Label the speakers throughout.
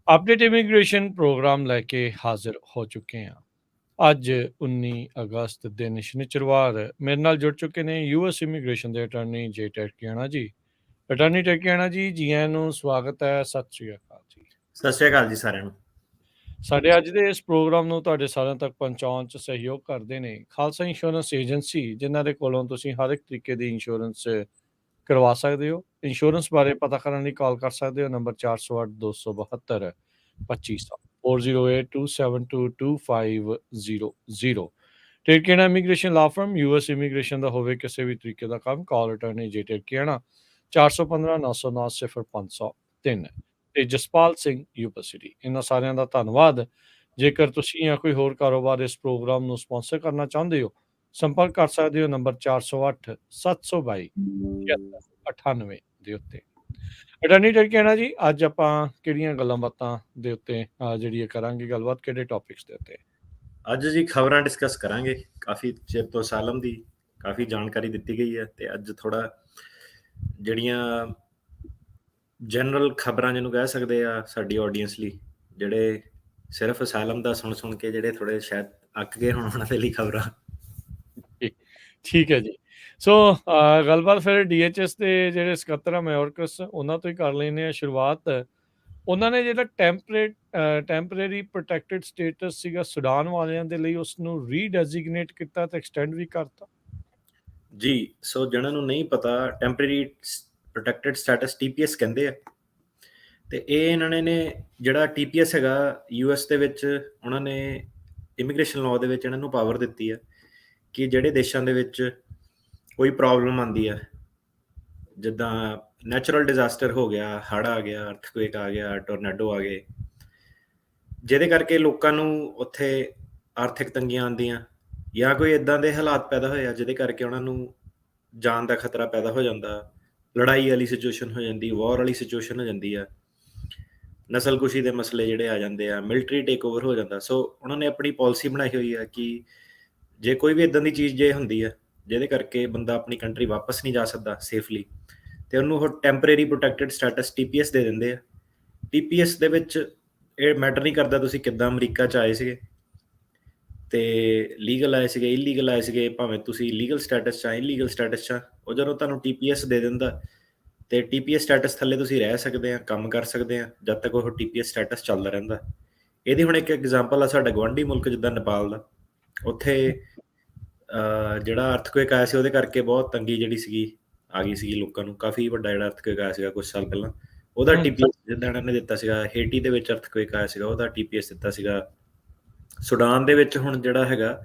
Speaker 1: Update immigration programme ਲੈ ਕੇ ਹਾਜ਼ਰ ਹੋ ਚੁੱਕੇ ਹਾਂ। ਅੱਜ 19 ਅਗਸਤ ਦਿਨ ਸ਼ਨੀਚਰਵਾਰ ਮੇਰੇ ਨਾਲ ਜੁੜ ਚੁੱਕੇ ਨੇ ਯੂਐਸ ਇਮੀਗ੍ਰੇਸ਼ਨ ਦੇ ਅਟਾਰਨੀ ਜੇ ਟੈਕਿਆਣਾ ਜੀ। ਅਟਾਰਨੀ ਟੈਕਿਆਣਾ ਜੀ, ਜੀ ਆਇਆਂ ਨੂੰ ਸਵਾਗਤ ਹੈ। ਸਤਿ ਸ਼੍ਰੀ ਅਕਾਲ ਜੀ।
Speaker 2: ਸਤਿ ਸ਼੍ਰੀ ਅਕਾਲ ਜੀ ਸਾਰਿਆਂ ਨੂੰ।
Speaker 1: ਸਾਡੇ ਅੱਜ ਦੇ ਇਸ ਪ੍ਰੋਗਰਾਮ ਨੂੰ ਤੁਹਾਡੇ ਸਾਰਿਆਂ ਤੱਕ ਪਹੁੰਚਾਉਣ 'ਚ ਸਹਿਯੋਗ ਕਰਦੇ ਨੇ ਖਾਲਸਾ ਇੰਸ਼ੋਰੈਂਸ ਏਜੰਸੀ, ਜਿਨ੍ਹਾਂ ਦੇ ਕੋਲੋਂ ਤੁਸੀਂ ਹਰ ਇੱਕ ਤਰੀਕੇ ਦੀ ਇੰਸ਼ੋਰੈਂਸ ਕਰਵਾ ਸਕਦੇ ਹੋ। ਇੰਸ਼ੋਰੈਂਸ ਬਾਰੇ ਪਤਾ ਕਰਨ ਲਈ ਕਾਲ ਕਰ ਸਕਦੇ ਹੋ ਨੰਬਰ 408 272 2500 4082722500। ਟਿਰਕੀਆਣਾ ਇਮੀਗ੍ਰੇਸ਼ਨ ਲਾ ਫਰਮ ਯੂਐਸ ਇਮੀਗ੍ਰੇਸ਼ਨ ਦਾ ਹੋਵੇ ਕਿਸੇ ਵੀ ਤਰੀਕੇ ਦਾ ਕੰਮ, ਕਾਲ ਅਟਾਰਨੀ ਜੇ ਟਿਰਕੀਆਣਾ 415 909 0503 ਤੇ ਜਸਪਾਲ ਸਿੰਘ ਯੂਨੀਵਰਸਿਟੀ। ਇਹਨਾਂ ਸਾਰਿਆਂ ਦਾ ਧੰਨਵਾਦ। ਜੇਕਰ ਤੁਸੀਂ ਜਾਂ ਕੋਈ ਹੋਰ ਕਾਰੋਬਾਰ ਇਸ ਪ੍ਰੋਗਰਾਮ ਨੂੰ ਸਪਾਂਸਰ ਕਰਨਾ ਚਾਹੁੰਦੇ ਹੋ, ਸੰਪਰਕ ਕਰ ਸਕਦੇ ਹੋ ਨੰਬਰ 408 722 7698 ਦੇ ਉੱਤੇ। ਅਟਾਰਨੀ ਟਿਰਕੀਆਣਾ ਜੀ, ਅੱਜ ਆਪਾਂ ਕਿਹੜੀਆਂ ਗੱਲਾਂ ਬਾਤਾਂ ਦੇ ਉੱਤੇ ਜਿਹੜੀ ਕਰਾਂਗੇ ਗੱਲਬਾਤ, ਕਿਹੜੇ ਟੌਪਿਕਸ ਦੇ ਉੱਤੇ?
Speaker 2: ਅੱਜ ਜੀ ਖਬਰਾਂ ਡਿਸਕਸ ਕਰਾਂਗੇ। ਕਾਫੀ ਚਿਰ ਤੋਂ ਸਾਲਮ ਦੀ ਕਾਫੀ ਜਾਣਕਾਰੀ ਦਿੱਤੀ ਗਈ ਹੈ ਤੇ ਅੱਜ ਥੋੜਾ ਜਿਹੜੀਆਂ ਜਨਰਲ ਖਬਰਾਂ ਜਿਹਨੂੰ ਕਹਿ ਸਕਦੇ ਆ ਸਾਡੀ ਆਡੀਅנס ਲਈ, ਜਿਹੜੇ ਸਿਰਫ ਅਸਾਲਮ ਦਾ ਸੁਣ ਕੇ ਜਿਹੜੇ ਥੋੜੇ ਸ਼ਾਇਦ ਅੱਕ ਗਏ ਹੁਣ ਉਹਨਾਂ ਦੇ ਲਈ ਖਬਰਾਂ।
Speaker 1: ਠੀਕ ਹੈ ਜੀ। ਸੋ ਗੱਲਬਾਤ ਫਿਰ ਡੀਐਚਐਸ ਦੇ ਜਿਹੜੇ ਸਕੱਤਰ ਆ ਮੈਓਰਕਸ, ਉਹਨਾਂ ਤੋਂ ਹੀ ਕਰ ਲੈਂਦੇ ਆ ਸ਼ੁਰੂਆਤ। ਉਹਨਾਂ ਨੇ ਜਿਹੜਾ ਟੈਂਪਰੇਰੀ ਪ੍ਰੋਟੈਕਟਡ ਸਟੇਟਸ ਸੀਗਾ ਸੁਡਾਨ ਵਾਲਿਆਂ ਦੇ ਲਈ, ਉਸ ਨੂੰ ਰੀਡੈਜ਼ਿਗਨੇਟ ਕੀਤਾ ਤੇ ਐਕਸਟੈਂਡ ਵੀ ਕਰਤਾ
Speaker 2: ਜੀ। ਸੋ ਜਿਹਨਾਂ ਨੂੰ ਨਹੀਂ ਪਤਾ, ਟੈਂਪਰੇਰੀ ਪ੍ਰੋਟੈਕਟਡ ਸਟੇਟਸ ਟੀਪੀਐਸ ਕਹਿੰਦੇ ਆ। ਤੇ ਇਹ ਇਹਨਾਂ ਨੇ ਜਿਹੜਾ ਟੀਪੀਐਸ ਹੈਗਾ ਯੂਐਸ ਦੇ ਵਿੱਚ, ਉਹਨਾਂ ਨੇ ਇਮੀਗ੍ਰੇਸ਼ਨ ਲਾਅ ਦੇ ਵਿੱਚ ਇਹਨਾਂ ਨੂੰ ਪਾਵਰ ਦਿੱਤੀ ਹੈ ਕਿ ਜਿਹੜੇ ਦੇਸ਼ਾਂ ਦੇ ਵਿੱਚ ਕੋਈ ਪ੍ਰੋਬਲਮ ਆਉਂਦੀ ਹੈ, ਜਿੱਦਾਂ ਨੈਚੁਰਲ ਡਿਜ਼ਾਸਟਰ ਹੋ ਗਿਆ, ਹੜ੍ਹ ਆ ਗਿਆ, ਅਰਥਕੁਏਕ ਆ ਗਿਆ, ਟੋਰਨੇਡੋ ਆ ਗਏ, ਜਿਹਦੇ ਕਰਕੇ ਲੋਕਾਂ ਨੂੰ ਉੱਥੇ ਆਰਥਿਕ ਤੰਗੀਆਂ ਆਉਂਦੀਆਂ ਜਾਂ ਕੋਈ ਇੱਦਾਂ ਦੇ ਹਾਲਾਤ ਪੈਦਾ ਹੋਏ ਆ ਜਿਹਦੇ ਕਰਕੇ ਉਹਨਾਂ ਨੂੰ ਜਾਨ ਦਾ ਖਤਰਾ ਪੈਦਾ ਹੋ ਜਾਂਦਾ, ਲੜਾਈ ਵਾਲੀ ਸਿਚੁਏਸ਼ਨ ਹੋ ਜਾਂਦੀ, ਵਾਰ ਵਾਲੀ ਸਿਚੁਏਸ਼ਨ ਹੋ ਜਾਂਦੀ ਆ, ਨਸਲਕੁਸ਼ੀ ਦੇ ਮਸਲੇ ਜਿਹੜੇ ਆ ਜਾਂਦੇ ਆ, ਮਿਲਟਰੀ ਟੇਕ ਓਵਰ ਹੋ ਜਾਂਦਾ। ਸੋ ਉਹਨਾਂ ਨੇ ਆਪਣੀ ਪਾਲਿਸੀ ਬਣਾਈ ਹੋਈ ਆ ਕਿ ਜੇ ਕੋਈ ਵੀ ਇੱਦਾਂ ਦੀ ਚੀਜ਼ ਜੇ ਹੁੰਦੀ ਆ ਜਿਹਦੇ ਕਰਕੇ ਬੰਦਾ ਆਪਣੀ ਕੰਟਰੀ ਵਾਪਸ ਨਹੀਂ ਜਾ ਸਕਦਾ ਸੇਫਲੀ, ਤੇ ਉਹਨੂੰ ਉਹ ਟੈਂਪਰੇਰੀ ਪ੍ਰੋਟੈਕਟਡ ਸਟੇਟਸ ਟੀਪੀਐਸ ਦੇ ਦਿੰਦੇ ਆ। ਟੀਪੀਐਸ ਦੇ ਵਿੱਚ ਇਹ ਮੈਟਰ ਨਹੀਂ ਕਰਦਾ ਤੁਸੀਂ ਕਿੱਦਾਂ ਅਮਰੀਕਾ 'ਚ ਆਏ ਸੀਗੇ ਤੇ ਲੀਗਲ ਆਏ ਸੀਗੇ, ਇਲੀਗਲ ਆਏ ਸੀਗੇ, ਭਾਵੇਂ ਤੁਸੀਂ ਲੀਗਲ ਸਟੇਟਸ 'ਚ ਆ, ਇਲੀਗਲ ਸਟੇਟਸ 'ਚ ਆ, ਉਹ ਜਦੋਂ ਤੁਹਾਨੂੰ ਟੀਪੀਐਸ ਦੇ ਦਿੰਦਾ ਤੇ ਟੀਪੀਐਸ ਸਟੇਟਸ ਥੱਲੇ ਤੁਸੀਂ ਰਹਿ ਸਕਦੇ ਆ, ਕੰਮ ਕਰ ਸਕਦੇ ਆ ਜਦ ਤੱਕ ਉਹ ਟੀਪੀਐਸ ਸਟੇਟਸ ਚੱਲਦਾ ਰਹਿੰਦਾ। ਇਹਦੀ ਹੁਣ ਇੱਕ ਐਗਜ਼ਾਮਪਲ ਆ ਸਾਡਾ ਗੁਆਂਢੀ ਮੁਲਕ ਜਿੱਦਾਂ ਨੇਪਾਲ ਦਾ। ਉੱਥੇ ਜਿਹੜਾ ਅਰਥਕੁਏਕ ਆਇਆ ਸੀ ਉਹਦੇ ਕਰਕੇ ਬਹੁਤ ਤੰਗੀ ਜਿਹੜੀ ਸੀਗੀ ਆ ਗਈ ਸੀਗੀ ਲੋਕਾਂ ਨੂੰ। ਕਾਫੀ ਵੱਡਾ ਜਿਹੜਾ ਅਰਥਕੁਏਕ ਆਇਆ ਸੀਗਾ ਕੁਝ ਸਾਲ ਪਹਿਲਾਂ, ਉਹਦਾ ਟੀਪੀਐਸ ਜਿੱਦਾਂ ਇਹਨਾਂ ਨੇ ਦਿੱਤਾ ਸੀਗਾ। ਹੇਟੀ ਦੇ ਵਿੱਚ ਅਰਥਕੁਏਕ ਆਇਆ ਸੀਗਾ, ਉਹਦਾ ਟੀਪੀਐਸ ਦਿੱਤਾ ਸੀਗਾ। ਸੁਡਾਨ ਦੇ ਵਿੱਚ ਹੁਣ ਜਿਹੜਾ ਹੈਗਾ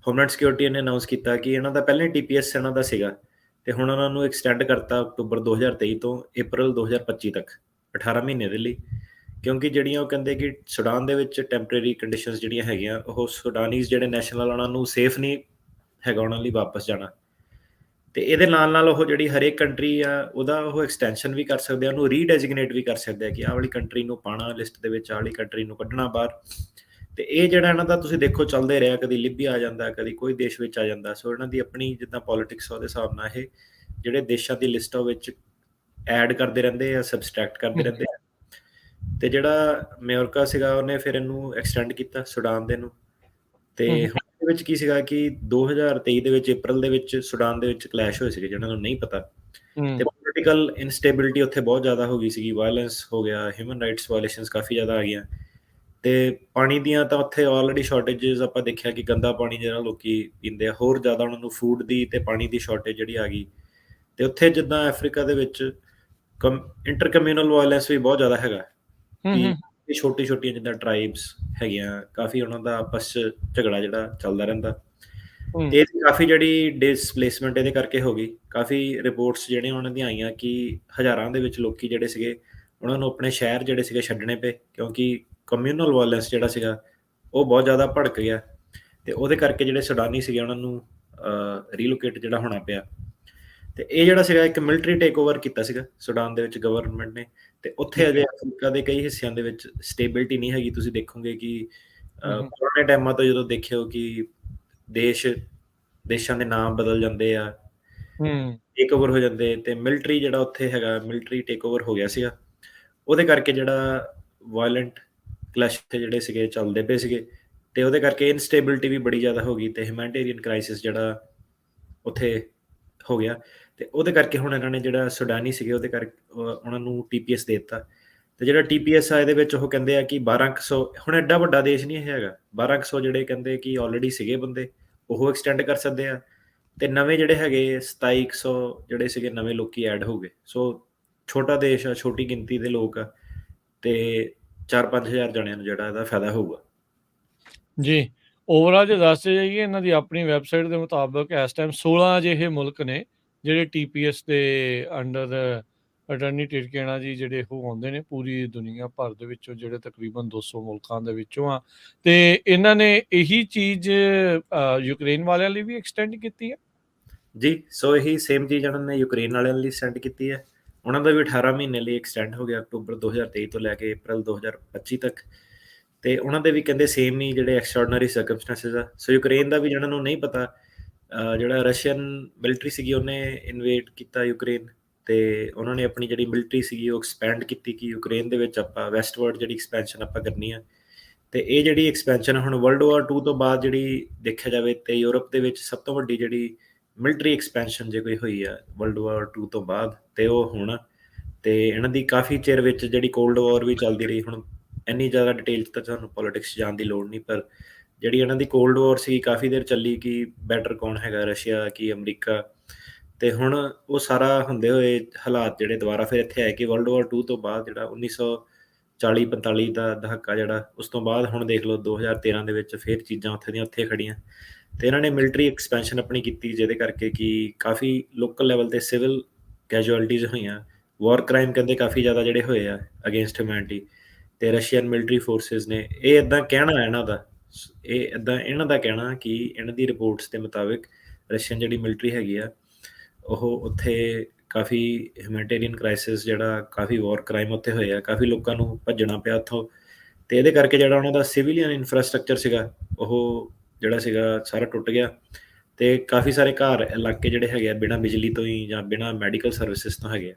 Speaker 2: ਹੋਮਲੈਂਡ ਸਿਕਿਉਰਿਟੀ ਨੇ ਅਨਾਉਂਸ ਕੀਤਾ ਕਿ ਇਹਨਾਂ ਦਾ ਪਹਿਲਾਂ ਟੀਪੀਐਸ ਇਹਨਾਂ ਦਾ ਸੀਗਾ ਤੇ ਹੁਣ ਉਹਨਾਂ ਨੂੰ ਐਕਸਟੈਂਡ ਕਰਤਾ ਅਕਤੂਬਰ 2023 ਤੋਂ ਅਪ੍ਰੈਲ 2025 ਤੱਕ, 18 ਮਹੀਨੇ ਦੇ ਲਈ। ਕਿਉਂਕਿ ਜਿਹੜੀਆਂ ਉਹ ਕਹਿੰਦੇ ਕਿ ਸੁਡਾਨ ਦੇ ਵਿੱਚ ਟੈਂਪਰੇਰੀ ਕੰਡੀਸ਼ਨਸ ਜਿਹੜੀਆਂ ਹੈਗੀਆਂ, ਉਹ ਸੁਡਾਨੀਜ਼ ਜਿਹੜੇ ਨੈਸ਼ਨਲ ਉਹਨਾਂ ਨੂੰ ਸੇਫ ਨਹੀਂ ਹੈਗਾ ਉਹਨਾਂ ਲਈ ਵਾਪਸ ਜਾਣਾ। ਤੇ ਇਹਦੇ ਨਾਲ ਉਹ ਜਿਹੜੀ ਹਰੇਕ ਕੰਟਰੀ ਆ ਉਹਦਾ ਉਹ ਐਕਸਟੈਂਸ਼ਨ ਵੀ ਕਰ ਸਕਦੇ ਆ, ਉਹਨੂੰ ਰੀਡੈਜ਼ਿਗਨੇਟ ਵੀ ਕਰ ਸਕਦੇ ਆ ਕਿ ਆਹ ਵਾਲੀ ਕੰਟਰੀ ਨੂੰ ਪਾਣਾ ਲਿਸਟ ਦੇ ਵਿੱਚ, ਆਹ ਵਾਲੀ ਕੰਟਰੀ ਨੂੰ ਕੱਢਣਾ ਬਾਹਰ। ਤੇ ਇਹ ਜਿਹੜਾ ਇਹਨਾਂ ਦਾ ਤੁਸੀਂ ਦੇਖੋ ਚੱਲਦੇ ਰਿਹਾ, ਕਦੀ ਲਿਬੀਆ ਆ ਜਾਂਦਾ, ਕਦੀ ਕੋਈ ਦੇਸ਼ ਵਿੱਚ ਆ ਜਾਂਦਾ। ਸੋ ਇਹਨਾਂ ਦੀ ਆਪਣੀ ਜਿੱਦਾਂ ਪੋਲਿਟਿਕਸ ਉਹਦੇ ਹਿਸਾਬ ਨਾਲ ਇਹ ਜਿਹੜੇ ਦੇਸ਼ਾਂ ਦੀ ਲਿਸਟ ਵਿੱਚ ਐਡ ਕਰਦੇ ਰਹਿੰਦੇ ਆ, ਸਬਸਟ੍ਰੈਕਟ ਕਰਦੇ ਰਹਿੰਦੇ ਆ। ਤੇ ਜਿਹੜਾ ਮੈਓਰਕਾ ਸੀਗਾ ਉਹਨੇ ਫਿਰ ਇਹਨੂੰ ਐਕਸਟੈਂਡ ਕੀਤਾ ਸੁਡਾਨ ਦੇ ਨੂੰ। ਤੇ ਹੁਣ ਇਹਦੇ ਵਿੱਚ ਕੀ ਸੀਗਾ ਕਿ 2023 ਦੇ ਵਿੱਚ ਅਪ੍ਰੈਲ ਦੇ ਵਿੱਚ ਸੁਡਾਨ ਦੇ ਵਿੱਚ ਕਲੈਸ਼ ਹੋਏ ਸੀਗੇ, ਜਿਹਨਾਂ ਨੂੰ ਨਹੀਂ ਪਤਾ। ਤੇ ਪੋਲੀਟੀਕਲ ਇਨਸਟੇਬਿਲਿਟੀ ਉੱਥੇ ਬਹੁਤ ਜ਼ਿਆਦਾ ਹੋ ਗਈ ਸੀਗੀ, ਵਾਇਲੈਂਸ ਹੋ ਗਿਆ, ਹਿਊਮਨ ਰਾਈਟਸ ਵਾਇਲੇਸ਼ਨਸ ਕਾਫੀ ਜ਼ਿਆਦਾ ਆ ਗਈਆਂ। ਤੇ ਪਾਣੀ ਦੀਆਂ ਤਾਂ ਉੱਥੇ ਆਲਰੇਡੀ ਸ਼ਾਰਟੇਜਸ ਆਪਾਂ ਦੇਖਿਆ ਕਿ ਗੰਦਾ ਪਾਣੀ ਜਿਹੜਾ ਲੋਕੀ ਪੀਂਦੇ ਆ, ਹੋਰ ਜ਼ਿਆਦਾ ਉਹਨਾਂ ਨੂੰ ਫੂਡ ਦੀ ਤੇ ਪਾਣੀ ਦੀ ਸ਼ਾਰਟੇਜ ਜਿਹੜੀ ਆ ਗਈ। ਤੇ ਉੱਥੇ ਜਿੱਦਾਂ ਅਫਰੀਕਾ ਦੇ ਵਿੱਚ ਇੰਟਰ ਕਮਿਊਨਲ ਵਾਇਲੈਂਸ ਵੀ ਬਹੁਤ ਜ਼ਿਆਦਾ ਹੈਗਾ ਕਿ ਛੋਟੀਆਂ ਜਿੱਦਾਂ ਟਰਾਈਬਸ ਹੈਗੀਆਂ, ਕਾਫੀ ਉਹਨਾਂ ਦਾ ਆਪਸ 'ਚ ਝਗੜਾ ਜਿਹੜਾ ਚੱਲਦਾ ਰਹਿੰਦਾ। ਤੇ ਇਹਦੀ ਕਾਫੀ ਜਿਹੜੀ ਡਿਸਪਲੇਸਮੈਂਟ ਇਹਦੇ ਕਰਕੇ ਹੋ ਗਈ। ਕਾਫੀ ਰਿਪੋਰਟਸ ਜਿਹੜੀਆਂ ਉਹਨਾਂ ਦੀਆਂ ਆਈਆਂ ਕਿ ਹਜ਼ਾਰਾਂ ਦੇ ਵਿੱਚ ਲੋਕੀ ਜਿਹੜੇ ਸੀਗੇ ਉਹਨਾਂ ਨੂੰ ਆਪਣੇ ਸ਼ਹਿਰ ਜਿਹੜੇ ਸੀਗੇ ਛੱਡਣੇ ਪਏ, ਕਿਉਂਕਿ ਕਮਿਊਨਲ ਵਾਇਲੈਂਸ ਜਿਹੜਾ ਸੀਗਾ ਉਹ ਬਹੁਤ ਜ਼ਿਆਦਾ ਭੜਕ ਗਿਆ। ਤੇ ਉਹਦੇ ਕਰਕੇ ਜਿਹੜੇ ਸੁਡਾਨੀ ਸੀਗੇ ਉਹਨਾਂ ਨੂੰ ਰੀਲੋਕੇਟ ਜਿਹੜਾ ਹੋਣਾ ਪਿਆ। ਤੇ ਇਹ ਜਿਹੜਾ ਸੀਗਾ ਇੱਕ ਮਿਲਟਰੀ ਟੇਕ ਓਵਰ ਕੀਤਾ ਸੀਗਾ ਸੁਡਾਨ ਦੇ ਵਿੱਚ ਗਵਰਨਮੈਂਟ ਨੇ। ਤੇ ਉੱਥੇ ਅਜੇ ਅਫਰੀਕਾ ਦੇ ਕਈ ਹਿੱਸਿਆਂ ਦੇ ਵਿੱਚ ਸਟੇਬਿਲਿਟੀ ਨਹੀਂ ਹੈਗੀ। ਤੁਸੀਂ ਦੇਖੋਗੇ ਕਿ ਪੁਰਾਣੇ ਟਾਈਮਾਂ ਤੋਂ ਜਦੋਂ ਦੇਖਿਓ ਕਿ ਦੇਸ਼ਾਂ ਦੇ ਨਾਮ ਬਦਲ ਜਾਂਦੇ ਆ, ਟੇਕ ਓਵਰ ਹੋ ਜਾਂਦੇ, ਤੇ ਮਿਲਟਰੀ ਜਿਹੜਾ ਉੱਥੇ ਹੈਗਾ ਮਿਲਟਰੀ ਟੇਕ ਓਵਰ ਹੋ ਗਿਆ ਸੀਗਾ। ਉਹਦੇ ਕਰਕੇ ਜਿਹੜਾ ਵਾਇਲੈਂਟ ਕਲੈਸ਼ ਜਿਹੜੇ ਸੀਗੇ ਚੱਲਦੇ ਪਏ ਸੀਗੇ, ਤੇ ਉਹਦੇ ਕਰਕੇ ਇਨਸਟੇਬਿਲਿਟੀ ਵੀ ਬੜੀ ਜ਼ਿਆਦਾ ਹੋ ਗਈ, ਤੇ ਹਿਊਮੈਨਿਟੇਰੀਅਨ ਕ੍ਰਾਈਸਿਸ ਜਿਹੜਾ ਉੱਥੇ ਹੋ ਗਿਆ, ਤੇ ਉਹਦੇ ਕਰਕੇ ਹੁਣ ਇਹਨਾਂ ਨੇ ਜਿਹੜਾ ਸੁਡਾਨੀ ਸੀਗੇ ਉਹਦੇ ਕਰਕੇ ਉਹਨਾਂ ਨੂੰ TPS ਦੇ ਦਿੱਤਾ। ਤੇ ਜਿਹੜਾ TPS ਆ ਇਹਦੇ ਵਿੱਚ ਉਹ ਕਹਿੰਦੇ ਆ ਕਿ 1200, ਹੁਣ ਐਡਾ ਵੱਡਾ ਦੇਸ਼ ਨਹੀਂ ਇਹ ਹੈਗਾ, 1200 ਜਿਹੜੇ ਕਹਿੰਦੇ ਕਿ ਆਲਰੇਡੀ ਸੀਗੇ ਬੰਦੇ ਉਹ ਐਕਸਟੈਂਡ ਕਰ ਸਕਦੇ ਆ, ਤੇ ਨਵੇਂ ਜਿਹੜੇ ਹੈਗੇ 2700 ਜਿਹੜੇ ਸੀਗੇ ਨਵੇਂ ਲੋਕੀ ਐਡ ਹੋ ਗਏ। ਸੋ ਛੋਟਾ ਦੇਸ਼ ਆ, ਛੋਟੀ ਗਿਣਤੀ ਦੇ ਲੋਕ ਆ, ਤੇ 4-5 ਹਜ਼ਾਰ ਜਣਿਆਂ ਨੂੰ ਜਿਹੜਾ ਇਹਦਾ ਫਾਇਦਾ ਹੋਊਗਾ।
Speaker 1: ਜੀ, ਓਵਰਆਲ ਜੇ ਦੱਸਦੇ ਜਾਈਏ ਇਹਨਾਂ ਦੀ ਆਪਣੀ ਵੈਬਸਾਈਟ ਦੇ ਮੁਤਾਬਕ ਇਸ ਟਾਈਮ 16 ਅਜਿਹੇ ਮੁਲਕ ਨੇ ਜਿਹੜੇ TPS ਦੇ ਅੰਡਰ ਅਟਾਰਨੀ ਟਿਰਕੇਣਾ ਜੀ ਜਿਹੜੇ ਉਹ ਆਉਂਦੇ ਨੇ ਪੂਰੀ ਦੁਨੀਆ ਭਰ ਦੇ ਵਿੱਚੋਂ, ਜਿਹੜੇ ਤਕਰੀਬਨ 200 ਮੁਲਕਾਂ ਦੇ ਵਿੱਚੋਂ ਆ, ਤੇ ਇਹਨਾਂ ਨੇ ਇਹੀ ਚੀਜ਼ ਯੂਕਰੇਨ ਵਾਲਿਆਂ ਲਈ ਵੀ ਐਕਸਟੈਂਡ ਕੀਤੀ ਹੈ।
Speaker 2: ਜੀ, ਸੋ ਇਹੀ ਸੇਮ ਚੀਜ਼ ਇਹਨਾਂ ਨੇ ਯੂਕਰੇਨ ਵਾਲਿਆਂ ਲਈ ਐਕਸਟੈਂਡ ਕੀਤੀ ਹੈ। ਉਹਨਾਂ ਦਾ ਵੀ 18 ਮਹੀਨੇ ਲਈ ਐਕਸਟੈਂਡ ਹੋ ਗਿਆ, ਅਕਤੂਬਰ 2023 ਤੋਂ ਲੈ ਕੇ ਅਪ੍ਰੈਲ 2025 ਤੱਕ, ਤੇ ਉਹਨਾਂ ਦੇ ਵੀ ਕਹਿੰਦੇ ਸੇਮ ਹੀ ਜਿਹੜੇ ਐਕਸਟਰਾਡਨਰੀ ਸਰਕਮਸਟੈਂਸਿਸ ਆ। ਸੋ ਯੂਕਰੇਨ ਦਾ ਵੀ ਜਿਹਨਾਂ ਨੂੰ ਨਹੀਂ ਪਤਾ, ਜਿਹੜਾ ਰਸ਼ੀਅਨ ਮਿਲਟਰੀ ਸੀਗੀ ਉਹਨੇ ਇਨਵੇਟ ਕੀਤਾ ਯੂਕਰੇਨ, ਤੇ ਉਹਨਾਂ ਨੇ ਆਪਣੀ ਜਿਹੜੀ ਮਿਲਟਰੀ ਸੀਗੀ ਉਹ ਐਕਸਪੈਂਡ ਕੀਤੀ ਕਿ ਯੂਕਰੇਨ ਦੇ ਵਿੱਚ ਆਪਾਂ ਵੈਸਟਵਰਡ ਜਿਹੜੀ ਐਕਸਪੈਂਸ਼ਨ ਆਪਾਂ ਕਰਨੀ ਆ। ਤੇ ਇਹ ਜਿਹੜੀ ਐਕਸਪੈਂਸ਼ਨ ਹੁਣ ਵਰਲਡ ਵਾਰ 2 ਤੋਂ ਬਾਅਦ ਜਿਹੜੀ ਦੇਖਿਆ ਜਾਵੇ ਤੇ ਯੂਰਪ ਦੇ ਵਿੱਚ ਸਭ ਤੋਂ ਵੱਡੀ ਜਿਹੜੀ ਮਿਲਟਰੀ ਐਕਸਪੈਂਸ਼ਨ ਜੇ ਕੋਈ ਹੋਈ ਆ ਵਰਲਡ ਵਾਰ 2 ਤੋਂ ਬਾਅਦ, ਤੇ ਉਹ ਹੁਣ, ਤੇ ਇਹਨਾਂ ਦੀ ਕਾਫੀ ਚਿਰ ਵਿੱਚ ਜਿਹੜੀ ਕੋਲਡ ਵਾਰ ਵੀ ਚੱਲਦੀ ਰਹੀ। ਹੁਣ ਇੰਨੀ ਜ਼ਿਆਦਾ ਡਿਟੇਲ 'ਚ ਤਾਂ ਤੁਹਾਨੂੰ ਪੋਲੀਟਿਕਸ ਜਾਣ ਦੀ ਲੋੜ ਨਹੀਂ, ਪਰ ਜਿਹੜੀ ਇਹਨਾਂ ਦੀ ਕੋਲਡ ਵਾਰ ਸੀ ਕਾਫੀ ਦੇਰ ਚੱਲੀ ਕਿ ਬੈਟਰ ਕੌਣ ਹੈਗਾ, ਰਸ਼ੀਆ ਕਿ ਅਮਰੀਕਾ, ਤੇ ਹੁਣ ਉਹ ਸਾਰਾ ਹੁੰਦੇ ਹੋਏ ਹਾਲਾਤ ਜਿਹੜੇ ਦੁਬਾਰਾ ਫਿਰ ਇੱਥੇ ਆਏ ਕਿ ਵਰਲਡ ਵਾਰ 2 ਤੋਂ ਬਾਅਦ ਜਿਹੜਾ 1940-45 ਦਾ ਦਹਾਕਾ ਜਿਹੜਾ, ਉਸ ਤੋਂ ਬਾਅਦ ਹੁਣ ਦੇਖ ਲਓ 2013 ਦੇ ਵਿੱਚ ਫਿਰ ਚੀਜ਼ਾਂ ਉੱਥੇ ਦੀਆਂ ਉੱਥੇ ਖੜੀਆਂ, ਤੇ ਇਹਨਾਂ ਨੇ ਮਿਲਟਰੀ ਐਕਸਪੈਂਸ਼ਨ ਆਪਣੀ ਕੀਤੀ, ਜਿਹਦੇ ਕਰਕੇ ਕਿ ਕਾਫੀ ਲੋਕਲ ਲੈਵਲ ਤੇ ਸਿਵਲ ਕੈਜੁਅਲਟੀਜ਼ ਹੋਈਆਂ, ਵਾਰ ਕ੍ਰਾਈਮ ਕਹਿੰਦੇ ਕਾਫੀ ਜ਼ਿਆਦਾ ਜਿਹੜੇ ਹੋਏ ਆ ਅਗੇਂਸਟ ਹਿਊਮੈਨਿਟੀ, ਤੇ ਰਸ਼ੀਅਨ ਮਿਲਟਰੀ ਫੋਰਸਿਸ ਨੇ ਇਹ ਇਦਾਂ ਕਹਿਣਾ ਹੈ ਇਹਨਾਂ ਦਾ, ਇਹ ਇਦਾਂ ਇਹਨਾਂ ਦਾ ਕਹਿਣਾ ਕਿ ਇਹਨਾਂ ਦੀ ਰਿਪੋਰਟਸ ਦੇ ਮੁਤਾਬਿਕ ਰਸ਼ੀਅਨ ਜਿਹੜੀ ਮਿਲਟਰੀ ਹੈਗੀ ਆ ਉਹ ਉੱਥੇ ਕਾਫੀ ਹਿਊਮੈਨਿਟੇਰੀਅਨ ਕ੍ਰਾਈਸਿਸ, ਜਿਹੜਾ ਕਾਫੀ ਵਾਰ ਕ੍ਰਾਈਮ ਉੱਥੇ ਹੋਏ ਆ, ਕਾਫੀ ਲੋਕਾਂ ਨੂੰ ਭੱਜਣਾ ਪਿਆ ਉੱਥੋਂ, ਤੇ ਇਹਦੇ ਕਰਕੇ ਜਿਹੜਾ ਉਹਨਾਂ ਦਾ ਸਿਵਿਲੀਅਨ ਇਨਫਰਾਸਟ੍ਰਕਚਰ ਸੀਗਾ ਉਹ ਜਿਹੜਾ ਸੀਗਾ ਸਾਰਾ ਟੁੱਟ ਗਿਆ, ਤੇ ਕਾਫੀ ਸਾਰੇ ਘਰ ਇਲਾਕੇ ਜਿਹੜੇ ਹੈਗੇ ਆ ਬਿਨਾਂ ਬਿਜਲੀ ਤੋਂ ਹੀ ਜਾਂ ਬਿਨਾਂ ਮੈਡੀਕਲ ਸਰਵਿਸਿਜ਼ ਤੋਂ ਹੈਗੇ ਆ।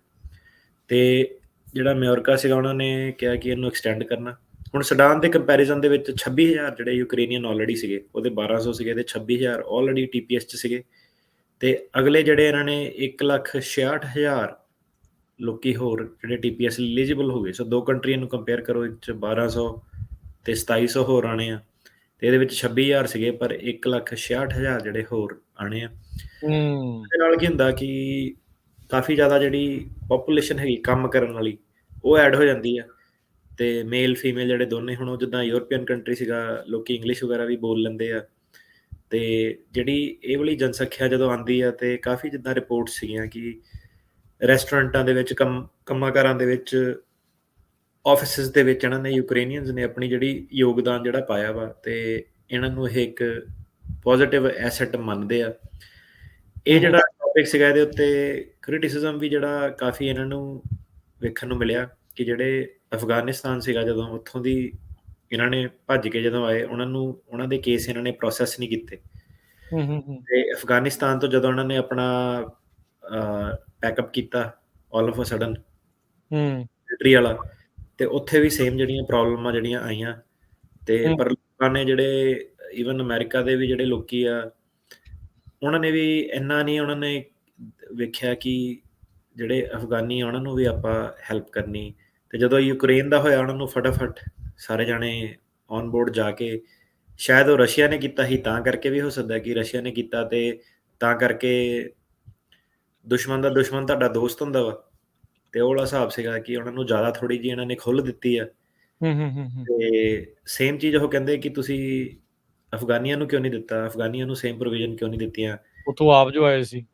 Speaker 2: ਤੇ ਜਿਹੜਾ ਅਮਰੀਕਾ ਸੀਗਾ ਉਹਨਾਂ ਨੇ ਕਿਹਾ ਕਿ ਇਹਨੂੰ ਐਕਸਟੈਂਡ ਕਰਨਾ। ਹੁਣ ਸੁਡਾਨ ਦੇ ਕੰਪੈਰੀਜ਼ਨ ਦੇ ਵਿੱਚ 26,000 ਜਿਹੜੇ ਯੂਕਰੇਨੀਅਨ ਆਲਰੇਡੀ ਸੀਗੇ, ਉਹਦੇ 1200 ਸੀਗੇ, ਤੇ 26,000 ਆਲਰੇਡੀ TPS 'ਚ ਸੀਗੇ, ਤੇ ਅਗਲੇ ਜਿਹੜੇ ਇਹਨਾਂ ਨੇ 1,66,000 ਲੋਕੀ ਹੋਰ ਜਿਹੜੇ TPS ਲਈ ਐਲੀਜੀਬਲ ਹੋ ਗਏ। ਸੋ ਦੋ ਕੰਟਰੀਆਂ ਨੂੰ ਕੰਪੇਅਰ ਕਰੋ, ਇੱਕ 'ਚ 1200 ਤੇ 2700 ਹੋਰ ਆਣੇ ਆ, ਤੇ ਇਹਦੇ ਵਿੱਚ 26,000 ਸੀਗੇ, ਪਰ 1,66,000 ਜਿਹੜੇ ਹੋਰ ਆਣੇ ਆ। ਇਹਦੇ ਨਾਲ ਕੀ ਹੁੰਦਾ ਕਿ ਕਾਫੀ ਜ਼ਿਆਦਾ ਜਿਹੜੀ ਪੋਪੂਲੇਸ਼ਨ ਹੈਗੀ ਕੰਮ ਕਰਨ ਵਾਲੀ ਉਹ ਐਡ ਹੋ ਜਾਂਦੀ ਆ, ਤੇ ਮੇਲ ਫੀਮੇਲ ਜਿਹੜੇ ਦੋਨੇ, ਹੁਣ ਉਹ ਜਿੱਦਾਂ ਯੂਰਪੀਅਨ ਕੰਟਰੀ ਸੀਗਾ ਲੋਕੀ ਇੰਗਲਿਸ਼ ਵਗੈਰਾ ਵੀ ਬੋਲ ਲੈਂਦੇ ਆ, ਤੇ ਜਿਹੜੀ ਇਹ ਵਾਲੀ ਜਨਸੰਖਿਆ ਜਦੋਂ ਆਉਂਦੀ ਆ ਤੇ ਕਾਫੀ ਜਿੱਦਾਂ ਰਿਪੋਰਟ ਸੀਗੀਆਂ ਕਿ ਰੈਸਟੋਰੈਂਟਾਂ ਦੇ ਵਿੱਚ ਕੰਮਾਂ-ਕਾਰਾਂ ਦੇ ਵਿੱਚ ਆਫਿਸਿਸ ਦੇ ਵਿੱਚ ਇਹਨਾਂ ਨੇ ਯੂਕਰੇਨੀਅਨਸ ਨੇ ਆਪਣੀ ਜਿਹੜੀ ਯੋਗਦਾਨ ਜਿਹੜਾ ਪਾਇਆ ਵਾ, ਤੇ ਇਹਨਾਂ ਨੂੰ ਇਹ ਇੱਕ ਪੋਜ਼ਿਟਿਵ ਐਸੈਟ ਮੰਨਦੇ ਆ। ਇਹ ਜਿਹੜਾ ਟੌਪਿਕ ਸੀਗਾ ਇਹਦੇ ਉੱਤੇ ਕ੍ਰਿਟਿਸਿਜ਼ਮ ਵੀ ਜਿਹੜਾ ਕਾਫੀ ਇਹਨਾਂ ਨੂੰ ਵੇਖਣ ਨੂੰ ਮਿਲਿਆ ਕਿ ਜਿਹੜੇ ਅਫਗਾਨਿਸਤਾਨ ਸੀਗਾ ਜਦੋਂ ਉੱਥੋਂ ਦੀ ਇਹਨਾਂ ਨੇ ਭੱਜ ਕੇ ਜਦੋਂ ਆਏ, ਉਹਨਾਂ ਦੇ ਕੇਸ ਇਹਨਾਂ ਨੇ ਪ੍ਰੋਸੈਸ ਨਹੀਂ ਕੀਤੇ, ਤੇ ਅਫਗਾਨਿਸਤਾਨ ਤੋਂ ਜਦੋਂ ਉਹਨਾਂ ਨੇ ਆਪਣਾ ਪੈਕਅਪ ਕੀਤਾ all of a sudden military ਵਾਲਾ, ਤੇ ਉੱਥੇ ਵੀ ਸੇਮ ਜਿਹੜੀਆਂ ਪ੍ਰੋਬਲਮਾਂ ਜਿਹੜੀਆਂ ਆਈਆਂ, ਤੇ ਪਰ ਲੋਕਾਂ ਨੇ ਜਿਹੜੇ ਈਵਨ ਅਮਰੀਕਾ ਦੇ ਵੀ ਜਿਹੜੇ ਲੋਕੀ ਆ ਉਹਨਾਂ ਨੇ ਵੀ ਇੰਨਾ ਨਹੀਂ, ਉਹਨਾਂ ਨੇ ਵੇਖਿਆ ਕਿ ਜਿਹੜੇ ਅਫਗਾਨੀ ਆ ਉਹਨਾਂ ਨੂੰ ਵੀ ਆਪਾਂ ਹੈਲਪ ਕਰਨੀ, ਤੇ ਜਦੋਂ ਯੂਕਰੇਨ ਦਾ ਹੋਇਆ ਉਹਨਾਂ ਨੂੰ ਫਟਾਫਟ ਸਾਰੇ ਜਾਣੇ ਔਨ ਬੋਰਡ ਜਾ ਕੇ, ਸ਼ਾਇਦ ਉਹ ਰਸ਼ੀਆ ਨੇ ਕੀਤਾ ਸੀ ਤਾਂ ਕਰਕੇ ਵੀ ਹੋ ਸਕਦਾ ਕਿ ਰਸ਼ੀਆ ਨੇ ਕੀਤਾ, ਤੇ ਤਾਂ ਕਰਕੇ ਦੁਸ਼ਮਣ ਦਾ ਦੁਸ਼ਮਣ ਤੁਹਾਡਾ ਦੋਸਤ ਹੁੰਦਾ ਵਾ, ਤੇ ਉਹ ਵਾਲਾ ਹਿਸਾਬ ਸੀਗਾ ਕਿ ਉਹਨਾਂ ਨੂੰ ਜ਼ਿਆਦਾ ਥੋੜੀ ਜਿਹੀ ਇਹਨਾਂ ਨੇ ਖੁੱਲ੍ਹ ਦਿੱਤੀ ਆ। ਤੇ ਸੇਮ ਚੀਜ਼ ਉਹ ਕਹਿੰਦੇ ਕਿ ਤੁਸੀਂ ਅਫਗਾਨੀਆਂ ਨੂੰ ਕਿਉਂ ਨਹੀਂ ਦਿੱਤਾ, ਅਫਗਾਨੀਆਂ ਨੂੰ ਸੇਮ ਪ੍ਰੋਵੀਜ਼ਨ ਕਿਉਂ ਨਹੀਂ ਦਿੱਤੀਆਂ,
Speaker 1: ਉੱਥੋਂ ਆਪ ਜੋ ਆਏ ਸੀ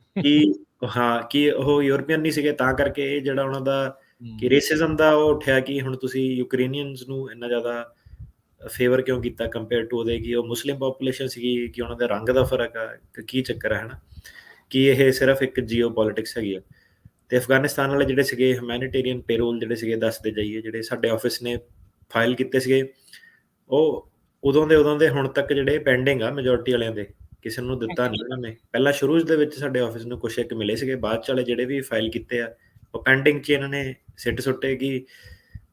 Speaker 2: ਕਿ ਉਹ ਯੂਰਪੀਅਨ ਨਹੀਂ ਸੀਗੇ, ਤਾਂ ਕਰਕੇ ਇਹ ਜਿਹੜਾ ਉਹਨਾਂ ਦਾ ਕਿ ਰੇਸਿਜ਼ਮ ਦਾ ਉਹ ਉੱਠਿਆ ਕਿ ਹੁਣ ਤੁਸੀਂ ਯੂਕਰੇਨੀਅਨਸ ਨੂੰ ਇੰਨਾ ਜ਼ਿਆਦਾ ਫੇਵਰ ਕਿਉਂ ਕੀਤਾ ਕੰਪੇਅਰ ਟੂ ਉਹਦੇ ਕਿ ਉਹ ਮੁਸਲਿਮ ਪੋਪੂਲੇਸ਼ਨ ਸੀਗੀ, ਕਿ ਉਹਨਾਂ ਦੇ ਰੰਗ ਦਾ ਫਰਕ ਆ, ਕੀ ਚੱਕਰ ਹੈ ਹਨਾ, ਕਿ ਇਹ ਸਿਰਫ ਇੱਕ ਜੀਓ ਪੋਲਿਟਿਕਸ ਹੈਗੀ ਆ। ਤੇ ਅਫਗਾਨਿਸਤਾਨ ਵਾਲੇ ਜਿਹੜੇ ਸੀਗੇ ਹਿਊਮੈਨਿਟੇਰੀਅਨ ਪੇਰੋਲ ਜਿਹੜੇ ਸੀਗੇ, ਦੱਸਦੇ ਜਾਈਏ, ਜਿਹੜੇ ਸਾਡੇ ਆਫਿਸ ਨੇ ਫਾਈਲ ਕੀਤੇ ਸੀਗੇ ਉਹ ਉਦੋਂ ਦੇ ਹੁਣ ਤੱਕ ਜਿਹੜੇ ਪੈਂਡਿੰਗ ਆ ਮੈਜੋਰਿਟੀ ਵਾਲਿਆਂ ਦੇ, ਕਿਸੇ ਨੂੰ ਦਿੱਤਾ ਨਹੀਂ ਉਹਨਾਂ ਨੇ। ਪਹਿਲਾਂ ਸ਼ੁਰੂ ਦੇ ਵਿੱਚ ਸਾਡੇ ਆਫਿਸ ਨੂੰ ਕੁਛ ਇੱਕ ਮਿਲੇ ਸੀਗੇ, ਬਾਅਦ ਚ ਵਾਲੇ ਜਿਹੜੇ ਵੀ ਫਾਈਲ ਕੀਤੇ ਆ ਉਹ ਪੈਂਡਿੰਗ 'ਚ ਇਹਨਾਂ ਨੇ ਸਿੱਟ ਸੁੱਟੇ ਕਿ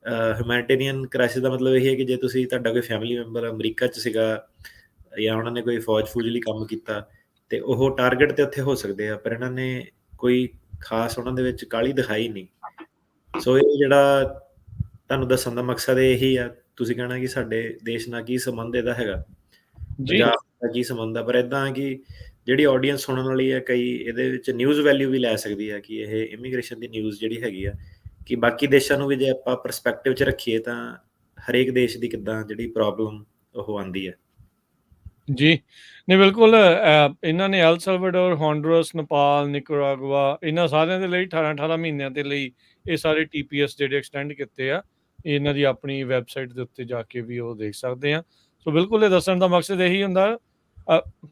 Speaker 2: ਹਿਊਮੈਨਿਟੇਰੀਅਨ ਕ੍ਰਾਈਸਿਸ ਦਾ ਮਤਲਬ ਇਹ ਹੈ ਕਿ ਜੇ ਤੁਸੀਂ ਤੁਹਾਡਾ ਕੋਈ ਫੈਮਿਲੀ ਮੈਂਬਰ ਅਮਰੀਕਾ 'ਚ ਸੀਗਾ ਜਾਂ ਉਹਨਾਂ ਨੇ ਕੋਈ ਫੌਜ ਲਈ ਕੰਮ ਕੀਤਾ ਤੇ ਉਹ ਟਾਰਗੇਟ ਤੇ ਉੱਥੇ ਹੋ ਸਕਦੇ ਆ, ਪਰ ਇਹਨਾਂ ਨੇ ਕੋਈ ਖਾਸ ਉਹਨਾਂ ਦੇ ਵਿੱਚ ਕਾਹਲੀ ਦਿਖਾਈ ਨਹੀਂ। ਸੋ ਇਹ ਜਿਹੜਾ ਤੁਹਾਨੂੰ ਦੱਸਣ ਦਾ ਮਕਸਦ ਇਹੀ ਆ। ਤੁਸੀਂ ਕਹਿਣਾ ਕਿ ਸਾਡੇ ਦੇਸ਼ ਨਾਲ ਕੀ ਸੰਬੰਧ ਇਹਦਾ ਹੈਗਾ,
Speaker 1: ਜੀ
Speaker 2: ਪੰਜਾਬ ਦਾ ਕੀ ਸੰਬੰਧ ਆ, ਪਰ ਏਦਾਂ ਕਿ ਜਿਹੜੀ ਆਡੀਅנס ਸੁਣਨ ਵਾਲੀ ਹੈ, ਕਈ ਇਹਦੇ ਵਿੱਚ ਨਿਊਜ਼ ਵੈਲਿਊ ਵੀ ਲੈ ਸਕਦੀ ਆ ਕਿ ਇਹ ਇਮੀਗ੍ਰੇਸ਼ਨ ਦੀ ਨਿਊਜ਼ ਜਿਹੜੀ ਹੈਗੀ ਆ ਕਿ ਬਾਕੀ ਦੇਸ਼ਾਂ ਨੂੰ ਵੀ ਜੇ ਆਪਾਂ ਪਰਸਪੈਕਟਿਵ 'ਚ ਰੱਖੀਏ ਤਾਂ ਹਰੇਕ ਦੇਸ਼ ਦੀ ਕਿੱਦਾਂ ਜਿਹੜੀ ਪ੍ਰੋਬਲਮ ਉਹ ਆਉਂਦੀ ਹੈ।
Speaker 1: ਜੀ ਨਹੀਂ ਬਿਲਕੁਲ ਇਹਨਾਂ ਨੇ ਐਲ ਸਲਵਾਡੋਰ, ਹੋਂਡੂਰਸ, ਨੇਪਾਲ, ਨਿਕਰਾਗੁਆ ਇਹਨਾਂ ਸਾਰਿਆਂ ਦੇ ਲਈ 18 ਮਹੀਨਿਆਂ ਦੇ ਲਈ ਇਹ ਸਾਰੇ TPS ਜਿਹੜੇ ਐਕਸਟੈਂਡ ਕੀਤੇ ਆ। ਇਹਨਾਂ ਦੀ ਆਪਣੀ ਵੈਬਸਾਈਟ ਦੇ ਉੱਤੇ ਜਾ ਕੇ ਵੀ ਉਹ ਦੇਖ ਸਕਦੇ ਆ। ਸੋ ਬਿਲਕੁਲ ਇਹ ਦੱਸਣ ਦਾ ਮਕਸਦ ਇਹੀ ਹੁੰਦਾ,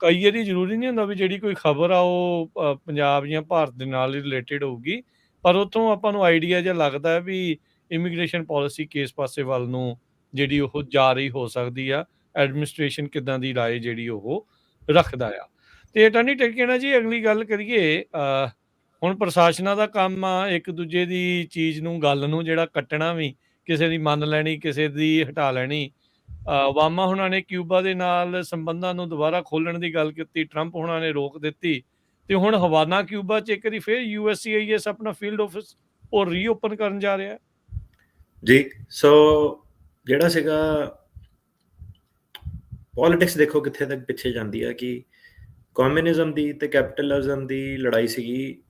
Speaker 1: ਕਈ ਵਾਰੀ ਜ਼ਰੂਰੀ ਨਹੀਂ ਹੁੰਦਾ ਵੀ ਜਿਹੜੀ ਕੋਈ ਖਬਰ ਆ ਉਹ ਪੰਜਾਬ ਜਾਂ ਭਾਰਤ ਦੇ ਨਾਲ ਹੀ ਰਿਲੇਟਡ ਹੋਊਗੀ, ਪਰ ਉੱਥੋਂ ਆਪਾਂ ਨੂੰ ਆਈਡੀਆ ਜਿਹਾ ਲੱਗਦਾ ਹੈ ਵੀ ਇਮੀਗ੍ਰੇਸ਼ਨ ਪਾਲਿਸੀ ਕਿਸ ਪਾਸੇ ਵੱਲ ਨੂੰ ਜਿਹੜੀ ਉਹ ਜਾ ਰਹੀ ਹੋ ਸਕਦੀ ਆ, ਐਡਮਿਨਿਸਟ੍ਰੇਸ਼ਨ ਕਿੱਦਾਂ ਦੀ ਰਾਏ ਜਿਹੜੀ ਉਹ ਰੱਖਦਾ ਆ। ਤੇ ਅਟਾਰਨੀ ਟਿਕੇਣਾ ਜੀ, ਅਗਲੀ ਗੱਲ ਕਰੀਏ, ਹੁਣ ਪ੍ਰਸ਼ਾਸਨਾਂ ਦਾ ਕੰਮ ਆ ਇੱਕ ਦੂਜੇ ਦੀ ਚੀਜ਼ ਨੂੰ, ਗੱਲ ਨੂੰ ਜਿਹੜਾ ਕੱਟਣਾ ਵੀ, ਕਿਸੇ ਦੀ ਮੰਨ ਲੈਣੀ, ਕਿਸੇ ਦੀ ਹਟਾ ਲੈਣੀ। ਓਬਾਮਾ ਹੁਣਾਂ ਨੇ ਕਿਊਬਾ ਦੇ ਨਾਲ ਸੰਬੰਧਾਂ ਨੂੰ ਦੁਬਾਰਾ ਖੋਲ੍ਹਣ ਦੀ ਗੱਲ ਕੀਤੀ, ਟਰੰਪ ਹੁਣਾਂ ਨੇ ਰੋਕ ਦਿੱਤੀ, ਤੇ ਹੁਣ ਹਵਾਨਾ ਕਿਊਬਾ 'ਚ ਇੱਕ ਵਾਰੀ ਫਿਰ USCIS ਆਪਣਾ ਫੀਲਡ ਆਫਿਸ ਉਹ ਰੀਓਪਨ ਕਰਨ ਜਾ ਰਿਹਾ।
Speaker 2: ਜੀ ਸੋ ਜਿਹੜਾ ਸੀਗਾ ਪੋਲਿਟਿਕਸ ਦੇਖੋ ਕਿੱਥੇ ਤੱਕ ਪਿੱਛੇ ਜਾਂਦੀ ਆ ਕਿ ਕਮਿਊਨਿਜ਼ਮ ਦੀ ਤੇ ਕੈਪੀਟਲਿਜ਼ਮ ਦੀ ਲੜਾਈ ਸੀਗੀ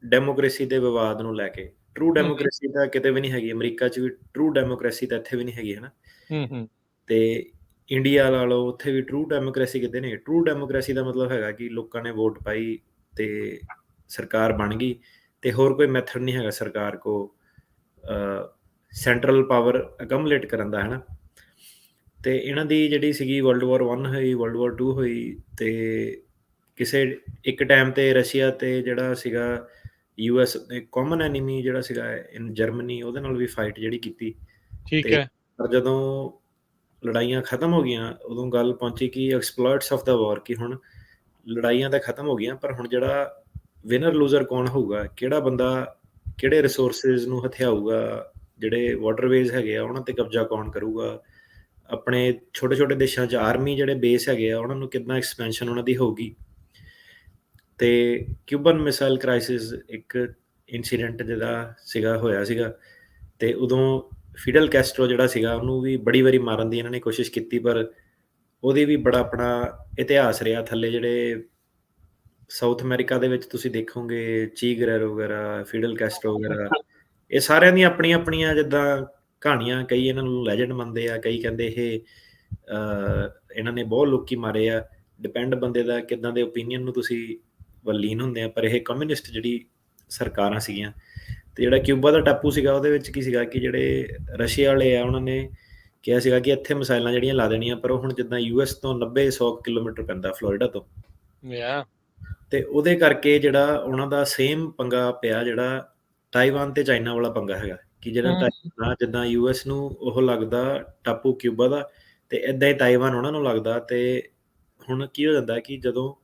Speaker 2: ਡੈਮੋਕ੍ਰੇਸੀ ਦੇ ਵਿਵਾਦ ਨੂੰ ਲੈ ਕੇ। ਟਰੂ ਡੈਮੋਕ੍ਰੇਸੀ ਤਾਂ ਕਿਤੇ ਵੀ ਨਹੀਂ ਹੈਗੀ, ਅਮਰੀਕਾ 'ਚ ਵੀ ਟਰੂ ਡੈਮੋਕ੍ਰੇਸੀ ਤਾਂ ਇੱਥੇ ਵੀ ਨਹੀਂ ਹੈਗੀ, ਹੈ ਨਾ। ਤੇ ਇੰਡੀਆ ਲਾ ਲਓ, ਉੱਥੇ ਵੀ ਟਰੂ ਡੈਮੋਕ੍ਰੇਸੀ ਕਿਤੇ ਨਹੀਂ। ਟਰੂ ਡੈਮੋਕ੍ਰੇਸੀ ਦਾ ਮਤਲਬ ਹੈਗਾ ਕਿ ਲੋਕਾਂ ਨੇ ਵੋਟ ਪਾਈ ਤੇ ਸਰਕਾਰ ਬਣ ਗਈ, ਤੇ ਹੋਰ ਕੋਈ ਮੈਥਡ ਨਹੀਂ ਹੈਗਾ ਸਰਕਾਰ ਕੋ ਸੈਂਟਰਲ ਪਾਵਰ ਅਕਮੂਲੇਟ ਕਰਨ ਦਾ, ਹੈ ਨਾ। ਤੇ ਇਹਨਾਂ ਦੀ ਜਿਹੜੀ ਸੀਗੀ ਵਰਲਡ ਵਾਰ 1 ਹੋਈ, ਵਰਲਡ ਵਾਰ 2 ਹੋਈ, ਤੇ ਕਿਸੇ ਇੱਕ ਟਾਈਮ ਤੇ ਰਸ਼ੀਆ ਤੇ ਜਿਹੜਾ ਸੀਗਾ US ਕਾਮਨ ਐਨੀਮੀ ਜਿਹੜਾ ਸੀਗਾ ਜਰਮਨੀ, ਉਹਦੇ ਨਾਲ ਵੀ ਫਾਈਟ ਜਿਹੜੀ ਕੀਤੀ।
Speaker 1: ਠੀਕ
Speaker 2: ਤੇ
Speaker 1: ਹੈ।
Speaker 2: ਪਰ ਜਦੋਂ ਲੜਾਈਆਂ ਖਤਮ ਹੋ ਗਈਆਂ ਉਦੋਂ ਗੱਲ ਪਹੁੰਚੀ ਕਿ ਐਕਸਪਲੋਇਟਸ ਆਫ ਦਾ ਵਾਰ, ਕਿ ਹੁਣ ਲੜਾਈਆਂ ਤਾਂ ਖਤਮ ਹੋ ਗਈਆਂ, ਪਰ ਹੁਣ ਜਿਹੜਾ ਵਿਨਰ ਲੂਜ਼ਰ ਕੌਣ ਹੋਊਗਾ, ਕਿਹੜਾ ਬੰਦਾ ਕਿਹੜੇ ਰਿਸੋਰਸਿਸ ਨੂੰ ਹਥਿਆਊਗਾ, ਜਿਹੜੇ ਵਾਟਰਵੇਜ਼ ਹੈਗੇ ਆ ਉਹਨਾਂ ਤੇ ਕਬਜ਼ਾ ਕੌਣ ਕਰੂਗਾ, ਆਪਣੇ ਛੋਟੇ ਦੇਸ਼ਾਂ 'ਚ ਆਰਮੀ ਜਿਹੜੇ ਬੇਸ ਹੈਗੇ ਆ ਉਹਨਾਂ ਨੂੰ ਕਿੰਨਾ ਐਕਸਪੈਂਸ਼ਨ ਉਹਨਾਂ ਦੀ ਹੋਊਗੀ। ਤੇ ਕਿਊਬਨ ਮਿਸਾਈਲ ਕ੍ਰਾਈਸਿਸ ਇੱਕ ਇਨਸੀਡੈਂਟ ਜਿਹੜਾ ਹੋਇਆ ਸੀਗਾ, ਤੇ ਉਦੋਂ ਫਿਡਲ ਕੈਸਟਰੋ ਜਿਹੜਾ ਸੀਗਾ ਉਹਨੂੰ ਵੀ ਬੜੀ ਵਾਰੀ ਮਾਰਨ ਦੀ ਇਹਨਾਂ ਨੇ ਕੋਸ਼ਿਸ਼ ਕੀਤੀ, ਪਰ ਉਹਦੀ ਵੀ ਬੜਾ ਆਪਣਾ ਇਤਿਹਾਸ ਰਿਹਾ। ਥੱਲੇ ਜਿਹੜੇ ਸਾਊਥ ਅਮਰੀਕਾ ਦੇ ਵਿੱਚ ਤੁਸੀਂ ਦੇਖੋਗੇ ਚੀ ਗਰੇਰੋ ਵਗੈਰਾ, ਫਿਡਲ ਕੈਸਟਰੋ ਵਗੈਰਾ, ਇਹ ਸਾਰਿਆਂ ਦੀਆਂ ਆਪਣੀਆਂ ਜਿੱਦਾਂ ਕਹਾਣੀਆਂ, ਕਈ ਇਹਨਾਂ ਨੂੰ ਲੈਜੈਂਡ ਮੰਨਦੇ ਆ, ਕਈ ਕਹਿੰਦੇ ਇਹ ਇਹਨਾਂ ਨੇ ਬਹੁਤ ਲੋਕੀ ਮਾਰੇ ਆ। ਡਿਪੈਂਡ ਬੰਦੇ ਦਾ ਕਿੱਦਾਂ ਦੇ ਓਪੀਨੀਅਨ ਨੂੰ ਤੁਸੀਂ ਲੀਨ ਹੁੰਦੇ ਆ, ਪਰ ਇਹ ਕਮਿਊਨਿਸਟ ਜਿਹੜੀ ਸਰਕਾਰਾਂ ਸੀਗੀਆਂ। ਤੇ ਜਿਹੜਾ ਕਿਊਬਾ ਦਾ ਟਾਪੂ ਸੀਗਾ ਉਹਦੇ ਵਿੱਚ ਕੀ ਸੀਗਾ ਕਿ ਜਿਹੜੇ ਰਸ਼ੀਆ ਵਾਲੇ ਆ ਉਹਨਾਂ ਨੇ ਕਿਹਾ ਸੀਗਾ ਕਿ ਇੱਥੇ ਮਿਸਾਈਲਾਂ ਜਿਹੜੀਆਂ ਲਾ ਦੇਣੀਆਂ, ਪਰ ਉਹ ਹੁਣ ਜਿੱਦਾਂ US ਤੋਂ 90-100 ਕਿਲੋਮੀਟਰ ਪੈਂਦਾ ਫਲੋਰੀਡਾ ਤੋਂ, ਤੇ ਉਹਦੇ ਕਰਕੇ ਜਿਹੜਾ ਉਹਨਾਂ ਦਾ ਸੇਮ ਪੰਗਾ ਪਿਆ ਜਿਹੜਾ ਤਾਈਵਾਨ ਤੇ ਚਾਈਨਾ ਵਾਲਾ ਪੰਗਾ ਹੈਗਾ, ਕਿ ਜਿਹੜਾ ਜਿੱਦਾਂ US ਨੂੰ ਉਹ ਲੱਗਦਾ ਟਾਪੂ ਕਿਊਬਾ ਦਾ, ਤੇ ਏਦਾਂ ਹੀ ਤਾਈਵਾਨ ਉਹਨਾਂ ਨੂੰ ਲੱਗਦਾ। ਤੇ ਹੁਣ ਕੀ ਹੋ ਜਾਂਦਾ ਕਿ ਜਦੋਂ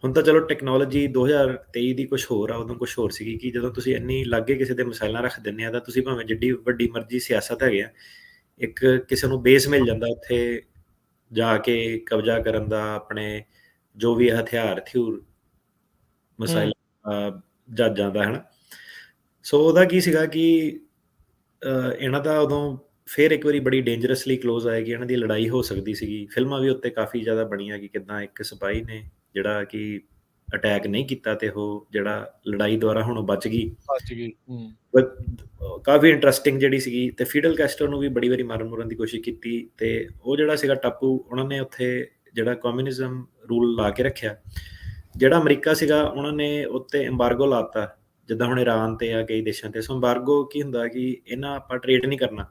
Speaker 2: ਹੁਣ ਤਾਂ ਚਲੋ ਟੈਕਨੋਲੋਜੀ 2023 ਦੀ ਕੁਛ ਹੋਰ ਆ, ਉਦੋਂ ਕੁਛ ਹੋਰ ਸੀਗੀ ਕਿ ਜਦੋਂ ਤੁਸੀਂ ਇੰਨੀ ਲਾਗੇ ਕਿਸੇ ਦੇ ਮਿਸਾਈਲਾਂ ਰੱਖ ਦਿੰਦੇ ਆ ਤਾਂ ਤੁਸੀਂ ਭਾਵੇਂ ਜਿੱਡੀ ਵੱਡੀ ਮਰਜ਼ੀ ਸਿਆਸਤ ਹੈਗੇ ਆ, ਇੱਕ ਕਿਸੇ ਨੂੰ ਬੇਸ ਮਿਲ ਜਾਂਦਾ ਉੱਥੇ ਜਾ ਕੇ ਕਬਜ਼ਾ ਕਰਨ ਦਾ, ਆਪਣੇ ਜੋ ਵੀ ਹਥਿਆਰ ਥਿਊਰ ਮਿਸਾਈਲ ਜਹਾਜ਼ਾਂ ਦਾ, ਹੈ ਨਾ। ਸੋ ਉਹਦਾ ਕੀ ਸੀਗਾ ਕਿ ਇਹਨਾਂ ਦਾ ਉਦੋਂ ਫਿਰ ਇੱਕ ਵਾਰੀ ਬੜੀ ਡੇਂਜਰਸਲੀ ਕਲੋਜ਼ ਆਇਆ ਕਿ ਇਹਨਾਂ ਦੀ ਲੜਾਈ ਹੋ ਸਕਦੀ ਸੀਗੀ। ਫਿਲਮਾਂ ਵੀ ਉੱਤੇ ਕਾਫੀ ਜ਼ਿਆਦਾ ਬਣੀਆਂ ਕਿ ਕਿੱਦਾਂ ਇੱਕ ਸਿਪਾਹੀ ਨੇ ਜਿਹੜਾ ਕਿ ਅਟੈਕ ਨਹੀਂ ਕੀਤਾ ਤੇ ਉਹ ਜਿਹੜਾ ਲੜਾਈ ਦੁਆਰਾ ਹੁਣ ਬਚ ਗਈ। ਕਾਫੀ ਇੰਟਰਸਟਿੰਗ ਜਿਹੜੀ ਸੀਗੀ। ਤੇ ਫਿਡਲ ਕੈਸਟਰ ਨੂੰ ਵੀ ਬੜੀ ਵਾਰੀ ਮਾਰਨ ਦੀ ਕੋਸ਼ਿਸ਼ ਕੀਤੀ, ਤੇ ਉਹ ਜਿਹੜਾ ਸੀਗਾ ਟਾਪੂ ਉਹਨਾਂ ਨੇ ਉੱਥੇ ਜਿਹੜਾ ਕਮਿਊਨਿਜ਼ਮ ਰੂਲ ਲਾ ਕੇ ਰੱਖਿਆ। ਜਿਹੜਾ ਅਮਰੀਕਾ ਸੀਗਾ ਉਹਨਾਂ ਨੇ ਉੱਤੇ ਐਮਬਾਰਗੋ ਲਾਤਾ, ਜਿੱਦਾਂ ਹੁਣ ਇਰਾਨ ਤੇ ਆ ਕਈ ਦੇਸ਼ਾਂ ਤੇ। ਸੋ ਐਮਬਾਰਗੋ ਕੀ ਹੁੰਦਾ ਕਿ ਇਹਨਾਂ ਆਪਾਂ ਟ੍ਰੇਡ ਨਹੀਂ ਕਰਨਾ,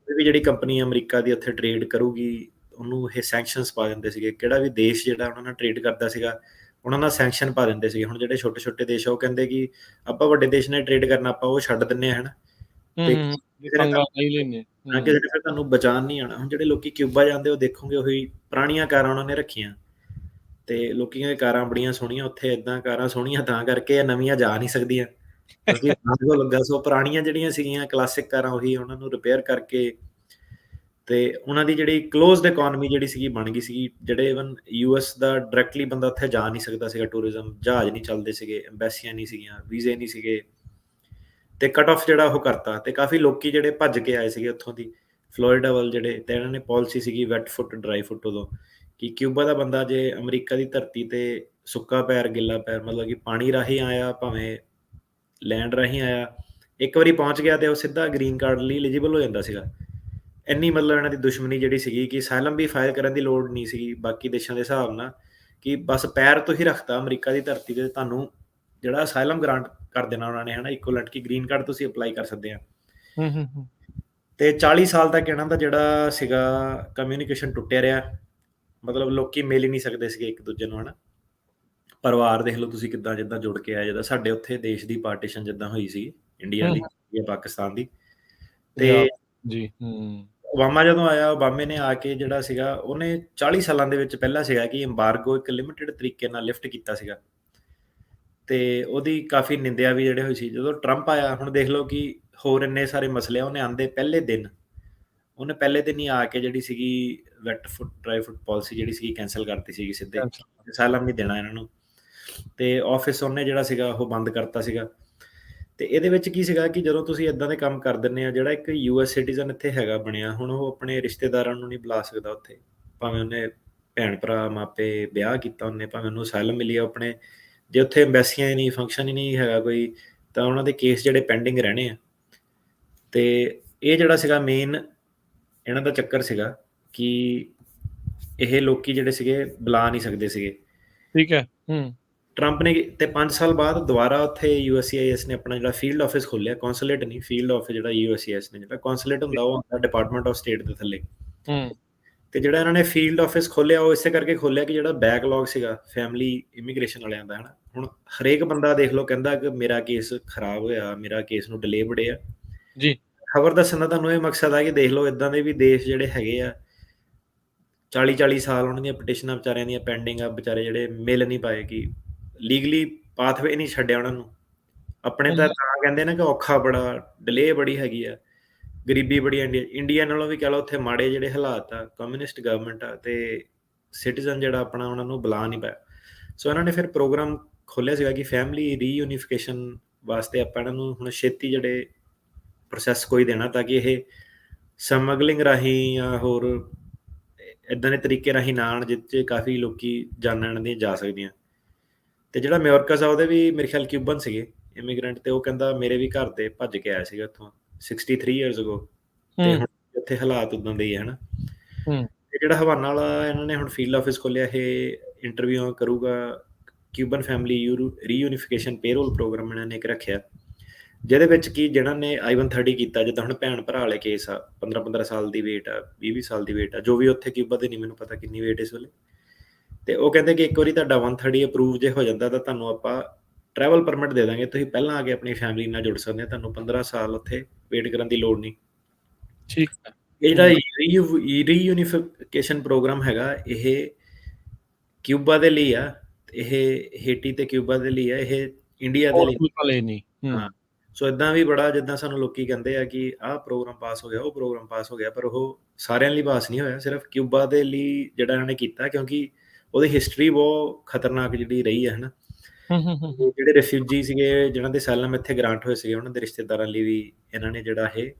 Speaker 2: ਵੀ ਜਿਹੜੀ ਕੰਪਨੀ ਅਮਰੀਕਾ ਦੀ ਉੱਥੇ ਟ੍ਰੇਡ ਕਰੂਗੀ ਉਹਨੂੰ ਇਹ ਸੈਂਕਸ਼ਨਸ ਪਾ ਦਿੰਦੇ ਸੀਗੇ। ਕਿਹੜਾ ਵੀ ਦੇਸ਼ ਜਿਹੜਾ ਉਹਨਾਂ ਨਾਲ ਟ੍ਰੇਡ ਕਰਦਾ ਸੀਗਾ ਉਹਨਾਂ ਨਾਲ ਸੈਂਕਸ਼ਨ ਪਾ ਦਿੰਦੇ ਸੀਗੇ। ਹੁਣ ਜਿਹੜੇ ਛੋਟੇ ਦੇਸ਼ ਆ ਉਹ ਕਹਿੰਦੇ ਕਿ ਆਪਾਂ ਵੱਡੇ ਦੇਸ਼ ਨਾਲ ਟ੍ਰੇਡ ਕਰਨਾ, ਆਪਾਂ ਉਹ ਛੱਡ ਦਿੰਦੇ ਹਾਂ, ਹਨਾ। ਤੇ ਕਿਸੇ ਨੇ ਫਿਰ ਤੁਹਾਨੂੰ ਬਚਾਉਣ ਨਹੀਂ ਆਉਣਾ। ਹੁਣ ਜਿਹੜੇ ਲੋਕੀ ਕਿਊਬਾ ਜਾਂਦੇ ਉਹ ਦੇਖੋਗੇ ਉਹੀ ਪੁਰਾਣੀਆਂ ਕਾਰਾਂ ਉਹਨਾਂ ਨੇ ਰੱਖੀਆਂ, ਤੇ ਲੋਕੀ ਕਹਿੰਦੇ ਕਾਰਾਂ ਬੜੀਆਂ ਸੋਹਣੀਆਂ ਉੱਥੇ, ਏਦਾਂ ਕਾਰਾਂ ਸੋਹਣੀਆਂ ਤਾਂ ਕਰਕੇ ਨਵੀਆਂ ਜਾ ਨਹੀਂ ਸਕਦੀਆਂ। ਕਿਉਂਕਿ ਕਾਰਗੋ ਲੱਗਾ, ਸੋ ਪੁਰਾਣੀਆਂ ਜਿਹੜੀਆਂ ਸੀਗੀਆਂ ਕਲਾਸਿਕ ਕਾਰਾਂ ਉਹੀ ਉਹਨਾਂ ਨੂੰ ਰਿਪੇਅਰ ਕਰਕੇ ਤੇ ਉਹਨਾਂ ਦੀ ਜਿਹੜੀ ਕਲੋਜ਼ਡ ਇਕੋਨਮੀ ਜਿਹੜੀ ਸੀਗੀ ਬਣ ਗਈ ਸੀਗੀ, ਜਿਹੜੇ ਇਵਨ ਯੂਐਸ ਦਾ ਡਾਇਰੈਕਟਲੀ ਬੰਦਾ ਉੱਥੇ ਜਾ ਨਹੀਂ ਸਕਦਾ ਸੀਗਾ, ਟੂਰਿਜ਼ਮ ਜਹਾਜ਼ ਨਹੀਂ ਚੱਲਦੇ ਸੀਗੇ, ਐਮਬੈਸੀਆਂ ਨਹੀਂ ਸੀਗੀਆਂ, ਵੀਜ਼ੇ ਨਹੀਂ ਸੀਗੇ, ਤੇ ਕੱਟ ਆਫ ਜਿਹੜਾ ਉਹ ਕਰਤਾ, ਤੇ ਕਾਫੀ ਲੋਕੀ ਜਿਹੜੇ ਭੱਜ ਕੇ ਆਏ ਸੀਗੇ ਉੱਥੋਂ ਦੀ ਫਲੋਰੀਡਾ ਵੱਲ ਜਿਹੜੇ, ਤੇ ਇਹਨਾਂ ਨੇ ਪਾਲਿਸੀ ਸੀਗੀ ਵੈਟ ਫੁੱਟ ਡਰਾਈ ਫੁੱਟ ਉਦੋਂ, ਕਿ ਕਿਊਬਾ ਦਾ ਬੰਦਾ ਜੇ ਅਮਰੀਕਾ ਦੀ ਧਰਤੀ ਤੇ ਸੁੱਕਾ ਪੈਰ ਗਿੱਲਾ ਪੈਰ, ਮਤਲਬ ਕਿ ਪਾਣੀ ਰਾਹੀਂ ਆਇਆ ਭਾਵੇਂ ਲੈਂਡ ਰਾਹੀਂ ਆਇਆ, ਇੱਕ ਵਾਰੀ ਪਹੁੰਚ ਗਿਆ ਤੇ ਉਹ ਸਿੱਧਾ ਗ੍ਰੀਨ ਕਾਰਡ ਲਈ ਐਲੀਜੀਬਲ ਹੋ ਜਾਂਦਾ ਸੀਗਾ। ਇੰਨੀ ਮਤਲਬ ਇਹਨਾਂ ਦੀ ਦੁਸ਼ਮਣੀ ਜਿਹੜੀ ਸੀਗੀ ਕਿ ਅਸਾਈਲਮ ਵੀ ਫਾਈਲ ਕਰਨ ਦੀ ਲੋੜ ਨਹੀਂ ਸੀਗੀ ਬਾਕੀ ਦੇਸ਼ਾਂ ਦੇ ਹਿਸਾਬ ਨਾਲ, ਕਿ ਬਸ ਪੈਰ ਤੁਸੀਂ ਰੱਖਤਾ ਅਮਰੀਕਾ ਦੀ ਧਰਤੀ ਤੇ ਤੁਹਾਨੂੰ ਜਿਹੜਾ ਅਸਾਈਲਮ ਗ੍ਰਾਂਟ ਕਰ ਦੇਣਾ ਉਹਨਾਂ ਨੇ, ਹਨਾ, ਇਕੁਅਲੈਂਟ ਕਿ ਗ੍ਰੀਨ ਕਾਰਡ ਤੁਸੀਂ ਅਪਲਾਈ ਕਰ ਸਕਦੇ ਆ। ਤੇ 40 ਸਾਲ ਤੱਕ ਇਹਨਾਂ ਦਾ ਜਿਹੜਾ ਸੀਗਾ ਕਮਿਊਨੀਕੇਸ਼ਨ ਟੁੱਟਿਆ ਰਿਹਾ, ਮਤਲਬ ਲੋਕੀ ਮਿਲ ਹੀ ਨਹੀਂ ਸਕਦੇ ਸੀਗੇ ਇੱਕ ਦੂਜੇ ਨੂੰ, ਹਨਾ। ਪਰਿਵਾਰ ਦੇਖ ਲਓ ਤੁਸੀਂ ਕਿੱਦਾਂ ਜਿੱਦਾਂ ਜੁੜ ਕੇ ਆਏ, ਜਿੱਦਾਂ ਸਾਡੇ ਉੱਥੇ ਦੇਸ਼ ਦੀ ਪਾਰਟੀਸ਼ਨ ਜਿੱਦਾਂ ਹੋਈ ਸੀ ਇੰਡੀਆ ਦੀ ਜਾਂ ਪਾਕਿਸਤਾਨ ਦੀ। ਤੇ
Speaker 1: ਜੀ
Speaker 2: ਓਬਾਮਾ ਜਦੋਂ ਆਇਆ, ਓਬਾਮੇ ਨੇ ਆ ਕੇ ਜਿਹੜਾ ਸੀਗਾ ਉਹਨੇ 40 ਸਾਲਾਂ ਦੇ ਵਿੱਚ ਪਹਿਲਾਂ ਸੀਗਾ ਕਿ ਐਮਬਾਰਗੋ ਇੱਕ ਲਿਮਿਟਿਡ ਤਰੀਕੇ ਨਾਲ ਲਿਫਟ ਕੀਤਾ ਸੀਗਾ, ਤੇ ਉਹਦੀ ਕਾਫੀ ਨਿੰਦਿਆ ਵੀ ਜਿਹੜੇ ਹੋਈ ਸੀ। ਜਦੋਂ ਟਰੰਪ ਆਇਆ, ਹੁਣ ਦੇਖ ਲਓ ਕਿ ਹੋਰ ਇੰਨੇ ਸਾਰੇ ਮਸਲੇ ਆ, ਉਹਨੇ ਆਂਦੇ ਪਹਿਲੇ ਦਿਨ ਹੀ ਆ ਕੇ ਜਿਹੜੀ ਸੀਗੀ ਵੈਟ ਫੁੱਟ ਡਰਾਈ ਫੁੱਟ ਪਾਲਿਸੀ ਜਿਹੜੀ ਸੀਗੀ ਕੈਂਸਲ ਕਰਤੀ ਸੀਗੀ, ਸਿੱਧੇ ਅਸਾਈਲਮ ਨਹੀਂ ਦੇਣਾ ਇਹਨਾਂ ਨੂੰ, ਤੇ ਆਫਿਸ ਉਹਨੇ ਜਿਹੜਾ ਸੀਗਾ ਉਹ ਬੰਦ ਕਰਤਾ ਸੀਗਾ। ਤੇ ਇਹਦੇ ਵਿੱਚ ਕੀ ਸੀਗਾ ਕਿ ਜਦੋਂ ਤੁਸੀਂ ਇਦਾਂ ਦੇ ਕੰਮ ਕਰ ਦਿੰਦੇ ਆ, ਜਿਹੜਾ ਇੱਕ ਯੂਐਸ ਸਿਟੀਜ਼ਨ ਇੱਥੇ ਹੈਗਾ ਬਣਿਆ, ਹੁਣ ਉਹ ਆਪਣੇ ਰਿਸ਼ਤੇਦਾਰਾਂ ਨੂੰ ਨਹੀਂ ਬੁਲਾ ਸਕਦਾ ਉੱਥੇ, ਭਾਵੇਂ ਉਹਨੇ ਭੈਣ ਭਰਾ ਮਾਪੇ ਵਿਆਹ ਕੀਤਾ ਉਹਨੇ, ਭਾਵੇਂ ਉਹਨੂੰ ਅਸਾਈਲਮ ਮਿਲੀ ਆ ਆਪਣੇ, ਜੇ ਉੱਥੇ ਐਮਬੈਸੀਆਂ ਹੀ ਨਹੀਂ, ਫੰਕਸ਼ਨ ਹੀ ਨਹੀਂ ਹੈਗਾ ਕੋਈ, ਤਾਂ ਉਹਨਾਂ ਦੇ ਕੇਸ ਜਿਹੜੇ ਪੈਂਡਿੰਗ ਰਹਿਣੇ ਆ। ਤੇ ਇਹ ਜਿਹੜਾ ਸੀਗਾ ਮੇਨ ਇਹਨਾਂ ਦਾ ਚੱਕਰ ਸੀਗਾ ਕਿ ਇਹ ਲੋਕੀ ਜਿਹੜੇ ਸੀਗੇ ਬੁਲਾ ਨਹੀਂ ਸਕਦੇ ਸੀਗੇ।
Speaker 1: ਠੀਕ ਹੈ।
Speaker 2: ਟਰੰਪ ਨੇ ਤੇ 5 ਸਾਲ ਬਾਅਦ ਦੁਬਾਰਾ ਉੱਥੇ ਯੂਐਸਸੀਆਈਐਸ ਨੇ ਆਪਣਾ ਜਿਹੜਾ ਫੀਲਡ ਆਫਿਸ ਖੋਲਿਆ, ਕੌਂਸੂਲੇਟ ਨਹੀਂ, ਫੀਲਡ ਆਫਿਸ ਜਿਹੜਾ ਯੂਐਸਸੀਆਈਐਸ ਨੇ, ਜਿਹੜਾ ਕੌਂਸੂਲੇਟ ਹੁੰਦਾ ਉਹ ਹੁੰਦਾ ਡਿਪਾਰਟਮੈਂਟ ਆਫ ਸਟੇਟ ਦੇ ਥੱਲੇ। ਤੇ ਜਿਹੜਾ ਇਹਨਾਂ ਨੇ ਫੀਲਡ ਆਫਿਸ ਖੋਲਿਆ ਉਹ ਇਸੇ ਕਰਕੇ ਖੋਲਿਆ ਕਿ ਜਿਹੜਾ ਬੈਕਲੌਗ ਸੀਗਾ ਫੈਮਿਲੀ ਇਮੀਗ੍ਰੇਸ਼ਨ ਵਾਲਿਆਂ ਦਾ, ਹਨਾ, ਹੁਣ ਹਰੇਕ ਬੰਦਾ ਦੇਖ ਲਓ ਕਹਿੰਦਾ ਕਿ ਮੇਰਾ ਕੇਸ ਖਰਾਬ ਹੋਇਆ, ਮੇਰਾ ਕੇਸ ਨੂੰ ਡਿਲੇ ਬੜੇ ਆ
Speaker 1: ਜੀ।
Speaker 2: ਖਬਰ ਦੱਸਣ ਦਾ ਤੁਹਾਨੂੰ ਇਹ ਮਕਸਦ ਆ ਕਿ ਦੇਖ ਲਓ ਇਦਾਂ ਦੇ ਵੀ ਦੇਸ਼ ਜਿਹੜੇ ਹੈਗੇ ਆ 40 ਸਾਲ ਉਹਨਾਂ ਦੀਆਂ ਪਟੀਸ਼ਨਾਂ ਵਿਚਾਰਿਆਂ ਦੀਆਂ ਪੈਂਡਿੰਗ ਆ, ਵਿਚਾਰੇ ਜਿਹੜੇ ਮਿਲ ਨਹੀਂ ਪਾਏ, ਕਿ ਲੀਗਲੀ ਪਾਥਵੇ ਨਹੀਂ ਛੱਡਿਆ ਉਹਨਾਂ ਨੂੰ। ਆਪਣੇ ਤਾਂ ਕਹਿੰਦੇ ਨੇ ਕਿ ਔਖਾ ਬੜਾ, ਡਿਲੇ ਬੜੀ ਹੈਗੀ ਆ, ਗਰੀਬੀ ਬੜੀ, ਇੰਡੀਆ ਨਾਲੋਂ ਵੀ ਕਹਿ ਲਓ ਉੱਥੇ ਮਾੜੇ ਜਿਹੜੇ ਹਾਲਾਤ ਆ, ਕਮਿਊਨਿਸਟ ਗਵਰਨਮੈਂਟ ਆ, ਤੇ ਸਿਟੀਜ਼ਨ ਜਿਹੜਾ ਆਪਣਾ ਉਹਨਾਂ ਨੂੰ ਬੁਲਾ ਨਹੀਂ ਪਾਇਆ। ਸੋ ਇਹਨਾਂ ਨੇ ਫਿਰ ਪ੍ਰੋਗਰਾਮ ਖੋਲ੍ਹਿਆ ਸੀਗਾ ਕਿ ਫੈਮਿਲੀ ਰੀਯੂਨੀਫਿਕੇਸ਼ਨ ਵਾਸਤੇ ਆਪਾਂ ਇਹਨਾਂ ਨੂੰ ਹੁਣ ਛੇਤੀ ਜਿਹੜੇ ਪ੍ਰੋਸੈਸ ਕੋਈ ਦੇਣਾ, ਤਾਂ ਕਿ ਇਹ ਸਮਗਲਿੰਗ ਰਾਹੀਂ ਜਾਂ ਹੋਰ ਇੱਦਾਂ ਦੇ ਤਰੀਕੇ ਰਾਹੀਂ ਨਾ ਆਉਣ, ਜਿਸ 'ਚ ਕਾਫੀ ਲੋਕੀ ਜਾਨਾਂ ਇਹਨਾਂ ਦੀਆਂ ਜਾ ਸਕਦੀਆਂ। ਤੇ ਜਿਹੜਾ ਮਿਓਰਕਸ ਆ ਉਹਦੇ ਵੀ ਮੇਰੇ ਖਿਆਲ ਕਿਊਬਨ ਸੀਗੇ ਇਮੀਗ੍ਰੈਂਟ, ਤੇ ਉਹ ਕਹਿੰਦਾ ਮੇਰੇ ਵੀ ਘਰ ਦੇ ਭੱਜ ਕੇ ਆਇਆ ਸੀਗਾ ਉੱਥੋਂ 63 ਇਅਰਸ ਅਗੋ, ਤੇ ਹੁਣ ਇੱਥੇ ਹਾਲਾਤ ਉਦਾਂ ਦੇ ਹੀ ਹੈ, ਹਨਾ। ਤੇ ਜਿਹੜਾ ਹਵਾਨਾ ਵਾਲਾ ਇਹਨਾਂ ਨੇ ਹੁਣ ਫੀਲਡ ਆਫਿਸ ਖੋਲਿਆ, ਇਹ ਇੰਟਰਵਿਊ ਕਰੂਗਾ, ਕਿਊਬਨ ਫੈਮਿਲੀ ਰੀਯੂਨੀਫਿਕੇਸ਼ਨ ਪੇਰੋਲ ਪ੍ਰੋਗਰਾਮ ਇਹਨਾਂ ਨੇ ਇੱਕ ਰੱਖਿਆ, ਜਿਹਦੇ ਵਿੱਚ ਕਿ ਜਿਹਨਾਂ ਨੇ I-130 ਕੀਤਾ, ਜਿੱਦਾਂ ਹੁਣ ਭੈਣ ਭਰਾ ਵਾਲੇ ਕੇਸ ਆ, 15 ਸਾਲ ਦੀ ਵੇਟ ਆ, 20 ਸਾਲ ਦੀ ਵੇਟ ਆ, ਜੋ ਵੀ ਉੱਥੇ ਕਿਊਬਾ ਦੇ ਨਹੀਂ ਮੈਨੂੰ ਪਤਾ ਕਿੰਨੀ ਵੇਟ ਇਸ ਵੇਲੇ। ਤੇ ਉਹ ਕਹਿੰਦੇ ਕਿ ਇੱਕ ਵਾਰੀ ਤੁਹਾਡਾ 130 ਅਪਰੂਵ ਜੇ ਹੋ ਜਾਂਦਾ ਤਾਂ ਤੁਹਾਨੂੰ ਆਪਾਂ ਟਰੈਵਲ ਪਰਮਿਟ ਦੇ ਦਾਂਗੇ, ਤੁਸੀਂ ਪਹਿਲਾਂ ਆ ਕੇ ਆਪਣੀ ਫੈਮਿਲੀ ਨਾਲ ਜੁੜ ਸਕਦੇ ਆ, ਤੁਹਾਨੂੰ 15 ਸਾਲ ਉੱਥੇ ਵੇਟ ਕਰਨ ਦੀ ਲੋੜ ਨਹੀਂ।
Speaker 1: ਠੀਕ ਹੈ।
Speaker 2: ਇਹ ਜਿਹੜਾ ਰੀਯੂਨੀਫਿਕੇਸ਼ਨ ਪ੍ਰੋਗਰਾਮ ਹੈਗਾ, ਇਹ ਕਿਊਬਾ ਦੇ ਲਈ ਆ, ਇਹ ਹੇਟੀ ਤੇ ਕਿਊਬਾ ਦੇ ਲਈ ਆ, ਇਹ ਇੰਡੀਆ ਦੇ ਲਈ
Speaker 1: ਨਹੀਂ।
Speaker 2: ਹਾਂ। ਸੋ ਇਦਾਂ ਵੀ ਬੜਾ, ਜਿੱਦਾਂ ਸਾਨੂੰ ਲੋਕੀ ਕਹਿੰਦੇ ਆ ਕਿ ਆਹ ਪ੍ਰੋਗਰਾਮ ਪਾਸ ਹੋ ਗਿਆ, ਉਹ ਪ੍ਰੋਗਰਾਮ ਪਾਸ ਹੋ ਗਿਆ, ਪਰ ਉਹ ਸਾਰਿਆਂ ਲਈ ਪਾਸ ਨਹੀਂ ਹੋਇਆ, ਸਿਰਫ ਕਿਊਬਾ ਦੇ ਲਈ ਜਿਹੜਾ ਇਹਨਾਂ ਨੇ ਕੀਤਾ, ਕਿਉਂਕਿ ਉਹਦੀ ਹਿਸਟਰੀ ਬਹੁਤ ਖਤਰਨਾਕ ਜਿਹੜੀ ਰਹੀ ਹੈ, ਹਨਾ। ਜਿਹੜੇ ਰਿਫਿਊਜੀ ਸੀਗੇ, ਜਿਹਨਾਂ ਦੇ ਅਸਾਈਲਮ ਇੱਥੇ ਗ੍ਰਾਂਟ ਹੋਏ ਸੀਗੇ, ਉਹਨਾਂ ਦੇ ਰਿਸ਼ਤੇਦਾਰਾਂ ਲਈ ਵੀ ਇਹਨਾਂ ਨੇ ਜਿਹੜਾ ਇਹ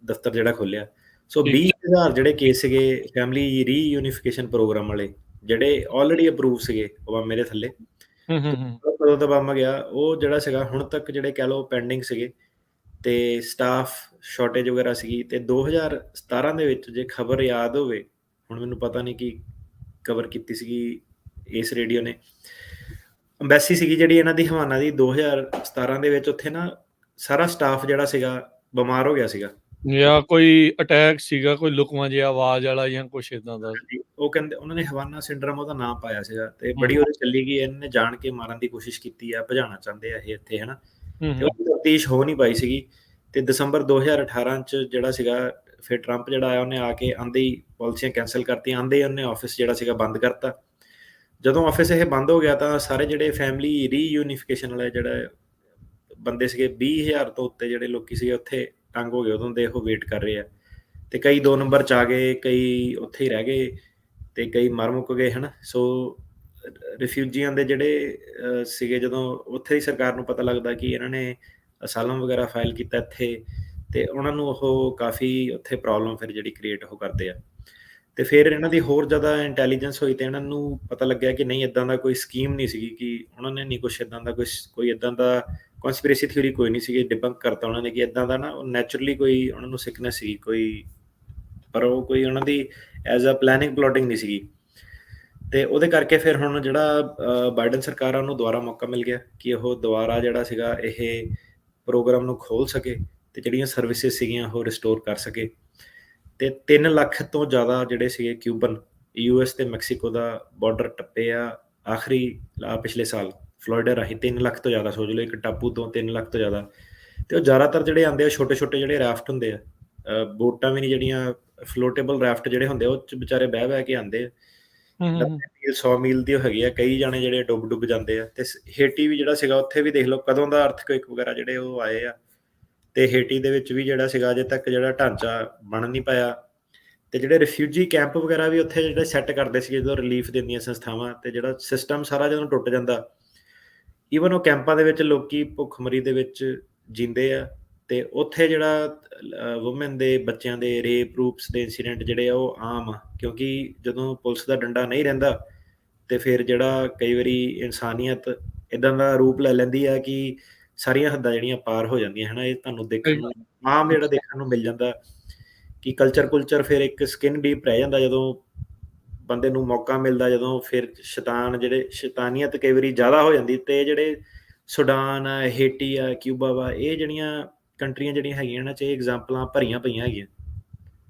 Speaker 2: ਦਫ਼ਤਰ ਜਿਹੜਾ ਖੋਲਿਆ। ਸੋ 20,000 ਜਿਹੜੇ ਕੇਸ ਸੀਗੇ ਫੈਮਿਲੀ ਰੀਯੂਨੀਫਿਕੇਸ਼ਨ ਪ੍ਰੋਗਰਾਮ ਵਾਲੇ, ਜਿਹੜੇ ਆਲਰੇਡੀ ਅਪਰੂਵ ਸੀਗੇ ਓਬਾਮੇ ਦੇ ਥੱਲੇ, ਜਦੋਂ ਤੋਂ ਓਬਾਮਾ ਗਿਆ, ਉਹ ਜਿਹੜਾ ਸੀਗਾ ਹੁਣ ਤੱਕ ਜਿਹੜੇ ਕਹਿ ਲਓ ਪੈਂਡਿੰਗ ਸੀਗੇ, ਤੇ ਸਟਾਫ ਸ਼ਾਰਟੇਜ ਵਗੈਰਾ ਸੀਗੀ। ਤੇ 2017 ਦੇ ਵਿੱਚ ਜੇ ਖਬਰ ਯਾਦ ਹੋਵੇ, ਹੁਣ ਮੈਨੂੰ ਪਤਾ ਨਹੀਂ ਕਿ ਕਵਰ ਕੀਤੀ ਸੀਗੀ ਇਸ ਰੇਡੀਓ ਨੇ, ਅੰਬੈਸੀ ਸੀਗੀ ਜਿਹੜੀ ਇਹਨਾਂ ਦੀ ਹਵਾਨਾ ਦੀ, 2017 ਦੇ ਵਿੱਚ ਉੱਥੇ ਨਾ ਸਾਰਾ ਸਟਾਫ ਜਿਹੜਾ ਸੀਗਾ ਬਿਮਾਰ ਹੋ ਗਿਆ ਸੀਗਾ,
Speaker 1: ਜਾਂ ਕੋਈ ਅਟੈਕ ਸੀਗਾ, ਕੋਈ ਲੁਕਵਾਂ ਜਿਹਾ ਆਵਾਜ਼ ਵਾਲਾ ਜਾਂ ਕੁਛ ਇਦਾਂ ਦਾ।
Speaker 2: ਉਹ ਕਹਿੰਦੇ ਉਹਨਾਂ ਨੇ ਹਵਾਨਾ ਸਿੰਡਰਮ ਉਹਦਾ ਨਾਮ ਪਾਇਆ ਸੀਗਾ, ਤੇ ਬੜੀ ਉਹਦੇ ਚੱਲੀ ਗਈ, ਇਹਨਾਂ ਨੇ ਜਾਣ ਕੇ ਮਾਰਨ ਦੀ ਕੋਸ਼ਿਸ਼ ਕੀਤੀ ਆ, ਭਜਾਉਣਾ ਚਾਹੁੰਦੇ ਆ ਇਹ ਇੱਥੇ, ਹਨਾ। ਤੇ ਉਹ ਤਫਤੀਸ਼ ਹੋ ਨਹੀਂ ਪਾਈ ਸੀਗੀ। ਤੇ ਦਸੰਬਰ 2018 ਚ ਜਿਹੜਾ ਸੀਗਾ, ਫਿਰ ਟਰੰਪ ਜਿਹੜਾ ਆਇਆ, ਉਹਨੇ ਆ ਕੇ ਆਂਦੇ ਹੀ ਪਾਲਿਸੀਆਂ ਕੈਂਸਲ ਕਰਤੀਆਂ, ਆਂਦੇ ਉਹਨੇ ਆਫਿਸ ਜਿਹੜਾ ਸੀਗਾ ਬੰਦ ਕਰਤਾ। ਜਦੋਂ ਆਫਿਸ ਇਹ ਬੰਦ ਹੋ ਗਿਆ ਤਾਂ ਸਾਰੇ ਜਿਹੜੇ ਫੈਮਿਲੀ ਰੀਯੂਨੀਫਿਕੇਸ਼ਨ ਵਾਲੇ ਜਿਹੜੇ ਬੰਦੇ ਸੀਗੇ 20,000 ਤੋਂ ਉੱਤੇ ਜਿਹੜੇ ਲੋਕੀ ਸੀਗੇ ਉੱਥੇ ਤੰਗ ਹੋ ਗਏ ਉਦੋਂ ਦੇ ਉਹ ਵੇਟ ਕਰ ਰਹੇ ਆ ਤੇ ਕਈ 2 ਨੰਬਰ 'ਚ ਆ ਗਏ, ਕਈ ਉੱਥੇ ਹੀ ਰਹਿ ਗਏ ਤੇ ਕਈ ਮਰ ਮੁੱਕ ਗਏ ਹਨਾ। ਸੋ ਰਿਫਿਊਜੀਆਂ ਦੇ ਜਿਹੜੇ ਸੀਗੇ ਜਦੋਂ ਉੱਥੇ ਦੀ ਸਰਕਾਰ ਨੂੰ ਪਤਾ ਲੱਗਦਾ ਕਿ ਇਹਨਾਂ ਨੇ ਅਸਾਲਮ ਵਗੈਰਾ ਫਾਈਲ ਕੀਤਾ ਇੱਥੇ ਤੇ ਉਹਨਾਂ ਨੂੰ ਉਹ ਕਾਫੀ ਉੱਥੇ ਪ੍ਰੋਬਲਮ ਫਿਰ ਜਿਹੜੀ ਕ੍ਰੀਏਟ ਉਹ ਕਰਦੇ ਆ ਤੇ ਫਿਰ ਇਹਨਾਂ ਦੀ ਹੋਰ ਜ਼ਿਆਦਾ ਇੰਟੈਲੀਜੈਂਸ ਹੋਈ ਤੇ ਇਹਨਾਂ ਨੂੰ ਪਤਾ ਲੱਗਿਆ ਕਿ ਨਹੀਂ ਇਦਾਂ ਦਾ ਕੋਈ ਸਕੀਮ ਨਹੀਂ ਸੀਗੀ ਕਿ ਉਹਨਾਂ ਨੇ ਨਹੀਂ ਕੁਛ ਇਦਾਂ ਦਾ ਕੋਈ ਇਦਾਂ ਦਾ ਕਨਸਪੀਰੇਸੀ ਥਿਊਰੀ ਕੋਈ ਨਹੀਂ ਸੀਗੀ ਡਿਬੰਕ ਕਰਤਾ ਉਹਨਾਂ ਨੇ ਕਿ ਇਦਾਂ ਦਾ ਨਾ ਨੈਚੁਰਲੀ ਕੋਈ ਉਹਨਾਂ ਨੂੰ ਸਿਕਨੈਸ ਸੀ ਕੋਈ ਪਰ ਉਹ ਕੋਈ ਉਹਨਾਂ ਦੀ ਐਜ਼ ਅ ਪਲੈਨਿੰਗ ਪਲੋਟਿੰਗ ਨਹੀਂ ਸੀਗੀ ਤੇ ਉਹਦੇ ਕਰਕੇ ਫਿਰ ਹੁਣ ਜਿਹੜਾ ਬਾਈਡਨ ਸਰਕਾਰ ਆ ਉਹਨੂੰ ਦੁਬਾਰਾ ਮੌਕਾ ਮਿਲ ਗਿਆ ਕਿ ਉਹ ਦੁਬਾਰਾ ਜਿਹੜਾ ਸੀਗਾ ਇਹ ਪ੍ਰੋਗਰਾਮ ਨੂੰ ਖੋਲ ਸਕੇ ਤੇ ਜਿਹੜੀਆਂ ਸਰਵਿਸਿਜ਼ ਸੀਗੀਆਂ ਉਹ ਰਿਸਟੋਰ ਕਰ ਸਕੇ ਤੇ 3 ਲੱਖ ਤੋਂ ਜ਼ਿਆਦਾ ਜਿਹੜੇ ਸੀਗੇ ਕਿਊਬਨ ਯੂਐਸ ਤੇ ਮੈਕਸੀਕੋ ਦਾ ਬਾਰਡਰ ਟੱਪੇ ਆ ਆਖਰੀ ਪਿਛਲੇ ਸਾਲ ਫਲੋਰੀਡਾ ਰਾਹੀਂ 3 ਲੱਖ ਤੋਂ ਜ਼ਿਆਦਾ ਸੋਚ ਲਓ ਇੱਕ ਟਾਪੂ ਤੋਂ 3 ਲੱਖ ਤੋਂ ਜ਼ਿਆਦਾ ਤੇ ਉਹ ਜ਼ਿਆਦਾਤਰ ਜਿਹੜੇ ਆਉਂਦੇ ਆ ਛੋਟੇ ਛੋਟੇ ਜਿਹੜੇ ਰਾਫਟ ਹੁੰਦੇ ਆ ਬੋਟਾਂ ਵੀ ਨਹੀਂ ਜਿਹੜੀਆਂ ਫਲੋਟੇਬਲ ਰਾਫਟ ਜਿਹੜੇ ਹੁੰਦੇ ਆ ਉਹ ਚ ਵਿਚਾਰੇ ਬਹਿ ਕੇ ਆਉਂਦੇ ਆ 100 ਮੀਲ ਦੀ ਹੈਗੀ ਆ ਕਈ ਜਾਣੇ ਜਿਹੜੇ ਡੁੱਬ ਜਾਂਦੇ ਆ ਤੇ ਹੇਟੀ ਵੀ ਜਿਹੜਾ ਸੀਗਾ ਉੱਥੇ ਵੀ ਦੇਖ ਲਓ ਕਦੋਂ ਦਾ ਅਰਥਕੁਇਕ ਵਗੈਰਾ ਜਿਹੜੇ ਉਹ ਆਏ ਆ ਤੇ ਹੇਟੀ ਦੇ ਵਿੱਚ ਵੀ ਜਿਹੜਾ ਸੀਗਾ ਅਜੇ ਤੱਕ ਜਿਹੜਾ ਢਾਂਚਾ ਬਣ ਨਹੀਂ ਪਾਇਆ ਤੇ ਜਿਹੜੇ ਰਿਫਿਊਜੀ ਕੈਂਪ ਵਗੈਰਾ ਵੀ ਉੱਥੇ ਜਿਹੜੇ ਸੈੱਟ ਕਰਦੇ ਸੀ ਜਦੋਂ ਰਿਲੀਫ ਦਿੰਦੀਆਂ ਸੰਸਥਾਵਾਂ ਤੇ ਜਿਹੜਾ ਸਿਸਟਮ ਸਾਰਾ ਜਦੋਂ ਟੁੱਟ ਜਾਂਦਾ ਈਵਨ ਉਹ ਕੈਂਪਾਂ ਦੇ ਵਿੱਚ ਲੋਕੀ ਭੁੱਖਮਰੀ ਦੇ ਵਿੱਚ ਜਿੰਦੇ ਆ ਤੇ ਉੱਥੇ ਜਿਹੜਾ ਵੂਮਨ ਦੇ ਬੱਚਿਆਂ ਦੇ ਰੇਪ ਰੂਪਸ ਦੇ ਇਨਸੀਡੈਂਟ ਜਿਹੜੇ ਆ ਉਹ ਆਮ ਆ ਕਿਉਂਕਿ ਜਦੋਂ ਪੁਲਿਸ ਦਾ ਡੰਡਾ ਨਹੀਂ ਰਹਿੰਦਾ ਤੇ ਫਿਰ ਜਿਹੜਾ ਕਈ ਵਾਰੀ ਇਨਸਾਨੀਅਤ ਇਦਾਂ ਦਾ ਰੂਪ ਲੈ ਲੈਂਦੀ ਆ ਕਿ ਸਾਰੀਆਂ ਹੱਦਾਂ ਜਿਹੜੀਆਂ ਪਾਰ ਹੋ ਜਾਂਦੀਆਂ ਹਨਾ ਇਹ ਤੁਹਾਨੂੰ ਦੇਖਣ ਨੂੰ ਆਮ ਜਿਹੜਾ ਦੇਖਣ ਨੂੰ ਮਿਲ ਜਾਂਦਾ ਕਿ ਕਲਚਰ ਫਿਰ ਇੱਕ ਸਕਿਨ ਡੀਪ ਰਹਿ ਜਾਂਦਾ ਜਦੋਂ ਬੰਦੇ ਨੂੰ ਮੌਕਾ ਮਿਲਦਾ ਜਦੋਂ ਫਿਰ ਸ਼ੈਤਾਨੀਅਤ ਕਈ ਵਾਰੀ ਜ਼ਿਆਦਾ ਹੋ ਜਾਂਦੀ ਤੇ ਜਿਹੜੇ ਸੁਡਾਨ ਆ ਹੇਟੀ ਆ ਕਿਊਬਾ ਵਾ ਇਹ ਜਿਹੜੀਆਂ ਕੰਟਰੀਆਂ ਜਿਹੜੀਆਂ ਹੈਗੀਆਂ ਇਹਨਾਂ 'ਚ ਇਹ ਐਗਜ਼ਾਮਪਲਾਂ ਭਰੀਆਂ ਪਈਆਂ ਹੈਗੀਆਂ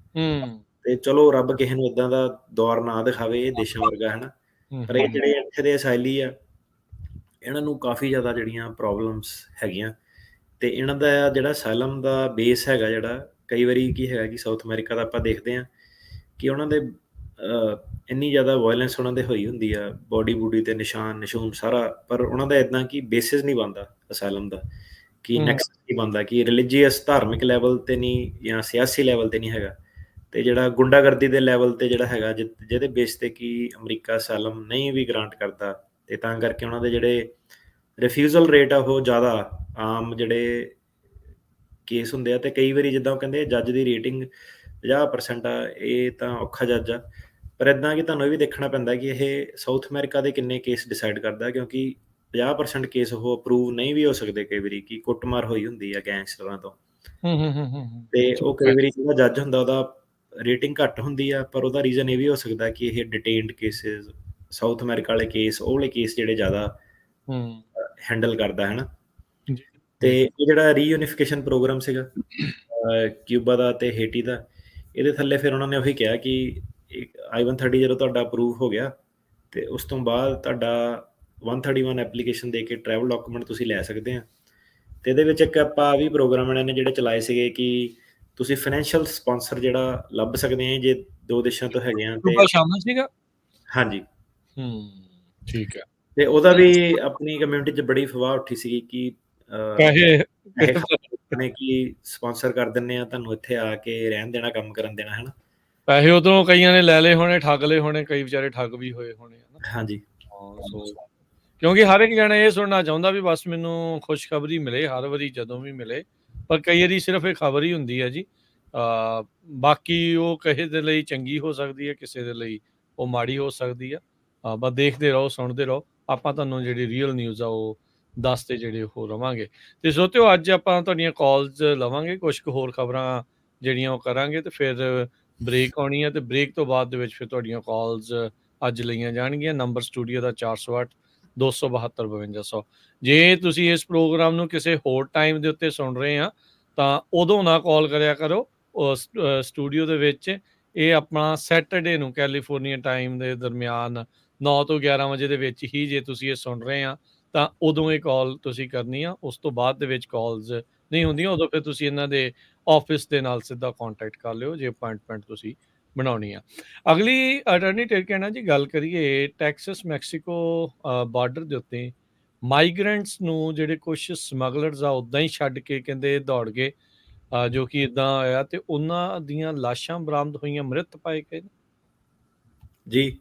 Speaker 2: ਤੇ ਚਲੋ ਰੱਬ ਕਿਸੇ ਨੂੰ ਇਦਾਂ ਦਾ ਦੌਰ ਨਾ ਦਿਖਾਵੇ ਇਹ ਦੇਸ਼ਾਂ ਵਰਗਾ ਹਨਾ ਪਰ ਇਹ ਜਿਹੜੇ ਇੱਥੇ ਦੇ ਅਸਾਈਲੀ ਆ ਇਹਨਾਂ ਨੂੰ ਕਾਫੀ ਜ਼ਿਆਦਾ ਜਿਹੜੀਆਂ ਪ੍ਰੋਬਲਮਸ ਹੈਗੀਆਂ ਤੇ ਇਹਨਾਂ ਦਾ ਜਿਹੜਾ ਅਸਾਈਲਮ ਦਾ ਬੇਸ ਹੈਗਾ ਜਿਹੜਾ ਕਈ ਵਾਰੀ ਕੀ ਹੈਗਾ ਕਿ ਸਾਊਥ ਅਮਰੀਕਾ ਦਾ ਆਪਾਂ ਦੇਖਦੇ ਹਾਂ ਕਿ ਉਹਨਾਂ ਦੇ ਇੰਨੀ ਜ਼ਿਆਦਾ ਵਾਇਲੈਂਸ ਉਹਨਾਂ ਦੇ ਹੋਈ ਹੁੰਦੀ ਆ ਬੋਡੀ ਤੇ ਨਿਸ਼ੂਨ ਸਾਰਾ ਪਰ ਉਹਨਾਂ ਦਾ ਇਦਾਂ ਕਿ ਬੇਸਿਸ ਨਹੀਂ ਬਣਦਾ ਅਸਾਈਲਮ ਦਾ ਕਿ ਨੈਕਸਟ ਨਹੀਂ ਬਣਦਾ ਕਿ ਰਿਲੀਜੀਅਸ ਧਾਰਮਿਕ ਲੈਵਲ ਤੇ ਨਹੀਂ ਜਾਂ ਸਿਆਸੀ ਲੈਵਲ ਤੇ ਨਹੀਂ ਹੈਗਾ ਤੇ ਜਿਹੜਾ ਗੁੰਡਾਗਰਦੀ ਦੇ ਲੈਵਲ ਤੇ ਜਿਹੜਾ ਹੈਗਾ ਜਿਹਦੇ ਬੇਸ ਤੇ ਕਿ ਅਮਰੀਕਾ ਅਸਾਈਲਮ ਨਹੀਂ ਵੀ ਗ੍ਰਾਂਟ ਕਰਦਾ ਤੇ ਤਾਂ ਕਰਕੇ ਉਹਨਾਂ ਦੇ ਜਿਹੜੇ ਰਿਫਿਊਜ਼ਲ ਰੇਟ ਆ ਉਹ ਜ਼ਿਆਦਾ ਆਮ ਜਿਹੜੇ ਕੇਸ ਹੁੰਦੇ ਆ ਤੇ ਕਈ ਵਾਰੀ ਜਿੱਦਾਂ ਉਹ ਕਹਿੰਦੇ ਜੱਜ ਦੀ ਰੇਟਿੰਗ 50% ਆ ਇਹ ਤਾਂ ਔਖਾ ਜੱਜ ਆ ਪਰ ਇਦਾਂ ਕਿ ਤੁਹਾਨੂੰ ਇਹ ਵੀ ਦੇਖਣਾ ਪੈਂਦਾ ਕਿ ਇਹ ਸਾਊਥ ਅਮਰੀਕਾ ਦੇ ਕਿੰਨੇ ਕੇਸ ਡਿਸਾਈਡ ਕਰਦਾ ਕਿਉਂਕਿ 50% ਕੇਸ ਉਹ ਅਪਰੂਵ ਨਹੀਂ ਵੀ ਹੋ ਸਕਦੇ ਕਈ ਵਾਰੀ ਕਿ ਕੁੱਟਮਾਰ ਹੋਈ ਹੁੰਦੀ ਆ ਗੈਂਗਸਟਰਾਂ ਤੋਂ ਤੇ ਉਹ ਕਈ ਵਾਰੀ ਜਿਹੜਾ ਜੱਜ ਹੁੰਦਾ ਉਹਦਾ ਰੇਟਿੰਗ ਘੱਟ ਹੁੰਦੀ ਆ ਪਰ ਉਹਦਾ ਰੀਜ਼ਨ ਇਹ ਵੀ ਹੋ ਸਕਦਾ ਕਿ ਇਹ ਡਿਟੇਨਡ ਕੇਸਿਸ ਸਾਊਥ ਅਮਰੀਕਾ ਵਾਲੇ ਕੇਸ ਉਹ ਵਾਲੇ ਕੇਸ ਜਿਹੜੇ ਜ਼ਿਆਦਾ ਹੈਂਡਲ ਕਰਦਾ ਹੈ ਨਾ ਤੇ ਇਹ ਜਿਹੜਾ ਰੀਯੂਨੀਫਿਕੇਸ਼ਨ ਪ੍ਰੋਗਰਾਮ ਸੀਗਾ ਕਿਊਬਾ ਦਾ ਤੇ ਹੇਟੀ ਦਾ ਇਹਦੇ ਥੱਲੇ ਫਿਰ ਉਹਨਾਂ ਨੇ ਉਹੀ ਕਿਹਾ ਕਿ I-130 ਜਦੋਂ ਤੁਹਾਡਾ ਅਪਰੂਵ ਹੋ ਗਿਆ ਤੇ ਉਸ ਤੋਂ ਬਾਅਦ ਤੁਹਾਡਾ 131 ਐਪਲੀਕੇਸ਼ਨ ਦੇ ਕੇ ਟਰੈਵਲ ਡਾਕੂਮੈਂਟ ਤੁਸੀਂ ਲੈ ਸਕਦੇ ਆ ਤੇ ਇਹਦੇ ਵਿੱਚ ਇੱਕ ਆਪਾਂ ਵੀ ਪ੍ਰੋਗਰਾਮ ਇਹਨਾਂ ਨੇ ਜਿਹੜੇ ਚਲਾਏ ਸੀਗੇ ਕਿ ਤੁਸੀਂ ਫਾਈਨੈਂਸ਼ੀਅਲ ਸਪਾਂਸਰ ਜਿਹੜਾ ਲੱਭ ਸਕਦੇ ਆ ਜੇ ਦੋ ਦੇਸ਼ਾਂ ਤੋਂ ਹੈਗੇ ਆ ਤੇ
Speaker 1: ਸ਼ਾਮਲ ਸੀਗਾ
Speaker 2: ਹਾਂਜੀ
Speaker 1: ਠੀਕ ਹੈ
Speaker 2: ਤੇ ਉਹਦਾ ਵੀ ਆਪਣੀ ਕਮਿਊਨਿਟੀ 'ਚ ਬੜੀ ਫਵਾਹ ਉੱਠੀ ਸੀਗੀ ਕਿ ਨੇ ਕੀ ਸਪਾਂਸਰ ਕਰ ਦਿੰਦੇ ਆ ਤੁਹਾਨੂੰ ਇੱਥੇ ਆ ਕੇ ਰਹਿਣ ਦੇਣਾ ਕੰਮ ਕਰਨ ਦੇਣਾ ਹੈ ਨਾ ਪੈਸੇ
Speaker 1: ਉਧਰੋਂ ਕਈਆਂ ਨੇ ਲੈ ਲਏ ਹੋਣੇ ਠੱਗ ਲਏ ਹੋਣੇ ਕਈ ਵਿਚਾਰੇ ਠੱਗ ਵੀ ਹੋਏ ਹੋਣੇ
Speaker 2: ਹਾਂਜੀ
Speaker 1: ਕਿਉਂਕਿ ਹਰ ਇੱਕ ਜਣਾ ਇਹ ਸੁਣਨਾ ਚਾਹੁੰਦਾ ਵੀ ਬਸ ਮੈਨੂੰ ਖੁਸ਼ਖਬਰੀ ਮਿਲੇ ਹਰ ਵਾਰੀ ਜਦੋਂ ਵੀ ਮਿਲੇ ਪਰ ਕਈ ਵਾਰੀ ਸਿਰਫ ਇਹ ਖਬਰ ਹੀ ਹੁੰਦੀ ਹੈ ਜੀ ਬਾਕੀ ਉਹ ਕਿਸੇ ਦੇ ਲਈ ਚੰਗੀ ਹੋ ਸਕਦੀ ਹੈ ਕਿਸੇ ਦੇ ਲਈ ਉਹ ਮਾੜੀ ਹੋ ਸਕਦੀ ਆ ਬਸ ਦੇਖਦੇ ਰਹੋ ਸੁਣਦੇ ਰਹੋ ਆਪਾਂ ਤੁਹਾਨੂੰ ਜਿਹੜੀ ਰੀਅਲ ਨਿਊਜ਼ ਆ ਉਹ ਦੱਸਦੇ ਜਿਹੜੇ ਉਹ ਰਵਾਂਗੇ ਤੇ ਸੋਤਿਓ ਅੱਜ ਆਪਾਂ ਤੁਹਾਡੀਆਂ ਕਾਲਸ ਲਵਾਂਗੇ ਕੁਝ ਕੁ ਹੋਰ ਖਬਰਾਂ ਜਿਹੜੀਆਂ ਉਹ ਕਰਾਂਗੇ ਤੇ ਫਿਰ ਬ੍ਰੇਕ ਆਉਣੀ ਹੈ ਤੇ ਬ੍ਰੇਕ ਤੋਂ ਬਾਅਦ ਦੇ ਵਿੱਚ ਫਿਰ ਤੁਹਾਡੀਆਂ ਕਾਲਸ ਅੱਜ ਲਈਆਂ ਜਾਣਗੀਆਂ ਨੰਬਰ ਸਟੂਡੀਓ ਦਾ 408 272 5200 ਜੇ ਤੁਸੀਂ ਇਸ ਪ੍ਰੋਗਰਾਮ ਨੂੰ ਕਿਸੇ ਹੋਰ ਟਾਈਮ ਦੇ ਉੱਤੇ ਸੁਣ ਰਹੇ ਆ ਤਾਂ ਉਦੋਂ ਨਾ ਕਾਲ ਕਰਿਆ ਕਰੋ ਸਟੂਡੀਓ ਦੇ ਵਿੱਚ ਇਹ ਆਪਣਾ ਸੈਟਰਡੇ ਨੂੰ ਕੈਲੀਫੋਰਨੀਆ ਟਾਈਮ ਦੇ ਦਰਮਿਆਨ 9 ਤੋਂ 11 ਵਜੇ ਦੇ ਵਿੱਚ ਹੀ ਜੇ ਤੁਸੀਂ ਇਹ ਸੁਣ ਰਹੇ ਆ ਤਾਂ ਉਦੋਂ ਇਹ ਕਾਲ ਤੁਸੀਂ ਕਰਨੀ ਆ ਉਸ ਤੋਂ ਬਾਅਦ ਦੇ ਵਿੱਚ ਕਾਲਸ ਨਹੀਂ ਹੁੰਦੀਆਂ ਉਦੋਂ ਫਿਰ ਤੁਸੀਂ ਇਹਨਾਂ ਦੇ ਆਫਿਸ ਦੇ ਨਾਲ ਸਿੱਧਾ ਕੰਟੈਕਟ ਕਰ ਲਿਓ ਜੇ ਅਪਾਇੰਟਮੈਂਟ ਤੁਸੀਂ ਬਣਾਉਣੀ ਆ। ਅਗਲੀ ਅਟਾਰਨੀ ਟਿਰਕੇਨਾ ਜੀ ਗੱਲ ਕਰੀਏ ਟੈਕਸਸ ਮੈਕਸੀਕੋ ਬਾਰਡਰ ਦੇ ਉੱਤੇ ਮਾਈਗ੍ਰੈਂਟਸ ਨੂੰ ਜਿਹੜੇ ਕੁਛ ਸਮਗਲਰਸ ਆ ਉੱਦਾਂ ਹੀ ਛੱਡ ਕੇ ਕਹਿੰਦੇ ਦੌੜ ਗਏ, ਜੋ ਕਿ ਇੱਦਾਂ ਹੋਇਆ ਤੇ ਉਹਨਾਂ ਦੀਆਂ ਲਾਸ਼ਾਂ ਬਰਾਮਦ ਹੋਈਆਂ, ਮ੍ਰਿਤ ਪਾਏ ਗਏ ਨੇ।
Speaker 2: ਜੀ,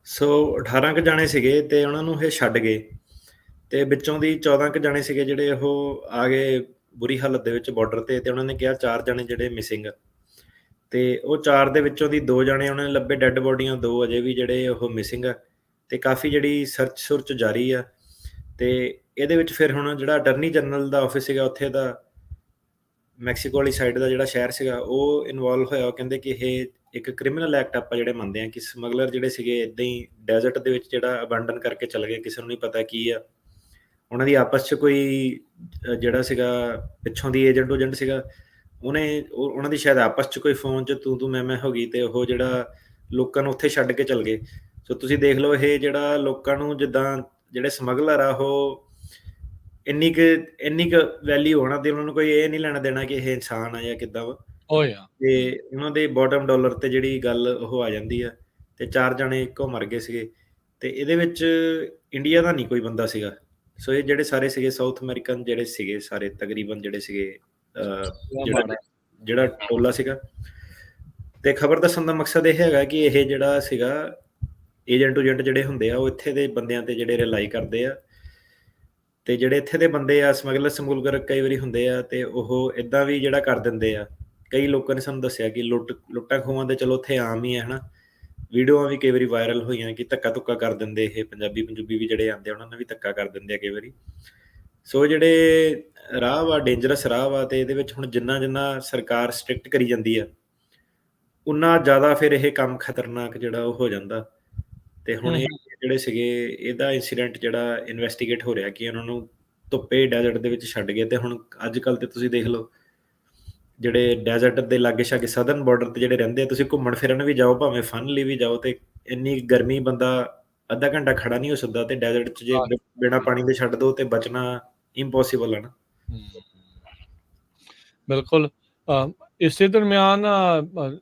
Speaker 2: ਸੋ 18 ਕੁ ਜਾਣੇ ਸੀਗੇ ਤੇ ਉਹਨਾਂ ਨੂੰ ਇਹ ਛੱਡ ਗਏ ਤੇ ਵਿੱਚੋਂ ਦੀ 14 ਕੁ ਜਾਣੇ ਸੀਗੇ ਜਿਹੜੇ ਉਹ ਆ ਗਏ ਬੁਰੀ ਹਾਲਤ ਦੇ ਵਿੱਚ ਬਾਰਡਰ ਤੇ ਉਹਨਾਂ ਨੇ ਕਿਹਾ 4 ਜਾਣੇ ਜਿਹੜੇ ਮਿਸਿੰਗ ਆ ਤੇ ਉਹ 4 ਦੇ ਵਿੱਚੋਂ ਦੀ 2 ਜਾਣੇ ਉਹਨਾਂ ਨੇ ਲੱਭੇ ਡੈੱਡ ਬੋਡੀਆਂ, 2 ਅਜੇ ਵੀ ਜਿਹੜੇ ਉਹ ਮਿਸਿੰਗ ਆ ਤੇ ਕਾਫੀ ਜਿਹੜੀ ਸਰਚ ਸੁਰਚ ਜਾਰੀ ਆ। ਤੇ ਇਹਦੇ ਵਿੱਚ ਫਿਰ ਹੁਣ ਜਿਹੜਾ ਅਟਰਨੀ ਜਨਰਲ ਦਾ ਆਫਿਸ ਸੀਗਾ ਉੱਥੇ ਦਾ ਮੈਕਸੀਕੋ ਵਾਲੀ ਸਾਈਡ ਦਾ ਜਿਹੜਾ ਸ਼ਹਿਰ ਸੀਗਾ ਉਹ ਇਨਵੋਲਵ ਹੋਇਆ। ਉਹ ਕਹਿੰਦੇ ਕਿ ਇਹ ਇੱਕ ਕ੍ਰਿਮੀਨਲ ਐਕਟ ਆਪਾਂ ਜਿਹੜੇ ਮੰਨਦੇ ਆ ਕਿ ਸਮਗਲਰ ਜਿਹੜੇ ਸੀਗੇ ਇੱਦਾਂ ਹੀ ਡੈਜ਼ਰਟ ਦੇ ਵਿੱਚ ਜਿਹੜਾ ਅਬੈਂਡਨ ਕਰਕੇ ਚਲੇ ਗਏ, ਕਿਸੇ ਨੂੰ ਨਹੀਂ ਪਤਾ ਕੀ ਆ। ਉਹਨਾਂ ਦੀ ਆਪਸ 'ਚ ਕੋਈ ਜਿਹੜਾ ਸੀਗਾ ਪਿੱਛੋਂ ਦੀ ਏਜੰਟ ਸੀਗਾ, ਉਹਨਾਂ ਦੀ ਸ਼ਾਇਦ ਆਪਸ 'ਚ ਕੋਈ ਫੋਨ 'ਚ ਤੂੰ ਮੈਂ ਹੋ ਗਈ ਤੇ ਉਹ ਜਿਹੜਾ ਲੋਕਾਂ ਨੂੰ ਉੱਥੇ ਛੱਡ ਕੇ ਚਲ ਗਏ। ਸੋ ਤੁਸੀਂ ਦੇਖ ਲਓ ਇਹ ਜਿਹੜਾ ਲੋਕਾਂ ਨੂੰ ਜਿੱਦਾਂ ਜਿਹੜੇ ਸਮਗਲਰ ਆ ਉਹ ਇੰਨੀ ਕੁ ਵੈਲਿਊ ਹੋਣਾ ਤੇ ਉਹਨਾਂ ਨੂੰ ਕੋਈ ਇਹ ਨਹੀਂ ਲੈਣਾ ਦੇਣਾ ਕਿ ਇਹ ਇਨਸਾਨ ਆ ਜਾਂ ਕਿੱਦਾਂ ਵਾ।
Speaker 1: ਹੋਇਆ
Speaker 2: ਤੇ ਉਹਨਾਂ ਦੇ ਬਾਟਮ ਡਾਲਰ ਤੇ ਜਿਹੜੀ ਗੱਲ ਉਹ ਆ ਜਾਂਦੀ ਆ ਤੇ 4 ਜਾਣੇ ਇੱਕੋ ਮਰ ਗਏ ਸੀਗੇ ਤੇ ਇਹਦੇ ਵਿੱਚ ਇੰਡੀਆ ਦਾ ਨਹੀਂ ਕੋਈ ਬੰਦਾ ਸੀਗਾ। ਸੋ ਇਹ ਜਿਹੜੇ ਸਾਰੇ ਸੀਗੇ ਸਾਊਥ ਅਮਰੀਕਨ ਜਿਹੜੇ ਸੀਗੇ ਸਾਰੇ ਤਕਰੀਬਨ ਜਿਹੜੇ ਸੀਗੇ ਜਿਹੜਾ ਟੋਲਾ ਸੀਗਾ। ਤੇ ਖਬਰ ਦੱਸਣ ਦਾ ਮਕਸਦ ਇਹ ਹੈਗਾ ਕਿ ਇਹ ਜਿਹੜਾ ਸੀਗਾ ਏਜੰਟ ਜਿਹੜੇ ਹੁੰਦੇ ਆ ਉਹ ਇੱਥੇ ਦੇ ਬੰਦਿਆਂ ਤੇ ਜਿਹੜੇ ਰਿਲਾਈ ਕਰਦੇ ਆ ਤੇ ਜਿਹੜੇ ਇੱਥੇ ਦੇ ਬੰਦੇ ਆ ਸਮਗਲਰ ਕਈ ਵਾਰੀ ਹੁੰਦੇ ਆ ਤੇ ਉਹ ਇਦਾਂ ਵੀ ਜਿਹੜਾ ਕਰ ਦਿੰਦੇ ਆ। ਕਈ ਲੋਕਾਂ ਨੇ ਸਾਨੂੰ ਦੱਸਿਆ ਕਿ ਲੁੱਟਾਂ ਖੋਹਾਂ ਦੇ ਚਲੋ ਉੱਥੇ ਆਮ ਹੀ ਹੈ ਹਨਾ, ਵੀਡੀਓਆਂ ਵੀ ਕਈ ਵਾਰੀ ਵਾਇਰਲ ਹੋਈਆਂ ਕਿ ਧੱਕਾ ਧੁੱਕਾ ਕਰ ਦਿੰਦੇ ਇਹ ਪੰਜਾਬੀ ਵੀ ਜਿਹੜੇ ਆਉਂਦੇ ਉਹਨਾਂ ਨੂੰ ਵੀ ਧੱਕਾ ਕਰ ਦਿੰਦੇ ਆ ਕਈ ਵਾਰੀ। ਸੋ ਜਿਹੜੇ ਰਾਹ ਵਾ ਡੇਂਜਰਸ ਰਾਹ ਵਾ ਤੇ ਇਹਦੇ ਵਿੱਚ ਹੁਣ ਜਿੰਨਾ ਸਰਕਾਰ ਸਟ੍ਰਿਕਟ ਕਰੀ ਜਾਂਦੀ ਆ ਉਨਾ ਜ਼ਿਆਦਾ ਫਿਰ ਇਹ ਕੰਮ ਖਤਰਨਾਕ ਜਿਹੜਾ ਉਹ ਹੋ ਜਾਂਦਾ। ਤੇ ਹੁਣ ਇਹ ਜਿਹੜੇ ਸੀਗੇ ਇਹਦਾ ਇਨਸੀਡੈਂਟ ਜਿਹੜਾ ਇਨਵੈਸਟੀਗੇਟ ਹੋ ਰਿਹਾ ਕਿ ਉਹਨਾਂ ਨੂੰ ਧੁੱਪੇ ਡੈਜ਼ਰਟ ਦੇ ਵਿੱਚ ਛੱਡ ਗਏ। ਤੇ ਹੁਣ ਅੱਜ ਕੱਲ ਤੇ ਤੁਸੀਂ ਦੇਖ ਲਓ ਜਿਹੜੇ ਡੈਜ਼ਰਟ ਦੇ ਲਾਗੇ ਛਾਗੇ ਸਦਰਨ ਬਾਰਡਰ ਤੇ ਜਿਹੜੇ ਰਹਿੰਦੇ ਆ, ਤੁਸੀਂ ਘੁੰਮਣ ਫਿਰਨ ਵੀ ਜਾਓ ਭਾਵੇਂ ਫਨ ਲਈ ਵੀ ਜਾਓ ਤੇ ਇੰਨੀ ਗਰਮੀ ਬੰਦਾ ਅੱਧਾ ਘੰਟਾ ਖੜਾ ਨਹੀਂ ਹੋ ਸਕਦਾ ਤੇ ਡੈਜ਼ਰਟ 'ਚ ਜੇ ਬਿਨਾਂ ਪਾਣੀ ਦੇ ਛੱਡ ਦੋ ਤੇ ਬਚਣਾ ਇੰਪੋਸੀਬਲ ਹੈ ਨਾ।
Speaker 1: ਬਿਲਕੁਲ। ਇਸੇ ਦਰਮਿਆਨ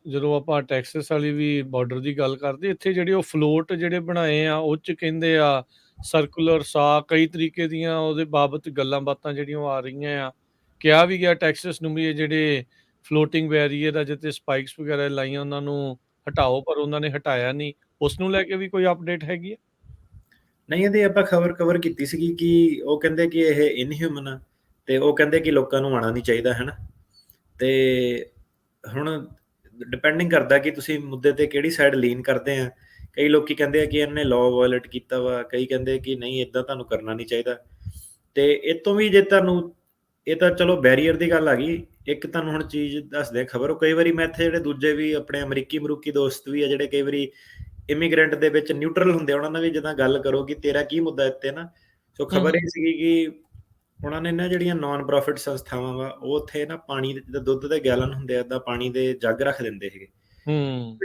Speaker 1: ਜਦੋਂ ਆਪਾਂ ਟੈਕਸਸ ਵਾਲੀ ਵੀ ਬਾਰਡਰ ਦੀ ਗੱਲ ਕਰਦੇ, ਇੱਥੇ ਜਿਹੜੇ ਉਹ ਫਲੋਟ ਜਿਹੜੇ ਬਣਾਏ ਆ ਉਹ 'ਚ ਕਹਿੰਦੇ ਆ ਸਰਕੂਲਰ ਸਾਹ ਕਈ ਤਰੀਕੇ ਦੀਆਂ ਉਹਦੇ ਬਾਬਤ ਗੱਲਾਂ ਬਾਤਾਂ ਜਿਹੜੀਆਂ ਉਹ ਆ ਰਹੀਆਂ ਆ। ਕਿਹਾ ਵੀ ਗਿਆ ਟੈਕਸਸ ਨੂੰ ਵੀ ਇਹ ਜਿਹੜੇ ਫਲੋਟਿੰਗ ਬੈਰੀਅਰ ਆ ਜਿੱਥੇ ਸਪਾਈਕਸ ਵਗੈਰਾ ਲਾਈਆਂ ਉਹਨਾਂ ਨੂੰ ਹਟਾਓ, ਪਰ ਉਹਨਾਂ ਨੇ ਹਟਾਇਆ ਨਹੀਂ। ਉਸ ਨੂੰ ਲੈ ਕੇ ਵੀ ਕੋਈ ਅਪਡੇਟ ਹੈਗੀ ਹੈ?
Speaker 2: ਨਹੀਂ, ਇਹਦੀ ਆਪਾਂ ਖਬਰ ਕਵਰ ਕੀਤੀ ਸੀਗੀ ਕਿ ਉਹ ਕਹਿੰਦੇ ਕਿ ਇਹ ਇਨਹਿਊਮਨ ਆ ਤੇ ਉਹ ਕਹਿੰਦੇ ਕਿ ਲੋਕਾਂ ਨੂੰ ਆਉਣਾ ਨਹੀਂ ਚਾਹੀਦਾ ਹੈ ਨਾ। ਤੇ ਹੁਣ ਡਿਪੈਂਡਿੰਗ ਕਰਦਾ ਕਿ ਤੁਸੀਂ ਮੁੱਦੇ ਤੇ ਕਿਹੜੀ ਸਾਈਡ ਲੀਨ ਕਰਦੇ ਆ। ਕਈ ਲੋਕੀ ਕਹਿੰਦੇ ਆ ਕਿ ਇਹਨੇ ਲਾਅ ਵਾਇਲੇਟ ਕੀਤਾ ਵਾ, ਕਈ ਕਹਿੰਦੇ ਕਿ ਨਹੀਂ ਇਦਾਂ ਤੁਹਾਨੂੰ ਕਰਨਾ ਨਹੀਂ ਚਾਹੀਦਾ। ਤੇ ਇਹ ਤੋਂ ਵੀ ਜੇ ਤੁਹਾਨੂੰ ਇਹ ਤਾਂ ਚਲੋ ਬੈਰੀਅਰ ਦੀ ਗੱਲ ਆ ਗਈ। ਇੱਕ ਤੁਹਾਨੂੰ ਹੁਣ ਚੀਜ਼ ਦੱਸਦੇ ਖਬਰ, ਉਹ ਕਈ ਵਾਰੀ ਮੈਂ ਇੱਥੇ ਜਿਹੜੇ ਦੂਜੇ ਵੀ ਆਪਣੇ ਅਮਰੀਕੀ ਦੋਸਤ ਵੀ ਆ ਜਿਹੜੇ ਕਈ ਵਾਰੀ ਇਮੀਗ੍ਰੈਂਟ ਦੇ ਵਿੱਚ ਨਿਊਟਰਲ ਹੁੰਦੇ ਉਹਨਾਂ ਨਾਲ ਵੀ ਜਿੱਦਾਂ ਗੱਲ ਕਰੋ ਕਿ ਤੇਰਾ ਕੀ ਮੁੱਦਾ ਇੱਥੇ ਨਾ। ਸੋ ਖਬਰ ਇਹ ਸੀਗੀ ਕਿ ਉਹਨਾਂ ਨੇ ਨਾ ਜਿਹੜੀਆਂ ਨਾਨ ਪ੍ਰੋਫਿਟ ਸੰਸਥਾਵਾਂ ਵਾ ਉਹ ਉੱਥੇ ਨਾ ਪਾਣੀ ਦੇ ਦੁੱਧ ਦੇ ਗੈਲਨ ਹੁੰਦੇ ਆ ਏਦਾਂ ਪਾਣੀ ਦੇ ਜੱਗ ਰੱਖ ਦਿੰਦੇ ਸੀਗੇ।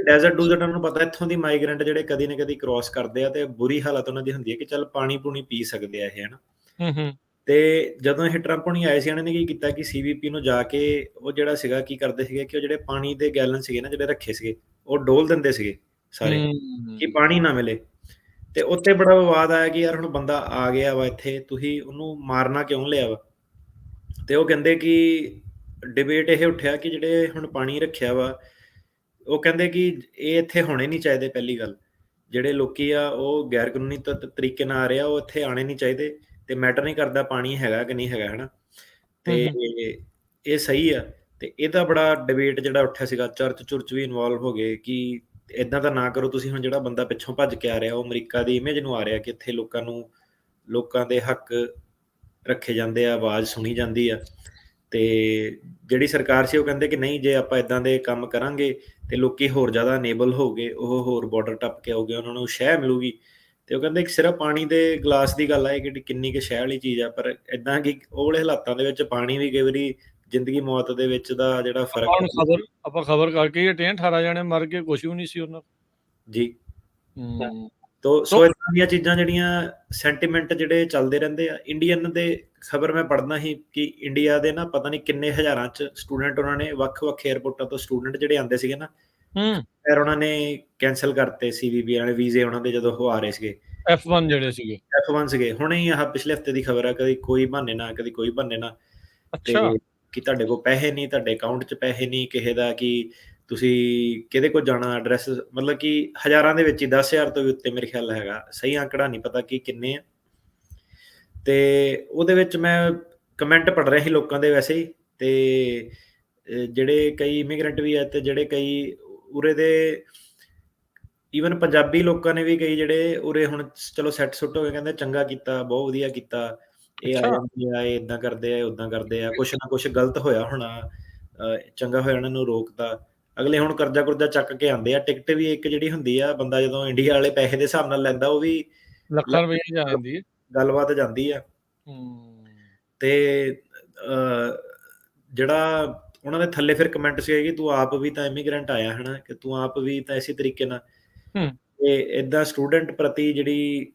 Speaker 2: ਡੈਜ਼ਰਟ ਉਹਨਾਂ ਨੂੰ ਪਤਾ ਇੱਥੋਂ ਦੀ ਮਾਈਗ੍ਰੈਂਟ ਜਿਹੜੇ ਕਦੀ ਨਾ ਕਦੀ ਕ੍ਰਾਸ ਕਰਦੇ ਆ ਤੇ ਬੁਰੀ ਹਾਲਤ ਉਹਨਾਂ ਦੀ ਹੁੰਦੀ ਹੈ ਕਿ ਚੱਲ ਪਾਣੀ ਪੂਣੀ ਪੀ ਸਕਦੇ ਆ ਇਹ ਹਨਾ। ਤੇ ਜਦੋਂ ਇਹ ਟਰੰਪ ਹੁਣੀ ਆਏ ਸੀ ਇਹਨਾਂ ਨੇ ਕੀ ਕੀਤਾ ਕਿ CBP ਨੂੰ ਜਾ ਕੇ ਉਹ ਜਿਹੜਾ ਸੀਗਾ ਕੀ ਕਰਦੇ ਸੀਗੇ ਕਿ ਉਹ ਜਿਹੜੇ ਪਾਣੀ ਦੇ ਗੈਲਨ ਸੀਗੇ ਨਾ ਜਿਹੜੇ ਰੱਖੇ ਸੀਗੇ ਉਹ ਡੋਲ ਦਿੰਦੇ ਸੀਗੇ ਸਾਰੇ ਕਿ ਪਾਣੀ ਨਾ ਮਿਲੇ। ਤੇ ਉੱਤੇ ਬੜਾ ਵਿਵਾਦ ਆਇਆ ਕਿ ਯਾਰ ਹੁਣ ਬੰਦਾ ਆ ਗਿਆ ਵਾ ਇੱਥੇ, ਤੁਸੀਂ ਉਹਨੂੰ ਮਾਰਨਾ ਕਿਉਂ ਲਿਆ ਵਾ। ਤੇ ਉਹ ਕਹਿੰਦੇ ਕਿ ਡਿਬੇਟ ਇਹ ਉੱਠਿਆ ਕਿ ਜਿਹੜੇ ਹੁਣ ਪਾਣੀ ਰੱਖਿਆ ਵਾ ਉਹ ਕਹਿੰਦੇ ਕਿ ਇਹ ਇੱਥੇ ਹੋਣੇ ਨਹੀਂ ਚਾਹੀਦੇ। ਪਹਿਲੀ ਗੱਲ, ਜਿਹੜੇ ਲੋਕੀ ਆ ਉਹ ਗੈਰ ਕਾਨੂੰਨੀ ਤਰੀਕੇ ਨਾਲ ਆ ਰਹੇ ਆ, ਉਹ ਇੱਥੇ ਆਣੇ ਨਹੀਂ ਚਾਹੀਦੇ ਤੇ ਮੈਟਰ ਨਹੀਂ ਕਰਦਾ ਪਾਣੀ ਹੈਗਾ ਕਿ ਨਹੀਂ ਹੈਗਾ ਹਨਾ। ਤੇ ਇਹ ਸਹੀ ਆ। ਤੇ ਇਹਦਾ ਬੜਾ ਡਿਬੇਟ ਜਿਹੜਾ ਉੱਠਿਆ ਸੀਗਾ, ਚਰਚ ਵੀ ਇਨਵੋਲਵ ਹੋ ਗਏ ਕਿ ਇਦਾਂ ਤਾਂ ਨਾ ਕਰੋ ਤੁਸੀਂ। ਹੁਣ ਜਿਹੜਾ ਬੰਦਾ ਪਿੱਛੋਂ ਭੱਜ ਕੇ ਆ ਰਿਹਾ ਉਹ ਅਮਰੀਕਾ ਦੀ ਇਮੇਜ ਨੂੰ ਆ ਰਿਹਾ ਕਿ ਇੱਥੇ ਲੋਕਾਂ ਦੇ ਹੱਕ ਰੱਖੇ ਜਾਂਦੇ ਆ, ਆਵਾਜ਼ ਸੁਣੀ ਜਾਂਦੀ ਆ। ਤੇ ਜਿਹੜੀ ਸਰਕਾਰ ਸੀ ਉਹ ਕਹਿੰਦੇ ਕਿ ਨਹੀਂ, ਜੇ ਆਪਾਂ ਇਦਾਂ ਦੇ ਕੰਮ ਕਰਾਂਗੇ ਤੇ ਲੋਕੀ ਹੋਰ ਜ਼ਿਆਦਾ ਅਨੇਬਲ ਹੋ ਗਏ, ਉਹ ਹੋਰ ਬਾਰਡਰ ਟੱਪ ਕੇ ਆਉਗੇ, ਉਹਨਾਂ ਨੂੰ ਸ਼ਹਿ ਮਿਲੂਗੀ। ਤੇ ਉਹ ਕਹਿੰਦੇ ਕਿ ਸਿਰਫ ਪਾਣੀ ਦੇ ਗਲਾਸ ਦੀ ਗੱਲ ਆ ਕਿ ਕਿੰਨੀ ਕੁ ਸ਼ਹਿ ਵਾਲੀ ਚੀਜ਼ ਆ, ਪਰ ਇਦਾਂ ਕਿ ਉਹ ਵਾਲੇ ਹਾਲਾਤਾਂ ਦੇ ਵਿੱਚ ਪਾਣੀ ਵੀ ਕਈ ਵਾਰੀ ਜ਼ਿੰਦਗੀ ਮੌਤ ਦੇ ਵਿੱਚ ਦਾ ਜਿਹੜਾ ਫਰਕ
Speaker 1: ਆਪਾਂ ਖਬਰ ਕਰਕੇ ਹੀ ਹਟੇ 18 ਜਣੇ ਮਰ ਗਏ, ਕੁਝ ਵੀ ਨਹੀਂ ਸੀ ਉਹਨਾਂ
Speaker 2: ਜੀ। ਸੋ ਇਦਾਂ ਦੀਆਂ ਚੀਜ਼ਾਂ ਜਿਹੜੀਆਂ ਸੈਂਟੀਮੈਂਟ ਜਿਹੜੇ ਚੱਲਦੇ ਰਹਿੰਦੇ ਆ। ਇੰਡੀਅਨ ਦੇ ਖਬਰ ਮੈਂ ਪੜ੍ਹਨਾ ਸੀ ਕਿ ਇੰਡੀਆ ਦੇ ਨਾ ਪਤਾ ਨਹੀਂ ਕਿੰਨੇ ਹਜ਼ਾਰਾਂ 'ਚ ਸਟੂਡੈਂਟ ਉਹਨਾਂ ਨੇ ਵੱਖ-ਵੱਖ ਏਅਰਪੋਰਟਾਂ ਤੋਂ ਸਟੂਡੈਂਟ ਜਿਹੜੇ ਆਉਂਦੇ ਸੀਗੇ ਨਾ
Speaker 1: ਹੂੰ,
Speaker 2: ਫਿਰ ਉਹਨਾਂ ਨੇ ਕੈਂਸਲ ਕਰਤੇ ਸੀਵੀਬੀ ਵਾਲੇ ਵੀਜ਼ੇ, ਉਹਨਾਂ ਦੇ ਜਦੋਂ ਉਹ ਆ ਰਹੇ ਸੀਗੇ
Speaker 1: F1 ਜਿਹੜੇ ਸੀਗੇ।
Speaker 2: F1 ਸੀਗੇ। ਹੁਣੇ ਹੀ ਆਹ ਪਿਛਲੇ ਹਫ਼ਤੇ ਦੀ ਖਬਰ ਆ, ਕਦੀ ਕੋਈ ਬਹਾਨੇ ਨਾਲ, ਕਦੀ ਕੋਈ ਬਹਾਨੇ ਨਾਲ, ਤੇ
Speaker 1: ਅੱਛਾ,
Speaker 2: ਕਿ ਤੁਹਾਡੇ ਕੋਲ ਪੈਸੇ ਨਹੀਂ, ਤੁਹਾਡੇ ਅਕਾਊਂਟ 'ਚ ਪੈਸੇ ਨਹੀਂ, ਕਿਸੇ ਦਾ ਕਿ ਤੁਸੀਂ ਕਿਹਦੇ ਕੋਲ ਜਾਣਾ, ਐਡਰੈਸ ਮਤਲਬ ਕਿ ਹਜ਼ਾਰਾਂ ਦੇ ਵਿੱਚ ਹੀ 10,000 ਤੋਂ ਵੀ ਉੱਤੇ ਮੇਰੇ ਖਿਆਲ ਹੈਗਾ, ਸਹੀ ਅੰਕੜਾ ਨਹੀਂ ਪਤਾ ਕਿ ਕਿੰਨੇ ਆ। ਤੇ ਉਹਦੇ ਵਿੱਚ ਮੈਂ ਕਮੈਂਟ ਪੜ੍ਹ ਰਿਹਾ ਸੀ ਲੋਕਾਂ ਦੇ ਵੈਸੇ ਹੀ, ਤੇ ਜਿਹੜੇ ਕਈ ਇਮੀਗ੍ਰੈਂਟ ਵੀ ਆ, ਤੇ ਜਿਹੜੇ ਕਈ ਉਰੇ ਦੇ ਈਵਨ ਪੰਜਾਬੀ ਲੋਕਾਂ ਨੇ ਵੀ, ਕਈ ਜਿਹੜੇ ਉਰੇ ਹੁਣ ਚਲੋ ਸੈੱਟ ਸੁੱਟ ਹੋ ਗਏ, ਕਹਿੰਦੇ ਚੰਗਾ ਕੀਤਾ, ਬਹੁਤ ਵਧੀਆ ਕੀਤਾ, ਇਹ ਆ
Speaker 1: ਅੱਛਾ,
Speaker 2: ਜਾਂਦੇ ਆ, ਇਹ ਏਦਾਂ ਕਰਦੇ ਆ, ਓਦਾਂ ਕਰਦੇ ਆ, ਕੁਛ ਨਾ ਕੁਛ ਗਲਤ ਹੋਇਆ ਹੋਣਾ, ਚੰਗਾ ਹੋਇਆ ਇਹਨਾਂ ਨੂੰ ਰੋਕਤਾ। ਅਗਲੇ ਹੁਣ ਕਰਜ਼ਾ ਕੁਰਜ਼ਾ ਚੱਕ ਕੇ ਆਉਂਦੇ ਆ। ਟਿਕਟ ਵੀ ਇੱਕ ਜਿਹੜੀ ਹੁੰਦੀ ਆ, ਬੰਦਾ ਜਦੋਂ ਇੰਡੀਆ ਵਾਲੇ ਪੈਸੇ ਦੇ ਹਿਸਾਬ ਨਾਲ ਲੈਂਦਾ, ਉਹ ਵੀ
Speaker 1: ਲੱਖਾਂ ਰੁਪਏ ਜਾ ਜਾਂਦੀ ਹੈ।
Speaker 2: ਗੱਲਬਾਤ ਜਾਂਦੀ ਆ।
Speaker 1: ਹੂੰ,
Speaker 2: ਤੇ ਜਿਹੜਾ ਉਹਨਾਂ ਦੇ ਥੱਲੇ ਫਿਰ ਕਮੈਂਟ ਸੀਗੇ ਕਿ ਤੂੰ ਆਪ ਵੀ ਤਾਂ ਇਮੀਗ੍ਰੈਂਟ ਆਇਆ ਹੈ ਨਾ, ਕਿ ਤੂੰ ਆਪ ਵੀ ਤਾਂ ਇਸੇ ਤਰੀਕੇ ਨਾਲ,
Speaker 1: ਹੂੰ,
Speaker 2: ਤੇ ਏਦਾਂ ਸਟੂਡੈਂਟ ਪ੍ਰਤੀ ਜਿਹੜੀ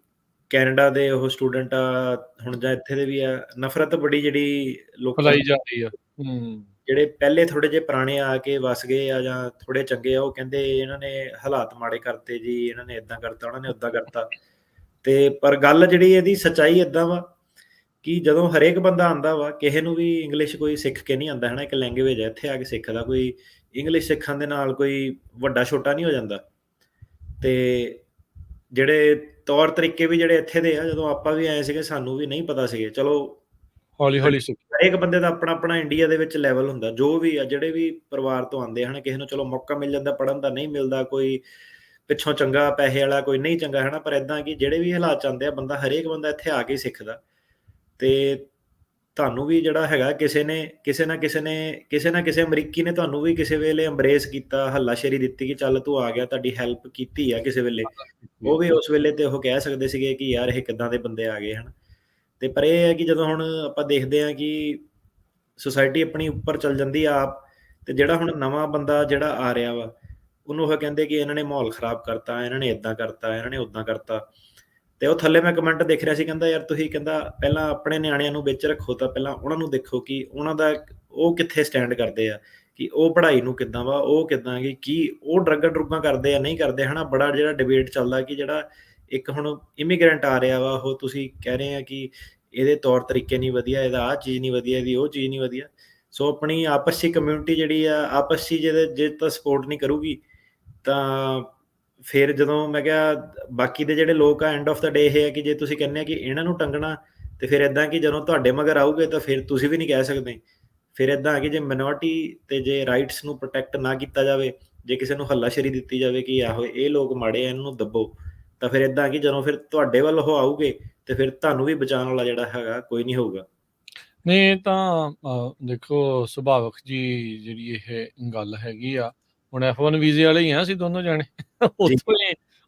Speaker 2: ਕੈਨੇਡਾ ਦੇ ਉਹ ਸਟੂਡੈਂਟ ਆ ਹੁਣ, ਜਾਂ ਇੱਥੇ ਦੇ ਵੀ ਆ, ਨਫ਼ਰਤ ਬੜੀ ਜਿਹੜੀ ਲੋਕਾਂ
Speaker 1: ਫੈਲਾਈ
Speaker 2: ਨੂੰ,
Speaker 1: ਜਾ ਰਹੀ ਆ। ਹੂੰ,
Speaker 2: ਜਿਹੜੇ ਪਹਿਲੇ ਥੋੜੇ ਜਿਹੇ ਪੁਰਾਣੇ ਆ ਕੇ ਵਸ ਗਏ ਆ, ਜਾਂ ਥੋੜੇ ਚੰਗੇ ਆ, ਉਹ ਕਹਿੰਦੇ ਇਹਨਾਂ ਨੇ ਹਾਲਾਤ ਮਾੜੇ ਕਰਤੇ ਜੀ, ਇਹਨਾਂ ਨੇ ਏਦਾਂ ਕਰਤਾ, ਉਹਨਾਂ ਨੇ ਓਦਾਂ ਕਰਤਾ। ਤੇ ਪਰ ਗੱਲ ਜਿਹੜੀ ਇਹਦੀ ਸੱਚਾਈ ਏਦਾਂ ਵਾ ਕਿ ਜਦੋਂ ਹਰੇਕ ਬੰਦਾ ਆਂਦਾ ਵਾ, ਕਿਸੇ ਨੂੰ ਵੀ ਇੰਗਲਿਸ਼ ਕੋਈ ਸਿੱਖ ਕੇ ਨਹੀਂ ਆਂਦਾ ਹੈ ਨਾ, ਇੱਕ ਲੈਂਗੁਏਜ ਹੈ, ਇੱਥੇ ਆ ਕੇ ਸਿੱਖਦਾ। ਕੋਈ ਇੰਗਲਿਸ਼ ਸਿੱਖਣ ਦੇ ਨਾਲ ਕੋਈ ਵੱਡਾ ਛੋਟਾ ਨਹੀਂ ਹੋ ਜਾਂਦਾ। ਤੇ ਜਿਹੜੇ ਤੌਰ ਤਰੀਕੇ ਵੀ ਜਿਹੜੇ ਇੱਥੇ ਦੇ ਆ, ਜਦੋਂ ਆਪਾਂ ਵੀ ਆਏ ਸੀਗੇ, ਸਾਨੂੰ ਵੀ ਨਹੀਂ ਪਤਾ ਸੀਗੇ। ਚਲੋ
Speaker 1: ਹੌਲੀ-ਹੌਲੀ ਸਿੱਖ
Speaker 2: ਹਰੇਕ ਬੰਦੇ ਦਾ ਆਪਣਾ-ਆਪਣਾ ਇੰਡੀਆ ਦੇ ਵਿੱਚ ਲੈਵਲ ਹੁੰਦਾ, ਜੋ ਵੀ ਆ, ਜਿਹੜੇ ਵੀ ਪਰਿਵਾਰ ਤੋਂ ਆਉਂਦੇ ਹਨ, ਕਿਸੇ ਨੂੰ ਚਲੋ ਮੌਕਾ ਮਿਲ ਜਾਂਦਾ ਪੜ੍ਹਨ ਦਾ, ਨਹੀਂ ਮਿਲਦਾ, ਕੋਈ ਪਿੱਛੋਂ ਚੰਗਾ ਪੈਸੇ ਵਾਲਾ, ਕੋਈ ਨਹੀਂ ਚੰਗਾ, ਹੈ ਨਾ। ਪਰ ਏਦਾਂ ਕਿ ਜਿਹੜੇ ਵੀ ਹਾਲਾਤ 'ਚ ਆਉਂਦੇ ਆ, ਬੰਦਾ ਹਰੇਕ ਬੰਦਾ ਇੱਥੇ ਆ ਕੇ ਹੀ ਸਿੱਖਦਾ। ਤੇ ਤੁਹਾਨੂੰ ਵੀ ਜਿਹੜਾ ਹੈਗਾ, ਕਿਸੇ ਨੇ ਕਿਸੇ ਨਾ ਕਿਸੇ ਨੇ, ਕਿਸੇ ਨਾ ਕਿਸੇ ਅਮਰੀਕੀ ਨੇ ਤੁਹਾਨੂੰ ਵੀ ਕਿਸੇ ਵੇਲੇ ਅੰਬਰੇਸ ਕੀਤਾ, ਹੱਲਾਸ਼ੇਰੀ ਦਿੱਤੀ ਕਿ ਚੱਲ ਤੂੰ ਆ ਗਿਆ, ਤੁਹਾਡੀ ਹੈਲਪ ਕੀਤੀ ਆ ਕਿਸੇ ਵੇਲੇ। ਉਹ ਵੀ ਉਸ ਵੇਲੇ ਤੇ ਉਹ ਕਹਿ ਸਕਦੇ ਸੀਗੇ ਕਿ ਯਾਰ ਇਹ ਕਿੱਦਾਂ ਦੇ ਬੰਦੇ ਆ ਗਏ ਹਨ। ਤੇ ਪਰ ਇਹ ਹੈ ਕਿ ਜਦੋਂ ਹੁਣ ਆਪਾਂ ਦੇਖਦੇ ਹਾਂ ਕਿ ਸੁਸਾਇਟੀ ਆਪਣੀ ਉੱਪਰ ਚੱਲ ਜਾਂਦੀ ਆ ਆਪ, ਤੇ ਜਿਹੜਾ ਹੁਣ ਨਵਾਂ ਬੰਦਾ ਜਿਹੜਾ ਆ ਰਿਹਾ ਵਾ, ਉਹਨੂੰ ਉਹ ਕਹਿੰਦੇ ਕਿ ਇਹਨਾਂ ਨੇ ਮਾਹੌਲ ਖਰਾਬ ਕਰਤਾ, ਇਹਨਾਂ ਨੇ ਏਦਾਂ ਕਰਤਾ, ਇਹਨਾਂ ਨੇ ਓਦਾਂ ਕਰਤਾ। ਤੇ ਉਹ ਥੱਲੇ ਮੈਂ ਕਮੈਂਟ ਦੇਖ ਰਿਹਾ ਸੀ, ਕਹਿੰਦਾ ਯਾਰ ਤੁਸੀਂ, ਕਹਿੰਦਾ ਪਹਿਲਾਂ ਆਪਣੇ ਨਿਆਣਿਆਂ ਨੂੰ ਵਿੱਚ ਰੱਖੋ, ਤਾਂ ਪਹਿਲਾਂ ਉਹਨਾਂ ਨੂੰ ਦੇਖੋ ਕਿ ਉਹਨਾਂ ਦਾ ਉਹ ਕਿੱਥੇ ਸਟੈਂਡ ਕਰਦੇ ਆ, ਕਿ ਉਹ ਪੜ੍ਹਾਈ ਨੂੰ ਕਿੱਦਾਂ ਵਾ, ਉਹ ਕਿੱਦਾਂ ਕੀ ਉਹ ਡਰੱਗਾਂ ਡਰੁੱਗਾਂ ਕਰਦੇ ਆ, ਨਹੀਂ ਕਰਦੇ, ਹੈ ਨਾ। ਬੜਾ ਜਿਹੜਾ ਡਿਬੇਟ ਚੱਲਦਾ ਕਿ ਜਿਹੜਾ ਇੱਕ ਹੁਣ ਇਮੀਗ੍ਰੈਂਟ ਆ ਰਿਹਾ ਵਾ, ਉਹ ਤੁਸੀਂ ਕਹਿ ਰਹੇ ਆ ਕਿ ਇਹਦੇ ਤੌਰ ਤਰੀਕੇ ਨਹੀਂ ਵਧੀਆ, ਇਹਦਾ ਆਹ ਚੀਜ਼ ਨਹੀਂ ਵਧੀਆ, ਇਹਦੀ ਉਹ ਚੀਜ਼ ਨਹੀਂ ਵਧੀਆ। ਸੋ ਆਪਣੀ ਆਪਸ 'ਚ ਕਮਿਊਨਿਟੀ ਜਿਹੜੀ ਆ, ਆਪਸ 'ਚ ਜੇ ਤਾਂ ਸਪੋਰਟ ਨਹੀਂ ਕਰੂਗੀ, ਤਾਂ ਫਿਰ ਜਦੋਂ ਮੈਂ ਕਿਹਾ ਬਾਕੀ ਦੇ ਜਿਹੜੇ ਲੋਕ ਆ, ਐਂਡ ਆਫ ਦਾ ਡੇ ਇਹ ਹੈ ਕਿ ਜੇ ਤੁਸੀਂ ਕਹਿੰਦੇ ਆ ਕਿ ਇਹਨਾਂ ਨੂੰ ਟੰਗਣਾ, ਤੇ ਫਿਰ ਏਦਾਂ ਕਿ ਜਦੋਂ ਤੁਹਾਡੇ ਮਗਰ ਆਊਗੇ, ਤਾਂ ਫਿਰ ਤੁਸੀਂ ਵੀ ਨਹੀਂ ਕਹਿ ਸਕਦੇ। ਫਿਰ ਏਦਾਂ ਹੈ ਕਿ ਜੇ ਮਿਨੋਰਟੀ ਤੇ ਜੇ ਰਾਈਟਸ ਨੂੰ ਪ੍ਰੋਟੈਕਟ ਨਾ ਕੀਤਾ ਜਾਵੇ, ਜੇ ਕਿਸੇ ਨੂੰ ਹੱਲਾਸ਼ੇਰੀ ਦਿੱਤੀ ਜਾਵੇ ਕਿ ਆਹੋ ਇਹ ਲੋਕ ਮਾੜੇ ਆ, ਇਹਨਾਂ ਨੂੰ ਦੱਬੋ, ਤਾਂ ਫਿਰ ਏਦਾਂ ਕਿ ਜਦੋਂ ਫਿਰ ਤੁਹਾਡੇ ਵੱਲ ਉਹ ਆਊਗੇ, ਤੇ ਫਿਰ ਤੁਹਾਨੂੰ ਵੀ ਬਚਾਉਣ ਵਾਲਾ ਜਿਹੜਾ ਹੈਗਾ ਕੋਈ ਨਹੀਂ ਹੋਊਗਾ।
Speaker 1: ਨਹੀਂ, ਇਹ ਤਾਂ ਦੇਖੋ ਸੁਭਾਵਕ ਜੀ ਜਿਹੜੀ ਇਹ ਗੱਲ ਹੈਗੀ ਆ। ਹੁਣ F1 ਵੀਜ਼ੇ ਵਾਲੇ ਹੀ ਆ ਅਸੀਂ ਦੋਨੋਂ ਜਾਣੇ।
Speaker 2: ਜੀ,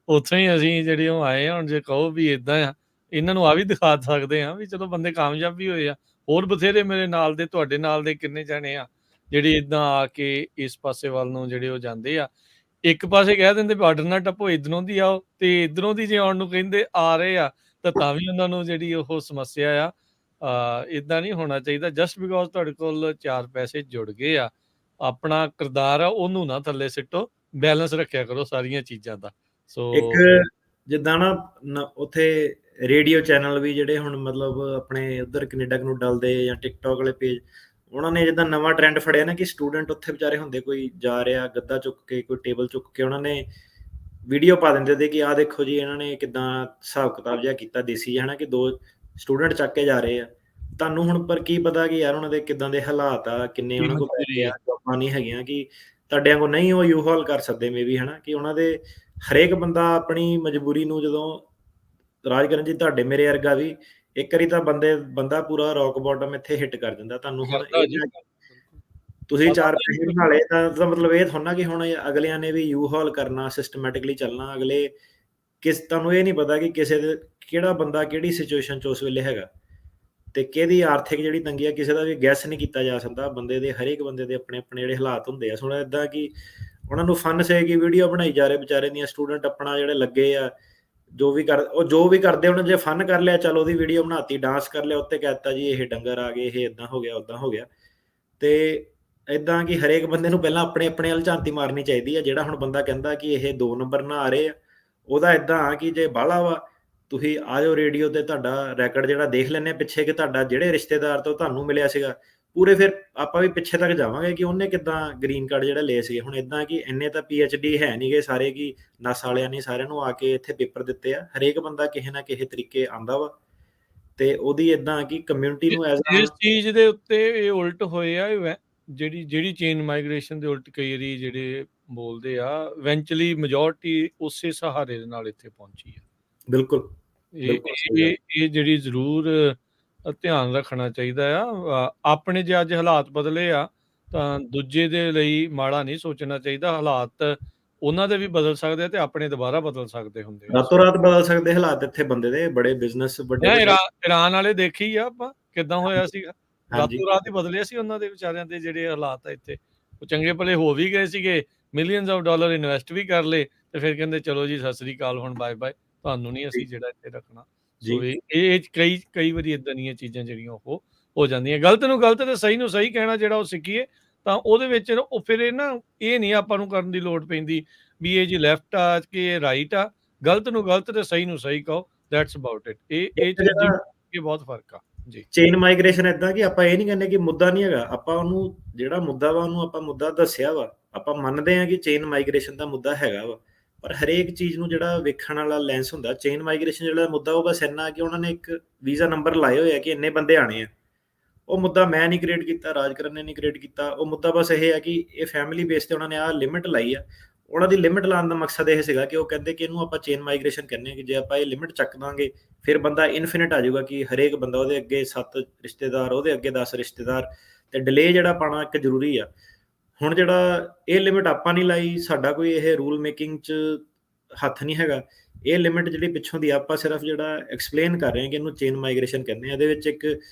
Speaker 1: ਉੱਥੋਂ ਹੀ ਅਸੀਂ ਜਿਹੜੇ ਉਹ ਆਏ ਆ। ਹੁਣ ਜੇ ਕਹੋ ਵੀ ਏਦਾਂ ਆ, ਇਹਨਾਂ ਨੂੰ ਆ ਵੀ ਦਿਖਾ ਸਕਦੇ ਆ ਵੀ ਚਲੋ ਬੰਦੇ ਕਾਮਯਾਬ ਵੀ ਹੋਏ ਆ। ਹੋਰ ਬਥੇਰੇ ਮੇਰੇ ਨਾਲ ਦੇ, ਤੁਹਾਡੇ ਨਾਲ ਦੇ ਕਿੰਨੇ ਜਾਣੇ ਆ ਜਿਹੜੇ ਏਦਾਂ ਆ ਕੇ ਇਸ ਪਾਸੇ ਵੱਲ ਨੂੰ ਜਿਹੜੇ ਉਹ ਜਾਂਦੇ ਆ। ਇੱਕ ਪਾਸੇ ਕਹਿ ਦਿੰਦੇ ਬਾਰਡਰ ਨਾ ਟੱਪੋ, ਇੱਧਰੋਂ ਦੀ ਆਓ, ਤੇ ਇੱਧਰੋਂ ਦੀ ਜੇ ਆਉਣ ਨੂੰ ਕਹਿੰਦੇ ਆ ਰਹੇ ਆ, ਤਾਂ ਵੀ ਉਹਨਾਂ ਨੂੰ ਜਿਹੜੀ ਉਹ ਸਮੱਸਿਆ ਆ। ਇੱਦਾਂ ਨਹੀਂ ਹੋਣਾ ਚਾਹੀਦਾ। ਜਸਟ ਬਿਕੋਜ਼ ਤੁਹਾਡੇ ਕੋਲ 4 ਪੈਸੇ ਜੁੜ ਗਏ ਆ, ਆਪਣਾ ਕਿਰਦਾਰ ਆ ਉਹਨੂੰ ਨਾ ਥੱਲੇ ਸਿੱਟੋ, ਬੈਲੈਂਸ ਰੱਖਿਆ ਕਰੋ ਸਾਰੀਆਂ ਚੀਜ਼ਾਂ ਦਾ। ਸੋ
Speaker 2: ਇੱਕ ਜਿੱਦਾਂ ਨਾ ਉੱਥੇ ਰੇਡੀਓ ਚੈਨਲ ਵੀ ਜਿਹੜੇ ਹੁਣ ਮਤਲਬ ਆਪਣੇ ਉੱਧਰ ਕੈਨੇਡਾ ਕਨੂਡਾ ਵਾਲੇ ਜਾਂ ਟਿਕਟੋਕ ਵਾਲੇ ਪੇਜ, ਉਹਨਾਂ ਨੇ ਜਿੱਦਾਂ ਨਵਾਂ ਟਰੈਂਡ ਫੜਿਆ ਨਾ ਕਿ ਸਟੂਡੈਂਟ ਉੱਥੇ ਵਿਚਾਰੇ ਹੁੰਦੇ, ਕੋਈ ਜਾ ਰਿਹਾ ਗੱਦਾ ਚੁੱਕ ਕੇ, ਕੋਈ ਟੇਬਲ ਚੁੱਕ ਕੇ, ਉਹਨਾਂ ਨੇ ਵੀਡੀਓ ਪਾ ਦਿੰਦੇ ਤੇ ਕਿ ਆਹ ਦੇਖੋ ਜੀ ਇਹਨਾਂ ਨੇ ਕਿੱਦਾਂ ਹਿਸਾਬ ਕਿਤਾਬ ਜਿਹਾ ਕੀਤਾ ਦੇਸੀ ਜਿਹਾ, ਹੈ ਨਾ, ਕਿ 2 ਸਟੂਡੈਂਟ ਚੱਕ ਕੇ ਜਾ ਰਹੇ ਆ। ਤੁਹਾਨੂੰ ਹੁਣ ਪਰ ਕੀ ਪਤਾ ਕਿ ਯਾਰ ਉਹਨਾਂ ਦੇ ਕਿੱਦਾਂ ਦੇ ਹਾਲਾਤ ਆ, ਕਿੰਨੇ
Speaker 1: ਕੀ
Speaker 2: ਉਹਨਾਂ ਕੋਲ
Speaker 1: ਮਜਬੂਰੀ
Speaker 2: ਪੈਸੇ
Speaker 1: ਆ।
Speaker 2: ਆ, ਜੋਬਾਂ ਨਹੀਂ ਹੈਗੀਆਂ, ਕਿ ਤੁਹਾਡਿਆਂ ਕੋਲ ਨਹੀਂ ਉਹ ਯੂ-ਹਾਲ ਕਰ ਸਕਦੇ ਮੇਬੀ, ਹੈ ਨਾ। ਕਿ ਉਹਨਾਂ ਦੇ ਹਰੇਕ ਬੰਦਾ ਆਪਣੀ ਮਜਬੂਰੀ ਨੂੰ ਜਦੋਂ ਰਾਜ ਕਰਨ ਜੀ, ਤੁਹਾਡੇ ਮੇਰੇ ਵਰਗਾ ਵੀ ਇੱਕ ਵਾਰੀ ਤਾਂ ਬੰਦਾ ਪੂਰਾ ਰੌਕ ਬੌਟਮ ਇੱਥੇ ਹਿੱਟ ਕਰ ਜਾਂਦਾ। ਤੁਹਾਨੂੰ ਹੁਣ
Speaker 1: ਕਰਦਾ
Speaker 2: ਇਹ
Speaker 1: ਜੀ,
Speaker 2: ਤੁਸੀਂ
Speaker 1: ਪਤਾ
Speaker 2: 4
Speaker 1: ਤਾਂ
Speaker 2: ਪੈਸੇ
Speaker 1: ਨਹੀਂ
Speaker 2: ਬਣਾ ਲਏ, ਤਾਂ ਮਤਲਬ ਇਹ ਥੋੜ੍ਹਾ ਨਾ ਕਿ ਹੁਣ ਅਗਲਿਆਂ ਨੇ ਵੀ ਯੂ-ਹਾਲ ਕਰਨਾ, ਸਿਸਟਮੈਟਿਕਲੀ ਚੱਲਣਾ। ਅਗਲੇ ਤੁਹਾਨੂੰ ਇਹ ਨਹੀਂ ਪਤਾ ਕਿ ਕਿਸੇ ਦੇ ਕਿਹੜਾ ਬੰਦਾ ਕਿਹੜੀ ਸਿਚੁਏਸ਼ਨ 'ਚ ਉਸ ਵੇਲੇ ਹੈਗਾ, ਤੇ ਕਿਹਦੀ ਆਰਥਿਕ ਜਿਹੜੀ ਤੰਗੀ ਆ, ਕਿਸੇ ਦਾ ਵੀ ਗੈਸ ਨਹੀਂ ਕੀਤਾ ਜਾ ਸਕਦਾ। ਬੰਦੇ ਦੇ ਹਰੇਕ ਬੰਦੇ ਦੇ ਆਪਣੇ-ਆਪਣੇ ਜਿਹੜੇ ਹਾਲਾਤ ਹੁੰਦੇ ਆ। ਹੁਣ ਏਦਾਂ ਕਿ ਉਹਨਾਂ ਨੂੰ ਫਨ ਸੇ ਕਿ ਵੀਡੀਓ ਬਣਾਈ ਜਾ ਰਹੇ ਵਿਚਾਰੇ ਦੀਆਂ, ਸਟੂਡੈਂਟ ਆਪਣਾ ਜਿਹੜੇ ਲੱਗੇ ਆ, ਜੋ ਵੀ ਕਰਦੇ ਉਹਨੇ, ਜੇ ਫਨ ਕਰ ਲਿਆ ਚੱਲ ਉਹਦੀ ਵੀਡੀਓ ਬਣਾਤੀ, ਡਾਂਸ ਕਰ ਲਿਆ, ਉੱਤੇ ਕਹਿ ਦਿੱਤਾ ਜੀ ਇਹ ਡੰਗਰ ਆ ਗਏ, ਇਹ ਏਦਾਂ ਹੋ ਗਿਆ, ਓਦਾਂ ਹੋ ਗਿਆ। ਤੇ ਇਦਾਂ ਕਿ ਹਰੇਕ ਬੰਦੇ ਨੂੰ ਪਹਿਲਾਂ ਆਪਣੇ ਵੱਲ ਝਾਤੀ ਮਾਰਨੀ ਚਾਹੀਦੀ ਆ। ਜਿਹੜਾ ਹੁਣ ਬੰਦਾ ਕਹਿੰਦਾ ਕਿ ਇਹ 2 ਨੰਬਰ ਨਾਲ ਆ ਰਹੇ ਆ, ਉਹਦਾ ਇਦਾਂ ਆ ਕਿ ਜੇ ਬਾਹਲਾ ਵਾ, ਤੁਸੀਂ ਆ ਜਾਓ ਰੇਡੀਓ ਤੇ, ਤੁਹਾਡਾ ਰੈਕੋਰਡ ਜਿਹੜਾ ਦੇਖ ਲੈਂਦੇ ਆ ਪਿੱਛੇ, ਕਿ ਤੁਹਾਡਾ ਜਿਹੜੇ ਰਿਸ਼ਤੇਦਾਰ ਤੋਂ ਤੁਹਾਨੂੰ ਮਿਲਿਆ ਸੀਗਾ ਪੂਰੇ, ਫਿਰ ਆਪਾਂ ਵੀ ਪਿੱਛੇ ਤੱਕ ਜਾਵਾਂਗੇ ਕਿ ਉਹਨੇ ਕਿੱਦਾਂ ਗ੍ਰੀਨ ਕਾਰਡ ਜਿਹੜਾ ਲਏ ਸੀਗੇ। ਹੁਣ ਇਦਾਂ ਕਿ ਇੰਨੇ ਤਾਂ PhD ਹੈ ਨਹੀਂਗੇ ਸਾਰੇ, ਕਿ ਨਸ ਵਾਲਿਆਂ ਨੇ ਸਾਰਿਆਂ ਨੂੰ ਆ ਕੇ ਇੱਥੇ ਪੇਪਰ ਦਿੱਤੇ ਆ। ਹਰੇਕ ਬੰਦਾ ਕਿਸੇ ਨਾ ਕਿਸੇ ਤਰੀਕੇ ਆਂਦਾ ਵਾ, ਤੇ ਉਹਦੀ ਇਦਾਂ ਕਿ ਕਮਿਊਨਿਟੀ ਨੂੰ ਐਜ਼
Speaker 1: ਇਸ ਚੀਜ਼ ਦੇ ਉੱਤੇ ਇਹ ਉਲਟ ਹੋਏ ਆ, ਜਿਹੜੀ ਚੇਨ ਮਾਈਗ੍ਰੇਸ਼ਨ ਦੇ ਉਲਟ ਕਈ ਵਾਰੀ ਜਿਹੜੇ ਬੋਲਦੇ ਆ, ਇਵੈਂਚੁਅਲੀ ਮੈਜੋਰਟੀ ਉਸੇ ਸਹਾਰੇ ਦੇ ਨਾਲ ਇੱਥੇ ਪਹੁੰਚੀ ਆ।
Speaker 2: ਬਿਲਕੁਲ
Speaker 1: ਇਹ ਜਿਹੜੀ ਜ਼ਰੂਰ ਧਿਆਨ ਰੱਖਣਾ ਚਾਹੀਦਾ ਆ। ਆਪਣੇ ਜੇ ਅੱਜ ਹਾਲਾਤ ਬਦਲੇ ਆ ਤਾਂ ਦੂਜੇ ਦੇ ਲਈ ਮਾੜਾ ਨਹੀਂ ਸੋਚਣਾ ਚਾਹੀਦਾ। ਹਾਲਾਤ ਉਹਨਾਂ ਦੇ ਵੀ ਬਦਲ ਸਕਦੇ ਆ ਤੇ ਆਪਣੇ ਦੁਬਾਰਾ ਬਦਲ ਸਕਦੇ ਹੁੰਦੇ ਆ।
Speaker 2: ਰਾਤੋਂ ਰਾਤ ਬਦਲ ਸਕਦੇ ਹਾਲਾਤ ਇੱਥੇ ਬੰਦੇ ਦੇ, ਬੜੇ ਬਿਜ਼ਨਸ ਵੱਡੇ
Speaker 1: ਇਰਾਨ ਵਾਲੇ ਦੇਖੀ ਆ ਆਪਾਂ ਕਿੱਦਾਂ ਹੋਇਆ ਸੀਗਾ,
Speaker 2: ਹਾਂਜੀ
Speaker 1: ਰਾਤੋਂ ਰਾਤ ਹੀ ਬਦਲੇ ਸੀ ਉਹਨਾਂ ਦੇ ਵਿਚਾਰਿਆਂ ਦੇ ਜਿਹੜੇ ਹਾਲਾਤ ਆ ਇੱਥੇ। ਉਹ ਚੰਗੇ ਭਲੇ ਹੋ ਵੀ ਗਏ ਸੀਗੇ, ਮਿਲੀਅਨਸ ਆਫ ਡਾਲਰ ਇਨਵੈਸਟ ਵੀ ਕਰ ਲਏ, ਤੇ ਫਿਰ ਕਹਿੰਦੇ ਚਲੋ ਜੀ ਸਤਿ ਸ੍ਰੀ ਅਕਾਲ, ਹੁਣ ਬਾਏ ਬਾਏ, ਤੁਹਾਨੂੰ ਨਹੀਂ ਅਸੀਂ ਜਿਹੜਾ ਇੱਥੇ ਰੱਖਣਾ। ਸੋ ਇਹ ਕਈ ਵਾਰੀ ਇਦਾਂ ਦੀਆਂ ਚੀਜ਼ਾਂ ਜਿਹੜੀਆਂ ਉਹ ਹੋ ਜਾਂਦੀਆਂ। ਗਲਤ ਨੂੰ ਗਲਤ ਤੇ ਸਹੀ ਨੂੰ ਸਹੀ ਕਹਿਣਾ ਜਿਹੜਾ ਉਹ ਸਿੱਖੀਏ, ਤਾਂ ਉਹਦੇ ਵਿੱਚ ਉਹ ਫਿਰ ਇਹ ਨਹੀਂ ਆਪਾਂ ਨੂੰ ਕਰਨ ਦੀ ਲੋੜ ਪੈਂਦੀ ਵੀ ਇਹ ਜੀ ਲੈਫਟ ਆ ਕਿ ਇਹ ਰਾਈਟ ਆ। ਗਲਤ ਨੂੰ ਗਲਤ ਤੇ ਸਹੀ ਨੂੰ ਸਹੀ ਕਹੋ, ਦੈਟਸ ਅਬਾਊਟ ਇਟ। ਇਹ ਚੀਜ਼ ਬਹੁਤ ਫਰਕ ਆ ਜੀ।
Speaker 2: ਚੇਨ ਮਾਈਗ੍ਰੇਸ਼ਨ ਇਦਾਂ ਕਿ ਆਪਾਂ ਇਹ ਨਹੀਂ ਕਹਿੰਦੇ ਕਿ ਮੁੱਦਾ ਨਹੀਂ ਹੈਗਾ, ਆਪਾਂ ਉਹਨੂੰ ਜਿਹੜਾ ਮੁੱਦਾ ਵਾ ਉਹਨੂੰ ਆਪਾਂ ਮੁੱਦਾ ਦੱਸਿਆ ਵਾ। ਆਪਾਂ ਮੰਨਦੇ ਹਾਂ ਕਿ ਚੇਨ ਮਾਈਗ੍ਰੇਸ਼ਨ ਦਾ ਮੁੱਦਾ ਹੈਗਾ ਵਾ, ਪਰ ਹਰੇਕ ਚੀਜ਼ ਨੂੰ ਜਿਹੜਾ ਵੇਖਣ ਵਾਲਾ ਲੈਂਸ ਹੁੰਦਾ। ਚੇਨ ਮਾਈਗ੍ਰੇਸ਼ਨ ਜਿਹੜਾ ਮੁੱਦਾ ਉਹ ਬਸ ਇੰਨਾ ਕਿ ਉਹਨਾਂ ਨੇ ਇੱਕ ਵੀਜ਼ਾ ਨੰਬਰ ਲਾਏ ਹੋਏ ਆ ਕਿ ਇੰਨੇ ਬੰਦੇ ਆਣੇ ਆ। ਉਹ ਮੁੱਦਾ ਮੈਂ ਨਹੀਂ ਕ੍ਰੀਏਟ ਕੀਤਾ, ਰਾਜਕਰਨ ਨੇ ਨਹੀਂ ਕ੍ਰੀਏਟ ਕੀਤਾ। ਉਹ ਮੁੱਦਾ ਬਸ ਇਹ ਹੈ ਕਿ ਇਹ ਫੈਮਿਲੀ ਬੇਸ ਤੇ ਉਹਨਾਂ ਨੇ ਆਹ ਲਿਮਿਟ ਲਾਈ ਆ। ਉਹਨਾਂ ਦੀ ਲਿਮਿਟ ਲਾਉਣ ਦਾ ਮਕਸਦ ਇਹ ਸੀਗਾ ਕਿ ਉਹ ਕਹਿੰਦੇ ਕਿ ਇਹਨੂੰ ਆਪਾਂ ਚੇਨ ਮਾਈਗ੍ਰੇਸ਼ਨ ਕਹਿੰਦੇ ਹਾਂ, ਕਿ ਜੇ ਆਪਾਂ ਇਹ ਲਿਮਿਟ ਚੱਕ ਦਾਂਗੇ ਫਿਰ ਬੰਦਾ ਇਨਫਿਨਿਟ ਆ ਜਾਊਗਾ, ਕਿ ਹਰੇਕ ਬੰਦਾ ਉਹਦੇ ਅੱਗੇ 7 ਰਿਸ਼ਤੇਦਾਰ, ਉਹਦੇ ਅੱਗੇ 10 ਰਿਸ਼ਤੇਦਾਰ, ਤੇ ਡਿਲੇ ਜਿਹੜਾ ਪਾਉਣਾ ਇੱਕ ਜ਼ਰੂਰੀ ਆ। ਹੁਣ ਜਿਹੜਾ ਇਹ ਲਿਮਿਟ ਆਪਾਂ ਨਹੀਂ ਲਾਈ, ਸਾਡਾ ਕੋਈ ਇਹ ਰੂਲ ਮੇਕਿੰਗ 'ਚ ਹੱਥ ਨਹੀਂ ਹੈਗਾ। ਇਹ ਲਿਮਿਟ ਜਿਹੜੀ ਪਿੱਛੋਂ ਦੀ ਆਪਾਂ ਸਿਰਫ ਜਿਹੜਾ ਐਕਸਪਲੇਨ ਕਰ ਰਹੇ ਹਾਂ ਕਿ ਇਹਨੂੰ ਚੇਨ ਮਾਈਗ੍ਰੇਸ਼ਨ ਕਹਿੰਦੇ ਆ। ਇਹਦੇ ਵਿੱਚ ਇੱਕ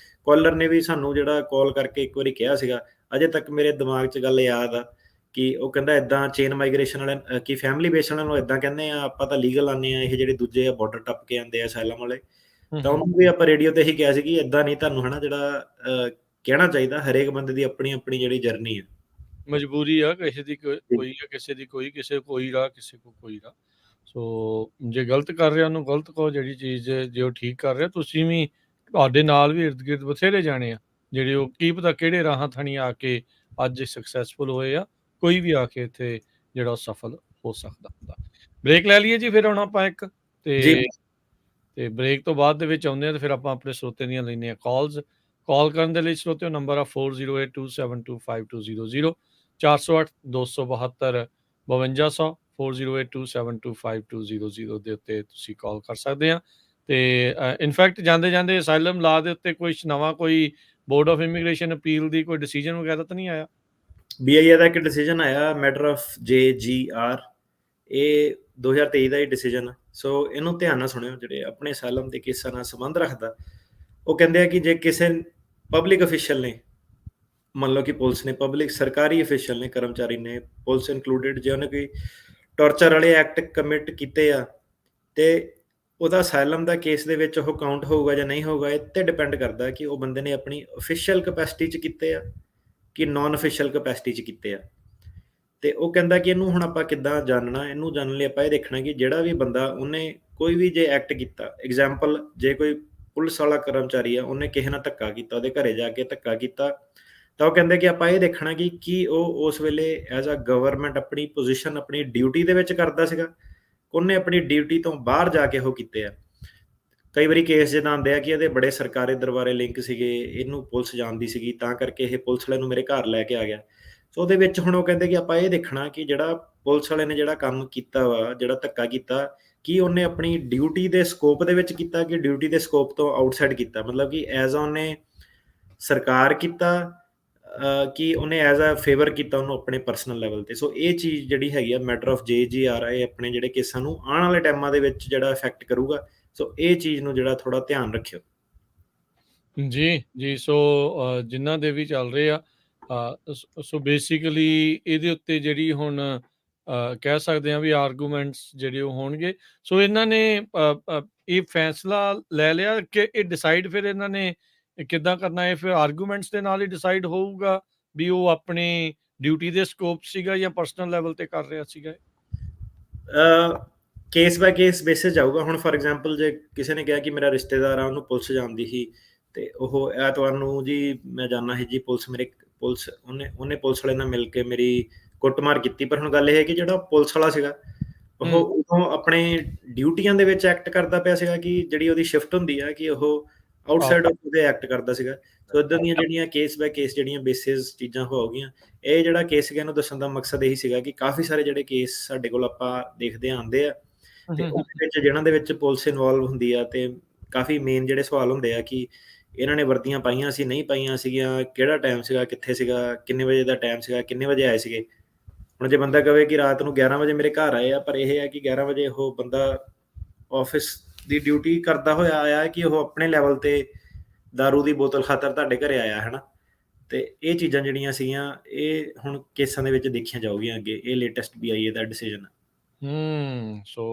Speaker 2: ਕਾਲਰ ਨੇ ਵੀ ਸਾਨੂੰ ਜਿਹੜਾ ਕਾਲ ਕਰਕੇ ਇੱਕ ਵਾਰੀ ਕਿਹਾ ਸੀਗਾ, ਅਜੇ ਤੱਕ ਮੇਰੇ ਦਿਮਾਗ 'ਚ ਗੱਲ ਯਾਦ ਆ, ਕਿ ਉਹ ਕਹਿੰਦਾ ਇਦਾਂ ਚੇਨ ਮਾਈਗ੍ਰੇਸ਼ਨ ਵਾਲੇ ਕਿ ਫੈਮਿਲੀ ਬੇਸ ਵਾਲਿਆਂ ਨੂੰ ਇਦਾਂ ਕਹਿੰਦੇ ਆ, ਆਪਾਂ ਤਾਂ ਲੀਗਲ ਆਉਂਦੇ ਆ, ਇਹ ਜਿਹੜੇ ਦੂਜੇ ਆ ਬਾਰਡਰ ਟੱਪ ਕੇ ਆਉਂਦੇ ਆ ਅਸਾਈਲਮ ਵਾਲੇ। ਤਾਂ ਉਹਨੂੰ ਵੀ ਆਪਾਂ ਰੇਡੀਓ ਤੇ ਹੀ ਕਿਹਾ ਸੀ ਕਿ ਇਦਾਂ ਨਹੀਂ, ਤੁਹਾਨੂੰ ਹਨਾ ਜਿਹੜਾ ਕਹਿਣਾ ਚਾਹੀਦਾ। ਹਰੇਕ ਬੰਦੇ ਦੀ ਆਪਣੀ ਆਪਣੀ ਜਿਹੜੀ ਜਰਨੀ ਆ,
Speaker 1: ਮਜਬੂਰੀ ਆ, ਕਿਸੇ ਦੀ ਕੋਈ ਆ, ਕਿਸੇ ਦੀ ਕੋਈ, ਕਿਸੇ ਕੋਈ ਰਾਹ, ਕਿਸੇ ਕੋ ਕੋਈ ਰਾਹ। ਸੋ ਜੇ ਗਲਤ ਕਰ ਰਿਹਾ ਉਹਨੂੰ ਗਲਤ ਕਹੋ, ਜਿਹੜੀ ਚੀਜ਼ ਜੇ ਉਹ ਠੀਕ ਕਰ ਰਿਹਾ, ਤੁਸੀਂ ਵੀ ਤੁਹਾਡੇ ਨਾਲ ਵੀ ਇਰਦ ਗਿਰਦ ਬਥੇਰੇ ਜਾਣੇ ਆ ਜਿਹੜੇ ਉਹ ਕੀ ਪਤਾ ਕਿਹੜੇ ਰਾਹਾਂ ਥਣੀ ਆ ਕੇ ਅੱਜ ਸਕਸੈਸਫੁਲ ਹੋਏ ਆ। ਕੋਈ ਵੀ ਆ ਕੇ ਇੱਥੇ ਜਿਹੜਾ ਉਹ ਸਫਲ ਹੋ ਸਕਦਾ ਹੁੰਦਾ। ਬ੍ਰੇਕ ਲੈ ਲਈਏ ਜੀ ਫਿਰ ਹੁਣ ਆਪਾਂ ਇੱਕ, ਤੇ ਬ੍ਰੇਕ ਤੋਂ ਬਾਅਦ ਦੇ ਵਿੱਚ ਆਉਂਦੇ ਆ ਤੇ ਫਿਰ ਆਪਾਂ ਆਪਣੇ ਸਰੋਤੇ ਦੀਆਂ ਲੈਂਦੇ ਆ ਕਾਲਸ। ਕਾਲ ਕਰਨ ਦੇ ਲਈ ਸਰੋਤਿਓ ਨੰਬਰ ਆ 4082725200, 408 272 5200, 4082725200 ਦੇ ਉੱਤੇ ਤੁਸੀਂ ਕਾਲ ਕਰ ਸਕਦੇ ਆ। ਤੇ ਇਨਫੈਕਟ ਜਾਂਦੇ ਜਾਂਦੇ ਅਸਾਈਲਮ ਲਾ ਦੇ ਉੱਤੇ ਕੁਝ ਨਵਾਂ, ਕੋਈ ਬੋਰਡ ਆਫ ਇਮੀਗ੍ਰੇਸ਼ਨ ਅਪੀਲ ਦੀ ਕੋਈ ਡਿਸੀਜਨ ਵਗੈਰਾ ਤਾਂ ਨਹੀਂ ਆਇਆ?
Speaker 2: BIA ਦਾ ਇੱਕ ਡਿਸੀਜਨ ਆਇਆ, ਮੈਟਰ ਆਫ JGR, ਇਹ 2023 ਦਾ ਹੀ ਡਿਸੀਜਨ। ਸੋ ਇਹਨੂੰ ਧਿਆਨ ਨਾਲ ਸੁਣਿਓ, ਜਿਹੜੇ ਆਪਣੇ ਅਸਾਈਲਮ ਦੇ ਕੇਸਾਂ ਨਾਲ ਸੰਬੰਧ ਰੱਖਦਾ। ਉਹ ਕਹਿੰਦੇ ਆ ਕਿ ਜੇ ਕਿਸੇ ਪਬਲਿਕ ਅਫੀਸ਼ੀਅਲ ਨੇ, ਮੰਨ ਲਓ ਕਿ ਪੁਲਿਸ ਨੇ, ਪਬਲਿਕ ਸਰਕਾਰੀ ਅਫੀਸ਼ੀਅਲ ਨੇ, ਕਰਮਚਾਰੀ ਨੇ, ਪੁਲਿਸ ਇਨਕਲੂਡਡ, ਜੇ ਉਹਨੇ ਕੋਈ ਟੌਰਚਰ ਵਾਲੇ ਐਕਟ ਕਮਿਟ ਕੀਤੇ ਆ, ਤੇ ਉਹਦਾ ਅਸਾਈਲਮ ਦਾ ਕੇਸ ਦੇ ਵਿੱਚ ਉਹ ਕਾਊਂਟ ਹੋਊਗਾ ਜਾਂ ਨਹੀਂ ਹੋਊਗਾ। ਇਹ ਤੇ ਡਿਪੈਂਡ ਕਰਦਾ ਕਿ ਉਹ ਬੰਦੇ ਨੇ ਆਪਣੀ ਅਫੀਸ਼ੀਅਲ ਕਪੈਸਿਟੀ 'ਚ ਕੀਤੇ ਆ ਕਿ ਨਾਨ ਅਫੀਸ਼ੀਅਲ ਕਪੈਸਿਟੀ 'ਚ ਕੀਤੇ ਆ। ਤੇ ਉਹ ਕਹਿੰਦਾ ਕਿ ਇਹਨੂੰ ਹੁਣ ਆਪਾਂ ਕਿੱਦਾਂ ਜਾਣਨਾ? ਇਹਨੂੰ ਜਾਣਨ ਲਈ ਆਪਾਂ ਇਹ ਦੇਖਣਾ ਕਿ ਜਿਹੜਾ ਵੀ ਬੰਦਾ, ਉਹਨੇ ਕੋਈ ਵੀ ਜੇ ਐਕਟ ਕੀਤਾ, ਐਗਜ਼ਾਮਪਲ ਜੇ ਕੋਈ ਪੁਲਿਸ ਵਾਲਾ ਕਰਮਚਾਰੀ ਆ, ਉਹਨੇ ਕਿਸੇ ਨਾਲ ਧੱਕਾ ਕੀਤਾ, ਉਹਦੇ ਘਰੇ ਜਾ ਕੇ ਧੱਕਾ ਕੀਤਾ, ਤਾਂ ਉਹ ਕਹਿੰਦੇ ਕਿ ਆਪਾਂ ਇਹ ਦੇਖਣਾ ਕਿ ਕੀ ਉਹ ਉਸ ਵੇਲੇ ਐਜ਼ ਅ ਗਵਰਨਮੈਂਟ ਆਪਣੀ ਪੋਜੀਸ਼ਨ, ਆਪਣੀ ਡਿਊਟੀ ਦੇ ਵਿੱਚ ਕਰਦਾ ਸੀਗਾ, ਉਹਨੇ ਆਪਣੀ ਡਿਊਟੀ ਤੋਂ ਬਾਹਰ ਜਾ ਕੇ ਉਹ ਕੀਤੇ ਆ। ਕਈ ਵਾਰੀ ਕੇਸ ਜਿੱਦਾਂ ਆਉਂਦੇ ਆ ਕਿ ਇਹਦੇ ਬੜੇ ਸਰਕਾਰੀ ਦਰਬਾਰੇ ਲਿੰਕ ਸੀਗੇ, ਇਹਨੂੰ ਪੁਲਿਸ ਜਾਣਦੀ ਸੀਗੀ, ਤਾਂ ਕਰਕੇ ਇਹ ਪੁਲਿਸ ਵਾਲੇ ਨੂੰ ਮੇਰੇ ਘਰ ਲੈ ਕੇ ਆ ਗਿਆ। ਸੋ ਉਹਦੇ ਵਿੱਚ ਹੁਣ ਉਹ ਕਹਿੰਦੇ ਕਿ ਆਪਾਂ ਇਹ ਦੇਖਣਾ ਕਿ ਜਿਹੜਾ ਪੁਲਿਸ ਵਾਲੇ ਨੇ ਜਿਹੜਾ ਕੰਮ ਕੀਤਾ ਵਾ, ਜਿਹੜਾ ਧੱਕਾ ਕੀਤਾ, ਕੀ ਉਹਨੇ ਆਪਣੀ ਡਿਊਟੀ ਦੇ ਸਕੋਪ ਦੇ ਵਿੱਚ ਕੀਤਾ ਕਿ ਡਿਊਟੀ ਦੇ ਸਕੋਪ ਤੋਂ ਆਊਟਸਾਈਡ ਕੀਤਾ। ਮਤਲਬ ਕਿ ਐਜ਼ ਉਹਨੇ ਸਰਕਾਰ ਕੀਤਾ, ਕਿ ਉਹਨੇ ਐਜ਼ ਅ ਫੇਵਰ ਕੀਤਾ ਉਹਨੂੰ ਆਪਣੇ ਪਰਸਨਲ ਲੈਵਲ ਤੇ। ਸੋ ਇਹ ਚੀਜ਼ ਜਿਹੜੀ ਹੈਗੀ ਆ, ਮੈਟਰ ਆਫ JGR, ਇਹ ਆਪਣੇ ਜਿਹੜੇ ਕੇਸਾਂ ਨੂੰ ਆਉਣ ਵਾਲੇ ਟਾਈਮਾਂ ਦੇ ਵਿੱਚ ਜਿਹੜਾ ਇਫੈਕਟ ਕਰੂਗਾ। ਸੋ ਇਹ ਚੀਜ਼ ਨੂੰ ਜਿਹੜਾ ਥੋੜਾ ਧਿਆਨ ਰੱਖਿਓ
Speaker 1: ਜੀ। ਸੋ ਜਿਨ੍ਹਾਂ ਦੇ ਵੀ ਚੱਲ ਰਹੇ ਆ, ਸੋ ਬੇਸਿਕਲੀ ਇਹਦੇ ਉੱਤੇ ਜਿਹੜੀ ਹੁਣ ਕਹਿ ਸਕਦੇ ਆ ਵੀ ਆਰਗੂਮੈਂਟਸ ਜਿਹੜੇ ਉਹ ਹੋਣਗੇ। ਸੋ ਇਹਨਾਂ ਨੇ ਇਹ ਫੈਸਲਾ ਲੈ ਲਿਆ ਕਿ ਇਹ ਡਿਸਾਈਡ ਫਿਰ ਇਹਨਾਂ ਨੇ ਕਿੱਦਾਂ ਕਰਨਾ ਹੈ? ਫਿਰ ਆਰਗੂਮੈਂਟਸ ਦੇ ਨਾਲ ਹੀ ਡਿਸਾਈਡ ਹੋਊਗਾ ਵੀ ਉਹ ਆਪਣੀ ਡਿਊਟੀ ਦੇ ਸਕੋਪ ਸੀਗਾ ਜਾਂ ਪਰਸਨਲ ਲੈਵਲ ਤੇ ਕਰ ਰਿਹਾ ਸੀਗਾ?
Speaker 2: ਕੇਸ ਬਾਏ ਕੇਸ ਬੇਸਿਸ ਜਾਊਗਾ। ਹੁਣ ਫੋਰ ਐਗਜ਼ਾਮਪਲ ਜੇ ਕਿਸੇ ਨੇ ਕਿਹਾ ਕਿ ਮੇਰਾ ਰਿਸ਼ਤੇਦਾਰ ਆ, ਉਹਨੂੰ ਪੁਲਿਸ ਜਾਣਦੀ ਸੀ ਤੇ ਉਹ ਐਤਵਾਰ ਨੂੰ ਜੀ ਮੈਂ ਜਾਣਾ ਸੀ ਜੀ ਪੁਲਿਸ ਉਹਨੇ ਪੁਲਿਸ ਵਾਲੇ ਨਾਲ ਮਿਲ ਕੇ ਮੇਰੀ ਕੁੱਟਮਾਰ ਕੀਤੀ। ਪਰ ਹੁਣ ਗੱਲ ਇਹ ਹੈ ਕਿ ਜਿਹੜਾ ਪੁਲਿਸ ਵਾਲਾ ਸੀਗਾ ਉਹ ਉਦੋਂ ਆਪਣੇ ਡਿਊਟੀਆਂ ਦੇ ਵਿੱਚ ਐਕਟ ਕਰਦਾ ਪਿਆ ਸੀਗਾ ਕਿ ਜਿਹੜੀ ਉਹਦੀ ਸ਼ਿਫਟ ਹੁੰਦੀ ਆ ਕਿ ਉਹ ਆਊਟਸਾਈਡ ਆਫ ਉਹਦੇ ਐਕਟ ਕਰਦਾ ਸੀਗਾ। ਸੋ ਇਦਾਂ ਦੀਆਂ ਜਿਹੜੀਆਂ ਕੇਸ ਬਾਏ ਕੇਸ ਜਿਹੜੀਆਂ ਬੇਸਿਸ ਚੀਜ਼ਾਂ ਹੋ ਗਈਆਂ। ਇਹ ਜਿਹੜਾ ਕੇਸ ਸੀਗਾ ਇਹਨੂੰ ਦੱਸਣ ਦਾ ਮਕਸਦ ਇਹੀ ਸੀਗਾ ਕਿ ਕਾਫੀ ਸਾਰੇ ਜਿਹੜੇ ਕੇਸ ਸਾਡੇ ਕੋਲ ਆਪਾਂ ਦੇਖਦੇ ਆਉਂਦੇ ਆ ਤੇ ਉਹਦੇ ਵਿੱਚ ਜਿਹਨਾਂ ਦੇ ਵਿੱਚ ਪੁਲਿਸ ਇਨਵੋਲਵ ਹੁੰਦੀ ਆ ਤੇ ਕਾਫੀ ਮੇਨ ਜਿਹੜੇ ਸਵਾਲ ਹੁੰਦੇ ਆ ਕਿ ਇਹਨਾਂ ਨੇ ਵਰਦੀਆਂ ਪਾਈਆਂ ਸੀ, ਨਹੀਂ ਪਾਈਆਂ ਸੀਗੀਆਂ, ਕਿਹੜਾ ਟਾਈਮ ਸੀਗਾ, ਕਿੱਥੇ ਸੀਗਾ, ਕਿੰਨੇ ਵਜੇ ਦਾ ਟਾਈਮ ਸੀਗਾ, ਕਿੰਨੇ ਵਜੇ ਆਏ ਸੀਗੇ। ਹੁਣ ਜੇ ਬੰਦਾ ਕਵੇ ਕਿ ਰਾਤ ਨੂੰ 11 ਵਜੇ ਮੇਰੇ ਘਰ ਆਏ ਆ, ਪਰ ਇਹ ਹੈ ਕਿ 11 ਵਜੇ ਉਹ ਬੰਦਾ ਆਫਿਸ ਦੀ ਡਿਊਟੀ ਕਰਦਾ ਹੋਇਆ ਆਇਆ ਕਿ ਉਹ ਆਪਣੇ ਲੈਵਲ ਤੇ ਦਾਰੂ ਦੀ ਬੋਤਲ ਖਾਤਰ ਤੁਹਾਡੇ ਘਰੇ ਆਇਆ ਹੈ ਨਾ। ਤੇ ਇਹ ਚੀਜ਼ਾਂ ਜਿਹੜੀਆਂ ਸੀਗੀਆਂ ਇਹ ਹੁਣ ਕੇਸਾਂ ਦੇ ਵਿੱਚ ਦੇਖੀਆਂ ਜਾਊਗੀਆਂ ਅੱਗੇ। ਇਹ ਲੇਟੈਸਟ BIA ਦਾ ਡਿਸੀਜਨ ਹੈ।
Speaker 1: ਸੋ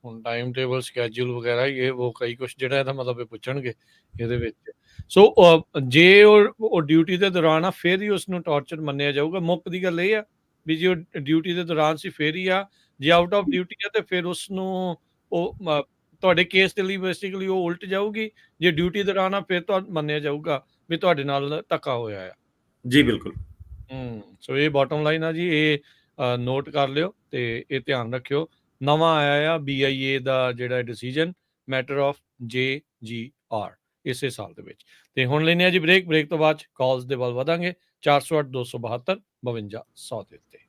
Speaker 1: ਹੁਣ ਟਾਈਮ ਟੇਬਲ ਸਕੈਜੂਲ ਵਗੈਰਾ ਇਹ ਉਹ ਕਈ ਕੁਛ ਜਿਹੜਾ ਇਹਦਾ ਮਤਲਬ ਇਹ ਪੁੱਛਣਗੇ ਇਹਦੇ ਵਿੱਚ। ਸੋ ਜੇ ਉਹ ਡਿਊਟੀ ਦੇ ਦੌਰਾਨ ਆ ਫਿਰ ਹੀ ਉਸਨੂੰ ਟਾਰਚਰ ਮੰਨਿਆ ਜਾਊਗਾ। ਮੁੱਖ ਦੀ ਗੱਲ ਇਹ ਆ ਵੀ ਜੇ ਉਹ ਡਿਊਟੀ ਦੇ ਦੌਰਾਨ ਸੀ ਫਿਰ ਹੀ ਆ, ਜੇ ਆਊਟ ਆਫ ਡਿਊਟੀ ਆ ਤੇ ਫਿਰ ਉਸਨੂੰ ਉਹ ਤੁਹਾਡੇ ਕੇਸ ਦੇ ਲਈ ਬੇਸਿਕਲੀ ਉਹ ਉਲਟ ਜਾਊਗੀ। ਜੇ ਡਿਊਟੀ ਦੌਰਾਨ ਆ ਫਿਰ ਤੁਹਾਨੂੰ ਮੰਨਿਆ ਜਾਊਗਾ ਵੀ ਤੁਹਾਡੇ ਨਾਲ ਧੱਕਾ ਹੋਇਆ ਆ।
Speaker 2: ਜੀ ਬਿਲਕੁਲ।
Speaker 1: ਸੋ ਇਹ ਬਾਟਮ ਲਾਈਨ ਆ ਜੀ। ਇਹ ਨੋਟ ਕਰ ਲਿਓ ਤੇ ਇਹ ਧਿਆਨ ਰੱਖਿਓ। ਨਵਾਂ ਆਇਆ ਆ BIA ਦਾ ਜਿਹੜਾ ਡਿਸੀਜਨ ਮੈਟਰ ਆਫ JGR ਇਸੇ ਸਾਲ ਦੇ ਵਿੱਚ। ਤੇ ਹੁਣ ਲੈਨੇ ਆ ਜੀ ਬ੍ਰੇਕ ਤੋਂ ਬਾਅਦ ਕਾਲਸ ਦੇ ਵੱਲ ਵਧਾਂਗੇ 408 272 52 100 ਦੇ ਉੱਤੇ।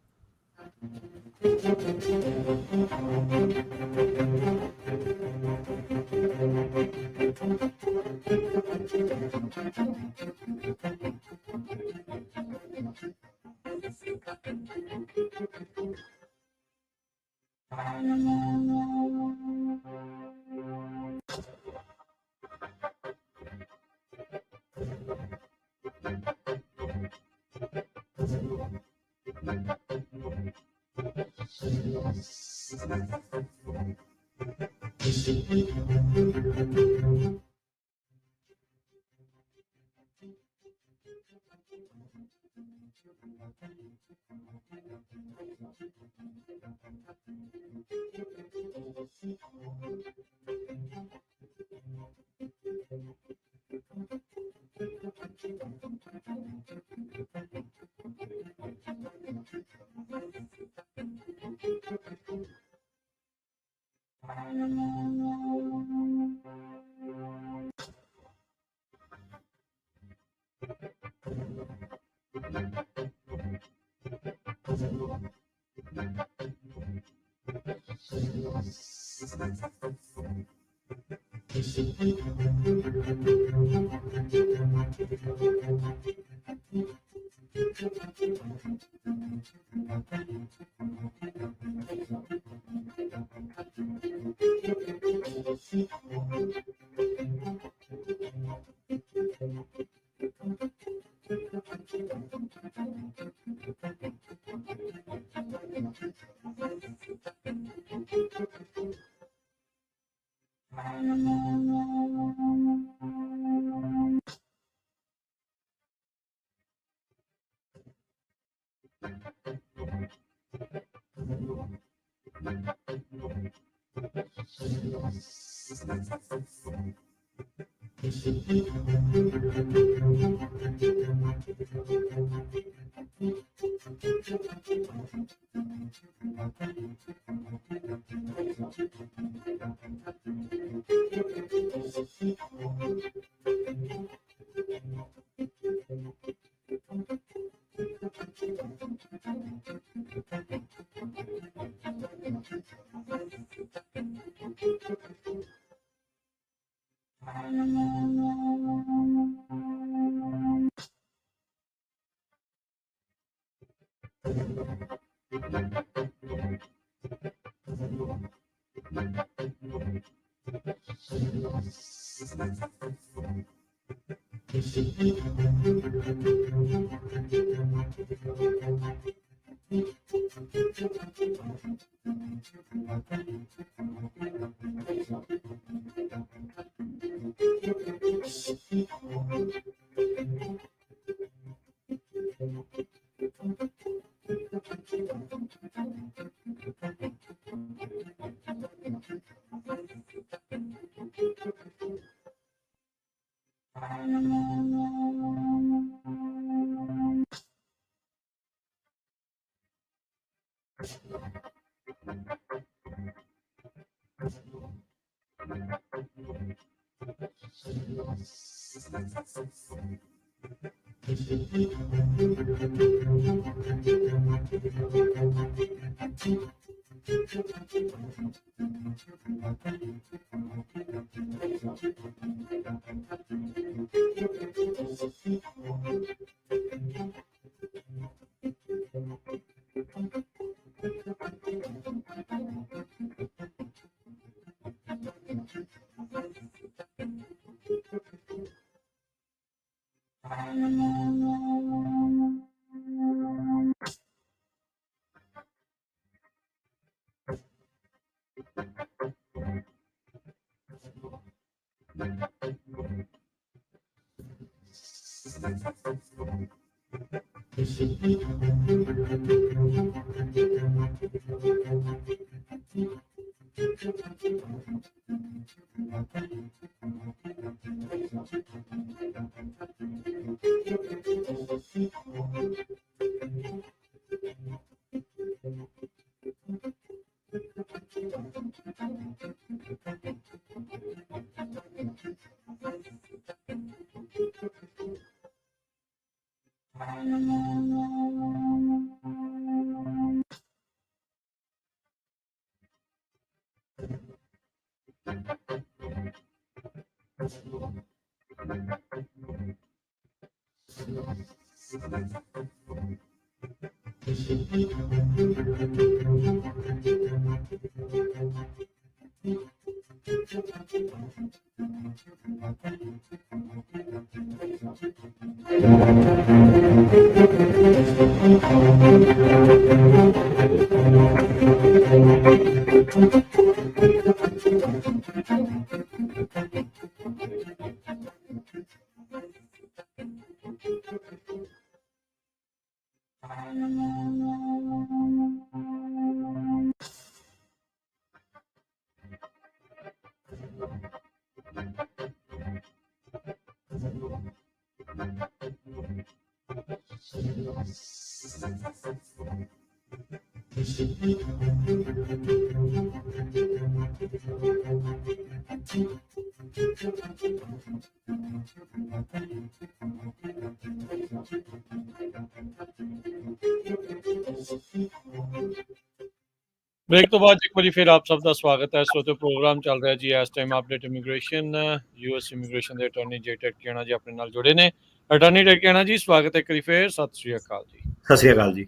Speaker 1: ਬ੍ਰੇਕ ਤੋਂ ਬਾਅਦ ਇੱਕ ਵਾਰੀ ਫਿਰ ਆਪ ਸਭ ਦਾ ਸਵਾਗਤ ਹੈ। ਸੋ ਤੇ ਪ੍ਰੋਗਰਾਮ ਚੱਲ ਰਿਹਾ ਜੀ ਇਸ time update immigration US immigration ਦੇ ਅਟਾਰਨੀ ਜੇ ਟੈਕਿਆਣਾ ਜੀ ਆਪਣੇ ਨਾਲ ਜੁੜੇ ਨੇ। ਅਟਾਰਨੀ ਟੈਕਿਆਣਾ ਜੀ ਸਵਾਗਤ ਹੈ ਇੱਕ ਵਾਰੀ ਫਿਰ, ਸਤਿ ਸ੍ਰੀ ਅਕਾਲ ਜੀ।
Speaker 2: ਸਤਿ ਸ੍ਰੀ ਅਕਾਲ ਜੀ।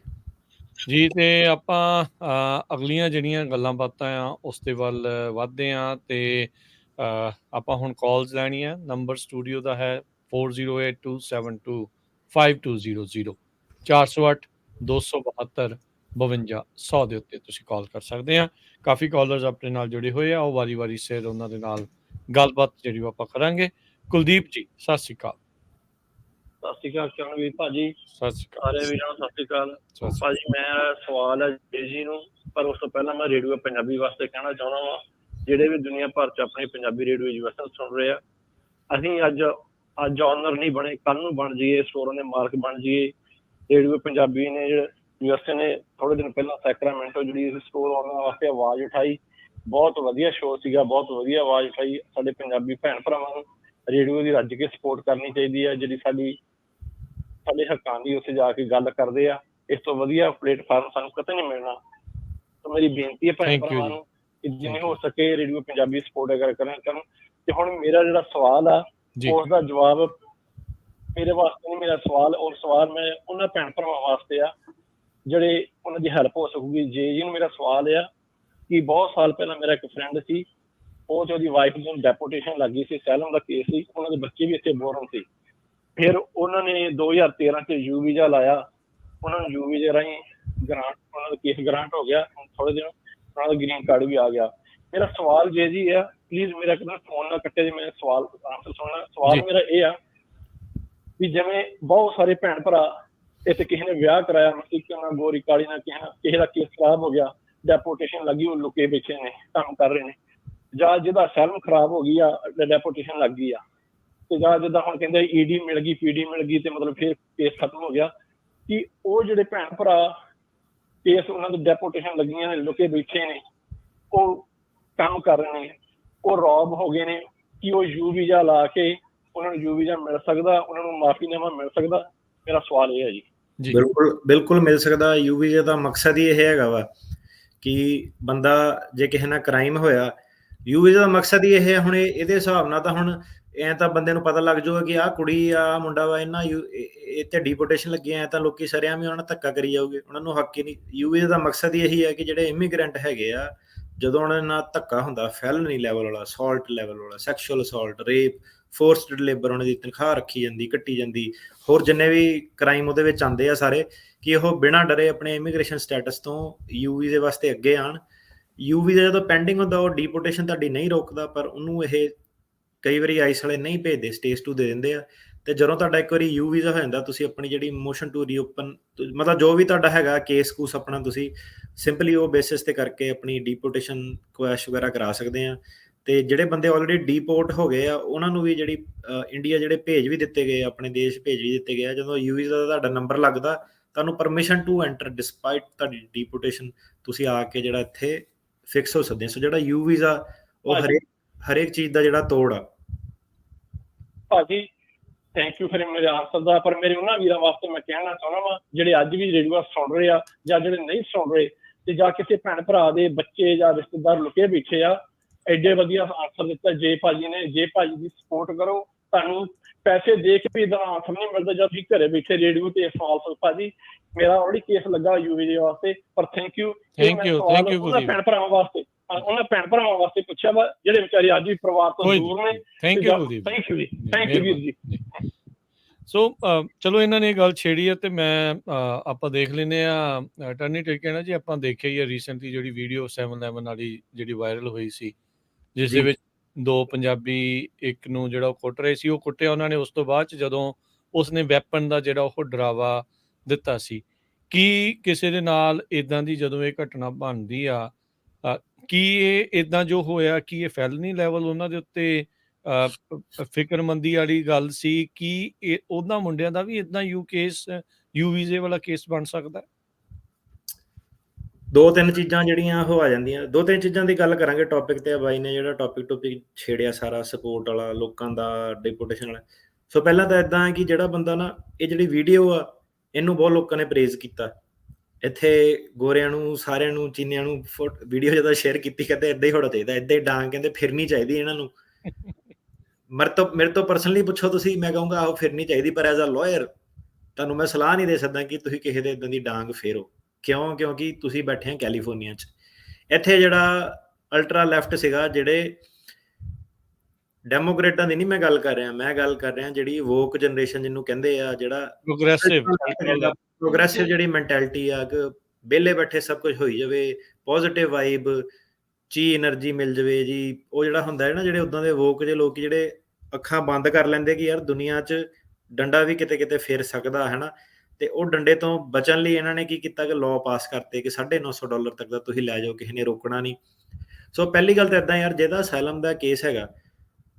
Speaker 1: ਜੀ ਤੇ ਆਪਾਂ ਅਗਲੀਆਂ ਜਿਹੜੀਆਂ ਗੱਲਾਂ ਬਾਤਾਂ ਆ ਉਸ ਦੇ ਵੱਲ ਵੱਧਦੇ ਹਾਂ ਤੇ ਆਪਾਂ ਹੁਣ ਕਾਲਸ ਲੈਣੀਆਂ। ਨੰਬਰ ਸਟੂਡੀਓ ਦਾ ਹੈ 4082725200 408 272 5200 ਦੇ ਉੱਤੇ ਤੁਸੀਂ ਕਾਲ ਕਰ ਸਕਦੇ ਆ। ਕਾਫੀ ਕਾਲਰਸ ਆਪਣੇ ਨਾਲ ਜੁੜੇ ਹੋਏ ਆ, ਉਹ ਵਾਰੀ ਸਿਰ ਉਹਨਾਂ ਦੇ ਨਾਲ ਗੱਲਬਾਤ ਜਿਹੜੀ ਆਪਾਂ ਕਰਾਂਗੇ। ਕੁਲਦੀਪ ਜੀ ਸਤਿ ਸ਼੍ਰੀ ਅਕਾਲ।
Speaker 3: ਸਤਿ ਸ਼੍ਰੀ ਅਕਾਲ ਚਰਨਵੀਰ ਭਾਜੀ,
Speaker 1: ਸਤਿ ਸ਼੍ਰੀ ਅਕਾਲ
Speaker 3: ਸਾਰੇ ਵੀਰਾਂ ਨੂੰ ਸਤਿ ਸ਼੍ਰੀ ਅਕਾਲ। ਭਾਜੀ ਮੇਰਾ ਸਵਾਲ ਹੈ ਜੀ ਨੂੰ, ਪਰ ਉਸ ਤੋਂ ਪਹਿਲਾਂ ਮੈਂ ਰੇਡੀਓ ਪੰਜਾਬੀ ਵਾਸਤੇ ਕਹਿਣਾ ਚਾਹੁੰਦਾ ਵਾਂ, ਜਿਹੜੇ ਵੀ ਦੁਨੀਆ ਭਰ 'ਚ ਆਪਣੀ ਪੰਜਾਬੀ ਰੇਡੀਓ ਯੂਐਸਏ ਸੁਣ ਰਹੇ ਆ, ਅਸੀਂ ਅੱਜ ਓਨਰ ਨਹੀਂ ਬਣੇ, ਕੱਲ੍ਹ ਨੂੰ ਬਣ ਜਾਈਏ, ਸਟੋਰਾਂ ਦੇ ਮਾਲਕ ਬਣ ਜਾਈਏ। ਰੇਡੀਓ ਪੰਜਾਬੀ ਨੇ ਯੂਐਸਏ ਨੇ ਥੋੜ੍ਹੇ ਦਿਨ ਪਹਿਲਾਂ ਸੈਕਰਾਮੈਂਟੋ ਜਿਹੜੀ ਸਟੋਰ ਓਨਰ ਵਾਸਤੇ ਆਵਾਜ਼ ਉਠਾਈ, ਬਹੁਤ ਵਧੀਆ ਸ਼ੋਅ ਸੀਗਾ, ਬਹੁਤ ਵਧੀਆ ਆਵਾਜ਼ ਉਠਾਈ। ਸਾਡੇ ਪੰਜਾਬੀ ਭੈਣ ਭਰਾਵਾਂ ਨੂੰ ਰੇਡੀਓ ਦੀ ਰੱਜ ਕੇ ਸਪੋਰਟ ਕਰਨੀ ਚਾਹੀਦੀ ਹੈ, ਜਿਹੜੀ ਸਾਡੇ ਹੱਕਾਂ ਦੀ ਉੱਥੇ ਜਾ ਕੇ ਗੱਲ ਕਰਦੇ ਆ। ਇਸ ਤੋਂ ਵਧੀਆ ਪਲੇਟਫਾਰਮ ਸਾਨੂੰ ਕਿਤੇ ਨਹੀਂ ਮਿਲਣਾ। ਤਾਂ ਮੇਰੀ ਬੇਨਤੀ ਹੈ ਭੈਣ ਭਰਾਵਾਂ ਨੂੰ ਕਿ ਜਿੰਨੀ ਹੋ ਸਕੇ ਰੇਡੀਓ ਪੰਜਾਬੀ ਸਪੋਰਟ ਕਰਨ। ਤੇ ਹੁਣ ਮੇਰਾ ਜਿਹੜਾ ਸਵਾਲ ਆ ਉਸ ਦਾ ਜਵਾਬ ਮੇਰੇ ਵਾਸਤੇ ਨਹੀਂ, ਮੇਰਾ ਸਵਾਲ ਔਰ ਸਵਾਲ ਮੈਂ ਉਹਨਾਂ ਭੈਣ ਭਰਾਵਾਂ ਵਾਸਤੇ ਆ ਜਿਹੜੇ ਉਹਨਾਂ ਦੀ ਹੈਲਪ ਹੋ ਸਕੂਗੀ। ਜੀ ਨੂੰ ਮੇਰਾ ਸਵਾਲ ਆ ਕਿ ਬਹੁਤ ਸਾਲ ਪਹਿਲਾਂ ਮੇਰਾ ਇੱਕ ਫਰੈਂਡ ਸੀ, ਉਹ ਤੇ ਉਹਦੀ ਵਾਈਫ ਨੂੰ ਡੈਪੂਟੇਸ਼ਨ ਲੱਗੀ ਸੀ, ਸੈਲਮ ਦਾ ਕੇਸ ਸੀ, ਉਹਨਾਂ ਦੇ ਬੱਚੇ ਵੀ ਇੱਥੇ ਬੋਰਨ ਸੀ। ਫਿਰ ਉਹਨਾਂ ਨੇ 2013 'ਚ ਯੂ ਵੀਜ਼ਾ ਲਾਇਆ, ਉਹਨਾਂ ਨੂੰ ਯੂ ਵੀਜ਼ੇ ਰਾਹੀਂ ਗ੍ਰਾਂਟ, ਉਹਨਾਂ ਦਾ ਕੇਸ ਗ੍ਰਾਂਟ ਹੋ ਗਿਆ। ਥੋੜ੍ਹੇ ਦਿਨ ਉਹਨਾਂ ਦਾ ਗ੍ਰੀਨ ਕਾਰਡ ਵੀ ਆ ਗਿਆ। ਮੇਰਾ ਸਵਾਲ ਜੀ ਆ, ਪਲੀਜ਼ ਮੇਰਾ ਇੱਕ ਫੋਨ ਨਾ ਕੱਟੇ ਜੀ, ਮੈਂ ਸਵਾਲ ਆਨਸਰ ਸੁਣਨਾ। ਸਵਾਲ ਮੇਰਾ ਇਹ ਆ ਵੀ ਜਿਵੇਂ ਬਹੁਤ ਸਾਰੇ ਭੈਣ ਭਰਾ ਇੱਥੇ ਕਿਸੇ ਨੇ ਵਿਆਹ ਕਰਾਇਆ, ਮਤਲਬ ਨਾਲ ਗੋਰੀ ਕਾਲੀ ਨਾਲ ਕਿਸੇ ਦਾ ਕੇਸ ਖਰਾਬ ਹੋ ਗਿਆ, ਡੈਪੋਟੇਸ਼ਨ ਲੱਗੀ, ਉਹ ਲੁਕੇ ਬੈਠੇ ਨੇ, ਕੰਮ ਕਰ ਰਹੇ ਨੇ, ਜਾਂ ਜਿਹਦਾ ਸੈਲਮ ਖਰਾਬ ਹੋ ਗਈ ਆ, ਡੈਪੋਟੇਸ਼ਨ ਲੱਗ ਗਈ ਆ, ਤੇ ਜਾਂ ਜਿੱਦਾਂ ਹੁਣ ਕਹਿੰਦੇ ਈਡੀ ਮਿਲ ਗਈ, ਪੀਡੀ ਮਿਲ ਗਈ, ਤੇ ਮਤਲਬ ਫਿਰ ਕੇਸ ਖਤਮ ਹੋ ਗਿਆ। ਕਿ ਉਹ ਜਿਹੜੇ ਭੈਣ ਭਰਾ ਕੇਸ ਉਹਨਾਂ ਦੇ ਡੈਪੋਟੇਸ਼ਨ ਲੱਗੀਆਂ ਨੇ, ਲੁਕੇ ਬੈਠੇ ਨੇ, ਉਹ ਕੰਮ ਕਰ ਰਹੇ ਨੇ, ਉਹ ਰੌਬ ਹੋ ਗਏ ਨੇ, ਕਿ ਉਹ ਯੂ ਵੀਜ਼ਾ ਲਾ ਕੇ ਉਹਨਾਂ ਨੂੰ ਯੂ ਵੀਜ਼ਾ ਮਿਲ ਸਕਦਾ, ਉਹਨਾਂ ਨੂੰ ਮਾਫੀਨਾਮਾ ਮਿਲ ਸਕਦਾ? ਮੇਰਾ ਸਵਾਲ ਇਹ ਹੈ ਜੀ।
Speaker 2: ਬਿਲਕੁਲ ਮਿਲ ਸਕਦਾ। ਯੂ ਵੀਜ਼ਾ ਦਾ ਮਕਸਦ ਹੀ ਇਹ ਹੈਗਾ ਵਾ ਕਿ ਬੰਦਾ ਜੇ ਕਿਸੇ ਨਾਲ ਕ੍ਰਾਈਮ ਹੋਇਆ, ਯੂ ਵੀਜ਼ਾ ਦਾ ਮਕਸਦ ਹੀ ਇਹ ਹੈ। ਹੁਣ ਇਹਦੇ ਹਿਸਾਬ ਨਾਲ ਤਾਂ ਹੁਣ ਐ ਤਾਂ ਬੰਦੇ ਨੂੰ ਪਤਾ ਲੱਗ ਜਾਊਗਾ ਕਿ ਆਹ ਕੁੜੀ ਆ ਮੁੰਡਾ ਵਾ, ਇਹਨਾਂ ਇੱਥੇ ਡਿਪੋਰਟੇਸ਼ਨ ਲੱਗੀ, ਐ ਤਾਂ ਲੋਕੀ ਸਰਿਆਮ ਹੀ ਉਹਨਾਂ ਨਾਲ ਧੱਕਾ ਕਰੀ ਜਾਊਗੇ, ਉਹਨਾਂ ਨੂੰ ਹੱਕ ਹੀ ਨਹੀਂ। ਯੂ ਵੀਜ਼ਾ ਦਾ ਮਕਸਦ ਹੀ ਇਹੀ ਹੈ ਕਿ ਜਿਹੜੇ ਇਮੀਗ੍ਰੈਂਟ ਹੈਗੇ ਆ, ਜਦੋਂ ਉਹਨਾਂ ਨਾਲ ਧੱਕਾ ਹੁੰਦਾ, ਫੈਲਨੀ ਲੈਵਲ ਵਾਲਾ, ਅਸੌਲਟ ਲੈਵਲ ਵਾਲਾ, sexual assault, rape, forced labour, ਉਹਨਾਂ ਦੀ ਤਨਖਾਹ ਰੱਖੀ ਜਾਂਦੀ, ਕੱਟੀ ਜਾਂਦੀ, ਹੋਰ ਜਿੰਨੇ ਵੀ ਕ੍ਰਾਈਮ ਉਹਦੇ ਵਿੱਚ ਆਉਂਦੇ ਆ ਸਾਰੇ, ਕਿ ਉਹ ਬਿਨਾਂ ਡਰੇ ਆਪਣੇ ਇਮੀਗ੍ਰੇਸ਼ਨ ਸਟੇਟਸ ਤੋਂ ਯੂ ਵੀਜ਼ੇ ਵਾਸਤੇ ਅੱਗੇ ਆਉਣ। ਯੂ ਵੀਜ਼ਾ ਜਦੋਂ ਪੈਂਡਿੰਗ ਹੁੰਦਾ, ਉਹ ਡਿਪੋਰਟੇਸ਼ਨ ਤੁਹਾਡੀ ਨਹੀਂ ਰੋਕਦਾ, ਪਰ ਉਹਨੂੰ ਇਹ ਕਈ ਵਾਰੀ ਆਈਸ ਵਾਲੇ ਨਹੀਂ ਭੇਜਦੇ, ਸਟੇਜ 2 ਦੇ ਦਿੰਦੇ ਆ। ਤੇ ਜਦੋਂ ਤੁਹਾਡਾ ਇੱਕ ਵਾਰੀ ਯੂ ਵੀਜ਼ਾ ਹੋ ਜਾਂਦਾ, ਤੁਸੀਂ ਆਪਣੀ ਜਿਹੜੀ ਮੋਸ਼ਨ ਟੂ ਰੀਓਪਨ, ਮਤਲਬ ਜੋ ਵੀ ਤੁਹਾਡਾ ਹੈਗਾ ਕੇਸ ਕੂਸ ਆਪਣਾ, ਤੁਸੀਂ ਸਿੰਪਲੀ ਉਹ ਬੇਸਿਸ ਤੇ ਕਰਕੇ ਆਪਣੀ ਡਿਪੋਰਟੇਸ਼ਨ ਕੁਐਸ਼ ਵਗੈਰਾ ਕਰਾ ਸਕਦੇ ਆ। ਤੇ ਜਿਹੜੇ ਬੰਦੇ ਆਲਰੇਡੀ ਡੀਪੋਰਟ ਹੋ ਗਏ ਆ, ਉਹਨਾਂ ਨੂੰ ਵੀ ਜਿਹੜੀ ਇੰਡੀਆ ਜਿਹੜੇ ਭੇਜ ਵੀ ਦਿੱਤੇ ਗਏ, ਆਪਣੇ ਦੇਸ਼ ਭੇਜ ਵੀ ਦਿੱਤੇ ਗਏ, ਜਦੋਂ ਯੂ ਵੀਜ਼ਾ ਦਾ ਤੁਹਾਡਾ ਨੰਬਰ ਲੱਗਦਾ, ਤੁਹਾਨੂੰ ਪਰਮਿਸ਼ਨ ਟੂ ਐਂਟਰ ਡਿਸਪਾਈਟ ਤੁਹਾਡੀ ਡਿਪੋਰਟੇਸ਼ਨ, ਤੁਸੀਂ ਆ ਕੇ ਜਿਹੜਾ ਇੱਥੇ ਫਿਕਸ ਹੋ ਸਕਦੇ। ਸੋ ਜਿਹੜਾ ਯੂ ਵੀਜ਼ਾ ਉਹ ਹਰੇਕ ਚੀਜ਼ ਦਾ ਜਿਹੜਾ ਤੋੜ ਆ।
Speaker 3: ਭਾਜੀ ਥੈਂਕ ਯੂ ਫਿਰ ਮੇਰੇ ਆਨਸਰ ਦਾ। ਪਰ ਮੇਰੇ ਉਹਨਾਂ ਵੀਰਾਂ ਵਾਸਤੇ ਮੈਂ ਕਹਿਣਾ ਚਾਹੁੰਦਾ ਵਾ, ਜਿਹੜੇ ਅੱਜ ਵੀ ਰੇਡੀਓ ਸੁਣ ਰਹੇ ਆ ਜਾਂ ਜਿਹੜੇ ਨਹੀਂ ਸੁਣ ਰਹੇ, ਤੇ ਜਾਂ ਕਿਸੇ ਭੈਣ ਭਰਾ ਦੇ ਬੱਚੇ ਜਾਂ ਰਿਸ਼ਤੇਦਾਰ ਲੁਕੇ ਬੈਠੇ ਆ, ਐਡੇ ਵਧੀਆ ਆਨਸਰ ਦਿੱਤਾ ਜੇ ਭਾਜੀ ਨੇ। ਜੇ ਭਾਜੀ ਦੀ ਸਪੋਰਟ ਕਰੋ, ਤੁਹਾਨੂੰ ਪੈਸੇ ਦੇ ਕੇ ਵੀ ਇਹਦਾ ਆਨਸਰ ਨਹੀਂ ਮਿਲਦਾ ਜਦ ਤੁਸੀਂ ਘਰੇ ਬੈਠੇ ਰੇਡੀਓ ਤੇ ਸਵਾਲ। ਭਾਜੀ ਮੇਰਾ ਆਲਰੇਡੀ ਕੇਸ ਲੱਗਾ ਯੂ ਵੀਜ਼ੇ ਵਾਸਤੇ, ਪਰ ਥੈਂਕ ਯੂ ਭੈਣ ਭਰਾਵਾਂ ਵਾਸਤੇ, ਉਹਨਾਂ ਭੈਣ ਭਰਾਵਾਂ ਵਾਸਤੇ ਪੁੱਛਿਆ ਵਾ ਜਿਹੜੇ ਵਿਚਾਰੇ ਅੱਜ ਵੀ ਪਰਿਵਾਰ ਤੋਂ ਦੂਰ ਨੇ।
Speaker 1: ਥੈਂਕ ਯੂ ਵੀਰ ਜੀ। ਸੋ ਚਲੋ ਇਹਨਾਂ ਨੇ ਗੱਲ ਛੇੜੀ ਹੈ, ਤੇ ਮੈਂ ਆਪਾਂ ਦੇਖ ਲੈਂਦੇ ਆ ਅਟਾਰਨੀ ਟਿਰਕੇਨਾ ਜੀ। ਆਪਾਂ ਦੇਖਿਆ ਹੀ ਹੈ ਰੀਸੈਂਟਲੀ ਜਿਹੜੀ ਵੀਡੀਓ 7/11 ਵਾਲੀ ਜਿਹੜੀ ਵਾਇਰਲ ਹੋਈ ਸੀ, ਜਿਸ ਦੇ ਵਿੱਚ 2 ਪੰਜਾਬੀ ਇੱਕ ਨੂੰ ਜਿਹੜਾ ਉਹ ਕੁੱਟ ਰਹੇ ਸੀ, ਉਹ ਕੁੱਟਿਆ ਉਹਨਾਂ ਨੇ। ਉਸ ਤੋਂ ਬਾਅਦ 'ਚ ਜਦੋਂ ਉਸਨੇ ਵੈਪਨ ਦਾ ਜਿਹੜਾ ਉਹ ਡਰਾਵਾ ਦਿੱਤਾ ਸੀ, ਕੀ ਕਿਸੇ ਦੇ ਨਾਲ ਇੱਦਾਂ ਦੀ ਜਦੋਂ ਇਹ ਘਟਨਾ ਬਣਦੀ ਆ, ਕੀ ਇਹ ਇੱਦਾਂ ਜੋ ਹੋਇਆ, ਕੀ ਇਹ ਫੈਲਨੀ ਲੈਵਲ ਉਹਨਾਂ ਦੇ ਉੱਤੇ ਫਿਕਰਮੰਦੀ ਵਾਲੀ ਗੱਲ ਸੀ? ਕਿ ਇਹ ਉਹਨਾਂ ਮੁੰਡਿਆਂ ਦਾ ਵੀ ਇੱਦਾਂ ਯੂ ਵੀਜ਼ੇ ਵਾਲਾ ਕੇਸ ਬਣ ਸਕਦਾ?
Speaker 2: 2-3 ਚੀਜ਼ਾਂ ਜਿਹੜੀਆਂ ਉਹ ਆ ਜਾਂਦੀਆਂ। 2-3 ਚੀਜ਼ਾਂ ਦੀ ਗੱਲ ਕਰਾਂਗੇ ਟੌਪਿਕ ਤੇ। ਬਾਈ ਨੇ ਜਿਹੜਾ ਟੌਪਿਕ ਛੇੜਿਆ ਸਾਰਾ ਸਪੋਰਟ ਵਾਲਾ, ਲੋਕਾਂ ਦਾ ਡਿਪੋਰਟੇਸ਼ਨ ਵਾਲਾ। ਸੋ ਪਹਿਲਾਂ ਤਾਂ ਇੱਦਾਂ ਹੈ ਕਿ ਜਿਹੜਾ ਬੰਦਾ ਨਾ, ਇਹ ਜਿਹੜੀ ਵੀਡੀਓ ਆ, ਇਹਨੂੰ ਬਹੁਤ ਲੋਕਾਂ ਨੇ ਪ੍ਰੇਜ਼ ਕੀਤਾ। ਇੱਥੇ ਗੋਰਿਆਂ ਨੂੰ, ਸਾਰਿਆਂ ਨੂੰ, ਚੀਨੀਆਂ ਨੂੰ ਵੀਡੀਓ ਜਦੋਂ ਸ਼ੇਅਰ ਕੀਤੀ, ਕਹਿੰਦੇ ਏਦਾਂ ਹੀ ਹੋਣਾ ਚਾਹੀਦਾ, ਏਦਾਂ ਹੀ ਡਾਂਗ ਕਹਿੰਦੇ ਫਿਰਨੀ ਚਾਹੀਦੀ ਇਹਨਾਂ ਨੂੰ। ਮੇਰੇ ਤੋਂ ਪਰਸਨਲੀ ਪੁੱਛੋ ਤੁਸੀਂ, ਮੈਂ ਕਹੂੰਗਾ ਆਹੋ ਫਿਰਨੀ ਚਾਹੀਦੀ, ਪਰ ਐਜ਼ ਅ ਲਾਇਰ ਤੁਹਾਨੂੰ ਮੈਂ ਸਲਾਹ ਨਹੀਂ ਦੇ ਸਕਦਾ ਕਿ ਤੁਸੀਂ ਕਿਸੇ ਦੇ ਇੱਦਾਂ ਦੀ ਡਾਂਗ ਫੇਰੋ। ਕਿਉਂ? ਕਿਉਂਕਿ ਤੁਸੀਂ ਬੈਠੇ ਆ ਕੈਲੀਫੋਰਨੀਆ 'ਚ। ਇੱਥੇ ਜਿਹੜਾ ਅਲਟਰਾ ਲੈਫਟ ਸੀਗਾ, ਜਿਹੜੇ ਡੈਮੋਕ੍ਰੇਟਾਂ ਦੀ ਨਹੀਂ ਮੈਂ ਗੱਲ ਕਰ ਰਿਹਾ, ਮੈਂ ਗੱਲ ਕਰ ਰਿਹਾ ਜਿਹੜੀ ਵੋਕ ਜਨਰੇਸ਼ਨ ਜਿਹਨੂੰ ਕਹਿੰਦੇ ਆ, ਜਿਹੜਾ ਪ੍ਰੋਗਰੈਸਿਵ ਜਿਹੜੀ ਮੈਂਟੈਲਿਟੀ ਆ, ਕਿ ਵਿਹਲੇ ਬੈਠੇ ਸਭ ਕੁਝ ਹੋਈ ਜਾਵੇ, ਪੋਜ਼ਿਟਿਵ ਵਾਈਬ, ਚੀ એનર્ਜੀ ਮਿਲ ਜਾਵੇ ਜੀ। ਉਹ ਜਿਹੜਾ ਹੁੰਦਾ ਹੈ ਨਾ, ਜਿਹੜੇ ਉੱਦਾਂ ਦੇ ਵੋਕ ਜਿਹੇ ਲੋਕ ਜਿਹੜੇ ਅੱਖਾਂ ਬੰਦ ਕਰ ਲੈਂਦੇ ਕਿ ਯਾਰ ਦੁਨੀਆ 'ਚ ਡੰਡਾ ਵੀ ਕਿਤੇ ਕਿਤੇ ਫੇਰ ਸਕਦਾ ਹੈ ਨਾ। ਤੇ ਉਹ ਡੰਡੇ ਤੋਂ ਬਚਣ ਲਈ ਇਹਨਾਂ ਨੇ ਕੀ ਕੀਤਾ ਕਿ ਲਾਅ ਪਾਸ ਕਰਤੇ ਕਿ $950 ਤੱਕ ਦਾ ਤੁਸੀਂ ਲੈ ਜਾਓ, ਕਿਸੇ ਨੇ ਰੋਕਣਾ ਨਹੀਂ। ਸੋ ਪਹਿਲੀ ਗੱਲ ਤਾਂ ਇੱਦਾਂ ਯਾਰ, ਜਿਹਦਾ ਅਸਾਈਲਮ ਦਾ ਕੇਸ ਹੈਗਾ,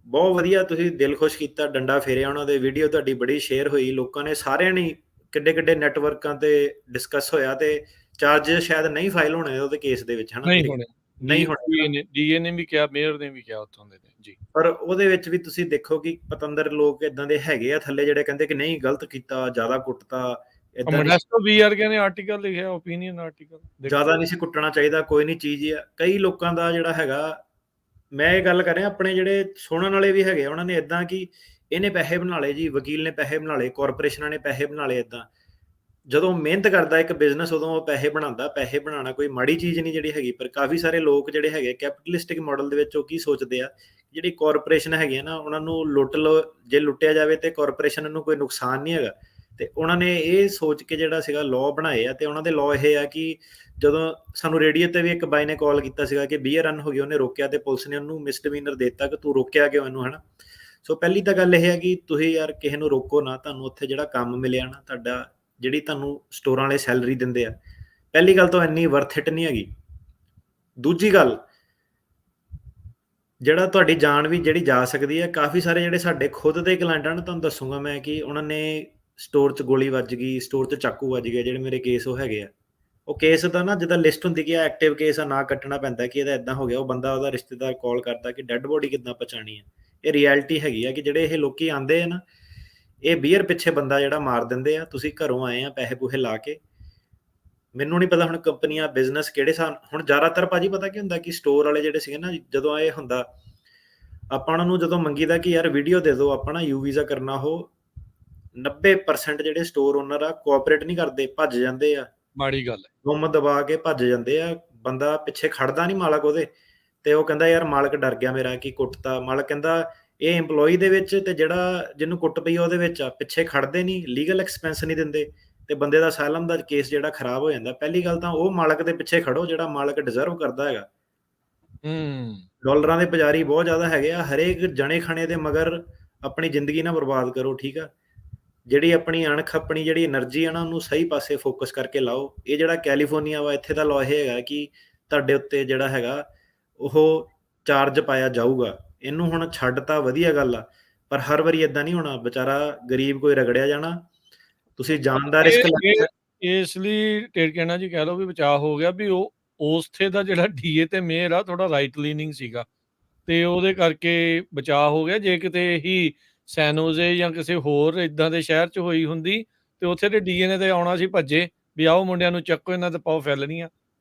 Speaker 2: ਬਹੁਤ ਵਧੀਆ, ਤੁਸੀਂ ਦਿਲ ਖੁਸ਼ ਕੀਤਾ, ਡੰਡਾ ਫੇਰਿਆ ਉਹਨਾਂ ਦੇ। ਵੀਡੀਓ ਤੁਹਾਡੀ ਬੜੀ ਸ਼ੇਅਰ ਹੋਈ, ਲੋਕਾਂ ਨੇ, ਸਾਰਿਆਂ ਨੇ ਕਿੱਡੇ ਨੈਟਵਰਕਾਂ ਤੇ ਡਿਸਕਸ ਹੋਇਆ, ਤੇ ਚਾਰਜਸ ਸ਼ਾਇਦ ਨਹੀਂ ਫਾਈਲ ਹੋਣੇ ਉਹਦੇ ਕੇਸ ਦੇ ਵਿੱਚ, ਹਨਾ? ਨਹੀਂ ਹੋਣੇ।
Speaker 1: ਡੀਏ ਨੇ ਵੀ ਕਿਹਾ, ਮੇਅਰ ਨੇ ਵੀ ਕਿਹਾ ਉੱਥੋਂ ਦੇ ਜੀ।
Speaker 2: ਪਰ ਉਹਦੇ ਵਿੱਚ ਵੀ ਤੁਸੀਂ ਦੇਖੋ ਕਿ ਪਤੰਦਰ ਲੋਕ ਇਦਾਂ ਦੇ ਹੈਗੇ ਆ ਥੱਲੇ, ਜਿਹੜੇ ਕਹਿੰਦੇ ਕਿ ਨਹੀਂ ਗਲਤ ਕੀਤਾ, ਜ਼ਿਆਦਾ ਕੁੱਟਤਾ।
Speaker 1: ਨੇ ਆਰਟੀਕਲ ਲਿਖਿਆ, ਓਪੀਨੀਅਨ ਆਰਟੀਕਲ,
Speaker 2: ਜ਼ਿਆਦਾ ਨਹੀਂ ਸੀ ਕੁੱਟਣਾ ਚਾਹੀਦਾ, ਕੋਈ ਨਹੀਂ ਚੀਜ਼ ਆ। ਕਈ ਲੋਕਾਂ ਦਾ ਜਿਹੜਾ ਹੈਗਾ, ਮੈਂ ਇਹ ਗੱਲ ਕਰ ਰਿਹਾ, ਆਪਣੇ ਜਿਹੜੇ ਸੁਣਨ ਵਾਲੇ ਵੀ ਹੈਗੇ, ਉਹਨਾਂ ਨੇ ਇਦਾਂ ਕਿ ਇਹਨੇ ਪੈਸੇ ਬਣਾ ਲਏ ਜੀ, ਵਕੀਲ ਨੇ ਪੈਸੇ ਬਣਾ ਲਏ, ਕਾਰਪੋਰੇਸ਼ਨਾਂ ਨੇ ਪੈਸੇ ਬਣਾ ਲਏ। ਇਦਾਂ ਜਦੋਂ ਮਿਹਨਤ ਕਰਦਾ ਇੱਕ ਬਿਜ਼ਨਸ, ਉਦੋਂ ਉਹ ਪੈਸੇ ਬਣਾਉਂਦਾ। ਪੈਸੇ ਬਣਾਉਣਾ ਕੋਈ ਮਾੜੀ ਚੀਜ਼ ਨਹੀਂ ਜਿਹੜੀ ਹੈਗੀ, ਪਰ ਕਾਫੀ ਸਾਰੇ ਲੋਕ ਜਿਹੜੇ ਹੈਗੇ ਕੈਪੀਟਲਿਸਟਿਕ ਮਾਡਲ ਦੇ ਵਿੱਚ, ਉਹ ਕੀ ਸੋਚਦੇ ਆ, ਜਿਹੜੀ ਕਾਰਪੋਰੇਸ਼ਨ ਹੈਗੀ ਨਾ, ਉਹਨਾਂ ਨੂੰ ਲੁੱਟ ਲਓ, ਜੇ ਲੁੱਟਿਆ ਜਾਵੇ ਤੇ ਕਾਰਪੋਰੇਸ਼ਨ ਨੂੰ ਕੋਈ ਨੁਕਸਾਨ ਨਹੀਂ ਹੈਗਾ। ਤੇ ਉਹਨਾਂ ਨੇ ਇਹ ਸੋਚ ਕੇ ਜਿਹੜਾ ਸੀਗਾ ਲਾਅ ਬਣਾਏ ਆ। ਤੇ ਉਹਨਾਂ ਦੇ ਲਾਅ ਇਹ ਆ ਕਿ ਜਦੋਂ ਸਾਨੂੰ ਰੇਡੀਓ ਤੇ ਵੀ ਇੱਕ ਬਾਈ ਨੇ ਕਾਲ ਕੀਤਾ ਸੀਗਾ ਕਿ ਬੀਅਰ ਰਨ ਹੋ ਗਈ, ਉਹਨੇ ਰੋਕਿਆ, ਤੇ ਪੁਲਿਸ ਨੇ ਉਹਨੂੰ ਮਿਸਡਿਮੀਨਰ ਦੇ ਦਿੱਤਾ ਕਿ ਤੂੰ ਰੋਕਿਆ ਕਿਉਂ ਇਹਨੂੰ, ਹਨਾ? ਸੋ ਪਹਿਲੀ ਤਾਂ ਗੱਲ ਇਹ ਹੈ ਕਿ ਤੁਸੀਂ ਯਾਰ ਕਿਸੇ ਨੂੰ ਰੋਕੋ ਨਾ, ਤੁਹਾਨੂੰ ਉੱਥੇ ਜਿਹੜਾ ਕੰਮ ਮਿਲਿਆ ਨਾ, ਤੁਹਾਡਾ ਜਿਹੜੀ ਤੁਹਾਨੂੰ ਸਟੋਰਾਂ ਵਾਲੇ ਸੈਲਰੀ ਦਿੰਦੇ ਆ, ਪਹਿਲੀ ਗੱਲ ਤਾਂ ਇੰਨੀ ਵਰਥ ਇਟ ਨਹੀਂ ਹੈਗੀ। ਦੂਜੀ ਗੱਲ, ਜਿਹੜਾ ਤੁਹਾਡੀ ਜਾਨ ਵੀ ਜਿਹੜੀ ਜਾ ਸਕਦੀ ਹੈ, ਕਾਫੀ ਸਾਰੇ ਜਿਹੜੇ ਸਾਡੇ ਖੁਦ ਦੇ ਕਲਾਇੰਟ ਹਨ, ਤੁਹਾਨੂੰ ਦੱਸੂਗਾ ਮੈਂ ਕਿ ਉਹਨਾਂ ਨੇ ਸਟੋਰ 'ਚ ਗੋਲੀ ਵੱਜ ਗਈ, ਸਟੋਰ 'ਚ ਚਾਕੂ ਵੱਜ ਗਿਆ, ਜਿਹੜੇ ਮੇਰੇ ਕੇਸ ਉਹ ਹੈਗੇ ਆ। ਉਹ ਕੇਸ ਦਾ ਨਾ ਜਿੱਦਾਂ ਲਿਸਟ ਹੁੰਦੀ ਕਿ ਐਕਟਿਵ ਕੇਸ ਆ, ਨਾ ਕੱਟਣਾ ਪੈਂਦਾ ਕਿ ਇਹਦਾ ਇਦਾਂ ਹੋ ਗਿਆ, ਉਹ ਬੰਦਾ ਉਹਦਾ ਰਿਸ਼ਤੇਦਾਰ ਕਾਲ ਕਰਦਾ ਕਿ ਡੈੱਡ ਬੋਡੀ ਕਿੱਦਾਂ ਪਹੁੰਚਾਣੀ ਹੈ। ਇਹ ਰਿਐਲਿਟੀ ਹੈਗੀ ਆ ਕਿ ਜਿਹੜੇ ਇਹ ਲੋਕੀ ਆਉਂਦੇ ਆ ਨਾ, ਇਹ ਬੀਅਰ ਪਿੱਛੇ ਬੰਦਾ ਜਿਹੜਾ ਮਾਰ ਦਿੰਦੇ ਆ। ਤੁਸੀਂ ਘਰੋਂ ਆਏ ਆ ਪੈਸੇ ਪੂਹੇ ਲਾ ਕੇ, ਮੈਨੂੰ ਨਹੀਂ ਪਤਾ ਹੁਣ ਕੰਪਨੀਆਂ ਬਿਜ਼ਨਸ ਕਿਹੜੇ ਹਿਸਾਬ, ਹੁਣ ਜ਼ਿਆਦਾਤਰ ਭਾਜੀ ਪਤਾ ਕੀ ਹੁੰਦਾ ਕਿ ਸਟੋਰ ਵਾਲੇ ਜਿਹੜੇ ਸੀਗੇ ਨਾ, ਜਦੋਂ ਇਹ ਹੁੰਦਾ ਆਪਾਂ ਉਹਨਾਂ ਨੂੰ ਜਦੋਂ ਮੰਗੀਦਾ ਕਿ ਯਾਰ ਵੀਡੀਓ ਦੇ ਦਿਓ, ਆਪਾਂ ਨਾ ਯੂ ਵੀਜ਼ਾ ਕਰਨਾ, ਉਹ 90% ਜਿਹੜੇ ਸਟੋਰ ਓਨਰ ਆ ਕੋਆਪਰੇਟ ਨਹੀਂ ਕਰਦੇ, ਭੱਜ ਜਾਂਦੇ ਆ,
Speaker 1: ਮਾੜੀ ਗੱਲ ਹੈ।
Speaker 2: ਗੁੰਮ ਦਬਾ ਕੇ ਭੱਜ ਜਾਂਦੇ ਆ। ਬੰਦਾ ਪਿੱਛੇ ਖੜਦਾ ਨਹੀਂ ਮਾਲਕ ਉਹਦੇ, ਤੇ ਉਹ ਕਹਿੰਦਾ ਯਾਰ ਮਾਲਕ ਡਰ ਗਿਆ ਮੇਰਾ ਕਿ ਕੁੱਟਤਾ। ਮਾਲਕ ਕਹਿੰਦਾ ਇਹ EMPLOYEE ਦੇ ਵਿੱਚ ਤੇ ਜਿਹੜਾ ਜਿਹਨੂੰ ਕੁੱਟ ਪਈ ਉਹਦੇ ਵਿੱਚ ਆ, ਪਿੱਛੇ ਖੜਦੇ ਨਹੀਂ, ਲੀਗਲ ਐਕਸਪੈਂਸ ਨਹੀਂ ਦਿੰਦੇ, ਤੇ ਬੰਦੇ ਦਾ ਅਸਾਈਲਮ ਦਾ ਕੇਸ ਜਿਹੜਾ ਖਰਾਬ ਹੋ ਜਾਂਦਾ। ਪਹਿਲੀ ਗੱਲ ਤਾਂ ਉਹ ਮਾਲਕ ਦੇ ਪਿੱਛੇ ਖੜੋ ਜਿਹੜਾ ਮਾਲਕ ਡਿਜ਼ਰਵ ਕਰਦਾ ਹੈਗਾ। ਡਾਲਰਾਂ ਦੇ ਪੁਜਾਰੀ ਬਹੁਤ ਜ਼ਿਆਦਾ ਹੈਗੇ ਆ, ਹਰੇਕ ਜਣੇ ਖਣੇ ਦੇ ਮਗਰ ਆਪਣੀ ਜ਼ਿੰਦਗੀ ਨਾ ਬਰਬਾਦ ਕਰੋ, ਠੀਕ ਆ। ਜਿਹੜੀ ਆਪਣੀ ਅਣਖ, ਆਪਣੀ ਜਿਹੜੀ એનર્ਜੀ ਆ ਨਾ, ਉਹਨੂੰ ਸਹੀ ਪਾਸੇ ਫੋਕਸ ਕਰਕੇ ਲਾਓ। ਇਹ ਜਿਹੜਾ ਕੈਲੀਫੋਰਨੀਆ ਵਾ, ਇੱਥੇ ਦਾ ਲਾਅ ਇਹ ਹੈਗਾ ਕਿ ਤੁਹਾਡੇ ਉੱਤੇ ਜਿਹੜਾ ਹੈਗਾ ਉਹ ਚਾਰਜ ਪਾਇਆ ਜਾਊਗਾ। ਇਹਨੂੰ ਹੁਣ ਛੱਡ ਤਾਂ ਵਧੀਆ ਗੱਲ ਆ, ਪਰ ਹਰ ਵਾਰੀ ਇਦਾਂ ਨਹੀਂ ਹੋਣਾ, ਵਿਚਾਰਾ ਗਰੀਬ ਕੋਈ ਰਗੜਿਆ ਜਾਣਾ। ਤੁਸੀਂ ਜਾਨ ਦਾ ਰਿਸਕ ਲੈ,
Speaker 1: ਇਸ ਲਈ ਕਹਿਣਾ ਜੀ ਕਹਿ ਲਓ ਵੀ ਬਚਾਅ ਹੋ ਗਿਆ ਵੀ ਉਹ ਉਸਥੇ ਦਾ ਜਿਹੜਾ ਡੀਏ ਤੇ ਮੇਅਰ ਆ ਥੋੜਾ ਰਾਈਟ ਲੀਨਿੰਗ ਸੀਗਾ, ਤੇ ਉਹਦੇ ਕਰਕੇ ਬਚਾਅ ਹੋ ਗਿਆ। ਜੇ ਕਿਤੇ ਹੀ ਸੈਨੋਜ਼ੇ ਜਾਂ ਕਿਸੇ ਹੋਰ ਇਦਾਂ ਦੇ ਸ਼ਹਿਰ 'ਚ ਹੋਈ ਹੁੰਦੀ ਤੇ ਉੱਥੇ ਤੇ ਡੀਏ ਨੇ ਤੇ ਆਉਣਾ ਸੀ ਭੱਜੇ ਵੀ ਆਓ ਮੁੰਡਿਆਂ ਨੂੰ ਚੱਕੋ, ਇਹਨਾਂ ਤੇ ਪਾਓ ਫੈਲਣੀਆਂ।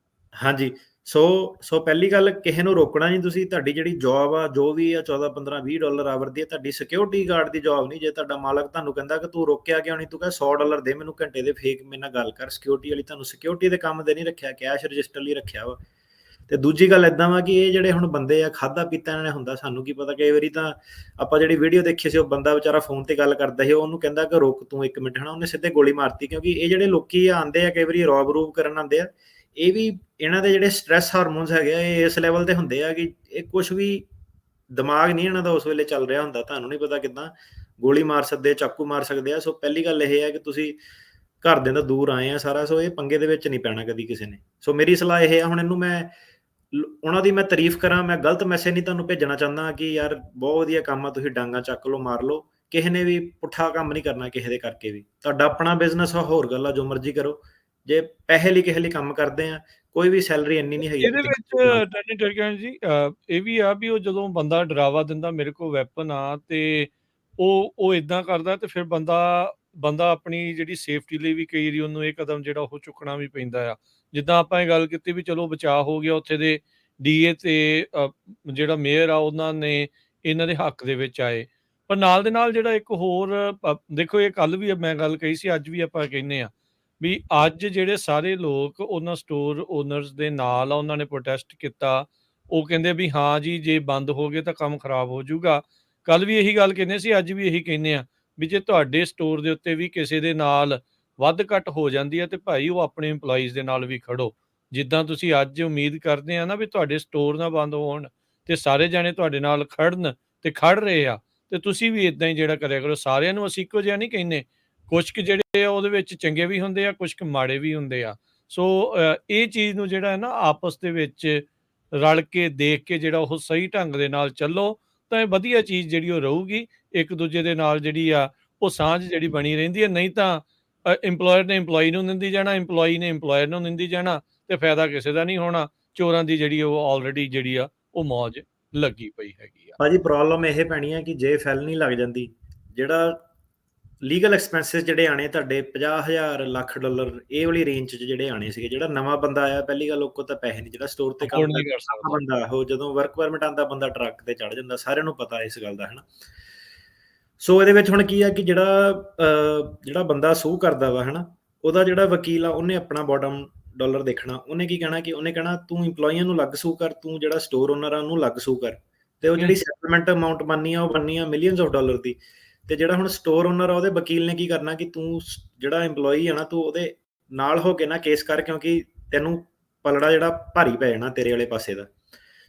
Speaker 2: ਹਾਂਜੀ। ਸੋ ਪਹਿਲੀ ਗੱਲ, ਕਿਸੇ ਨੂੰ ਰੋਕਣਾ ਨਹੀਂ ਤੁਸੀਂ। ਤੁਹਾਡੀ ਜਿਹੜੀ ਜੌਬ ਆ, ਜੋ ਵੀ ਆ, 14, 15, $20 ਆਵਰ ਦੀ, ਤੁਹਾਡੀ ਸਿਕਿਉਰਿਟੀ ਗਾਰਡ ਦੀ ਜੌਬ ਨਹੀਂ। ਜੇ ਤੁਹਾਡਾ ਮਾਲਕ ਤੁਹਾਨੂੰ ਕਹਿੰਦਾ ਕਿ ਤੂੰ ਰੋਕਿਆ ਕਿਉਂ ਨਹੀਂ, ਤੂੰ ਕਹੇ $100 ਦੇ ਮੈਨੂੰ ਘੰਟੇ ਦੇ, ਫੇਕ ਮੇਰੇ ਨਾਲ ਗੱਲ ਕਰ। ਸਿਕਿਉਰਿਟੀ ਵਾਲੀ ਤੁਹਾਨੂੰ ਸਿਕਿਉਰਿਟੀ ਦੇ ਕੰਮ ਦੇ ਨਹੀਂ ਰੱਖਿਆ, ਕੈਸ਼ ਰਜਿਸਟਰ ਲਈ ਰੱਖਿਆ ਵਾ। ਤੇ ਦੂਜੀ ਗੱਲ ਇਦਾਂ ਵਾ ਕਿ ਇਹ ਜਿਹੜੇ ਹੁਣ ਬੰਦੇ ਆ, ਖਾਦਾ ਪੀਤਾ ਇਹਨਾਂ ਨੇ ਹੁੰਦਾ, ਸਾਨੂੰ ਕੀ ਪਤਾ। ਕਈ ਵਾਰੀ ਤਾਂ ਆਪਾਂ ਜਿਹੜੀ ਵੀਡੀਓ ਦੇਖੀ ਸੀ, ਉਹ ਬੰਦਾ ਵਿਚਾਰਾ ਫੋਨ ਤੇ ਗੱਲ ਕਰਦਾ ਸੀ, ਉਹਨੂੰ ਕਹਿੰਦਾ ਕਿ ਰੁਕ ਤੂੰ 1 ਮਿੰਟ, ਹਨਾ, ਉਹਨੇ ਸਿੱਧੇ ਗੋਲੀ ਮਾਰਤੀ। ਕਿਉਂਕਿ ਇਹ ਜਿਹੜੇ ਲੋਕੀ ਆਉਂਦੇ ਆ, ਕਈ ਵਾਰੀ ਰੂਬ ਕਰਨ ਆਉਂਦੇ ਆ, ਇਹ ਵੀ ਇਹਨਾਂ ਦੇ ਜਿਹੜੇ ਸਟ੍ਰੈਸ ਹਾਰਮੋਨਸ ਹੈਗੇ ਆ, ਇਹ ਇਸ ਲੈਵਲ ਤੇ ਹੁੰਦੇ ਆ ਕਿ ਇਹ ਕੁਝ ਵੀ ਦਿਮਾਗ ਨਹੀਂ ਇਹਨਾਂ ਦਾ ਉਸ ਵੇਲੇ ਚੱਲ ਰਿਹਾ ਹੁੰਦਾ। ਤੁਹਾਨੂੰ ਨਹੀਂ ਪਤਾ ਕਿੱਦਾਂ ਗੋਲੀ ਮਾਰ ਸਕਦੇ, ਚਾਕੂ ਮਾਰ ਸਕਦੇ ਆ। ਸੋ ਪਹਿਲੀ ਗੱਲ ਇਹ ਹੈ ਕਿ ਤੁਸੀਂ ਘਰਦਿਆਂ ਤੋਂ ਦੂਰ ਆਏ ਆ ਸਾਰਾ, ਸੋ ਇਹ ਪੰਗੇ ਦੇ ਵਿੱਚ ਨਹੀਂ ਪੈਣਾ ਕਦੀ ਕਿਸੇ ਨੇ। ਸੋ ਮੇਰੀ ਸਲਾਹ ਇਹ ਆ, ਹੁਣ ਇਹਨੂੰ ਮੈਂ ਉਹਨਾਂ ਦੀ ਮੈਂ ਤਾਰੀਫ ਕਰਾਂ, ਮੈਂ ਗਲਤ ਮੈਸੇਜ ਨਹੀਂ ਤੁਹਾਨੂੰ ਭੇਜਣਾ ਚਾਹੁੰਦਾ ਕਿ ਯਾਰ ਬਹੁਤ ਵਧੀਆ ਕੰਮ ਆ, ਤੁਸੀਂ ਡਾਂਗਾ ਚੱਕ ਲਓ, ਮਾਰ ਲਓ। ਕਿਸੇ ਨੇ ਵੀ ਪੁੱਠਾ ਕੰਮ ਨਹੀਂ ਕਰਨਾ ਕਿਸੇ ਦੇ ਕਰਕੇ ਵੀ। ਤੁਹਾਡਾ ਆਪਣਾ ਬਿਜ਼ਨਸ ਆ, ਹੋਰ ਗੱਲ ਆ, ਜੋ ਮਰਜ਼ੀ ਕਰੋ। ਜੇ ਪੈਸੇ ਲਈ ਕਿਸੇ ਲਈ ਕੰਮ ਕਰਦੇ ਆ, ਕੋਈ ਵੀ ਸੈਲਰੀ ਇੰਨੀ ਨਹੀਂ ਹੈਗੀ।
Speaker 1: ਇਹਦੇ ਵਿੱਚ ਟਰਕੀਆਂ ਜੀ ਇਹ ਵੀ ਆ ਵੀ ਉਹ ਜਦੋਂ ਬੰਦਾ ਡਰਾਵਾ ਦਿੰਦਾ ਮੇਰੇ ਕੋਲ ਵੈਪਨ ਆ, ਤੇ ਉਹ ਇਦਾਂ ਕਰਦਾ, ਤੇ ਫਿਰ ਬੰਦਾ ਆਪਣੀ ਜਿਹੜੀ ਸੇਫਟੀ ਲਈ ਵੀ ਕਈ ਵਾਰੀ ਉਹਨੂੰ ਇਹ ਕਦਮ ਜਿਹੜਾ ਉਹ ਚੁੱਕਣਾ ਵੀ ਪੈਂਦਾ ਆ। ਜਿੱਦਾਂ ਆਪਾਂ ਇਹ ਗੱਲ ਕੀਤੀ ਵੀ ਚਲੋ ਬਚਾਅ ਹੋ ਗਿਆ ਉੱਥੇ ਦੇ ਡੀਏ ਤੇ ਜਿਹੜਾ ਮੇਅਰ ਆ, ਉਹਨਾਂ ਨੇ ਇਹਨਾਂ ਦੇ ਹੱਕ ਦੇ ਵਿੱਚ ਆਏ। ਪਰ ਨਾਲ ਦੇ ਨਾਲ ਜਿਹੜਾ ਇੱਕ ਹੋਰ ਦੇਖੋ, ਇਹ ਕੱਲ ਵੀ ਮੈਂ ਗੱਲ ਕਹੀ ਸੀ, ਅੱਜ ਵੀ ਆਪਾਂ ਕਹਿੰਦੇ ਆ ਵੀ ਅੱਜ ਜਿਹੜੇ ਸਾਰੇ ਲੋਕ ਉਹਨਾਂ ਸਟੋਰ ਓਨਰਸ ਦੇ ਨਾਲ ਆ, ਉਹਨਾਂ ਨੇ ਪ੍ਰੋਟੈਸਟ ਕੀਤਾ। ਉਹ ਕਹਿੰਦੇ ਵੀ ਹਾਂ ਜੀ, ਜੇ ਬੰਦ ਹੋ ਗਏ ਤਾਂ ਕੰਮ ਖਰਾਬ ਹੋ ਜਾਊਗਾ। ਕੱਲ ਵੀ ਇਹੀ ਗੱਲ ਕਹਿੰਦੇ ਸੀ, ਅੱਜ ਵੀ ਇਹੀ ਕਹਿੰਦੇ ਆ ਵੀ ਜੇ ਤੁਹਾਡੇ ਸਟੋਰ ਦੇ ਉੱਤੇ ਵੀ ਕਿਸੇ ਦੇ ਨਾਲ ਵੱਧ ਘੱਟ ਹੋ ਜਾਂਦੀ ਹੈ, ਤੇ ਭਾਈ ਉਹ ਆਪਣੇ EMPLOYEES ਦੇ ਨਾਲ ਵੀ ਖੜੋ। ਜਿੱਦਾਂ ਤੁਸੀਂ ਅੱਜ ਉਮੀਦ ਕਰਦੇ ਆ ਨਾ ਵੀ ਤੁਹਾਡੇ ਸਟੋਰ ਨਾ ਬੰਦ ਹੋਣ ਤੇ ਸਾਰੇ ਜਾਣੇ ਤੁਹਾਡੇ ਨਾਲ ਖੜਨ, ਤੇ ਖੜ ਰਹੇ ਆ, ਤੇ ਤੁਸੀਂ ਵੀ ਇਦਾਂ ਹੀ ਜਿਹੜਾ ਕਰਿਆ ਕਰੋ। ਸਾਰਿਆਂ ਨੂੰ ਅਸੀਂ ਇੱਕੋ ਜਿਹਾ ਨਹੀਂ ਕਹਿੰਦੇ, ਕੁਛ ਕੁ ਜਿਹੜੇ ਆ ਉਹਦੇ ਵਿੱਚ ਚੰਗੇ ਵੀ ਹੁੰਦੇ ਆ, ਕੁਛ ਕੁ ਮਾੜੇ ਵੀ ਹੁੰਦੇ ਆ। ਸੋ ਇਹ ਚੀਜ਼ ਨੂੰ ਜਿਹੜਾ ਹੈ ਨਾ ਆਪਸ ਦੇ ਵਿੱਚ ਰਲ ਕੇ ਦੇਖ ਕੇ ਜਿਹੜਾ ਉਹ ਸਹੀ ਢੰਗ ਦੇ ਨਾਲ ਚੱਲੋ, ਤਾਂ ਇਹ ਵਧੀਆ ਚੀਜ਼ ਜਿਹੜੀ ਉਹ ਰਹੂਗੀ। ਇੱਕ ਦੂਜੇ ਦੇ ਨਾਲ ਜਿਹੜੀ ਆ ਉਹ ਸਾਂਝ ਜਿਹੜੀ ਬਣੀ ਰਹਿੰਦੀ ਹੈ। ਨਹੀਂ ਤਾਂ EMPLOYER ਨੇ EMPLOYEE ਨੂੰ ਨਿੰਦੀ ਜਾਣਾ, EMPLOYEE ਨੇ EMPLOYER ਨੂੰ ਨਿੰਦੀ ਜਾਣਾ, ਤੇ ਫਾਇਦਾ ਕਿਸੇ ਦਾ ਨਹੀਂ ਹੋਣਾ। ਚੋਰਾਂ ਦੀ ਜਿਹੜੀ ਉਹ ਆਲਰੇਡੀ ਜਿਹੜੀ ਆ ਉਹ ਮੌਜ ਲੱਗੀ ਪਈ ਹੈਗੀ ਆ।
Speaker 2: ਭਾਜੀ ਪ੍ਰੋਬਲਮ ਇਹ ਪੈਣੀ ਹੈ ਕਿ ਜੇ ਫੈਲਨੀ ਲੱਗ ਜਾਂਦੀ, ਜਿਹੜਾ ਲੀਗਲ ਐਕਸਪੈਂਸਿਸ ਜਿਹੜੇ ਆਣੇ ਤੁਹਾਡੇ $50,000 ਲੱਖ ਇਹ ਵਾਲੀ ਰੇਂਜ 'ਚ ਜਿਹੜੇ ਆਣੇ ਸੀਗੇ। ਜਿਹੜਾ ਨਵਾਂ ਬੰਦਾ ਆਇਆ, ਪਹਿਲੀ ਗੱਲ ਉਹ ਕੋਲ ਤਾਂ ਪੈਸੇ ਨਹੀਂ, ਜਿਹੜਾ ਸਟੋਰ ਤੇ ਕੰਮ
Speaker 1: ਨਹੀਂ ਕਰ ਸਕਦਾ
Speaker 2: ਬੰਦਾ, ਉਹ ਜਦੋਂ ਵਰਕ ਪਰਮਿਟ ਆਉਂਦਾ ਬੰਦਾ ਟਰੱਕ ਤੇ ਚੜ ਜਾਂਦਾ, ਸਾਰਿਆਂ ਨੂੰ ਪਤਾ ਇਸ ਗੱਲ ਦਾ, ਹੈ ਨਾ। ਸੋ ਇਹਦੇ ਵਿੱਚ ਹੁਣ ਕੀ ਆ ਕਿ ਜਿਹੜਾ ਬੰਦਾ ਸੂ ਕਰਦਾ ਵਾ, ਹੈ ਨਾ, ਉਹਦਾ ਜਿਹੜਾ ਵਕੀਲ ਆ, ਉਹਨੇ ਆਪਣਾ ਬਾਟਮ ਡਾਲਰ ਦੇਖਣਾ। ਉਹਨੇ ਕੀ ਕਹਿਣਾ ਕਿ ਉਹਨੇ ਕਹਿਣਾ ਤੂੰ EMPLOYEEਆਂ ਨੂੰ ਲੱਗ ਸੂ ਕਰ, ਤੂੰ ਜਿਹੜਾ ਸਟੋਰ ਓਨਰ ਆ ਉਹਨੂੰ ਲੱਗ ਸੂ ਕਰ, ਤੇ ਉਹ ਜਿਹੜੀ ਸੈਟਲਮੈਂਟ ਅਮਾਊਂਟ ਬਣਨੀ ਆ, ਉਹ ਬਣਨੀ ਆ $millions ਦੀ। ਤੇ ਜਿਹੜਾ ਹੁਣ ਸਟੋਰ ਓਨਰ ਆ, ਉਹਦੇ ਵਕੀਲ ਨੇ ਕੀ ਕਰਨਾ ਕਿ ਤੂੰ ਜਿਹੜਾ EMPLOYEE ਆ ਨਾ, ਤੂੰ ਉਹਦੇ ਨਾਲ ਹੋ ਕੇ ਨਾ ਕੇਸ ਕਰ, ਕਿਉਂਕਿ ਤੈਨੂੰ ਪਲੜਾ ਜਿਹੜਾ ਭਾਰੀ ਪੈ ਜਾਣਾ ਤੇਰੇ ਵਾਲੇ ਪਾਸੇ ਦਾ।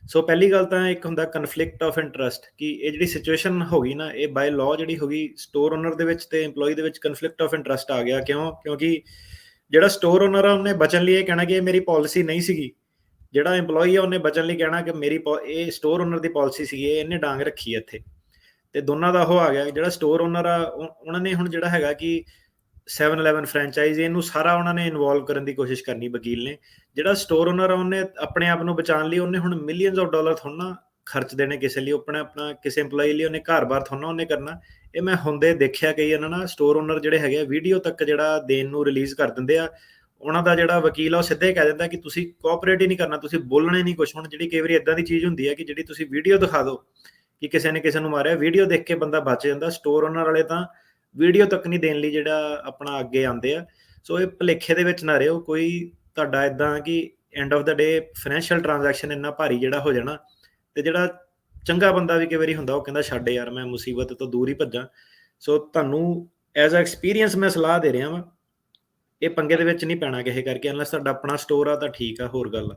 Speaker 2: ਸੋ ਪਹਿਲੀ ਗੱਲ ਤਾਂ ਇੱਕ ਹੁੰਦਾ ਕਨਫਲਿਕਟ ਆਫ ਇੰਟਰਸਟ, ਕਿ ਇਹ ਜਿਹੜੀ ਸਿਚੁਏਸ਼ਨ ਹੋ ਗਈ ਨਾ, ਇਹ ਬਾਈ ਲਾਅ ਜਿਹੜੀ ਹੋ ਗਈ ਸਟੋਰ ਓਨਰ ਦੇ ਵਿੱਚ ਤੇ EMPLOYEE ਦੇ ਵਿੱਚ ਕਨਫਲਿਕਟ ਆਫ ਇੰਟਰਸਟ ਆ ਗਿਆ। ਕਿਉਂਕਿ ਜਿਹੜਾ ਸਟੋਰ ਓਨਰ ਆ ਉਹਨੇ ਬਚਣ ਲਈ ਇਹ ਕਹਿਣਾ ਕਿ ਇਹ ਮੇਰੀ ਪਾਲਿਸੀ ਨਹੀਂ ਸੀਗੀ, ਜਿਹੜਾ EMPLOYEE ਆ ਉਹਨੇ ਬਚਣ ਲਈ ਕਹਿਣਾ ਕਿ ਇਹ ਸਟੋਰ ਓਨਰ ਦੀ ਪਾਲਿਸੀ ਸੀਗੀ, ਇਹਨੇ ਡਾਂਗ ਰੱਖੀ ਇੱਥੇ। ਤੇ ਦੋਨਾਂ ਦਾ ਉਹ ਆ ਗਿਆ। ਜਿਹੜਾ ਸਟੋਰ ਓਨਰ ਆ ਉਹਨਾਂ ਨੇ ਹੁਣ ਜਿਹੜਾ ਹੈਗਾ ਕਿ 7-11 ਫਰੈਂਚਾਈਜ਼, ਇਹਨੂੰ ਸਾਰਾ ਉਹਨਾਂ ਨੇ ਇਨਵੋਲਵ ਕਰਨ ਦੀ ਕੋਸ਼ਿਸ਼ ਕਰਨੀ ਵਕੀਲ ਨੇ। ਜਿਹੜਾ ਸਟੋਰ ਓਨਰ ਆ ਉਹਨੇ ਆਪਣੇ ਆਪ ਨੂੰ ਬਚਾਉਣ ਲਈ ਉਹਨੇ ਹੁਣ ਮਿਲੀਅਨਸ ਆਫ ਡਾਲਰ ਥੋੜਾ ਖਰਚ ਦੇਣੇ ਕਿਸੇ ਲਈ, ਆਪਣਾ ਕਿਸੇ EMPLOYEE ਲਈ ਉਹਨੇ ਘਰ-ਬਾਰ ਥੋੜਾ ਉਹਨੇ ਕਰਨਾ। ਇਹ ਮੈਂ ਹੁੰਦੇ ਦੇਖਿਆ ਕਈ ਇਹਨਾਂ ਨਾਲ ਸਟੋਰ ਓਨਰ ਜਿਹੜੇ ਹੈਗੇ ਵੀਡੀਓ ਤੱਕ ਜਿਹੜਾ ਦੇਣ ਨੂੰ ਰਿਲੀਜ਼ ਕਰ ਦਿੰਦੇ ਆ। ਉਹਨਾਂ ਦਾ ਜਿਹੜਾ ਵਕੀਲ ਆ ਉਹ ਸਿੱਧੇ ਕਹਿ ਦਿੰਦਾ ਕਿ ਤੁਸੀਂ ਕੋਆਪਰੇਟ ਹੀ ਨਹੀਂ ਕਰਨਾ, ਤੁਸੀਂ ਬੋਲਣਾ ਹੀ ਨਹੀਂ ਕੁਛ। ਹੁਣ ਜਿਹੜੀ ਕਈ ਵਾਰੀ ਇਦਾਂ ਦੀ ਚੀਜ਼ ਹੁੰਦੀ ਹੈ ਕਿ ਜਿਹੜੀ ਤੁਸੀਂ ਵੀਡੀਓ ਦਿਖਾ ਦਿਓ ਕਿ ਕਿਸੇ ਨੇ ਕਿਸੇ ਨੂੰ ਮਾਰਿਆ, ਵੀਡੀਓ ਦੇਖ ਕੇ ਬੰਦਾ ਬਚ ਜਾਂਦਾ। ਸਟੋਰ ਓਨਰ ਵਾਲੇ ਤਾਂ ਵੀਡੀਓ ਤੱਕ ਨਹੀਂ ਦੇਣ ਲਈ ਜਿਹੜਾ ਆਪਣਾ ਅੱਗੇ ਆਉਂਦੇ ਆ। ਸੋ ਇਹ ਭੁਲੇਖੇ ਦੇ ਵਿੱਚ ਨਾ ਰਹੋ ਕੋਈ ਤੁਹਾਡਾ ਇਦਾਂ ਕਿ and of the day financial transaction ਇੰਨਾ ਭਾਰੀ ਜਿਹੜਾ ਹੋ ਜਾਣਾ, ਤੇ ਜਿਹੜਾ ਚੰਗਾ ਬੰਦਾ ਵੀ ਕਈ ਵਾਰੀ ਹੁੰਦਾ ਉਹ ਕਹਿੰਦਾ ਛੱਡ ਯਾਰ ਮੈਂ ਮੁਸੀਬਤ ਤੋਂ ਦੂਰ ਹੀ ਭੱਜਾਂ। ਸੋ ਤੁਹਾਨੂੰ ਐਜ਼ ਅ ਐਕਸਪੀਰੀਅੰਸ ਮੈਂ ਸਲਾਹ ਦੇ ਰਿਹਾ ਵਾਂ, ਇਹ ਪੰਗੇ ਦੇ ਵਿੱਚ ਨਹੀਂ ਪੈਣਾ ਕਿਸੇ ਕਰਕੇ। ਅਨਲੈਸ ਤੁਹਾਡਾ ਆਪਣਾ ਸਟੋਰ ਆ ਤਾਂ ਠੀਕ ਆ, ਹੋਰ ਗੱਲ ਆ।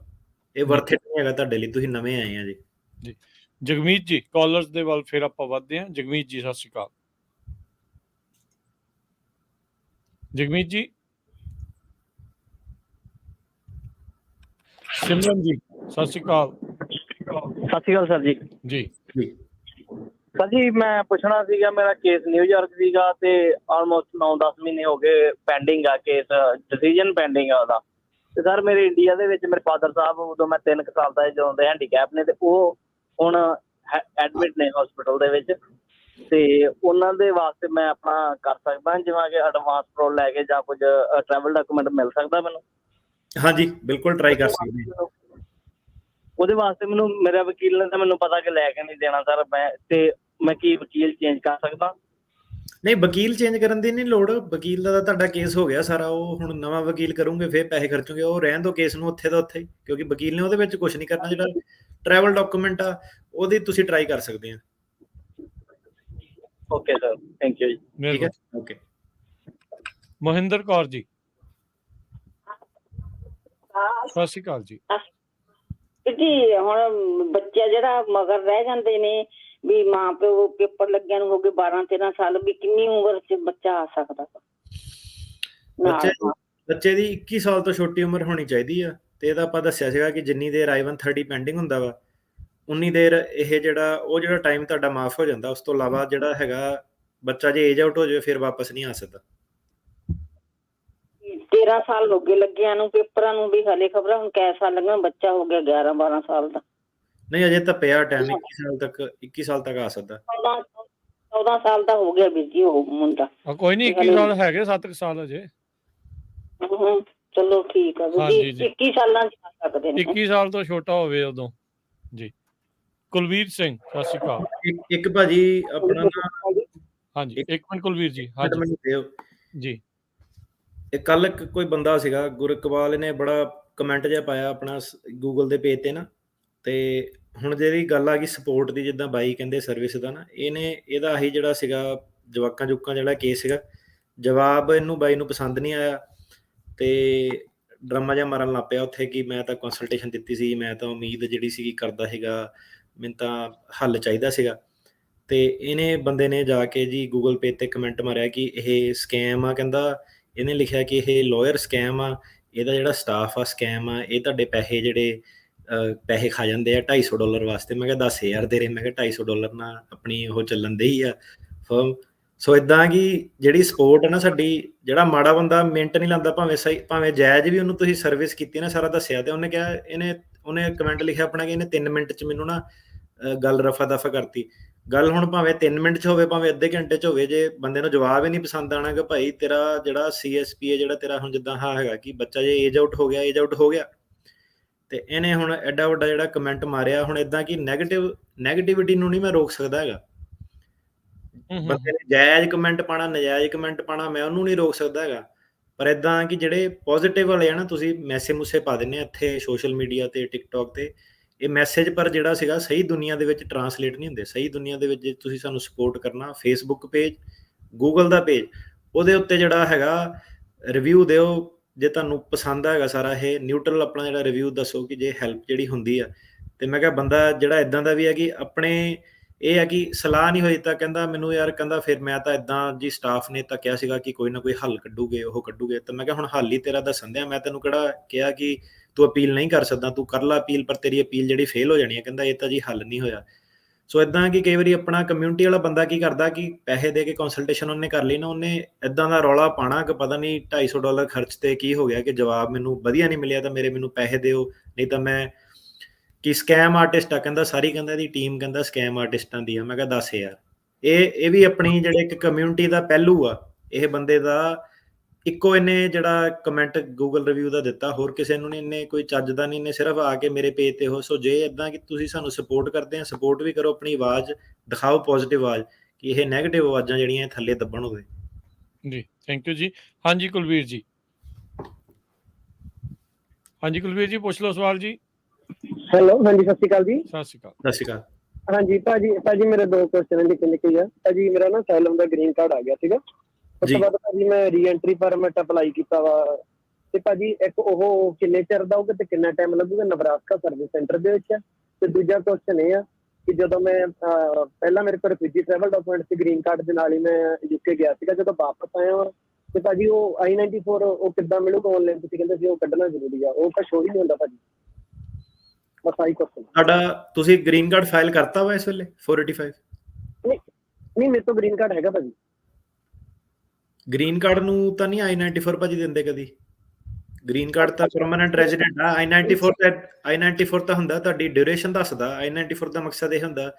Speaker 2: ਇਹ ਵਰਥ ਇਟ ਨਹੀਂ ਹੈਗਾ ਤੁਹਾਡੇ ਲਈ, ਤੁਸੀਂ ਨਵੇਂ ਆਏ ਆ ਜੀ।
Speaker 1: ਜਗਮੀਤ ਜੀ ਕਾਲਰਸ ਦੇ ਵੱਲ ਫਿਰ ਆਪਾਂ ਵੱਧਦੇ ਹਾਂ। ਜਗਮੀਤ ਜੀ ਸਤਿ ਸ਼੍ਰੀ ਅਕਾਲ। ਜਗਮੀਤ ਜੀ। ਸਿਮਰਨ ਜੀ ਸਤਿ ਸ਼੍ਰੀ ਅਕਾਲ।
Speaker 4: ਸਤਿ ਸ਼੍ਰੀ ਅਕਾਲ ਸਰ ਜੀ।
Speaker 1: ਜੀ
Speaker 4: ਸਰ ਜੀ ਮੈਂ ਪੁੱਛਣਾ ਸੀਗਾ, ਮੇਰਾ ਕੇਸ ਨਿਊਯਾਰਕ ਸੀਗਾ ਤੇ ਆਲਮੋਸਟ 9-10 ਮਹੀਨੇ ਹੋ ਗਏ ਪੈਂਡਿੰਗ ਆ, ਕੇਸ ਡਿਸੀਜਨ ਪੈਂਡਿੰਗ ਆ ਉਹਦਾ। ਤੇ ਸਰ ਮੇਰੇ ਇੰਡੀਆ ਦੇ ਵਿੱਚ ਮੇਰੇ ਫਾਦਰ ਸਾਹਿਬ ਉਦੋਂ ਮੈਂ 3 ਸਾਲ ਦਾ ਜਦੋਂ ਦੇ ਹੈਂਡੀਕੈਪ ਨੇ, ਤੇ ਉਹ ਹੁਣ ਐਡਮਿਟ ਨੇ ਹਸਪੀਟਲ ਦੇ ਵਿੱਚ। ਤੇ ਉਹਨਾਂ ਦੇ ਵਾਸਤੇ ਮੈਂ ਆਪਣਾ ਕਰ ਸਕਦਾ ਜਿਵੇਂ ਕਿ ਐਡਵਾਂਸ ਪ੍ਰੋ ਲੈ ਕੇ ਜਾਂ ਕੁਝ ਟਰੈਵਲ ਡਾਕੂਮੈਂਟ ਮਿਲ ਸਕਦਾ ਮੈਨੂੰ?
Speaker 2: ਹਾਂਜੀ ਬਿਲਕੁਲ ਟਰਾਈ ਕਰ ਸਕਦੇ ਹਾਂ।
Speaker 4: ਉਹਦੇ ਵਾਸਤੇ ਮੈਨੂੰ ਮੇਰਾ ਵਕੀਲ ਨੇ ਤਾਂ ਮੈਨੂੰ ਪਤਾ ਕਿ ਲੈ ਕੇ ਨਹੀਂ ਦੇਣਾ ਸਰ, ਮੈਂ ਕੀ ਵਕੀਲ ਚੇਂਜ ਕਰ ਸਕਦਾ?
Speaker 2: ਨਹੀਂ, ਵਕੀਲ ਚੇਂਜ ਕਰਨ ਦੀ ਨਹੀਂ ਲੋੜ। ਵਕੀਲ ਦਾ ਤੁਹਾਡਾ ਕੇਸ ਹੋ ਗਿਆ ਸਾਰਾ, ਉਹ ਹੁਣ ਨਵਾਂ ਵਕੀਲ ਕਰੂੰਗੇ ਫਿਰ ਪੈਸੇ ਖਰਚੋਗੇ। ਉਹ ਰਹਿਣ ਦਿਓ ਕੇਸ ਨੂੰ ਉੱਥੇ ਦਾ ਉੱਥੇ ਹੀ, ਕਿਉਂਕਿ ਵਕੀਲ ਨੇ ਉਹਦੇ ਵਿੱਚ ਕੁਝ ਨਹੀਂ ਕਰਨਾ। ਜਿਹੜਾ ਟਰੈਵਲ ਡਾਕੂਮੈਂਟ ਆ ਉਹਦੀ ਤੁਸੀਂ ਟਰਾਈ ਕਰ ਸਕਦੇ ਆ।
Speaker 4: ਓਕੇ ਸਰ, ਥੈਂਕ ਯੂ ਜੀ।
Speaker 2: ਠੀਕ ਹੈ, ਓਕੇ।
Speaker 1: ਮੋਹਿੰਦਰ ਕੌਰ ਜੀ ਸਤਿ ਸ਼੍ਰੀ ਅਕਾਲ ਜੀ।
Speaker 5: ਜੀ ਹੁਣ ਬੱਚਾ ਜਿਹੜਾ ਮਗਰ ਰਹਿ ਜਾਂਦੇ ਨੇ ਵੀ ਮਾਂ ਪਿਓ ਪੇਪਰ ਲੱਗਿਆ ਨੂੰ ਹੋ ਗਏ 12-13 ਸਾਲ, ਵੀ ਕਿੰਨੀ ਉਮਰ 'ਚ ਬੱਚਾ ਆ ਸਕਦਾ?
Speaker 2: ਬੱਚੇ ਦੀ 21 ਸਾਲ ਤੋਂ ਛੋਟੀ ਉਮਰ ਹੋਣੀ ਚਾਹੀਦੀ ਆ। ਤੇ ਇਹਦਾ ਆਪਾਂ ਦੱਸਿਆ ਸੀਗਾ ਕਿ ਜਿੰਨੀ ਦੇਰ I-130 ਪੈਂਡਿੰਗ ਹੁੰਦਾ ਵਾ ਉਨੀ ਦੇਰ ਇਹ ਜਿਹੜਾ ਟਾਈਮ ਤੁਹਾਡਾ ਮਾਫ ਹੋ ਜਾਂਦਾ। ਉਸ ਤੋਂ ਇਲਾਵਾ ਜਿਹੜਾ ਹੈਗਾ ਬੱਚਾ ਜੇ ਏਜ ਆਊਟ ਹੋ ਜਾਵੇ ਫਿਰ ਵਾਪਸ ਨਹੀਂ ਆ ਸਕਦਾ।
Speaker 5: 13 ਸਾਲ ਹੋ ਗਏ ਲੱਗਿਆ ਨੂੰ ਪੇਪਰਾਂ ਨੂੰ, ਵੀ ਹਲੇ ਖਬਰਾਂ ਹੁਣ ਕੈ ਸਾਲ ਲੱਗਣਾ, ਬੱਚਾ ਹੋ ਗਿਆ 11-12 ਸਾਲ ਦਾ।
Speaker 2: ਨਹੀਂ ਅਜੇ ਤਾਂ ਪਿਆ ਟਾਈਮ, 21 ਸਾਲ ਤੱਕ ਆ ਸਕਦਾ।
Speaker 5: 14 ਸਾਲ ਦਾ ਹੋ ਗਿਆ ਵੀਰ ਜੀ ਉਹ ਮੁੰਡਾ।
Speaker 1: ਕੋਈ ਨਹੀਂ 21 ਸਾਲ ਹੈਗੇ, 7 ਸਾਲ ਅਜੇ।
Speaker 5: ਚਲੋ ਠੀਕ ਆ ਵੀਰ ਜੀ, 21 ਸਾਲਾਂ ਚ ਆ ਸਕਦੇ ਨੇ।
Speaker 1: 21 ਸਾਲ ਤੋਂ ਛੋਟਾ ਹੋਵੇ ਉਦੋਂ ਜੀ। ਕੁਲਵੀਰ ਸਿੰਘ ਸਤਿ ਸ਼੍ਰੀ ਅਕਾਲ।
Speaker 2: ਇੱਕ ਭਾਜੀ ਆਪਣਾ
Speaker 1: ਹਾਂਜੀ ਇੱਕ ਮਿੰਟ ਕੁਲਵੀਰ ਜੀ। ਹਾਂਜੀ ਜੀ।
Speaker 2: ਇਹ ਕੱਲ ਕੋਈ ਬੰਦਾ ਸੀਗਾ ਗੁਰਕਵਾਲ ਨੇ ਬੜਾ ਕਮੈਂਟ ਜਿਹਾ ਪਾਇਆ ਆਪਣਾ ਗੂਗਲ ਦੇ ਪੇਜ ਤੇ ਨਾ, ਤੇ ਹੁਣ ਜਿਹੜੀ ਗੱਲ ਆ ਗਈ ਸਪੋਰਟ ਦੀ, ਜਿੱਦਾਂ ਬਾਈ ਕਹਿੰਦੇ ਸਰਵਿਸ ਦਾ ਨਾ, ਇਹਦਾ ਆਹੀ ਜਿਹੜਾ ਸੀਗਾ ਜਵਾਕਾਂ ਜੁਕਾਂ ਜਿਹੜਾ ਕੇਸ ਸੀਗਾ, ਜਵਾਬ ਇਹਨੂੰ ਬਾਈ ਨੂੰ ਪਸੰਦ ਨਹੀਂ ਆਇਆ ਤੇ ਡਰਾਮਾ ਜਿਹਾ ਮਾਰਨ ਲੱਗ ਪਿਆ ਉੱਥੇ ਕਿ ਮੈਂ ਤਾਂ ਕੰਸਲਟੇਸ਼ਨ ਦਿੱਤੀ ਸੀ, ਮੈਂ ਤਾਂ ਉਮੀਦ ਜਿਹੜੀ ਸੀਗੀ ਕਰਦਾ ਸੀਗਾ, ਮੈਨੂੰ ਤਾਂ ਹੱਲ ਚਾਹੀਦਾ ਸੀਗਾ। ਤੇ ਇਹਨੇ ਬੰਦੇ ਨੇ ਜਾ ਕੇ ਜੀ ਗੂਗਲ ਪੇ ਤੇ ਕਮੈਂਟ ਮਾਰਿਆ ਕਿ ਇਹ ਸਕੈਮ ਆ। ਕਹਿੰਦਾ ਇਹਨੇ ਲਿਖਿਆ ਕਿ ਇਹ ਲਾਇਰ ਸਕੈਮ ਆ, ਇਹਦਾ ਜਿਹੜਾ ਸਟਾਫ ਆ ਸਕੈਮ ਆ, ਇਹ ਤੁਹਾਡੇ ਪੈਸੇ ਖਾ ਜਾਂਦੇ ਆ $250 ਵਾਸਤੇ। ਮੈਂ ਕਿਹਾ ਦੱਸ ਯਾਰ ਤੇਰੇ, ਮੈਂ ਕਿਹਾ $250 ਨਾਲ ਆਪਣੀ ਉਹ ਚੱਲਣ ਦੇ ਹੀ ਆ ਫਰਮ। ਸੋ ਇਦਾਂ ਕਿ ਜਿਹੜੀ ਸਪੋਰਟ ਹੈ ਨਾ ਸਾਡੀ, ਜਿਹੜਾ ਮਾੜਾ ਬੰਦਾ ਮਿੰਟ ਨਹੀਂ ਲਾਉਂਦਾ, ਭਾਵੇਂ ਜਾਇਜ਼ ਵੀ ਉਹਨੂੰ ਤੁਸੀਂ ਸਰਵਿਸ ਕੀਤੀ ਨਾ, ਸਾਰਾ ਦੱਸਿਆ, ਤੇ ਉਹਨੇ ਕਿਹਾ ਉਹਨੇ ਕਮੈਂਟ ਲਿਖਿਆ ਆਪਣਾ ਕਿ ਇਹਨੇ 3 ਮਿੰਟ 'ਚ ਮੈਨੂੰ ਨਾ ਗੱਲ ਰਫਾ ਦਫਾ ਕਰਤੀ। ਗੱਲ ਹੁਣ ਭਾਵੇਂ 3 ਮਿੰਟ 'ਚ ਹੋਵੇ ਭਾਵੇਂ ਅੱਧੇ ਘੰਟੇ 'ਚ ਹੋਵੇ, ਜੇ ਬੰਦੇ ਨੂੰ ਜਵਾਬ ਹੀ ਨਹੀਂ ਪਸੰਦ ਆਉਣਾ ਕਿ ਭਾਈ ਤੇਰਾ ਜਿਹੜਾ CSP ਹੈ ਜਿਹੜਾ ਤੇਰਾ ਹੁਣ ਜਿੱਦਾਂ ਹੈਗਾ ਕਿ ਬੱਚਾ ਜੇ ਏਜ ਆਊਟ ਹੋ ਗਿਆ, ਤੇ ਇਹਨੇ ਹੁਣ ਐਡਾ ਵੱਡਾ ਜਿਹੜਾ ਕਮੈਂਟ ਮਾਰਿਆ। ਹੁਣ ਇਦਾਂ ਕਿ ਨੈਗੇਟਿਵਿਟੀ ਨੂੰ ਨਹੀਂ ਮੈਂ ਰੋਕ ਸਕਦਾ ਹੈਗਾ। ਬੰਦੇ ਨੇ ਜਾਇਜ਼ ਕਮੈਂਟ ਪਾਣਾ, ਨਜਾਇਜ਼ ਕਮੈਂਟ ਪਾਣਾ, ਮੈਂ ਉਹਨੂੰ ਨਹੀਂ ਰੋਕ ਸਕਦਾ ਹੈਗਾ। ਪਰ ਇਦਾਂ ਕਿ ਜਿਹੜੇ ਪੋਜ਼ਿਟਿਵ ਵਾਲੇ ਆ ਨਾ, ਤੁਸੀਂ ਮੈਸੇਜ ਪਾ ਦਿੰਦੇ ਆ ਇੱਥੇ ਸੋਸ਼ਲ ਮੀਡੀਆ ਤੇ ਟਿਕਟੋਕ ਤੇ, ਇਹ ਮੈਸੇਜ ਪਰ ਜਿਹੜਾ ਸੀਗਾ ਸਹੀ ਦੁਨੀਆ ਦੇ ਵਿੱਚ ਟਰਾਂਸਲੇਟ ਨਹੀਂ ਹੁੰਦੇ। ਸਹੀ ਦੁਨੀਆ ਦੇ ਵਿੱਚ ਜੇ ਤੁਸੀਂ ਸਾਨੂੰ ਸਪੋਰਟ ਕਰਨਾ, ਫੇਸਬੁੱਕ ਪੇਜ, ਗੂਗਲ ਦਾ ਪੇਜ, ਉਹਦੇ ਉੱਤੇ ਜਿਹੜਾ ਹੈਗਾ ਰਿਵਿਊ ਦਿਓ। ਜੇ ਤੁਹਾਨੂੰ ਪਸੰਦ ਹੈਗਾ ਸਾਰਾ ਇਹ ਨਿਊਟਰਲ ਆਪਣਾ ਜਿਹੜਾ ਰਿਵਿਊ ਦੱਸੋ ਕਿ ਜੇ ਹੈਲਪ ਜਿਹੜੀ ਹੁੰਦੀ ਆ ਤੇ ਮੈਂ ਕਿਹਾ ਬੰਦਾ ਜਿਹੜਾ ਇਦਾਂ ਦਾ ਵੀ ਹੈ ਕਿ ਆਪਣੇ ਇਹ ਹੈ ਕਿ ਸਲਾਹ ਨਹੀਂ ਹੋਈ ਤਾਂ ਕਹਿੰਦਾ ਮੈਨੂੰ ਯਾਰ ਕਹਿੰਦਾ ਫਿਰ ਮੈਂ ਤਾਂ ਇਦਾਂ ਜੀ ਸਟਾਫ ਨੇ ਤਾਂ ਕਿਹਾ ਸੀਗਾ ਕਿ ਕੋਈ ਨਾ ਕੋਈ ਹੱਲ ਕੱਢੂਗੇ ਉਹ ਕੱਢੂਗੇ। ਤਾਂ ਮੈਂ ਕਿਹਾ ਹੁਣ ਹੱਲ ਹੀ ਤੇਰਾ ਦੱਸਣ ਦਿਆਂ, ਮੈਂ ਤੈਨੂੰ ਕਿਹੜਾ ਕਿਹਾ ਕਿ ਤੂੰ ਅਪੀਲ ਨਹੀਂ ਕਰ ਸਕਦਾ, ਤੂੰ ਕਰ ਲਾ ਅਪੀਲ, ਪਰ ਤੇਰੀ ਅਪੀਲ ਜਿਹੜੀ ਫੇਲ ਹੋ ਜਾਣੀ ਹੈ। ਕਹਿੰਦਾ ਇਹ ਤਾਂ ਜੀ ਹੱਲ ਨਹੀਂ ਹੋਇਆ। ਸੋ ਇਦਾਂ ਕਿ ਕਈ ਵਾਰੀ ਆਪਣਾ ਕਮਿਊਨਿਟੀ ਵਾਲਾ ਬੰਦਾ ਕੀ ਕਰਦਾ ਕਿ ਪੈਸੇ ਦੇ ਕੇ ਕੰਸਲਟੇਸ਼ਨ ਉਹਨੇ ਕਰ ਲਈ ਨਾ, ਉਹਨੇ ਇਦਾਂ ਦਾ ਰੌਲਾ ਪਾਣਾ ਕਿ ਪਤਾ ਨਹੀਂ $250 ਖਰਚ ਤੇ ਕੀ ਹੋ ਗਿਆ ਕਿ ਜਵਾਬ ਮੈਨੂੰ ਵਧੀਆ ਨਹੀਂ ਮਿਲਿਆ ਤਾਂ ਮੈਨੂੰ ਪੈਸੇ ਦਿਓ, ਨਹੀਂ ਤਾਂ ਮੈਂ ਕਿ ਸਕੈਮ ਆਰਟਿਸਟ ਆ। ਕਹਿੰਦਾ ਸਾਰੀ ਕਹਿੰਦਾ ਇਹਦੀ ਟੀਮ ਕਹਿੰਦਾ ਸਕੈਮ ਆਰਟਿਸਟਾਂ ਦੀ ਆ। ਮੈਂ ਕਿਹਾ ਦੱਸ ਯਾਰ, ਇਹ ਵੀ ਆਪਣੀ ਜਿਹੜੇ ਇੱਕ ਕਮਿਊਨਿਟੀ ਦਾ ਪਹਿਲੂ ਆ। ਇਹ ਬੰਦੇ ਦਾ ਇੱਕੋ ਇਹਨੇ ਜਿਹੜਾ ਕਮੈਂਟ ਗੂਗਲ ਰਿਵਿਊ ਦਾ ਦਿੱਤਾ, ਹੋਰ ਕਿਸੇ ਨੂੰ ਨਹੀਂ ਇਹਨੇ ਕੋਈ ਚੱਜ ਦਾ ਨਹੀਂ, ਇਹਨੇ ਸਿਰਫ ਆ ਕੇ ਮੇਰੇ ਪੇਜ ਤੇ ਹੋ। ਸੋ ਜੇ ਇਦਾਂ ਕਿ ਤੁਸੀਂ ਸਾਨੂੰ ਸਪੋਰਟ ਕਰਦੇ ਆ, ਸਪੋਰਟ ਵੀ ਕਰੋ, ਆਪਣੀ ਆਵਾਜ਼ ਦਿਖਾਓ, ਪੋਜ਼ਿਟਿਵ ਆਵਾਜ਼, ਕਿ ਇਹ ਨੈਗੇਟਿਵ ਆਵਾਜ਼ਾਂ ਜਿਹੜੀਆਂ ਥੱਲੇ ਦੱਬਣ ਹੋਵੇ।
Speaker 1: ਜੀ ਥੈਂਕ ਯੂ ਜੀ। ਹਾਂਜੀ ਕੁਲਵੀਰ ਜੀ। ਹਾਂਜੀ ਕੁਲਵੀਰ ਜੀ, ਪੁੱਛ ਲਓ ਸਵਾਲ ਜੀ।
Speaker 4: ਹੈਲੋ, ਹਾਂਜੀ ਸਤਿ ਸ਼੍ਰੀ ਅਕਾਲ ਜੀ।
Speaker 1: ਸਤਿ ਸ਼੍ਰੀ ਅਕਾਲ।
Speaker 2: ਸਤਿ ਸ਼੍ਰੀ ਅਕਾਲ।
Speaker 4: ਹਾਂਜੀ ਭਾਜੀ ਮੇਰੇ 2 ਕੁਐਸਚਨ ਨਿੱਕੇ ਆ ਭਾਜੀ। ਮੇਰਾ ਨਾ ਸਾਈਲਮ ਦਾ ਗ੍ਰੀਨ ਕਾਰਡ ਆ ਗਿਆ ਸੀਗਾ, ਉਸ ਤੋਂ ਬਾਅਦ ਭਾਜੀ ਮੈਂ ਰੀਐਂਟਰੀ ਪਰਮਿਟ ਅਪਲਾਈ ਕੀਤਾ ਵਾ, ਤੇ ਭਾਜੀ ਇੱਕ ਉਹ ਕਿੰਨੇ ਚਿਰ ਦਾ ਹੋਊਗਾ ਤੇ ਕਿੰਨਾ ਟਾਈਮ ਲੱਗੂਗਾ ਨਬਰਾਸਕਾ ਸਰਵਿਸ ਸੈਂਟਰ ਦੇ ਵਿੱਚ? ਤੇ ਦੂਜਾ ਕੁਐਸਚਨ ਇਹ ਆ ਕਿ ਜਦੋਂ ਮੈਂ ਪਹਿਲਾਂ ਮੇਰੇ ਕੋਲ ਰਿਫਿਊਜੀ ਟਰੈਵਲ ਡਾਕੂਮੈਂਟ ਸੀ ਗ੍ਰੀਨ ਕਾਰਡ ਦੇ ਨਾਲ ਹੀ ਮੈਂ UK ਗਿਆ ਸੀਗਾ, ਜਦੋਂ ਵਾਪਸ ਆਇਆ ਵਾ ਤੇ ਭਾਜੀ ਉਹ I-94 ਉਹ ਕਿੱਦਾਂ ਮਿਲੂਗਾ ਆਨਲਾਈਨ? ਤੁਸੀਂ ਕਹਿੰਦੇ ਸੀ ਉਹ ਕੱਢਣਾ ਜ਼ਰੂਰੀ ਆ, ਉਹ ਤਾਂ ਸ਼ੋ ਹੀ ਨਹੀਂ ਹੁੰਦਾ ਭਾਜੀ। ਬਸ ਆਹੀ ਕੁਐਸਚਨ।
Speaker 2: ਤੁਹਾਡਾ ਤੁਸੀਂ ਗ੍ਰੀਨ ਕਾਰਡ ਫਾਈਲ ਕਰਤਾ ਵਾ ਇਸ ਵੇਲੇ 485?
Speaker 4: ਨਹੀਂ ਮੇਰੇ ਤੋਂ ਗ੍ਰੀਨ ਕਾਰਡ ਹੈਗਾ ਭਾਜੀ।
Speaker 2: ਗ੍ਰੀਨ ਕਾਰਡ ਨੂੰ ਤਾਂ ਨਹੀਂ I-94 ਭਾਜੀ ਦਿੰਦੇ ਕਦੀ। ਗ੍ਰੀਨ ਕਾਰਡ ਤਾਂ ਪਰਮਨੈਂਟ ਰੈਜ਼ੀਡੈਂਟ ਆ। I-94 ਤਾਂ ਹੁੰਦਾ ਤੁਹਾਡੀ ਡਿਊਰੇਸ਼ਨ ਦੱਸਦਾ। I-94 ਦਾ ਮਕਸਦ ਇਹ ਹੁੰਦਾ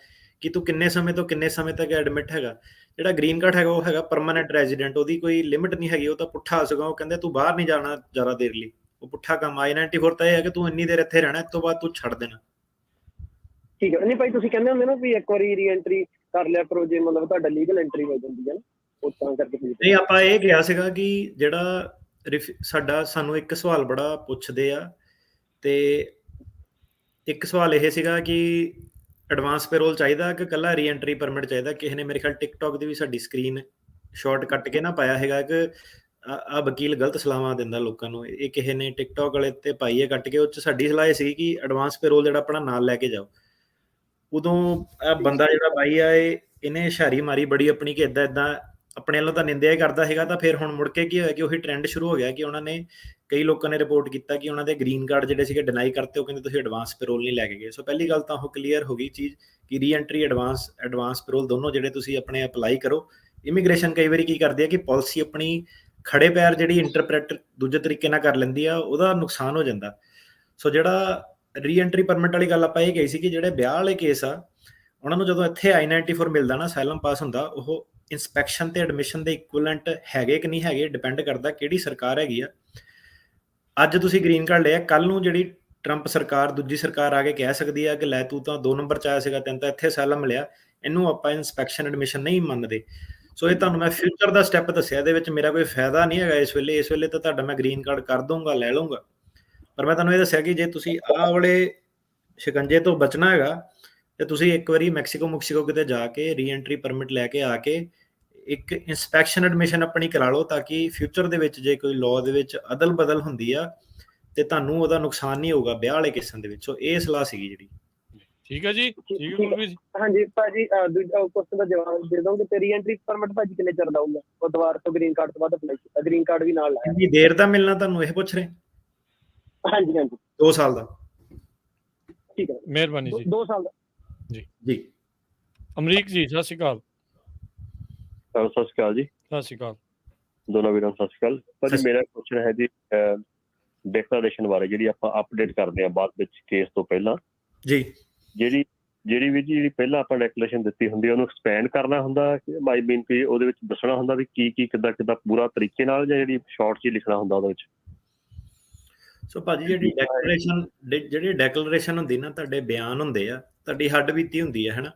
Speaker 2: ਕਿ ਤੂੰ ਕਿੰਨੇ ਸਮੇਂ ਤੋਂ ਕਿੰਨੇ ਸਮੇਂ ਤੱਕ ਐਡਮਿਟ ਹੈਗਾ। ਜਿਹੜਾ ਗ੍ਰੀਨ ਕਾਰਡ ਹੈਗਾ ਉਹ ਹੈਗਾ ਪਰਮਨੈਂਟ ਰੈਜ਼ੀਡੈਂਟ, ਉਹਦੀ ਕੋਈ ਲਿਮਿਟ ਨਹੀਂ ਹੈਗੀ। ਉਹ ਤਾਂ ਪੁੱਠਾ ਸਗੋਂ ਉਹ ਕਹਿੰਦੇ ਤੂੰ ਬਾਹਰ ਨਹੀਂ ਜਾਣਾ ਜ਼ਿਆਦਾ ਦੇਰ ਲਈ, ਉਹ ਪੁੱਠਾ ਕੰਮ। I-94 ਤਾਂ ਇਹ ਹੈ ਕਿ ਤੂੰ ਇੰਨੀ ਦੇਰ ਇੱਥੇ ਰਹਿਣਾ, ਇਸ ਤੋਂ ਬਾਅਦ ਤੂੰ ਛੱਡ ਦੇਣਾ।
Speaker 4: ਠੀਕ ਹੈ। ਨਹੀਂ ਭਾਈ ਤੁਸੀਂ ਕਹਿੰਦੇ ਹੁੰਦੇ ਨਾ ਵੀ ਇੱਕ ਵਾਰੀ ਰੀਐਂਟਰੀ ਕਰ ਲਿਆ ਕਰੋ ਜੇ ਮਤਲਬ ਤੁਹਾਡਾ ਲੀਗਲ ਐਂਟਰੀ ਹੋ ਜਾਂਦੀ ਹੈ ਨਾ, ਉਹ ਤਾਂ ਕਰਕੇ।
Speaker 2: ਨਹੀਂ, ਆਪਾਂ ਇਹ ਕਿਹਾ ਸੀਗਾ ਕਿ ਜਿਹੜਾ ਸਾਨੂੰ ਇੱਕ ਸਵਾਲ ਬੜਾ ਪੁੱਛਦੇ ਆ, ਤੇ ਇੱਕ ਸਵਾਲ ਇਹ ਸੀਗਾ ਕਿ ਐਡਵਾਂਸ ਪੇਰੋਲ ਚਾਹੀਦਾ ਕਿ ਕੱਲਾ ਰੀਐਂਟਰੀ ਪਰਮਿਟ ਚਾਹੀਦਾ। ਕਿਸੇ ਨੇ ਮੇਰੇ ਖਿਆਲ ਟਿਕਟੌਕ ਦੀ ਵੀ ਸਾਡੀ ਸਕਰੀਨ ਸ਼ਾਰਟ ਕੱਟ ਕੇ ਨਾ ਪਾਇਆ ਹੈਗਾ ਕਿ ਆ ਵਕੀਲ ਗਲਤ ਸਲਾਹਾਂ ਦਿੰਦਾ ਲੋਕਾਂ ਨੂੰ। ਇਹ ਕਿਸੇ ਨੇ ਟਿਕਟੌਕ ਵਾਲੇ ਤੇ ਪਾਈ ਹੈ ਕੱਟ ਕੇ। ਉਹ 'ਚ ਸਾਡੀ ਸਲਾਹ ਇਹ ਸੀ ਕਿ ਐਡਵਾਂਸ ਪੇਰੋਲ ਜਿਹੜਾ ਆਪਣਾ ਨਾਲ ਲੈ ਕੇ ਜਾਓ। ਉਦੋਂ ਇਹ ਬੰਦਾ ਜਿਹੜਾ ਬਾਈ ਆ ਇਹਨੇ ਹੁਸ਼ਿਆਰੀ ਮਾਰੀ ਬੜੀ ਆਪਣੀ ਕਿ ਇੱਦਾਂ ਆਪਣੇ ਵੱਲੋਂ ਤਾਂ ਨਿੰਦਿਆ ਹੀ ਕਰਦਾ ਹੈਗਾ। ਤਾਂ ਫਿਰ ਹੁਣ ਮੁੜ ਕੇ ਕੀ ਹੋਇਆ ਕਿ ਉਹੀ ਟ੍ਰੈਂਡ ਸ਼ੁਰੂ ਹੋ ਗਿਆ ਕਿ ਉਹਨਾਂ ਨੇ ਕਈ ਲੋਕਾਂ ਨੇ ਰਿਪੋਰਟ ਕੀਤਾ ਕਿ ਉਹਨਾਂ ਦੇ ਗ੍ਰੀਨ ਕਾਰਡ ਜਿਹੜੇ ਸੀਗੇ ਡਿਨਾਈ ਕਰਤੇ। ਉਹ ਕਹਿੰਦੇ ਤੁਸੀਂ ਐਡਵਾਂਸ ਪੇਰੋਲ ਨਹੀਂ ਲੈ ਕੇ ਗਏ। ਸੋ ਪਹਿਲੀ ਗੱਲ ਤਾਂ ਉਹ ਕਲੀਅਰ ਹੋ ਗਈ ਚੀਜ਼ ਕਿ ਰੀਐਂਟਰੀ ਐਡਵਾਂਸ ਪੇਰੋਲ ਦੋਨੋਂ ਜਿਹੜੇ ਤੁਸੀਂ ਆਪਣੇ ਅਪਲਾਈ ਕਰੋ। ਇਮੀਗ੍ਰੇਸ਼ਨ ਕਈ ਵਾਰੀ ਕੀ ਕਰਦੀ ਹੈ ਕਿ ਪਾਲਿਸੀ ਆਪਣੀ ਖੜੇ ਪੈਰ ਜਿਹੜੀ ਇੰਟਰਪ੍ਰੈਟ ਦੂਜੇ ਤਰੀਕੇ ਨਾਲ ਕਰ ਲੈਂਦੀ ਆ, ਉਹਦਾ ਨੁਕਸਾਨ ਹੋ ਜਾਂਦਾ। ਸੋ ਜਿਹੜਾ ਰੀਐਂਟਰੀ ਪਰਮਿਟ ਵਾਲੀ ਗੱਲ ਆਪਾਂ ਇਹ ਕਹੀ ਸੀ ਕਿ ਜਿਹੜੇ ਵਿਆਹ ਵਾਲੇ ਕੇਸ ਆ ਉਹਨਾਂ ਨੂੰ ਜਦੋਂ ਇੱਥੇ I-94 ਮਿਲਦਾ ਨਾ, ਅਸਾਈਲਮ ਪਾਸ ਹੁੰਦਾ, ਉਹ ਇੰਸਪੈਕਸ਼ਨ ਤੇ ਐਡਮਿਸ਼ਨ ਦੇ ਇਕੁਇਵਲੈਂਟ ਹੈਗੇ ਕਿ ਨਹੀਂ ਹੈਗੇ ਡਿਪੈਂਡ ਕਰਦਾ ਕਿਹੜੀ ਸਰਕਾਰ ਹੈਗੀ ਆ। ਅੱਜ ਤੁਸੀਂ ਗ੍ਰੀਨ ਕਾਰਡ ਲਿਆ, ਕੱਲ ਨੂੰ ਜਿਹੜੀ ਟਰੰਪ ਸਰਕਾਰ ਦੂਜੀ ਸਰਕਾਰ ਆ ਕੇ ਕਹਿ ਸਕਦੀ ਆ ਕਿ ਲੈ ਤੂੰ ਤਾਂ 2 ਨੰਬਰ 'ਚ ਆਇਆ ਸੀਗਾ, ਤੈਨੂੰ ਤਾਂ ਇੱਥੇ ਅਸਾਈਲਮ ਮਿਲਿਆ, ਇਹਨੂੰ ਆਪਾਂ ਇੰਸਪੈਕਸ਼ਨ ਐਡਮਿਸ਼ਨ ਨਹੀਂ ਮੰਨਦੇ। ਸੋ ਇਹ ਤੁਹਾਨੂੰ ਮੈਂ ਫਿਊਚਰ ਦਾ ਸਟੈਪ ਦੱਸਿਆ, ਇਹਦੇ ਵਿੱਚ ਮੇਰਾ ਕੋਈ ਫਾਇਦਾ ਨਹੀਂ ਹੈਗਾ ਇਸ ਵੇਲੇ ਤਾਂ ਤੁਹਾਡਾ ਮੈਂ ਗ੍ਰੀਨ ਕਾਰਡ ਕਰ ਦਊਂਗਾ, ਲੈ ਲਊਂਗਾ। ਪਰ ਮੈਂ ਤੁਹਾਨੂੰ ਇਹ ਦੱਸਿਆ ਕਿ ਜੇ ਤੁਸੀਂ ਆਹ ਵਾਲੇ ਸ਼ਿਕੰਜੇ ਤੋਂ ਬਚਣਾ ਹੈਗਾ ਤੇ ਤੁਸੀਂ ਇੱਕ ਵਾਰੀ ਮੈਕਸੀਕੋ ਕਿਤੇ ਜਾ ਕੇ ਰੀਐਂਟਰੀ ਪਰਮਿਟ ਲੈ ਕੇ ਆ ਕੇ ਇੱਕ ਇੰਸਪੈਕਸ਼ਨ ਐਡਮਿਸ਼ਨ ਆਪਣੀ ਕਰਾ ਲਓ, ਤਾਂ ਕਿ ਫਿਊਚਰ ਦੇ ਵਿੱਚ ਜੇ ਕੋਈ ਲਾਅ ਦੇ ਵਿੱਚ ਅਦਲ ਬਦਲ ਹੁੰਦੀ ਆ ਤੇ ਤੁਹਾਨੂੰ ਉਹਦਾ ਨੁਕਸਾਨ ਨਹੀਂ ਹੋਊਗਾ ਵਿਆਹ ਵਾਲੇ ਕੇਸਾਂ ਦੇ ਵਿੱਚ। ਸੋ ਇਹ ਸਲਾਹ ਸੀਗੀ ਜਿਹੜੀ।
Speaker 1: ਠੀਕ ਹੈ ਜੀ। ਠੀਕ ਹੈ ਕੁਲਵੀਰ ਜੀ।
Speaker 4: ਹਾਂਜੀ ਭਾਜੀ ਦੂਜਾ ਕੁਐਸਚਨ ਦਾ ਜਵਾਬ ਦੇ ਦੋਗੇ ਤੇ ਰੀਐਂਟਰੀ ਪਰਮਿਟ ਭਾਜੀ ਕਿੰਨੇ ਚਿਰ ਦਾ ਹੋਊਗਾ? ਉਹ ਦੁਬਾਰਾ ਤੋਂ ਗ੍ਰੀਨ ਕਾਰਡ ਤੋਂ ਬਾਅਦ ਅਪਲਾਈ ਕੀਤਾ, ਗ੍ਰੀਨ ਕਾਰਡ ਵੀ ਨਾਲ ਲਾਇਆ।
Speaker 2: ਕਿੰਨੀ ਦੇਰ ਦਾ ਮਿਲਣਾ ਤੁਹਾਨੂੰ ਇਹ ਪੁੱਛ ਰਹੇ?
Speaker 4: ਹਾਂਜੀ
Speaker 2: 2 ਸਾਲ ਦਾ।
Speaker 4: ਠੀਕ ਹੈ,
Speaker 1: ਮਿਹਰਬਾਨੀ ਜੀ।
Speaker 4: 2 ਸਾਲ ਦਾ।
Speaker 2: ਜੀ
Speaker 1: ਅਮਰੀਕ ਜੀ ਸਤਿ ਸ਼੍ਰੀ ਅਕਾਲ।
Speaker 6: ਸਤਿ ਸ਼੍ਰੀ ਅਕਾਲ ਜੀ।
Speaker 1: ਸਤਿ ਸ਼੍ਰੀ ਅਕਾਲ
Speaker 6: ਦੋਨੋਂ ਵੀਰਾਂ ਨੂੰ ਸਤਿ ਸ਼੍ਰੀ ਅਕਾਲ। ਭਾਜੀ ਮੇਰਾ ਕੁਐਸਚਨ ਹੈ ਜੀ ਡਿਕਲੇਰੇਸ਼ਨ ਬਾਰੇ, ਜਿਹੜੀ ਆਪਾਂ ਅਪਡੇਟ ਕਰਦੇ ਆ ਬਾਅਦ ਵਿੱਚ ਕੇਸ ਤੋਂ ਪਹਿਲਾਂ।
Speaker 2: ਜੀ
Speaker 6: ਜਿਹੜੀ ਪਹਿਲਾਂ ਆਪਾਂ ਡਿਕਲੇਰੇਸ਼ਨ ਦਿੱਤੀ ਹੁੰਦੀ ਉਹਨੂੰ ਐਕਸਪੈਂਡ ਕਰਨਾ ਹੁੰਦਾ, ਆਈ ਮੀਨ ਕਿ ਉਹਦੇ ਵਿੱਚ ਦੱਸਣਾ ਹੁੰਦਾ ਵੀ ਕੀ ਕਿੱਦਾਂ ਪੂਰਾ ਤਰੀਕੇ ਨਾਲ, ਜਾਂ ਜਿਹੜੀ ਸ਼ਾਰਟ 'ਚ ਲਿਖਣਾ ਹੁੰਦਾ ਉਹਦੇ ਵਿੱਚ?
Speaker 2: ਸੋ ਭਾਜੀ ਜਿਹੜੀ ਡੈਕਲੇਰੇਸ਼ਨ ਹੁੰਦੀ ਨਾ, ਤੁਹਾਡੇ ਬਿਆਨ ਹੁੰਦੇ ਆ, ਤੁਹਾਡੀ ਹੱਡ ਬੀਤੀ ਹੁੰਦੀ ਹੈ, ਹਨਾ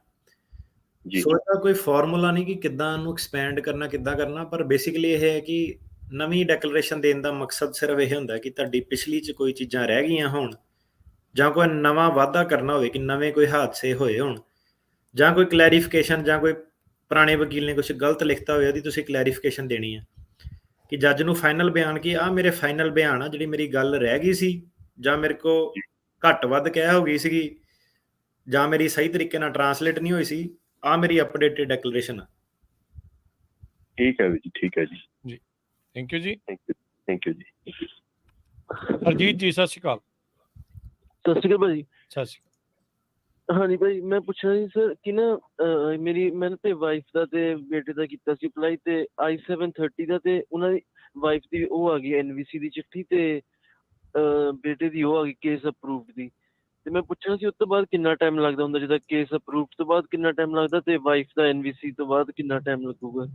Speaker 2: ਜੀ। ਸੋ ਇਹਦਾ ਕੋਈ ਫਾਰਮੂਲਾ ਨਹੀਂ ਕਿ ਕਿੱਦਾਂ ਉਹਨੂੰ ਐਕਸਪੈਂਡ ਕਰਨਾ, ਕਿੱਦਾਂ ਕਰਨਾ, ਪਰ ਬੇਸਿਕਲੀ ਇਹ ਹੈ ਕਿ ਨਵੀਂ ਡੈਕਲੇਰੇਸ਼ਨ ਦੇਣ ਦਾ ਮਕਸਦ ਸਿਰਫ ਇਹ ਹੁੰਦਾ ਕਿ ਤੁਹਾਡੀ ਪਿਛਲੀ 'ਚ ਕੋਈ ਚੀਜ਼ਾਂ ਰਹਿ ਗਈਆਂ ਹੋਣ, ਜਾਂ ਕੋਈ ਨਵਾਂ ਵਾਅਦਾ ਕਰਨਾ ਹੋਵੇ ਕਿ ਨਵੇਂ ਕੋਈ ਹਾਦਸੇ ਹੋਏ ਹੋਣ, ਜਾਂ ਕੋਈ ਕਲੈਰੀਫਿਕੇਸ਼ਨ, ਜਾਂ ਕੋਈ ਪੁਰਾਣੇ ਵਕੀਲ ਨੇ ਕੁਝ ਗਲਤ ਲਿਖਤਾ ਹੋਵੇ, ਉਹਦੀ ਤੁਸੀਂ ਕਲੈਰੀਫਿਕੇਸ਼ਨ ਦੇਣੀ ਹੈ ਕਿ ਜੱਜ ਨੂੰ ਫਾਈਨਲ ਬਿਆਨ ਕਿ ਆਹ ਮੇਰੇ ਫਾਈਨਲ ਬਿਆਨ ਆ, ਜਿਹੜੀ ਮੇਰੀ ਗੱਲ ਰਹਿ ਗਈ ਸੀ ਜਾਂ ਮੇਰੇ ਕੋ ਘੱਟ ਵੱਧ ਕਹਿ ਹੋ ਗਈ ਸੀਗੀ, ਜਾਂ ਮੇਰੀ ਸਹੀ ਤਰੀਕੇ ਨਾਲ ਟਰਾਂਸਲੇਟ ਨਹੀਂ ਹੋਈ ਸੀ। ਆ ਮੇਰੀ ਅਪਡੇਟਡ ਡੈਕਲੇਰੇਸ਼ਨ ਆ।
Speaker 6: ਠੀਕ ਹੈ ਜੀ, ਠੀਕ ਹੈ ਜੀ,
Speaker 1: ਥੈਂਕ ਯੂ ਜੀ।
Speaker 6: ਥੈਂਕ ਯੂ ਜੀ।
Speaker 1: ਹਰਜੀਤ ਜੀ ਸਤਿ ਸ਼੍ਰੀ ਅਕਾਲ।
Speaker 7: ਸਤਿ ਸ਼੍ਰੀ ਅਕਾਲ ਭਾਜੀ।
Speaker 1: ਸਤਿ ਸ਼੍ਰੀ
Speaker 7: ਹਾਂਜੀ ਭਾਜੀ, ਮੈਂ ਪੁੱਛਣਾ ਸੀ ਸਰ ਕਿ ਨਾ ਮੈਂ ਤੇ ਵਾਈਫ ਦਾ ਤੇ ਬੇਟੇ ਦਾ ਕੀਤਾ ਸੀ ਅਪਲਾਈ, ਤੇ I-730 ਦਾ ਤੇ ਉਹਨਾਂ ਦੀ ਵਾਈਫ ਦੀ ਉਹ ਆ ਗਈ NVC ਦੀ ਚਿੱਠੀ, ਤੇ ਬੇਟੇ ਦੀ ਉਹ ਆ ਗਈ ਕੇਸ ਅਪਰੂਵਡ ਦੀ। ਤੇ ਮੈਂ ਪੁੱਛਣਾ ਸੀ ਉਸ ਤੋਂ ਬਾਅਦ ਕਿੰਨਾ ਟਾਈਮ ਲੱਗਦਾ ਹੁੰਦਾ, ਜਿੱਦਾਂ ਕੇਸ ਅਪਰੂਵਡ ਤੋਂ ਬਾਅਦ ਕਿੰਨਾ ਟਾਈਮ ਲੱਗਦਾ, ਤੇ ਵਾਈਫ ਦਾ NVC ਤੋਂ ਬਾਅਦ ਕਿੰਨਾ ਟਾਈਮ ਲੱਗੂਗਾ?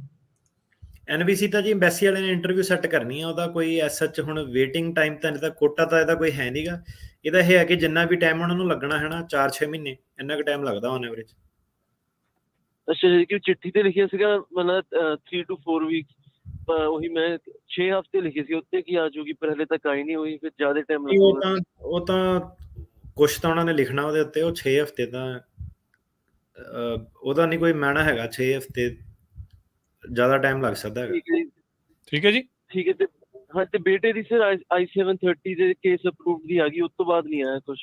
Speaker 2: NVC ਤਾਂ ਜੀ ਐਮਬੈਸੀ ਵਾਲੇ ਨੇ ਇੰਟਰਵਿਊ ਸੈੱਟ ਕਰਨੀ ਆ, ਉਹਦਾ ਕੋਈ ਐਸਐਚ ਹੁਣ ਵੇਟਿੰਗ ਟਾਈਮ ਤਾਂ ਇਹਦਾ ਕੋਟਾ ਤਾਂ ਇਹਦਾ ਕੋਈ ਹੈ ਨਹੀਂਗਾ। ਇਹਦਾ ਇਹ ਹੈ ਕਿ ਜਿੰਨਾ ਵੀ ਟਾਈਮ ਉਹਨਾਂ ਨੂੰ ਲੱਗਣਾ ਹੈ ਨਾ 4-6 ਮਹੀਨੇ ਇੰਨਾ ਕੁ ਟਾਈਮ ਲੱਗਦਾ ਔਨ ਐਵਰੇਜ।
Speaker 7: ਅੱਛਾ ਜੀ, ਕਿ ਚਿੱਠੀ ਤੇ ਲਿਖਿਆ ਸੀਗਾ ਮਤਲਬ 3 to 4 ਵੀਕਸ, ਉਹੀ ਮੈਂ 6 ਹਫ਼ਤੇ ਲਿਖੇ ਸੀ ਉੱਤੇ ਕੀ ਆ ਜਾਊਗੀ, ਪਰ ਹਲੇ ਤੱਕ ਆਈ ਨਹੀਂ ਹੋਈ, ਫਿਰ ਜ਼ਿਆਦਾ ਟਾਈਮ ਲੱਗੂਗਾ।
Speaker 2: ਉਹ ਤਾਂ ਕੁਛ ਤਾਂ ਉਹਨਾਂ ਨੇ ਲਿਖਣਾ ਉਹਦੇ ਉੱਤੇ, ਉਹ 6 ਹਫ਼ਤੇ ਤਾਂ ਉਹਦਾ ਨਹੀਂ ਕੋਈ ਮਾਇਨਾ ਹੈਗਾ। 6 ਹਫ਼ਤੇ ਜ਼ਿਆਦਾ ਟਾਈਮ ਲੱਗ ਸਕਦਾ ਹੈਗਾ।
Speaker 1: ਠੀਕ ਹੈ ਜੀ।
Speaker 7: ਠੀਕ ਹੈ। ਤੇ ਹਾਂ, ਤੇ ਬੇਟੇ ਦੀ ਸਰ I-730 ਦੇ ਕੇਸ ਅਪਰੂਵਡ ਦੀ ਆ ਗਈ, ਉਸ ਤੋਂ ਬਾਅਦ ਨਹੀਂ ਆਇਆ ਕੁਛ?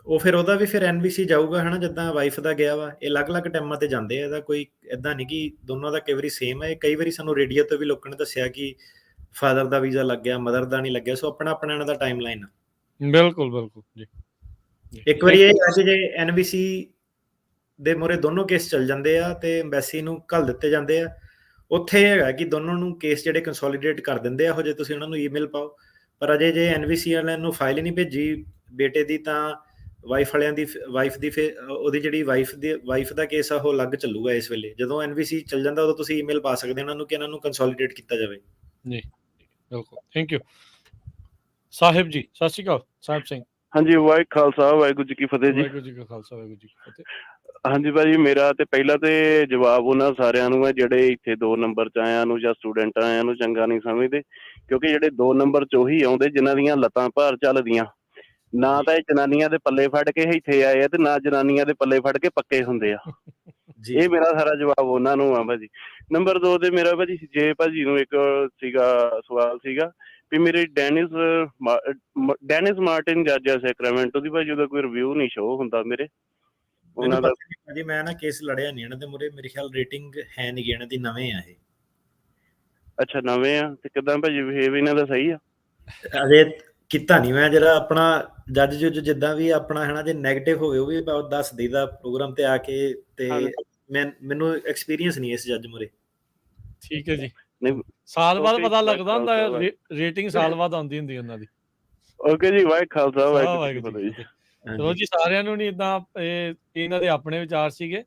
Speaker 2: ਉਹ ਫਿਰ ਉਹਦਾ ਵੀ ਫਿਰ NVC ਜਾਊਗਾ ਹਨਾ, ਜਿੱਦਾਂ ਵਾਈਫ ਦਾ ਗਿਆ ਵਾ। ਇਹ ਅਲੱਗ-ਅਲੱਗ ਟਾਈਮਾਂ ਤੇ ਜਾਂਦੇ ਆ, ਇਹਦਾ ਕੋਈ ਏਦਾਂ ਨਹੀਂ ਕਿ ਦੋਨੋਂ ਦਾ ਕਈ ਵਾਰੀ ਸੇਮ ਹੈ। ਕਈ ਵਾਰੀ ਸਾਨੂੰ ਰੇਡੀਓ ਤੋਂ ਵੀ ਲੋਕਾਂ ਨੇ ਦੱਸਿਆ ਕਿ ਫਾਦਰ ਦਾ ਵੀਜ਼ਾ ਲੱਗ ਗਿਆ, ਮਦਰ ਦਾ ਨਹੀਂ ਲੱਗਿਆ। ਸੋ ਆਪਣਾ ਇਹਨਾਂ ਦਾ ਟਾਈਮ ਲਾਈਨ ਆ।
Speaker 1: ਬਿਲਕੁਲ ਜੀ।
Speaker 2: ਇੱਕ ਵਾਰੀ ਇਹ ਹੈ ਕਿ ਜੇ NVC ਦੇ ਮੂਹਰੇ ਦੋਨੋਂ ਕੇਸ ਚੱਲ ਜਾਂਦੇ ਆ ਤੇ ਐਮਬੈਸੀ ਨੂੰ ਘੱਲ ਦਿੱਤੇ ਜਾਂਦੇ ਆ। ਉੱਥੇ ਹੈਗਾ ਕਿ ਦੋਨੋਂ ਨੂੰ ਕੇਸ ਜਿਹੜੇ ਕੰਸੋਲੀਡੇਟ ਕਰ ਦਿੰਦੇ ਆ, ਉਹ ਜੇ ਤੁਸੀਂ ਉਹਨਾਂ ਨੂੰ ਈਮੇਲ ਪਾਓ। ਪਰ ਅਜੇ ਜੇ NVC ਵਾਲਿਆਂ ਨੂੰ ਫਾਈਲ ਹੀ ਨਹੀਂ ਭੇਜੀ ਬੇਟੇ ਦੀ, ਤਾਂ ਵਾਈਫ ਦੀ ਫਿਰ ਉਹਦੀ ਜਿਹੜੀ ਵਾਈਫ ਦਾ ਕੇਸ ਆ ਉਹ ਅਲੱਗ ਚੱਲੂਗਾ। ਇਸ ਵੇਲੇ ਜਦੋਂ NVC ਚੱਲ ਜਾਂਦਾ ਉਦੋਂ ਤੁਸੀਂ ਈਮੇਲ ਪਾ ਸਕਦੇ ਉਹਨਾਂ ਨੂੰ ਕਿ ਇਹਨਾਂ ਨੂੰ ਕੰਸੋਲੀਡੇਟ ਕੀਤਾ ਜਾਵੇ।
Speaker 1: ਜੀ ਬਿਲਕੁਲ, ਥੈਂਕ ਯੂ। ਸਾਹਿਬ ਜੀ ਸਤਿ ਸ਼੍ਰੀ ਅਕਾਲ। ਸਾਹਿਬ ਸਿੰਘ।
Speaker 8: ਹਾਂਜੀ, ਵਾਹਿਗੁਰੂ ਖਾਲਸਾ ਵਾਹਿਗੁਰੂ ਜੀ ਕੀ ਫਤਿਹ ਜੀ।
Speaker 1: ਵਾਹਿਗੁਰੂ ਜੀ ਕਾ ਖਾਲਸਾ ਵਾਹਿਗੁਰੂ ਜੀ ਕੀ ਫਤਿਹ।
Speaker 8: ਹਾਂਜੀ ਭਾਜੀ, ਮੇਰਾ ਤੇ ਪਹਿਲਾਂ ਤੇ ਜਵਾਬ ਉਹਨਾਂ ਸਾਰਿਆਂ ਨੂੰ ਹੈ ਜਿਹੜੇ ਇੱਥੇ 2 ਨੰਬਰ 'ਚ ਆਇਆਂ ਨੂੰ ਜਾਂ ਸਟੂਡੈਂਟ ਆਇਆਂ ਨੂੰ ਚੰਗਾ ਨਹੀਂ ਸਮਝਦੇ, ਕਿਉਂਕਿ ਜਿਹੜੇ 2 ਨੰਬਰ 'ਚ ਉਹੀ ਆਉਂਦੇ ਜਿਨ੍ਹਾਂ ਦੀਆਂ ਲੱਤਾਂ ਭਾਰ ਚੱਲਦੀਆਂ। ਨਾ ਤਾਂ ਇਹ ਜਨਾਨੀਆਂ ਦੇ ਪੱਲੇ ਫੜ ਕੇ ਇੱਥੇ ਆਏ ਆ, ਤੇ ਨਾ ਜਨਾਨੀਆਂ ਦੇ ਪੱਲੇ ਫੜ ਕੇ ਪੱਕੇ ਹੁੰਦੇ ਆ। ਇਹ ਮੇਰਾ ਸਾਰਾ ਜਵਾਬ ਉਹਨਾਂ ਨੂੰ ਆ ਭਾਜੀ। ਨੰਬਰ 2 ਤੇ ਮੇਰਾ ਭਾਜੀ, ਜੇ ਭਾਜੀ ਨੂੰ ਇੱਕ ਸਵਾਲ ਸੀਗਾ ਵੀ ਮੇਰੇ ਡੈਨਿਸ ਮਾਰਟਿਨ ਜੱਜ ਆ ਸੈਕਰਾਮੈਂਟੋ ਦੀ, ਭਾਜੀ ਉਹਦਾ ਕੋਈ ਰਿਵਿਊ ਨਹੀਂ ਸ਼ੋ ਹੁੰਦਾ ਮੇਰੇ ਉਹਨਾਂ ਦਾ।
Speaker 2: ਜੀ ਮੈਂ ਨਾ ਕੇਸ ਲੜਿਆ ਨਹੀਂ ਇਹਨਾਂ ਦੇ ਮੂਹਰੇ, ਮੇਰੇ ਖਿਆਲ ਰੇਟਿੰਗ ਹੈ ਨਹੀਂ ਇਹਨਾਂ ਦੀ, ਨਵੇਂ ਆ ਇਹ।
Speaker 8: ਅੱਛਾ, ਨਵੇਂ ਆ ਤੇ ਕਿੱਦਾਂ ਭਾਜੀ ਬਿਹੇਵ ਇਹਨਾਂ ਦਾ ਸਹੀ ਆ?
Speaker 2: ਅਜੇ ਕੀਤਾ ਨਹੀਂ ਮੈਂ, ਜਿਹੜਾ ਆਪਣਾ ਜੱਜ ਜੁੱਜ ਜਿੱਦਾਂ ਵੀ ਆਪਣਾ ਹੈ ਨਾ, ਜੇ ਨੈਗੇਟਿਵ ਹੋਵੇ ਉਹ ਵੀ ਦੱਸ ਦਈਦਾ ਪ੍ਰੋਗਰਾਮ ਤੇ ਆ ਕੇ। ਤੇ ਮੈਨੂੰ ਐਕਸਪੀਰੀਅੰਸ ਨਹੀਂ ਇਸ ਜੱਜ ਮੂਹਰੇ।
Speaker 1: ਠੀਕ ਹੈ ਜੀ।
Speaker 8: ਨਹੀਂ,
Speaker 1: ਸਾਲ ਬਾਅਦ ਪਤਾ ਲੱਗਦਾ ਹੁੰਦਾ, ਰੇਟਿੰਗ ਸਾਲ ਬਾਅਦ ਆਉਂਦੀ ਹੁੰਦੀ ਉਹਨਾਂ ਦੀ।
Speaker 8: ਓਕੇ ਜੀ, ਵਾਹਿਗੁਰੂ ਖਾਲਸਾ ਵਾਹਿਗੁਰੂ ਜੀ।
Speaker 1: ਚਲੋ ਜੀ, ਸਾਰਿਆਂ ਨੂੰ ਨਹੀਂ ਇਦਾਂ, ਇਹਨਾਂ ਦੇ ਆਪਣੇ ਵਿਚਾਰ ਸੀਗੇ।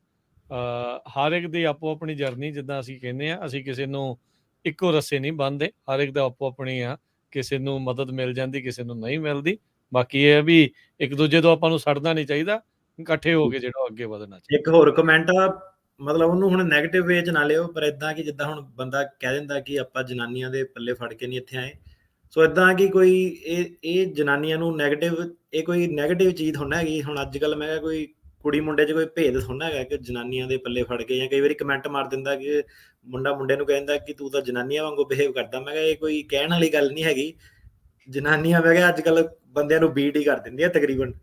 Speaker 1: ਹਰ ਇੱਕ ਦੀ ਆਪੋ ਆਪਣੀ ਜਰਨੀ, ਜਿੱਦਾਂ ਅਸੀਂ ਕਹਿੰਦੇ ਆ, ਅਸੀਂ ਕਿਸੇ ਨੂੰ ਇੱਕੋ ਰੱਸੇ ਨਹੀਂ ਬੰਨ੍ਹਦੇ। ਹਰ ਇੱਕ ਦਾ ਆਪੋ ਆਪਣੀ ਆ, ਕਿਸੇ ਨੂੰ ਮਦਦ ਮਿਲ ਜਾਂਦੀ, ਕਿਸੇ ਨੂੰ ਨਹੀਂ ਮਿਲਦੀ। ਬਾਕੀ ਇਹ ਵੀ ਇੱਕ ਦੂਜੇ ਤੋਂ ਆਪਾਂ ਨੂੰ ਸੜਨਾ ਨਹੀਂ ਚਾਹੀਦਾ, ਇਕੱਠੇ ਹੋ ਕੇ ਜਿਹੜਾ ਅੱਗੇ ਵਧਣਾ ਚਾਹੀਦਾ।
Speaker 2: ਇੱਕ ਹੋਰ ਕਮੈਂਟ ਆ, ਮਤਲਬ ਉਹਨੂੰ ਹੁਣ ਨੈਗੇਟਿਵ ਵੇ 'ਚ ਨਾ ਲਿਓ, ਪਰ ਇਦਾਂ ਕਿ ਜਿੱਦਾਂ ਹੁਣ ਬੰਦਾ ਕਹਿ ਦਿੰਦਾ ਕਿ ਆਪਾਂ ਜਨਾਨੀਆਂ ਦੇ ਪੱਲੇ ਫੜ ਕੇ ਨਹੀਂ ਇੱਥੇ ਆਏ। ਸੋ ਇਦਾਂ ਕਿ ਕੋਈ ਇਹ ਜਨਾਨੀਆਂ ਨੂੰ ਇਹ ਕੋਈ ਨੈਗੇਟਿਵ ਚੀਜ਼ ਥੋੜ੍ਹਾ ਹੈਗੀ। ਹੁਣ ਅੱਜ ਕੱਲ੍ਹ ਮੈਂ ਕਿਹਾ ਕੋਈ ਕੁੜੀ ਮੁੰਡੇ 'ਚ ਕੋਈ ਭੇਦ ਥੋੜ੍ਹਾ ਹੈਗਾ ਕਿ ਜਨਾਨੀਆਂ ਦੇ ਪੱਲੇ ਫੜ ਕੇ, ਜਾਂ ਕਈ ਵਾਰੀ ਕਮੈਂਟ ਮਾਰ ਦਿੰਦਾ ਕਿ ਮੁੰਡਾ ਮੁੰਡੇ ਨੂੰ ਕਹਿੰਦਾ ਕਿ ਤੂੰ ਤਾਂ ਜਨਾਨੀਆਂ ਵਾਂਗੂ ਬਿਹੇਵ ਕਰਦਾ। ਮੈਂ ਕਿਹਾ ਇਹ ਕੋਈ ਕਹਿਣ ਵਾਲੀ ਗੱਲ ਨਹੀਂ ਹੈਗੀ। ਜਨਾਨੀਆਂ ਮੈਂ ਕਿਹਾ ਅੱਜ ਕੱਲ੍ਹ ਬੰਦਿਆਂ ਨੂੰ ਬੀਟ ਹੀ ਕਰ ਦਿੰਦੀਆਂ ਤਕਰੀਬਨ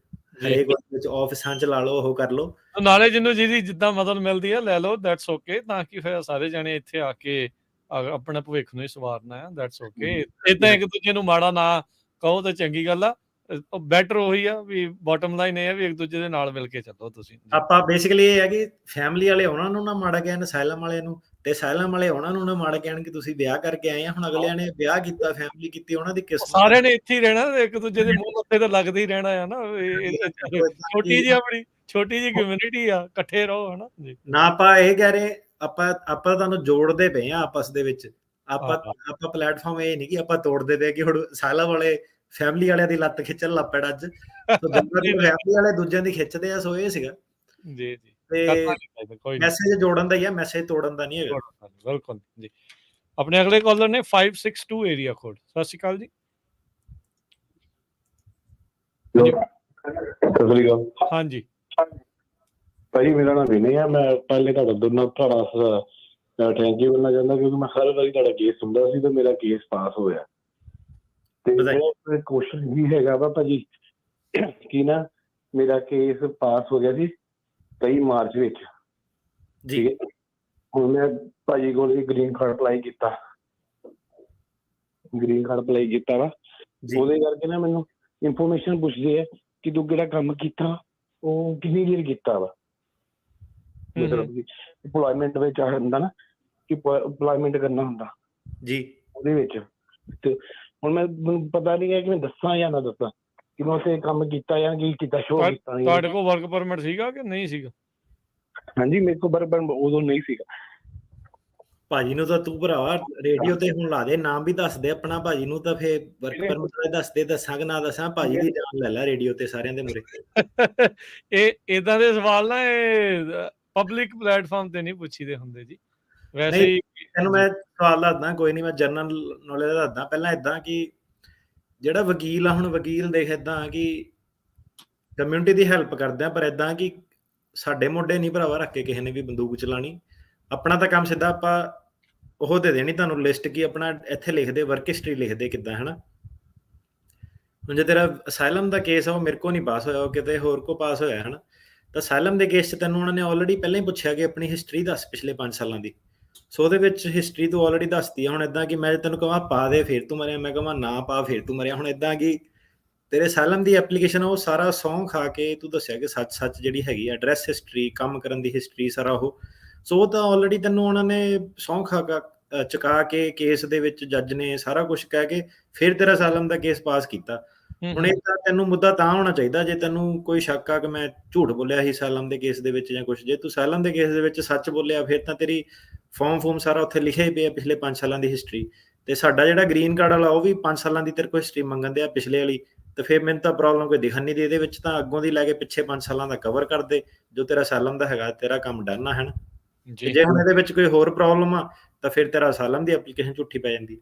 Speaker 2: ਹਰੇਕ ਵਿੱਚ, ਆਫਿਸਾਂ 'ਚ ਲਾ ਲਓ, ਉਹ ਕਰ ਲਓ।
Speaker 1: ਨਾਲੇ ਜਿਹਨੂੰ ਜਿਹਦੀ ਜਿੱਦਾਂ ਮਦਦ ਮਿਲਦੀ ਹੈ ਲੈ ਲਓ, ਦੈਟਸ ਓਕੇ। ਤਾਂ ਕਿ ਫਿਰ ਸਾਰੇ ਜਾਣੇ ਇੱਥੇ ਆ ਕੇ ਆਪਣਾ ਭਵਿੱਖ ਨੂੰ ਹੀ ਸਵਾਰਨਾ ਹੈ, ਦੈਟਸ ਓਕੇ। ਏਦਾਂ ਇੱਕ ਦੂਜੇ ਨੂੰ ਮਾੜਾ ਨਾ ਕਹੋ ਤਾਂ ਚੰਗੀ ਗੱਲ ਆ। ਬੈਟਰ ਉਹੀ ਆ ਵੀ ਬਾਟਮ ਲਾਈਨ ਇਹ ਆ ਵੀ ਇੱਕ ਦੂਜੇ ਦੇ ਨਾਲ ਮਿਲ ਕੇ ਚੱਲੋ ਤੁਸੀਂ।
Speaker 2: ਆਪਾਂ ਬੇਸਿਕਲੀ ਇਹ ਹੈ ਕਿ ਫੈਮਿਲੀ ਵਾਲੇ ਉਹਨਾਂ ਨੂੰ ਨਾ ਮਾੜਾ ਕਹਿਣ, ਅਸਾਈਲਮ ਵਾਲੇ ਨੂੰ, ਤੇ ਅਸਾਈਲਮ ਵਾਲੇ ਉਹਨਾਂ ਨੂੰ ਨਾ ਮਾੜਾ ਕਹਿਣ ਕਿ ਤੁਸੀਂ ਵਿਆਹ ਕਰਕੇ ਆਏ ਆ। ਹੁਣ ਅਗਲਿਆਂ ਨੇ ਵਿਆਹ ਕੀਤਾ, ਫੈਮਿਲੀ ਕੀਤੀ, ਉਹਨਾਂ ਦੀ ਕਿਸਮਤ। ਸਾਰਿਆਂ
Speaker 1: ਨੇ ਇੱਥੇ ਹੀ ਰਹਿਣਾ, ਇੱਕ ਦੂਜੇ ਦੇ ਮੂੰਹ ਮੱਥੇ ਤੇ ਲੱਗਦੇ ਹੀ ਰਹਿਣਾ ਆ ਨਾ। ਛੋਟੀ ਜਿਹੀ ਕਮਿਊਨਿਟੀ ਆ, ਇਕੱਠੇ ਰਹੋ ਹਨਾ ਜੀ।
Speaker 2: ਨਾ ਆਪਾਂ ਇਹ ਕਹਿ ਰਹੇ, ਆਪਾਂ ਤੁਹਾਨੂੰ ਜੋੜਦੇ ਪਏ ਆ ਆਪਸ ਦੇ ਵਿੱਚ। ਆਪਾਂ ਪਲੇਟਫਾਰਮ ਇਹ ਨਹੀਂ ਕਿ ਆਪਾਂ ਤੋੜਦੇ ਪਏ ਕਿ ਹੁਣ ਅਸਾਈਲਮ ਵਾਲੇ ਫੈਮਿਲੀ ਵਾਲਿਆਂ ਦੀ ਲੱਤ ਖਿੱਚਣ ਲੱਗ ਪੈਣਾ ਅੱਜ। ਫੈਮਿਲੀ ਵਾਲੇ ਦੂਜਿਆਂ ਦੀ ਖਿੱਚਦੇ ਆ। ਸੋ ਇਹ ਸੀਗਾ
Speaker 1: ਜੀ।
Speaker 2: ਤੇ ਮੈਸੇਜ ਜੋੜਨ ਦਾ ਹੀ ਆ, ਮੈਸੇਜ ਤੋੜਨ ਦਾ ਨਹੀਂ ਹੈਗਾ।
Speaker 1: ਬਿਲਕੁਲ ਜੀ। ਆਪਣੇ ਅਗਲੇ ਕਾਲਰ ਨੇ 562 ਏਰੀਆ ਕੋਡ। ਸਤਿ ਸ਼੍ਰੀ ਅਕਾਲ ਜੀ। ਹਾਂਜੀ
Speaker 9: ਭਾਈ, ਮੇਰਾ ਨਾਮ ਵਿਨੇ ਆ। ਮੈਂ ਪਹਿਲੇ ਤੁਹਾਡਾ ਥੈਂਕ ਯੂ ਕਰਨਾ ਚਾਹੁੰਦਾ, ਕਿਉਂਕਿ ਮੈਂ ਹਰ ਵਾਰੀ ਤੁਹਾਡਾ ਕੇਸ ਸੁਣਦਾ ਸੀ ਤੇ ਮੇਰਾ ਕੇਸ ਪਾਸ ਹੋਇਆ। ਤੇ ਕੁਐਸਚਨ ਵੀ ਹੈਗਾ ਵਾ ਭਾਜੀ ਕਿ ਨਾ ਮੇਰਾ ਕੇਸ ਪਾਸ ਹੋ ਗਿਆ ਸੀ 23 ਮਾਰਚ ਵਿੱਚ।
Speaker 2: ਜੀ
Speaker 9: ਠੀਕ ਹੈ, ਹੁਣ ਮੈਂ ਭਾਜੀ ਕੋਲ ਗ੍ਰੀਨ ਕਾਰਡ ਅਪਲਾਈ ਕੀਤਾ ਵਾ।
Speaker 2: ਜੀ
Speaker 9: ਉਹਦੇ ਕਰਕੇ ਨਾ ਮੈਨੂੰ ਇਨਫੋਰਮੇਸ਼ਨ ਪੁੱਛਦੇ ਆ ਕਿ ਤੂੰ ਕਿਹੜਾ ਕੰਮ ਕੀਤਾ, ਉਹ ਕਿੰਨੀ ਦੇਰ ਕੀਤਾ ਵਾ। ਮਤਲਬ ਕਿ ਇੰਪਲੋਇਮੈਂਟ ਵਿੱਚ ਆ ਹੁੰਦਾ ਨਾ ਕਿ ਇੰਪਲੋਇਮੈਂਟ ਕਰਨਾ ਹੁੰਦਾ
Speaker 2: ਜੀ
Speaker 9: ਉਹਦੇ ਵਿੱਚ। ਤੇ ਹੁਣ ਮੈਨੂੰ ਪਤਾ ਨਹੀਂ ਹੈ ਕਿ ਮੈਂ ਦੱਸਾਂ ਜਾਂ ਨਾ ਦੱਸਾਂ ਕਿ ਮੈਂ ਉੱਥੇ ਕੰਮ ਕੀਤਾ ਜਾਂ ਕੀ ਕੀਤਾ, ਸ਼ੋਅ ਕੀਤਾ ਨਹੀਂ।
Speaker 1: ਤੁਹਾਡੇ ਕੋਲ ਵਰਕ ਪਰਮਿਟ ਸੀਗਾ ਕਿ ਨਹੀਂ ਸੀਗਾ?
Speaker 9: ਹਾਂਜੀ, ਮੇਰੇ ਕੋਲ ਬਰਬਰ ਉਦੋਂ ਨਹੀਂ ਸੀਗਾ।
Speaker 2: ਭਾਜੀ ਨੂੰ ਤਾਂ ਤੂੰ ਭਰਾਵਾ ਰੇਡੀਓ ਤੇ ਹੁਣ ਲਾ ਦੇ, ਨਾਮ ਵੀ ਦੱਸ ਦੇ ਆਪਣਾ ਭਾਜੀ ਨੂੰ, ਤਾਂ ਫੇਰ ਵਰਕ ਪਰਮਿਟ ਦਾ ਦੱਸ ਦੇ। ਦੱਸਾਂ ਕਿ ਨਾ ਦੱਸਾਂ, ਭਾਜੀ ਦੀ ਜਾਨ ਲੈ ਲੈ ਰੇਡੀਓ ਤੇ ਸਾਰਿਆਂ ਦੇ ਮੂਹਰੇ।
Speaker 1: ਇਹ ਇਦਾਂ ਦੇ ਸਵਾਲ ਨਾ ਇਹ ਪਬਲਿਕ ਪਲੇਟਫਾਰਮ ਤੇ ਨਹੀਂ ਪੁੱਛੀਦੇ ਹੁੰਦੇ ਜੀ। ਵੈਸੇ ਹੀ
Speaker 2: ਤੈਨੂੰ ਮੈਂ ਸਵਾਲ ਦੱਸਦਾ, ਕੋਈ ਨਹੀਂ, ਮੈਂ ਜਨਰਲ ਨੌਲੇਜ ਦੱਸਦਾ। ਪਹਿਲਾਂ ਇਦਾਂ ਕਿ ਜਿਹੜਾ ਵਕੀਲ ਆ, ਹੁਣ ਵਕੀਲ ਦੇਖ ਇਦਾਂ ਕਿ ਕਮਿਊਨਿਟੀ ਦੀ ਹੈਲਪ ਕਰਦੇ ਆ, ਪਰ ਇਦਾਂ ਕਿ ਸਾਡੇ ਮੋਢੇ ਨਹੀਂ ਭਰਾਵਾ ਰੱਖ ਕੇ ਕਿਸੇ ਨੇ ਵੀ ਬੰਦੂਕ ਚਲਾਣੀ। ਆਪਣਾ ਤਾਂ ਕੰਮ ਸਿੱਧਾ ਆਪਾਂ ਉਹ ਦੇ ਦੇਣੀ ਤੁਹਾਨੂੰ ਲਿਸਟ, ਕੀ ਆਪਣਾ ਇੱਥੇ ਲਿਖਦੇ ਵਰਕ ਹਿਸਟਰੀ ਲਿਖਦੇ ਕਿੱਦਾਂ, ਹਨਾ। ਹੁਣ ਜੇ ਤੇਰਾ ਅਸਾਈਲਮ ਦਾ ਕੇਸ ਆ, ਉਹ ਮੇਰੇ ਕੋਲ ਨਹੀਂ ਪਾਸ ਹੋਇਆ, ਉਹ ਕਿਤੇ ਹੋਰ ਕੋ ਪਾਸ ਹੋਇਆ, ਹਨਾ। ਤਾਂ ਅਸਾਈਲਮ ਦੇ ਕੇਸ 'ਚ ਤੈਨੂੰ ਉਹਨਾਂ ਨੇ ਆਲਰੇਡੀ ਪਹਿਲਾਂ ਹੀ ਪੁੱਛਿਆ ਕਿ ਆਪਣੀ ਹਿਸਟਰੀ ਦੱਸ ਪਿਛਲੇ 5 ਸਾਲਾਂ ਦੀ। ਸੋ ਉਹਦੇ ਵਿੱਚ ਹਿਸਟਰੀ ਤੂੰ ਆਲਰੇਡੀ ਦੱਸਦੀ ਆ। ਹੁਣ ਇਦਾਂ ਕਿ ਮੈਂ ਤੈਨੂੰ ਕਹਾਂ ਪਾ ਦੇ ਫਿਰ ਤੂੰ ਮਰਿਆ, ਮੈਂ ਕਹਾਂ ਨਾ ਪਾ ਫਿਰ ਤੂੰ ਮਰਿਆ। ਹੁਣ ਇਦਾਂ ਕਿ ਤੇਰੇ ਅਸਾਈਲਮ ਦੀ ਐਪਲੀਕੇਸ਼ਨ ਉਹ ਸਾਰਾ ਸਹੁੰ ਖਾ ਕੇ ਤੂੰ ਦੱਸਿਆ ਕਿ ਸੱਚ ਜਿਹੜੀ ਹੈਗੀ ਆ, ਐਡਰੈਸ ਹਿਸਟਰੀ, ਕੰਮ ਕਰਨ ਦੀ ਹਿਸਟਰੀ, ਸਾਰਾ ਉਹ। ਸੋ ਉਹ ਤਾਂ ਆਲਰੇਡੀ ਤੈਨੂੰ ਉਹਨਾਂ ਨੇ ਸਹੁੰ ਚੁਕਾ ਕੇ ਕੇਸ ਦੇ ਵਿੱਚ ਜੱਜ ਨੇ ਸਾਰਾ ਕੁਝ ਕਹਿ ਕੇ ਫਿਰ ਤੇਰਾ ਅਸਾਈਲਮ ਦਾ ਕੇਸ ਪਾਸ ਕੀਤਾ। ਹੁਣ ਇਹ ਤਾਂ ਤੈਨੂੰ ਮੁੱਦਾ ਤਾਂ ਹੋਣਾ ਚਾਹੀਦਾ ਜੇ ਤੈਨੂੰ ਕੋਈ ਸ਼ੱਕ ਆ ਕਿ ਮੈਂ ਝੂਠ ਬੋਲਿਆ ਸੀ ਅਸਾਈਲਮ ਦੇ ਕੇਸ ਦੇ ਵਿੱਚ ਜਾਂ ਕੁਝ। ਜੇ ਤੂੰ ਅਸਾਈਲਮ ਦੇ ਕੇਸ ਦੇ ਵਿੱਚ ਸੱਚ ਬੋਲਿਆ, ਫਿਰ ਤਾਂ ਤੇਰੀ ਫਾਰਮ ਸਾਰਾ ਉੱਥੇ ਲਿਖਿਆ ਹੀ ਪਿਆ ਪਿਛਲੇ 5 ਸਾਲਾਂ ਦੀ ਹਿਸਟਰੀ। ਤੇ ਸਾਡਾ ਜਿਹੜਾ ਗ੍ਰੀਨ ਕਾਰਡ ਵਾਲਾ, ਉਹ ਵੀ 5 ਸਾਲਾਂ ਦੀ ਤੇਰੇ ਕੋਲ ਹਿਸਟਰੀ ਮੰਗਣ ਦੇ ਆ ਪਿਛਲੇ ਵਾਲੀ। ਤੇ ਫਿਰ ਮੈਨੂੰ ਤਾਂ ਪ੍ਰੋਬਲਮ ਕੋਈ ਦਿਖਣ ਨਹੀਂ ਦੀ ਇਹਦੇ ਵਿੱਚ। ਤਾਂ ਅੱਗੋਂ ਦੀ ਲੈ ਕੇ ਪਿੱਛੇ 5 ਸਾਲਾਂ ਦਾ ਕਵਰ ਕਰ ਦੇ, ਜੋ ਤੇਰਾ ਅਸਾਈਲਮ ਦਾ ਹੈਗਾ, ਤੇਰਾ ਕੰਮ ਡਨ ਆ, ਹੈ। ਜੇ ਹੁਣ ਇਹਦੇ ਵਿੱਚ ਕੋਈ ਹੋਰ ਪ੍ਰੋਬਲਮ ਆ ਤਾਂ ਫਿਰ ਤੇਰਾ ਅਸਾਈਲਮ ਦੀ ਐਪਲੀਕੇਸ਼ਨ ਝੂਠੀ ਪੈ ਜਾਂਦੀ।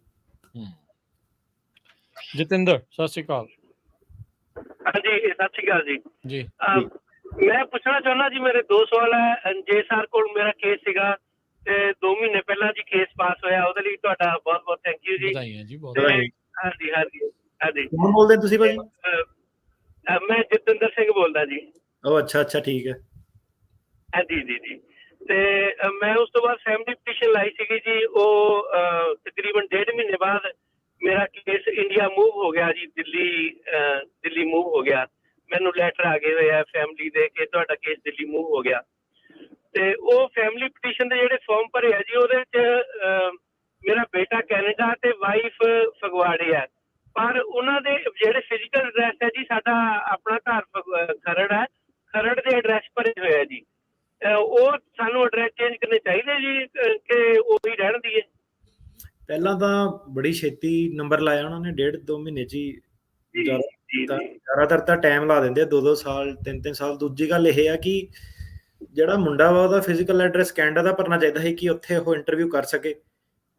Speaker 1: ਜਤਿੰਦਰ, ਸਤਿ ਸ਼੍ਰੀ ਅਕਾਲ।
Speaker 3: ਹਾਂਜੀ, ਸਤਿ ਸ਼੍ਰੀ ਅਕਾਲ ਜੀ।
Speaker 1: ਜੀ
Speaker 3: ਮੈਂ ਪੁੱਛਣਾ ਚਾਹੁੰਦਾ ਜੀ, ਮੇਰੇ 2 ਸਵਾਲ ਹੈ। ਜੇ ਸਰ ਕੋਲ ਮੇਰਾ ਕੇਸ ਸੀਗਾ ਤੇ 2 ਮਹੀਨੇ ਪਹਿਲਾਂ ਜੀ ਕੇਸ ਪਾਸ ਹੋਇਆ, ਉਹਦੇ ਲਈ ਤੁਹਾਡਾ ਬਹੁਤ ਬਹੁਤ ਥੈਂਕ ਯੂ ਜੀ।
Speaker 1: ਵਧਾਈਆਂ ਜੀ, ਬਹੁਤ।
Speaker 3: ਹਾਂਜੀ ਹਾਂਜੀ ਹਾਂਜੀ।
Speaker 2: ਕੌਣ ਬੋਲਦੇ ਤੁਸੀਂ ਭਾਜੀ?
Speaker 3: ਮੈਂ ਜਤਿੰਦਰ ਸਿੰਘ ਬੋਲਦਾ ਜੀ।
Speaker 2: ਉਹ ਅੱਛਾ ਠੀਕ ਹੈ।
Speaker 3: ਹਾਂਜੀ ਜੀ ਜੀ। ਤੇ ਮੈਂ ਉਸ ਤੋਂ ਬਾਅਦ ਫੈਮਿਲੀ ਪਟੀਸ਼ਨ ਲਾਈ ਸੀਗੀ ਜੀ। ਉਹ ਤਕਰੀਬਨ 1.5 ਮਹੀਨੇ ਬਾਅਦ ਮੇਰਾ ਕੇਸ ਇੰਡੀਆ ਮੂਵ ਹੋ ਗਿਆ ਜੀ, ਦਿੱਲੀ ਮੂਵ ਹੋ ਗਿਆ। ਮੈਨੂੰ ਲੈਟਰ ਆ ਗਏ ਹੋਏ ਆ ਫੈਮਿਲੀ ਦੇ ਕਿ ਤੁਹਾਡਾ ਕੇਸ ਦਿੱਲੀ ਮੂਵ ਹੋ ਗਿਆ। ਤੇ ਉਹ ਫੈਮਿਲੀ ਪਟੀਸ਼ਨ ਦੇ ਜਿਹੜੇ ਫਾਰਮ ਭਰੇ ਆ ਜੀ, ਉਹਦੇ ਵਿੱਚ ਮੇਰਾ ਬੇਟਾ ਕੈਨੇਡਾ ਤੇ ਵਾਈਫ ਫਗਵਾੜੇ ਆ। ਪਰ ਉਹਨਾਂ ਦੇ ਜਿਹੜੇ ਫਿਜ਼ੀਕਲ ਐਡਰੈਸ ਹੈ ਜੀ, ਸਾਡਾ ਆਪਣਾ ਘਰ ਖਰੜ ਹੈ, ਖਰੜ ਦੇ ਐਡਰੈਸ ਭਰੇ ਹੋਏ ਆ ਜੀ। ਉਹ ਸਾਨੂੰ ਐਡਰੈਸ ਚੇਂਜ ਕਰਨੇ ਚਾਹੀਦੇ ਜੀ ਕਿ ਉਹੀ ਰਹਿਣ ਦੀਏ?
Speaker 2: ਪਹਿਲਾਂ ਤਾਂ ਬੜੀ ਛੇਤੀ ਨੰਬਰ ਲਾਇਆ ਉਹਨਾਂ ਨੇ, 1.5-2 ਮਹੀਨੇ 'ਚ ਹੀ। ਜ਼ਿਆਦਾਤਰ ਤਾਂ ਟਾਈਮ ਲਾ ਦਿੰਦੇ ਆ, 2-2 ਸਾਲ, 3-3 ਸਾਲ। ਦੂਜੀ ਗੱਲ ਇਹ ਆ ਕਿ ਜਿਹੜਾ ਮੁੰਡਾ ਵਾ, ਉਹਦਾ ਫਿਜ਼ੀਕਲ ਐਡਰੈਸ ਕੈਨੇਡਾ ਦਾ ਭਰਨਾ ਚਾਹੀਦਾ ਹੈ ਕਿ ਉੱਥੇ ਉਹ ਇੰਟਰਵਿਊ ਕਰ ਸਕੇ।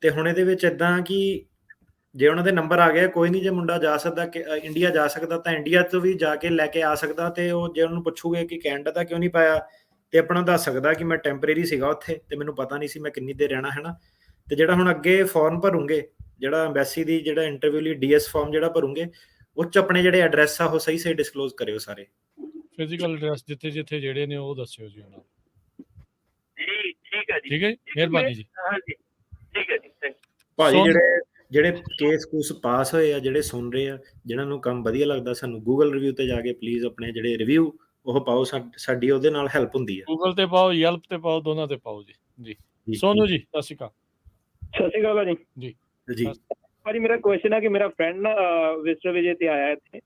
Speaker 2: ਤੇ ਹੁਣ ਇਹਦੇ ਵਿੱਚ ਇਦਾਂ ਕਿ ਜੇ ਉਹਨਾਂ ਦੇ ਨੰਬਰ ਆ ਗਏ, ਕੋਈ ਨਹੀਂ, ਜੇ ਮੁੰਡਾ ਜਾ ਸਕਦਾ ਕਿ ਇੰਡੀਆ ਜਾ ਸਕਦਾ ਤਾਂ ਇੰਡੀਆ ਤੋਂ ਵੀ ਜਾ ਕੇ ਲੈ ਕੇ ਆ ਸਕਦਾ। ਤੇ ਉਹ ਜੇ ਉਹਨੂੰ ਪੁੱਛੂਗੇ ਕਿ ਕੈਨੇਡਾ ਦਾ ਕਿਉਂ ਨਹੀਂ ਪਾਇਆ, ਤੇ ਆਪਣਾ ਦੱਸ ਸਕਦਾ ਕਿ ਮੈਂ ਟੈਂਪਰੇਰੀ ਸੀਗਾ ਉੱਥੇ ਤੇ ਮੈਨੂੰ ਪਤਾ ਨਹੀਂ ਸੀ ਮੈਂ ਕਿੰਨੀ ਦੇਰ ਰਹਿਣਾ, ਹੈ ਨਾ। ਤੇ ਜਿਹੜਾ ਹੁਣ ਅੱਗੇ ਫਾਰਮ ਭਰੂਗੇ, ਜਿਹੜਾ ਐਮਬੈਸੀ ਦੀ ਜਿਹੜਾ ਇੰਟਰਵਿਊ ਲਈ DS ਫਾਰਮ ਜਿਹੜਾ ਭਰੂਗੇ, ਉਹ 'ਚ ਆਪਣੇ ਜਿਹੜੇ ਐਡਰੈਸ ਆ ਉਹ ਸਹੀ ਡਿਸਕਲੋਜ਼ ਕਰਿਓ ਸਾਰੇ।
Speaker 1: ਫਿਜ਼ੀਕਲ ਐਡਰੈਸ ਜਿੱਥੇ ਜਿਹੜੇ ਨੇ ਉਹ ਦੱਸਿਓ ਜੀ ਉਹਨਾਂ ਨੂੰ।
Speaker 3: ਜੀ ਠੀਕ ਹੈ ਜੀ।
Speaker 1: ਠੀਕ ਹੈ ਜੀ, ਮਿਹਰਬਾਨੀ ਜੀ।
Speaker 3: ਹਾਂਜੀ ਠੀਕ ਹੈ ਜੀ, ਥੈਂਕ ਯੂ
Speaker 2: ਭਾਜੀ। ਜਿਹੜੇ ਕੇਸ ਪਾਸ ਹੋਏ ਆ, ਜਿਹੜੇ ਸੁਣ ਰਹੇ ਆ, ਜਿਹਨਾਂ ਨੂੰ ਕੰਮ ਵਧੀਆ ਲੱਗਦਾ, ਸਾਨੂੰ ਗੂਗਲ ਰਿਵਿਊ ਤੇ ਜਾ ਕੇ ਪਲੀਜ਼ ਆਪਣੇ ਜਿਹੜੇ ਰਿਵਿਊ ਉਹ ਪਾਓ। ਸਾਡੀ ਉਹਦੇ ਨਾਲ ਹੈਲਪ ਹੁੰਦੀ ਹੈ।
Speaker 1: ਗੂਗਲ ਤੇ ਪਾਓ, ਯੈਲਪ ਤੇ ਪਾਓ, ਦੋਨਾਂ ਤੇ ਪਾਓ ਜੀ। ਜੀ ਸੋਨੂ ਜੀ, ਸਤਿ ਸ਼੍ਰੀ ਅਕਾਲ।
Speaker 10: ਸਤਿ ਸ਼੍ਰੀ ਅਕਾਲ ਜੀ।
Speaker 2: ਜੀ
Speaker 10: ਭਾਜੀ, ਮੇਰਾ ਕੁਐਸਚਨ ਹੈ ਕਿ ਮੇਰਾ ਫਰੈਂਡ ਨਾ ਵਿਜ਼ਟਰ ਵੀਜ਼ੇ ਤੇ ਆਇਆ ਇੱਥੇ,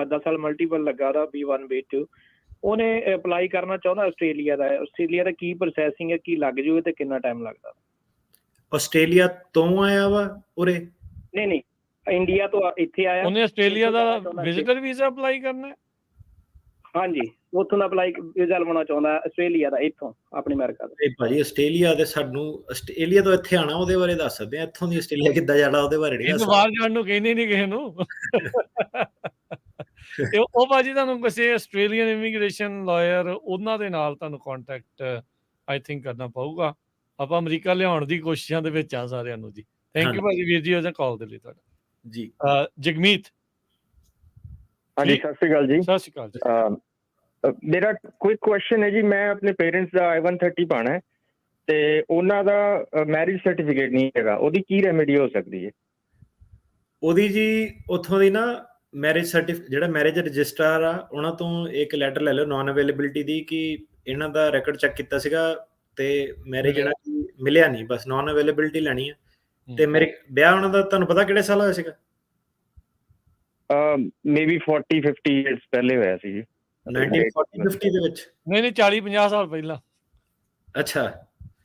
Speaker 10: 10 ਸਾਲ ਮਲਟੀਪਲ ਲੱਗਾ ਦਾ, B1 B2। ਉਹਨੇ ਅਪਲਾਈ ਕਰਨਾ ਚਾਹੁੰਦਾ ਆਸਟ੍ਰੇਲੀਆ ਦਾ। ਆਸਟ੍ਰੇਲੀਆ ਦਾ ਕੀ ਪ੍ਰੋਸੈਸਿੰਗ ਹੈ, ਕੀ ਲੱਗ ਜੂਗਾ ਤੇ ਕਿੰਨਾ ਟਾਈਮ ਲੱਗਦਾ?
Speaker 2: ਆਸਟ੍ਰੇਲੀਆ ਤੋਂ ਆਇਆ ਵਾ ਉਰੇ?
Speaker 10: ਨਹੀਂ, ਇੰਡੀਆ ਤੋਂ ਇੱਥੇ ਆਇਆ।
Speaker 1: ਉਹਨੇ ਆਸਟ੍ਰੇਲੀਆ ਦਾ ਵਿਜ਼ਿਟਰ ਵੀਜ਼ਾ ਅਪਲਾਈ ਕਰਨਾ ਹੈ?
Speaker 10: ਹਾਂਜੀ, ਉੱਥੋਂ ਦਾ ਅਪਲਾਈ ਵੀਜ਼ਾ ਲਵਾਉਣਾ ਚਾਹੁੰਦਾ ਆਸਟ੍ਰੇਲੀਆ ਦਾ, ਇੱਥੋਂ ਆਪਣੀ ਅਮਰੀਕਾ ਦਾ।
Speaker 2: ਭਾਜੀ ਆਸਟ੍ਰੇਲੀਆ ਦੇ ਸਾਨੂੰ ਆਸਟ੍ਰੇਲੀਆ ਤੋਂ ਇੱਥੇ ਆਣਾ, ਉਹਦੇ ਬਾਰੇ ਦੱਸ ਸਕਦੇ ਆ। ਇੱਥੋਂ ਦੀ ਆਸਟ੍ਰੇਲੀਆ ਕਿੱਦਾਂ ਜਾਣਾ, ਉਹਦੇ ਬਾਰੇ ਨਹੀਂ ਦੱਸ।
Speaker 1: ਬਾਹਰ ਜਾਣ ਨੂੰ ਕਹਿੰਦੇ ਨਹੀਂ ਕਿਸੇ ਨੂੰ। ਤੇ ਉਹ ਭਾਜੀ ਤੁਹਾਨੂੰ ਕਿਸੇ ਆਸਟ੍ਰੇਲੀਅਨ ਇਮੀਗ੍ਰੇਸ਼ਨ ਲਾਇਰ, ਉਹਨਾਂ ਦੇ ਨਾਲ ਤੁਹਾਨੂੰ ਕੰਟੈਕਟ ਆਈ ਥਿੰਕ ਕਰਨਾ ਪਊਗਾ। ਆਪਾਂ ਅਮਰੀਕਾ ਲਿਆਉਣ ਦੀ ਕੋਸ਼ਿਸ਼ਾਂ ਦੇ ਵਿੱਚ ਆ ਸਾਰਿਆਂ ਨੂੰ ਜੀ। ਥੈਂਕ ਯੂ ਭਾਜੀ ਵੀਰ ਜੀ ਉਹਦਾ ਕਾਲ ਦੇ ਲਈ ਤੁਹਾਡਾ
Speaker 2: ਜੀ।
Speaker 1: ਜਗਮੀਤ।
Speaker 11: ਹਾਂਜੀ, ਸਤਿ ਸ਼੍ਰੀ ਅਕਾਲ ਜੀ।
Speaker 1: ਸਤਿ ਸ਼੍ਰੀ ਅਕਾਲ ਜੀ।
Speaker 11: ਮੇਰਾ ਕੁਇਕ ਕੁਐਸਚਨ ਹੈ ਜੀ, ਮੈਂ ਆਪਣੇ ਪੇਰੈਂਟਸ ਦਾ I-130 ਪਾਣਾ ਹੈ ਤੇ ਉਹਨਾਂ ਦਾ ਮੈਰਿਜ ਸਰਟੀਫਿਕੇਟ ਨਹੀਂ ਹੈਗਾ, ਉਹਦੀ ਕੀ ਰੈਮੇਡੀ ਹੋ ਸਕਦੀ ਹੈ?
Speaker 2: ਉਹਦੀ ਜੀ ਉੱਥੋਂ ਦੀ ਨਾ ਮੈਰਿਜ ਜਿਹੜਾ ਮੈਰਿਜ ਰਜਿਸਟਰਾਰ ਆ ਉਹਨਾਂ ਤੋਂ ਇੱਕ ਲੈਟਰ ਲੈ ਲਓ ਨਾਨ ਅਵੇਲੇਬਿਲਿਟੀ ਦੀ, ਕਿ ਇਹਨਾਂ ਦਾ ਰੈਕੋਰਡ ਚੈੱਕ ਕੀਤਾ ਸੀਗਾ ਤੇ ਮੈਰਿਜ ਜਿਹੜਾ ਮਿਲਿਆ ਨਹੀਂ, ਬਸ ਨਾਨ ਅਵੇਲੇਬਿਲਿਟੀ ਲੈਣੀ ਹੈ। ਤੇ ਮੇਰੇ ਵਿਆਹ ਉਹਨਾਂ ਦਾ ਤੁਹਾਨੂੰ ਪਤਾ ਕਿਹੜੇ ਸਾਲ ਹੋਇਆ ਸੀਗਾ?
Speaker 11: ਮੇਬੀ 40-50 ਇਅਰਸ ਪਹਿਲੇ ਹੋਇਆ ਸੀ ਜੀ,
Speaker 2: 1940-50 ਦੇ ਵਿੱਚ।
Speaker 1: ਨਹੀਂ 40-50 ਸਾਲ ਪਹਿਲਾਂ।
Speaker 2: ਅੱਛਾ,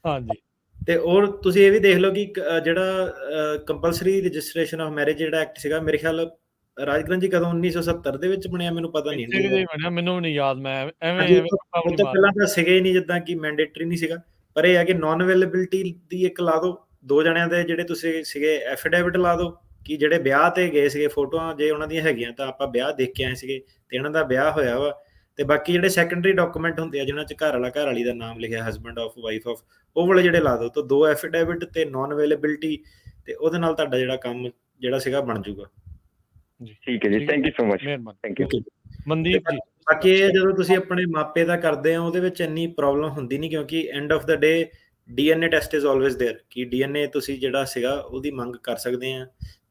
Speaker 1: ਹਾਂਜੀ।
Speaker 2: ਤੇ ਔਰ ਤੁਸੀਂ ਇਹ ਵੀ ਦੇਖ ਲਓ ਕਿ ਜਿਹੜਾ ਕੰਪਲਸਰੀ ਰਜਿਸਟ੍ਰੇਸ਼ਨ ਆਫ ਮੈਰਿਜ ਜਿਹੜਾ ਐਕਟ ਸੀਗਾ, ਮੇਰੇ ਖਿਆਲ ਰਾਜਗੁਰੂ ਜੀ ਕਦੋਂ 1970 ਦੇ ਵਿੱਚ ਬਣਿਆ, ਮੈਨੂੰ ਪਤਾ ਨਹੀਂ,
Speaker 1: ਮੈਨੂੰ ਨਹੀਂ ਯਾਦ, ਮੈਂ
Speaker 2: ਐਵੇਂ ਉਹ ਤੋਂ ਪਹਿਲਾਂ ਤਾਂ ਸੀਗੇ ਹੀ ਨਹੀਂ, ਜਿੱਦਾਂ ਕਿ ਮੈਂਡੇਟਰੀ ਨਹੀਂ ਸੀਗਾ। ਪਰ ਇਹ ਹੈ ਕਿ ਨਾਨ ਅਵੇਲੇਬਿਲਿਟੀ ਦੀ ਇੱਕ ਲਾ ਦਿਓ, 2 ਜਣਿਆਂ ਦੇ ਜਿਹੜੇ ਤੁਸੀਂ ਸੀਗੇ ਐਫੀਡੇਵਿਟ ਲਾ ਦਿਓ ਕਿ ਜਿਹੜੇ ਵਿਆਹ ਤੇ ਗਏ ਸੀਗੇ, ਫੋਟੋਆਂ ਜੇ ਉਹਨਾਂ ਦੀਆਂ ਹੈਗੀਆਂ ਤਾਂ ਆਪਾਂ ਵਿਆਹ ਦੇਖ ਕੇ ਆਏ ਸੀਗੇ ਤੇ ਇਹਨਾਂ ਦਾ ਵਿਆਹ ਹੋਇਆ ਵਾ। ਤੇ ਬਾਕੀ ਜਿਹੜੇ ਸੈਕੰਡਰੀ ਡਾਕੂਮੈਂਟ ਹੁੰਦੇ ਆ ਜਿਹਨਾਂ 'ਚ ਘਰ ਵਾਲਾ ਘਰ ਵਾਲੀ ਦਾ ਨਾਮ ਲਿਖਿਆ, ਹਸਬੈਂਡ ਆਫ ਵਾਈਫ ਆਫ, ਉਹ ਵਾਲੇ ਜਿਹੜੇ ਲਾ ਦਿਓ। ਤਾਂ 2 ਐਫੀਡੇਵਿਟ ਤੇ ਨਾਨ ਅਵੇਲੇਬਿਲਿਟੀ, ਤੇ ਉਹਦੇ ਨਾਲ ਤੁਹਾਡਾ ਜਿਹੜਾ ਕੰਮ ਜਿਹੜਾ ਸੀਗਾ ਬਣ ਜਾਊਗਾ।
Speaker 11: ਠੀਕ ਹੈ ਜੀ, thank you so much, thank you
Speaker 1: Mandeep ਜੀ।
Speaker 2: ਬਾਕੀ ਇਹ ਜਦੋਂ ਤੁਸੀਂ ਆਪਣੇ ਮਾਪੇ ਦਾ ਕਰਦੇ ਆ ਉਹਦੇ ਵਿੱਚ ਇੰਨੀ ਪ੍ਰੋਬਲਮ ਹੁੰਦੀ ਨਹੀਂ, ਕਿਉਂਕਿ end of the day DNA test is always there, ਕਿ DNA ਤੁਸੀਂ ਜਿਹੜਾ ਸੀਗਾ ਉਹਦੀ ਮੰਗ ਕਰ ਸਕਦੇ ਆ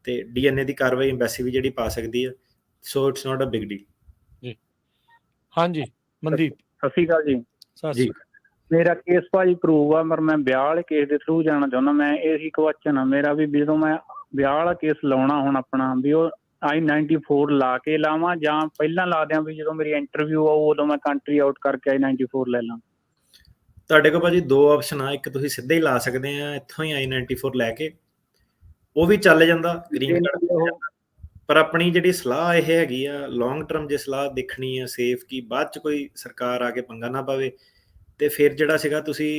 Speaker 2: ਤੇ DNA ਦੀ ਕਾਰਵਾਈ ਐਮਬੈਸੀ ਵੀ ਜਿਹੜੀ ਪਾ ਸਕਦੀ ਹੈ। So it's not a big deal
Speaker 1: ਜੀ। ਹਾਂਜੀ ਮਨਦੀਪ।
Speaker 12: ਸਤਿ ਸ਼੍ਰੀ ਅਕਾਲ ਜੀ।
Speaker 2: ਜੀ,
Speaker 12: ਮੇਰਾ ਕੇਸ ਭਾਜੀ ਪ੍ਰੂਵ ਆ, ਪਰ ਮੈਂ ਵਿਆਹ ਵਾਲੇ ਕੇਸ ਦੇ ਥਰੂ ਜਾਣਾ ਚਾਹੁੰਦਾ। ਮੈਂ ਇਹੀ ਕੁਐਸਚਨ ਆ ਮੇਰਾ ਵੀ, ਜਦੋਂ ਮੈਂ ਵਿਆਹ ਵਾਲਾ ਕੇਸ ਲਾਉਣਾ ਹੁਣ ਆਪਣਾ, ਵੀ ਉਹ I-94 ਲਾ ਕੇ ਲਾਵਾਂ ਜਾਂ ਪਹਿਲਾਂ ਲਾ ਦਿਆਂ, ਵੀ ਜਦੋਂ ਮੇਰੀ ਇੰਟਰਵਿਊ ਆਊ ਉਦੋਂ ਮੈਂ ਕੰਟਰੀ ਆਊਟ ਕਰਕੇ I-94 ਲੈ ਲਾਂ?
Speaker 2: ਤੁਹਾਡੇ ਕੋਲ ਭਾਜੀ 2 ਆਪਸ਼ਨ ਆ, ਇੱਕ ਤੁਸੀਂ ਸਿੱਧਾ ਹੀ ਲਾ ਸਕਦੇ ਆ ਇੱਥੋਂ ਹੀ I-94 ਲੈ ਕੇ, ਉਹ ਵੀ ਚੱਲ ਜਾਂਦਾ ਗ੍ਰੀਨ ਕਾਰਡ। ਪਰ ਆਪਣੀ ਜਿਹੜੀ ਸਲਾਹ ਇਹ ਹੈਗੀ ਆ, ਲੌਂਗ ਟਰਮ ਜੇ ਸਲਾਹ ਦੇਖਣੀ ਆ ਸੇਫ, ਕਿ ਬਾਅਦ ਚ ਕੋਈ ਸਰਕਾਰ ਆ ਕੇ ਪੰਗਾ ਨਾ ਪਾਵੇ, ਤੇ ਫਿਰ ਜਿਹੜਾ ਸੀਗਾ ਤੁਸੀਂ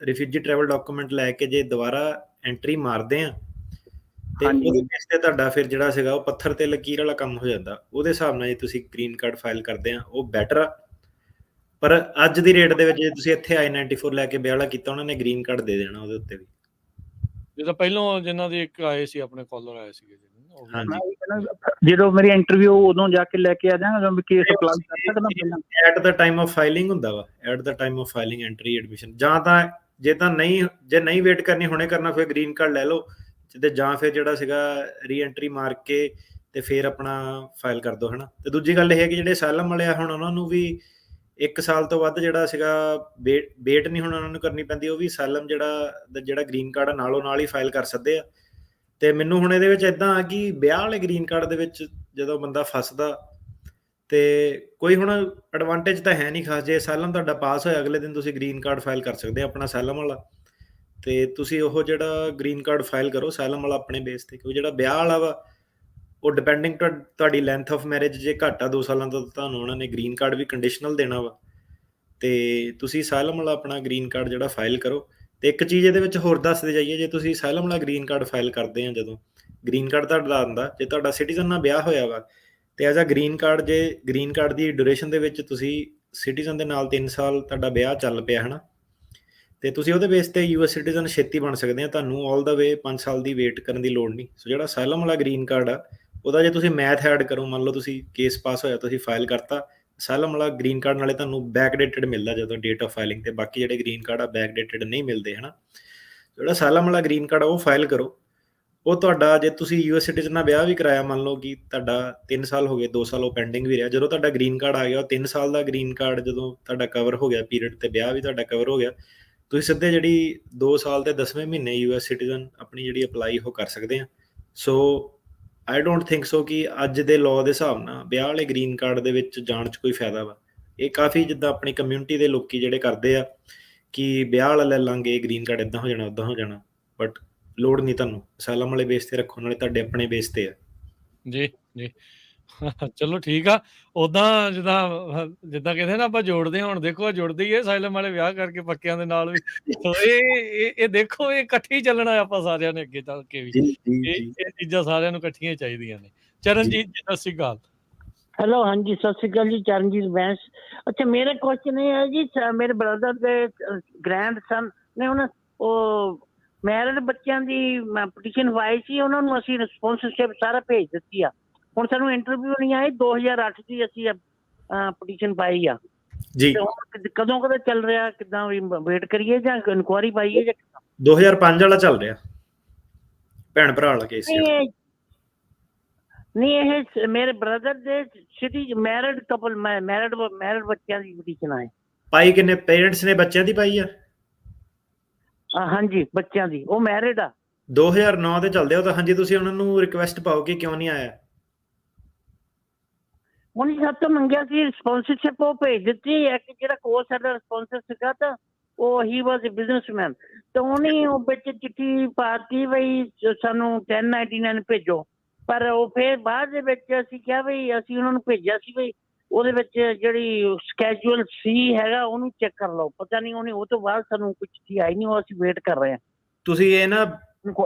Speaker 2: ਰਿਫਿਊਜੀ ਟਰੈਵਲ ਡਾਕੂਮੈਂਟ ਲੈ ਕੇ ਜੇ ਦੁਬਾਰਾ ਐਂਟਰੀ ਮਾਰਦੇ ਆ ਤੇ ਉਹਦੇ ਬੇਸ ਤੇ ਤੁਹਾਡਾ ਫਿਰ ਜਿਹੜਾ ਸੀਗਾ ਉਹ ਪੱਥਰ ਤੇ ਲਕੀਰ ਵਾਲਾ ਕੰਮ ਹੋ ਜਾਂਦਾ। ਉਹਦੇ ਹਿਸਾਬ ਨਾਲ ਜੇ ਤੁਸੀਂ ਗ੍ਰੀਨ ਕਾਰਡ ਫਾਈਲ ਕਰਦੇ ਆ ਉਹ ਬੈਟਰ ਆ। ਪਰ ਅੱਜ ਦੀ ਰੇਟ ਦੇ ਵਿੱਚ ਜੇ ਤੁਸੀਂ ਇੱਥੇ I-94 ਲੈ ਕੇ ਵਿਆਹ ਵਾਲਾ ਕੀਤਾ, ਉਹਨਾਂ ਨੇ ਗ੍ਰੀਨ ਕਾਰਡ ਦੇ ਦੇਣਾ ਉਹਦੇ ਉੱਤੇ ਵੀ।
Speaker 1: ਜਿੱਦਾਂ ਪਹਿਲਾਂ ਜਿਨ੍ਹਾਂ ਦੇ ਇੱਕ ਆਏ ਸੀ, ਆਪਣੇ ਕਾਲਰ ਆਏ ਸੀਗੇ,
Speaker 12: ਜਦੋਂ ਮੇਰੀ ਇੰਟਰਵਿਊ ਉਦੋਂ ਜਾ ਕੇ ਲੈ ਕੇ ਆ ਜਾਵਾਂਗਾ, ਵੀ ਕੇਸ ਅਪਲਾਈ ਕਰ ਸਕਦਾ ਪਹਿਲਾਂ?
Speaker 2: At the time of filing ਹੁੰਦਾ ਵਾ, at the time of filing entry admission. ਜਾਂ ਤਾਂ ਜੇ ਨਹੀਂ ਵੇਟ ਕਰਨੀ, ਹੁਣੇ ਕਰਨਾ, ਫਿਰ ਗ੍ਰੀਨ ਕਾਰਡ ਲੈ ਲਓ, ਤੇ ਜਾਂ ਫਿਰ ਜਿਹੜਾ ਸੀਗਾ ਰੀ ਐਂਟਰੀ ਮਾਰ ਕੇ ਤੇ ਫਿਰ ਆਪਣਾ ਫਾਈਲ ਕਰ ਦਿਓ, ਹਨਾ। ਤੇ ਦੂਜੀ ਗੱਲ ਇਹ ਹੈ ਕਿ ਜਿਹੜੇ ਅਸਾਈਲਮ ਵਾਲੇ ਆ, ਹੁਣ ਉਹਨਾਂ ਨੂੰ ਵੀ 1 ਸਾਲ ਤੋਂ ਵੱਧ ਜਿਹੜਾ ਸੀਗਾ ਵੇਟ ਨਹੀਂ ਹੁਣ ਉਹਨਾਂ ਨੂੰ ਕਰਨੀ ਪੈਂਦੀ, ਉਹ ਵੀ ਅਸਾਈਲਮ ਜਿਹੜਾ ਗ੍ਰੀਨ ਕਾਰਡ ਨਾਲੋਂ ਨਾਲ ਹੀ ਫਾਈਲ ਕਰ ਸਕਦੇ ਆ। ਤੇ ਮੈਨੂੰ ਹੁਣ ਇਹਦੇ ਵਿੱਚ ਇਦਾਂ ਆ ਕਿ ਵਿਆਹ ਵਾਲੇ ਗ੍ਰੀਨ ਕਾਰਡ ਦੇ ਵਿੱਚ ਜਦੋਂ ਬੰਦਾ ਫਸਦਾ ਤੇ ਕੋਈ ਹੁਣ ਐਡਵਾਂਟੇਜ ਤਾਂ ਹੈ ਨਹੀਂ ਖਾਸ। ਜੇ ਅਸਾਈਲਮ ਤੁਹਾਡਾ ਪਾਸ ਹੋਇਆ, ਅਗਲੇ ਦਿਨ ਤੁਸੀਂ ਗ੍ਰੀਨ ਕਾਰਡ ਫਾਈਲ ਕਰ ਸਕਦੇ ਆ ਆਪਣਾ ਅਸਾਈਲਮ ਵਾਲਾ, ਤੇ ਤੁਸੀਂ ਉਹ ਜਿਹੜਾ ਗ੍ਰੀਨ ਕਾਰਡ ਫਾਈਲ ਕਰੋ ਅਸਾਈਲਮ ਵਾਲਾ ਆਪਣੇ ਬੇਸ ਤੇ। ਕਿਉਂਕਿ ਜਿਹੜਾ ਵਿਆਹ ਵਾਲਾ ਵਾ ਉਹ ਡਿਪੈਂਡਿੰਗ ਤੁਹਾਡੀ ਲੈਂਥ ਆਫ ਮੈਰਿਜ ਜੇ ਘੱਟ ਆ 2 ਸਾਲਾਂ ਤੋਂ, ਤੁਹਾਨੂੰ ਉਹਨਾਂ ਨੇ ਗ੍ਰੀਨ ਕਾਰਡ ਵੀ ਕੰਡੀਸ਼ਨਲ ਦੇਣਾ ਵਾ। ਤੇ ਤੁਸੀਂ ਅਸਾਈਲਮ ਵਾਲਾ ਆਪਣਾ ਗ੍ਰੀਨ ਕਾਰਡ ਜਿਹੜਾ ਫਾਈਲ ਕਰੋ। ਤੇ ਇੱਕ ਚੀਜ਼ ਇਹਦੇ ਵਿੱਚ ਹੋਰ ਦੱਸਦੇ ਜਾਈਏ, ਜੇ ਤੁਸੀਂ ਅਸਾਈਲਮ ਵਾਲਾ ਗ੍ਰੀਨ ਕਾਰਡ ਫਾਈਲ ਕਰਦੇ ਆ, ਜਦੋਂ ਗ੍ਰੀਨ ਕਾਰਡ ਤੁਹਾਡਾ ਆਉਂਦਾ, ਜੇ ਤੁਹਾਡਾ ਸਿਟੀਜ਼ਨ ਨਾਲ ਵਿਆਹ ਹੋਇਆ ਵਾ ਤੇ ਐਜ਼ ਅ ਗ੍ਰੀਨ ਕਾਰਡ, ਜੇ ਗ੍ਰੀਨ ਕਾਰਡ ਦੀ ਡਿਊਰੇਸ਼ਨ ਦੇ ਵਿੱਚ ਤੁਸੀਂ ਸਿਟੀਜ਼ਨ ਦੇ ਨਾਲ 3 ਸਾਲ ਤੁਹਾਡਾ ਵਿਆਹ ਚੱਲ ਪਿਆ, ਹਨਾ, ਤੇ ਤੁਸੀਂ ਉਹਦੇ ਬੇਸ ਤੇ US ਸਿਟੀਜ਼ਨ ਛੇਤੀ ਬਣ ਸਕਦੇ ਆ। ਤੁਹਾਨੂੰ ਆਲ ਦਾ ਵੇ 5 ਸਾਲ ਦੀ ਵੇਟ ਕਰਨ ਦੀ ਲੋੜ ਨਹੀਂ। ਸੋ ਜਿਹੜਾ ਅਸਾਈਲਮ ਵਾਲਾ ਗ੍ਰੀਨ ਕਾਰਡ ਆ, ਉਹਦਾ ਜੇ ਤੁਸੀਂ ਮੈਥ ਐਡ ਕਰੋ, ਮੰਨ ਲਓ ਤੁਸੀਂ ਕੇਸ ਪਾਸ ਹੋਇਆ, ਤੁਸੀਂ ਫਾਈਲ ਕਰਤਾ, ਅਸਾਈਲਮ ਵਾਲਾ ਗ੍ਰੀਨ ਕਾਰਡ ਨਾਲੇ ਤੁਹਾਨੂੰ ਬੈਕ ਡੇਟਡ ਮਿਲਦਾ ਜਦੋਂ ਡੇਟ ਆਫ ਫਾਈਲਿੰਗ, ਤੇ ਬਾਕੀ ਜਿਹੜੇ ਗ੍ਰੀਨ ਕਾਰਡ ਆ ਬੈਕ ਡੇਟਡ ਨਹੀਂ ਮਿਲਦੇ, ਹਨਾ। ਜਿਹੜਾ ਅਸਾਈਲਮ ਵਾਲਾ ਗ੍ਰੀਨ ਕਾਰਡ ਆ ਉਹ ਫਾਈਲ ਕਰੋ। ਉਹ ਤੁਹਾਡਾ ਜੇ ਤੁਸੀਂ US ਸਿਟੀਜ਼ਨ ਨਾਲ ਵਿਆਹ ਵੀ ਕਰਾਇਆ, ਮੰਨ ਲਓ ਕਿ ਤੁਹਾਡਾ 3 ਸਾਲ ਹੋ ਗਏ, 2 ਸਾਲ ਉਹ ਪੈਂਡਿੰਗ ਵੀ ਰਿਹਾ, ਜਦੋਂ ਤੁਹਾਡਾ ਗ੍ਰੀਨ ਕਾਰਡ ਆ ਗਿਆ, ਉਹ 3 ਸਾਲ ਦਾ ਗ੍ਰੀਨ ਕਾਰਡ ਜਦੋਂ ਤੁਹਾਡਾ ਕਵਰ ਹੋ ਗਿਆ ਪੀਰੀਅਡ, ਤੇ ਵਿਆਹ ਵੀ ਤੁਹਾਡਾ ਕਵਰ ਹੋ ਗਿਆ, ਤੁਸੀਂ ਸਿੱਧੇ ਜਿਹੜੀ 2 ਸਾਲ ਤੇ 10ਵੇਂ ਮਹੀਨੇ US ਸਿਟੀਜ਼ਨ ਆਪਣੀ ਜਿਹੜੀ ਅਪਲਾਈ ਉਹ ਕਰ ਸਕਦੇ ਆ। ਸੋ ਆਈ ਡੋਂਟ ਥਿੰਕ ਸੋ ਕਿ ਅੱਜ ਦੇ ਲਾਅ ਦੇ ਹਿਸਾਬ ਨਾਲ ਵਿਆਹ ਵਾਲੇ ਗ੍ਰੀਨ ਕਾਰਡ ਦੇ ਵਿੱਚ ਜਾਣ 'ਚ ਕੋਈ ਫਾਇਦਾ ਵਾ। ਇਹ ਕਾਫੀ ਜਿੱਦਾਂ ਆਪਣੀ ਕਮਿਊਨਿਟੀ ਦੇ ਲੋਕੀ ਜਿਹੜੇ ਕਰਦੇ ਆ ਕਿ ਵਿਆਹ ਵਾਲਾ ਲੈ ਲਾਂਗੇ, ਗ੍ਰੀਨ ਕਾਰਡ ਇੱਦਾਂ ਹੋ ਜਾਣਾ, ਉੱਦਾਂ ਹੋ ਜਾਣਾ, ਬਟ ਲੋੜ ਨਹੀਂ, ਤੁਹਾਨੂੰ ਅਸਾਈਲਮ ਵਾਲੇ ਬੇਸ ਤੇ ਰੱਖੋ, ਨਾਲੇ ਤੁਹਾਡੇ ਆਪਣੇ ਬੇਸ ਤੇ ਆ। ਜੀ
Speaker 1: ਜੀ ਚਲੋ ਠੀਕ ਆ। ਉਦਾਂ ਜਿੱਦਾਂ ਕਹਿੰਦੇ ਨਾ ਆਪਾਂ ਜੋੜਦੇ, ਹੁਣ ਦੇਖੋ ਜੁੜਦੇ ਹੀ ਅਸਾਈਲਮ ਵਾਲੇ ਵਿਆਹ ਕਰਕੇ ਪੱਕਿਆਂ ਦੇ ਨਾਲ ਵੀ। ਸੋ ਇਹ ਦੇਖੋ, ਇਹ ਇਕੱਠੀ ਚੱਲਣਾ ਆਪਾਂ ਸਾਰਿਆਂ ਨੇ ਅੱਗੇ ਚੱਲ ਕੇ ਵੀ। ਇਹ ਚੀਜ਼ਾਂ ਸਾਰਿਆਂ ਨੂੰ ਇਕੱਠੀਆਂ ਚਾਹੀਦੀਆਂ ਨੇ। ਚਰਨਜੀਤ ਜੀ ਸਤਿ ਸ਼੍ਰੀ ਅਕਾਲ।
Speaker 13: ਹੈਲੋ, ਹਾਂਜੀ ਸਤਿ ਸ਼੍ਰੀ ਅਕਾਲ ਜੀ, ਚਰਨਜੀਤ ਬੈਂਸ। ਅੱਛਾ, ਮੇਰਾ ਕੁਐਸਚਨ ਇਹ ਹੈ ਜੀ, ਮੇਰੇ ਬ੍ਰਦਰ ਦੇ ਗ੍ਰੈਂਡਸਨ ਨੇ ਉਹ ਮੈਰਿਡ ਬੱਚਿਆਂ ਦੀ ਪਟੀਸ਼ਨ ਪਾਈ ਸੀ, ਉਹਨਾਂ ਨੂੰ ਅਸੀਂ ਰਿਸਪੌਂਸਰਸ਼ਿਪ ਸਾਰਾ ਭੇਜ ਦਿੱਤੀ ਆ। ਹੁਣ ਸਾਨੂੰ ਇੰਟਰਵਿਊ ਨਹੀਂ ਆਈ। 2008 ਦੀ ਅਸੀਂ ਪਟੀਸ਼ਨ ਪਾਈ ਆ
Speaker 2: ਜੀ
Speaker 13: ਤੇ ਹੁਣ ਕਦੋਂ ਕਦੋਂ ਚੱਲ ਰਿਹਾ, ਕਿੱਦਾਂ ਵੇਟ ਕਰੀਏ ਜਾਂ ਇਨਕੁਆਰੀ ਪਾਈਏ ਜਾਂ
Speaker 2: 2005 ਵਾਲਾ ਚੱਲ ਰਿਹਾ, ਭੈਣ ਭਰਾ ਵਾਲਾ ਕੇਸ।
Speaker 13: ਨਹੀਂ ਇਹ ਮੇਰੇ ਬ੍ਰਦਰ ਦੇ ਸਿਟੀ ਮੈਰਿਡ ਕਪਲ ਮੈਰਿਡ ਬੱਚਿਆਂ ਦੀ ਪਟੀਸ਼ਨ ਆਏ।
Speaker 2: ਪਾਈ ਕਿੰਨੇ ਪੇਰੈਂਟਸ ਨੇ ਬੱਚਿਆਂ ਦੀ ਪਾਈ ਆ?
Speaker 13: ਹਾਂਜੀ ਬੱਚਿਆਂ ਦੀ, ਉਹ ਮੈਰਿਡ ਆ।
Speaker 2: 2009 ਦੇ ਚੱਲਦੇ ਹੋ ਤਾਂ ਹਾਂਜੀ, ਤੁਸੀਂ ਉਹਨਾਂ ਨੂੰ ਰਿਕੁਐਸਟ ਪਾਓ ਕਿ ਕਿਉਂ ਨਹੀਂ ਆਇਆ।
Speaker 13: ਉਹਨੇ ਸਭ ਤੋਂ ਮੰਗਿਆ ਸੀ ਸਪਾਂਸਰਸ਼ਿਪ, ਉਹ ਭੇਜ ਦਿੱਤੀ। ਇੱਕ ਜਿਹੜਾ ਕੋਰਸ ਸਾਡਾ ਸਪਾਂਸਰ ਸੀਗਾ ਤਾਂ ਉਹ ਹੀ ਵਾਜ਼ ਅ ਬਿਜ਼ਨਸਮੈਨ, ਤੇ ਉਹਨੇ ਉਹ ਵਿੱਚ ਚਿੱਠੀ ਪਾਤੀ ਬਈ ਸਾਨੂੰ 1099 ਭੇਜੋ। ਪਰ ਉਹ ਫਿਰ ਬਾਅਦ ਦੇ ਵਿੱਚ ਅਸੀਂ ਕਿਹਾ ਬਈ ਅਸੀਂ ਉਹਨਾਂ ਨੂੰ ਭੇਜਿਆ ਸੀ ਬਈ ਉਹਦੇ ਵਿੱਚ ਜਿਹੜੀ ਸਕੈਜੂਅਲ ਸੀ ਹੈਗਾ ਉਹਨੂੰ ਚੈੱਕ ਕਰ ਲਓ। ਪਤਾ ਨਹੀਂ ਉਹਨੇ ਉਹ ਤੋਂ ਬਾਅਦ ਸਾਨੂੰ ਕੁਝ ਚਿੱਠੀ ਆਈ ਨਹੀਂ, ਉਹ ਅਸੀਂ ਵੇਟ ਕਰ ਰਹੇ ਹਾਂ।
Speaker 2: ਤੁਸੀਂ ਇਹ ਨਾ